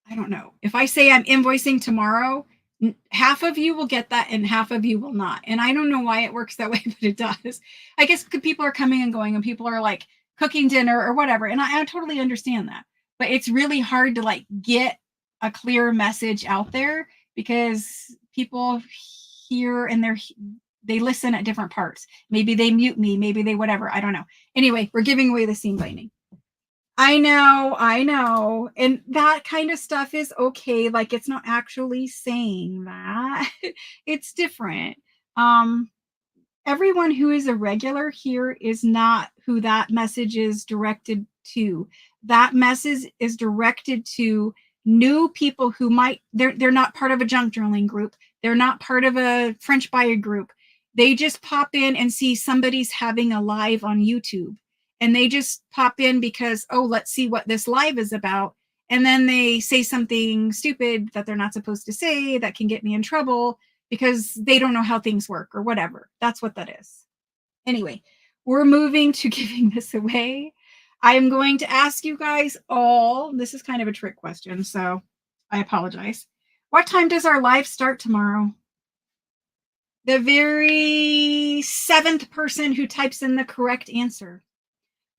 I don't know, if I say I'm invoicing tomorrow, half of you will get that and half of you will not. And I don't know why it works that way, but it does. I guess people are coming and going and people are like cooking dinner or whatever. And I totally understand that. But it's really hard to like get a clear message out there because people hear and they listen at different parts. Maybe they mute me, maybe they whatever. I don't know. Anyway, we're giving away the seam binding. I know. And that kind of stuff is okay. Like it's not actually saying that. It's different. Um, Everyone who is a regular here is not who that message is directed to. That message is directed to new people who might they're not part of a junk journaling group. They're not part of a French buyer group. They just pop in and see somebody's having a live on YouTube. And they just pop in because, oh, let's see what this live is about. And then they say something stupid that they're not supposed to say that can get me in trouble because they don't know how things work or whatever. That's what that is. Anyway, we're moving to giving this away. I'm going to ask you guys all, this is kind of a trick question, so I apologize. What time does our live start tomorrow? The very 7th person who types in the correct answer.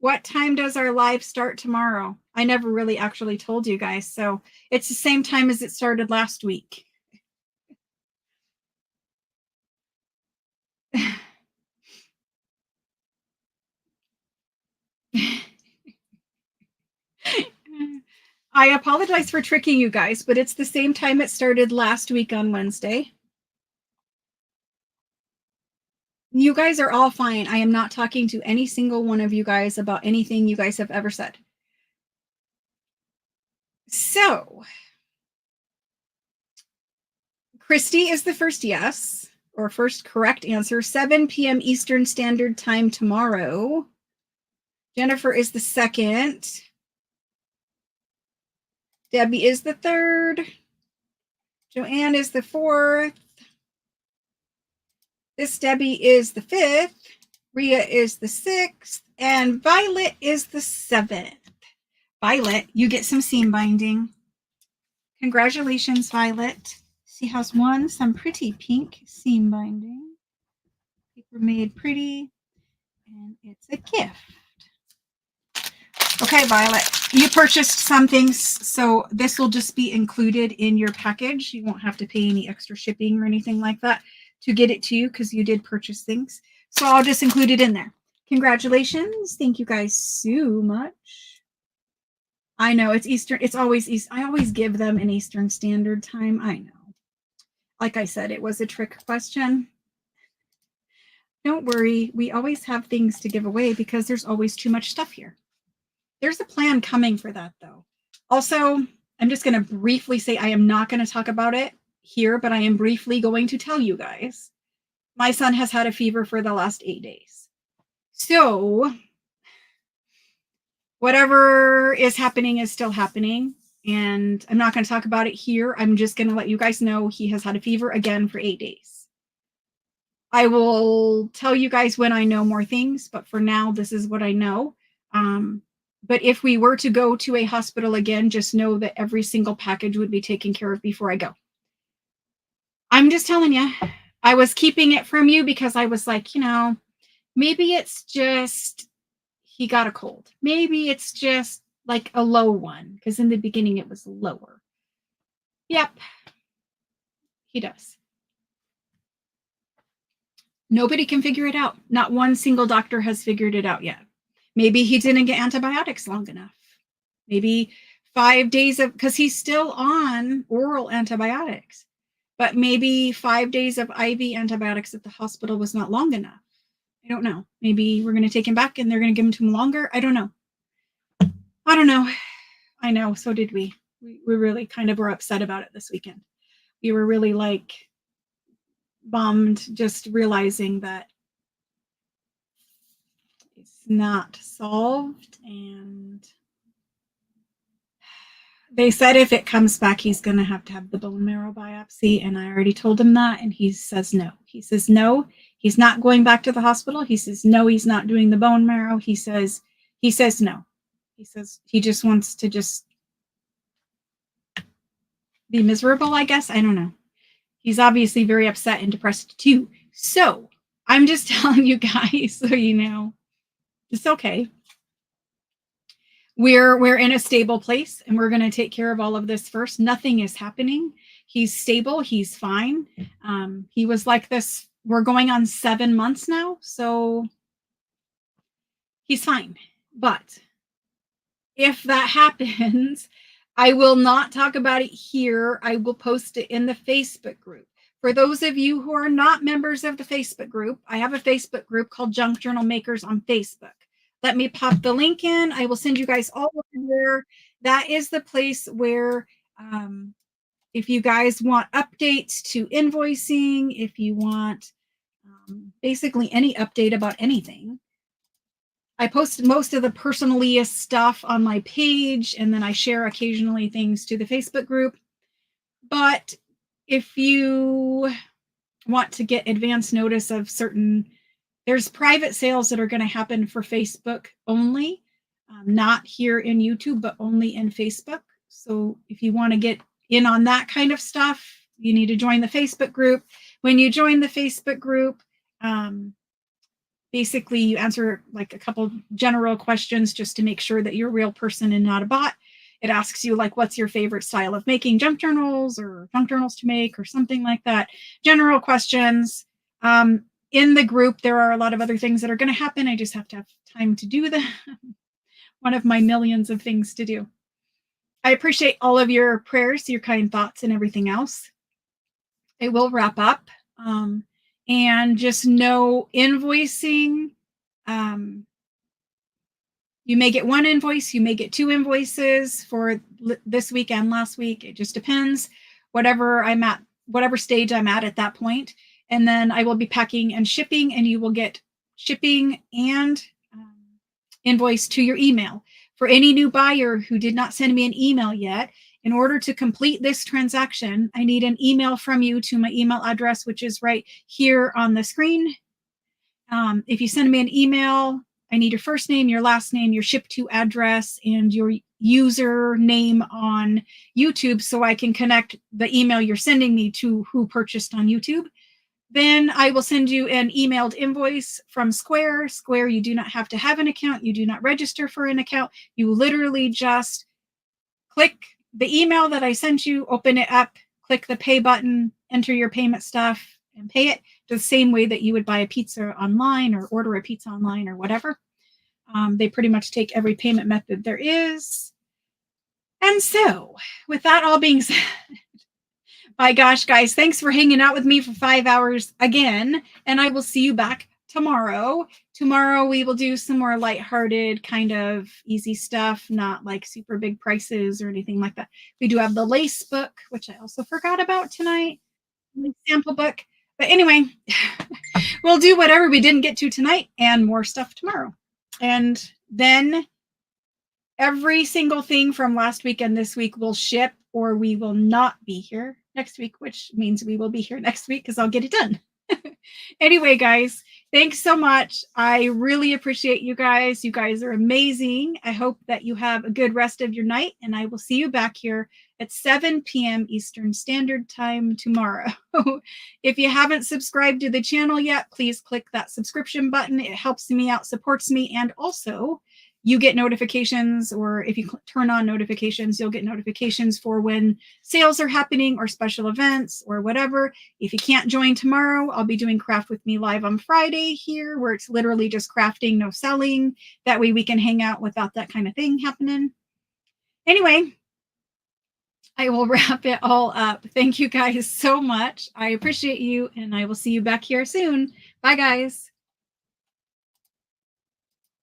What time does our live start tomorrow? I never really actually told you guys, so it's the same time as it started last week. I apologize for tricking you guys, but it's the same time it started last week on Wednesday. You guys are all fine. I am not talking to any single one of you guys about anything you guys have ever said. So, Christy is the first yes, or first correct answer, 7 p.m. Eastern Standard Time tomorrow. Jennifer is the second. Debbie is the third. Joanne is the fourth. This Debbie is the fifth. Rhea is the sixth. And Violet is the seventh. Violet, you get some seam binding. Congratulations, Violet. She has won some pretty pink seam binding. Paper made pretty. And it's a gift. Okay, Violet, you purchased some things, so this will just be included in your package. You won't have to pay any extra shipping or anything like that to get it to you because you did purchase things. So I'll just include it in there. Congratulations. Thank you guys so much. I know it's Eastern. It's always East. I always give them an Eastern Standard Time. I know. Like I said, it was a trick question. Don't worry. We always have things to give away because there's always too much stuff here. There's a plan coming for that, though. Also, I'm just going to briefly say I am not going to talk about it here, but I am briefly going to tell you guys. My son has had a fever for the last 8 days. So whatever is happening is still happening. And I'm not going to talk about it here. I'm just going to let you guys know he has had a fever again for 8 days. I will tell you guys when I know more things, but for now, this is what I know. But if we were to go to a hospital again, just know that every single package would be taken care of before I go. I'm just telling you, I was keeping it from you because I was like, maybe it's just he got a cold. Maybe it's just like a low one because in the beginning it was lower. Yep, he does. Nobody can figure it out. Not one single doctor has figured it out yet. Maybe he didn't get antibiotics long enough. Maybe 5 days of, because he's still on oral antibiotics, but maybe 5 days of IV antibiotics at the hospital was not long enough. I don't know. Maybe we're going to take him back and they're going to give him to him longer. I don't know. I know. So did we. We really kind of were upset about it this weekend. We were really like bummed just realizing that it's not solved and They said if it comes back, he's going to have the bone marrow biopsy. And I already told him that. And he says no. He says no. He's not going back to the hospital. He says no, he's not doing the bone marrow. He says no. He says he just wants to just be miserable, I guess. I don't know. He's obviously very upset and depressed too. So I'm just telling you guys so you know, it's okay. We're in a stable place and we're going to take care of all of this first. Nothing is happening. He's stable. He's fine. He was like this. We're going on 7 months now. So he's fine. But if that happens, I will not talk about it here. I will post it in the Facebook group. For those of you who are not members of the Facebook group, I have a Facebook group called Junk Journal Makers on Facebook. Let me pop the link in. I will send you guys all over there. That is the place where if you guys want updates to invoicing, if you want basically any update about anything, I post most of the personaliest stuff on my page, and then I share occasionally things to the Facebook group. But if you want to get advance notice of there's private sales that are going to happen for Facebook only, not here in YouTube, but only in Facebook. So if you want to get in on that kind of stuff, you need to join the Facebook group. When you join the Facebook group, basically you answer like a couple general questions just to make sure that you're a real person and not a bot. It asks you like, what's your favorite style of making junk journals or junk journals to make or something like that. General questions. In the group, there are a lot of other things that are going to happen. I just have to have time to do them. One of my millions of things to do. I appreciate all of your prayers, your kind thoughts, and everything else. It will wrap up. And just know invoicing. You may get one invoice, you may get 2 invoices for this week and last week. It just depends. Whatever stage I'm at that point. And then I will be packing and shipping, and you will get shipping and invoice to your email. For any new buyer who did not send me an email yet, in order to complete this transaction, I need an email from you to my email address, which is right here on the screen. If you send me an email, I need your first name, your last name, your ship to address, and your username on YouTube so I can connect the email you're sending me to who purchased on YouTube. Then I will send you an emailed invoice from Square. Square, you do not have to have an account. You do not register for an account. You literally just click the email that I sent you, open it up, click the pay button, enter your payment stuff, and pay it the same way that you would buy a pizza online or order a pizza online or whatever. They pretty much take every payment method there is. And so, with that all being said, my gosh, guys, thanks for hanging out with me for 5 hours again. And I will see you back tomorrow. Tomorrow we will do some more lighthearted, kind of easy stuff, not like super big prices or anything like that. We do have the lace book, which I also forgot about tonight, the sample book. But anyway, we'll do whatever we didn't get to tonight and more stuff tomorrow. And then every single thing from last week and this week will ship, or we will not be here next week, which means we will be here next week because I'll get it done. Anyway, guys, thanks so much. I really appreciate you guys. You guys are amazing. I hope that you have a good rest of your night, and I will see you back here at 7 p.m. Eastern Standard Time tomorrow. If you haven't subscribed to the channel yet, please click that subscription button. It helps me out, supports me, and also you get notifications, or if you turn on notifications, you'll get notifications for when sales are happening or special events or whatever. If you can't join tomorrow, I'll be doing Craft With Me live on Friday here, where it's literally just crafting, no selling. That way we can hang out without that kind of thing happening. Anyway, I will wrap it all up. Thank you guys so much. I appreciate you, and I will see you back here soon. Bye, guys.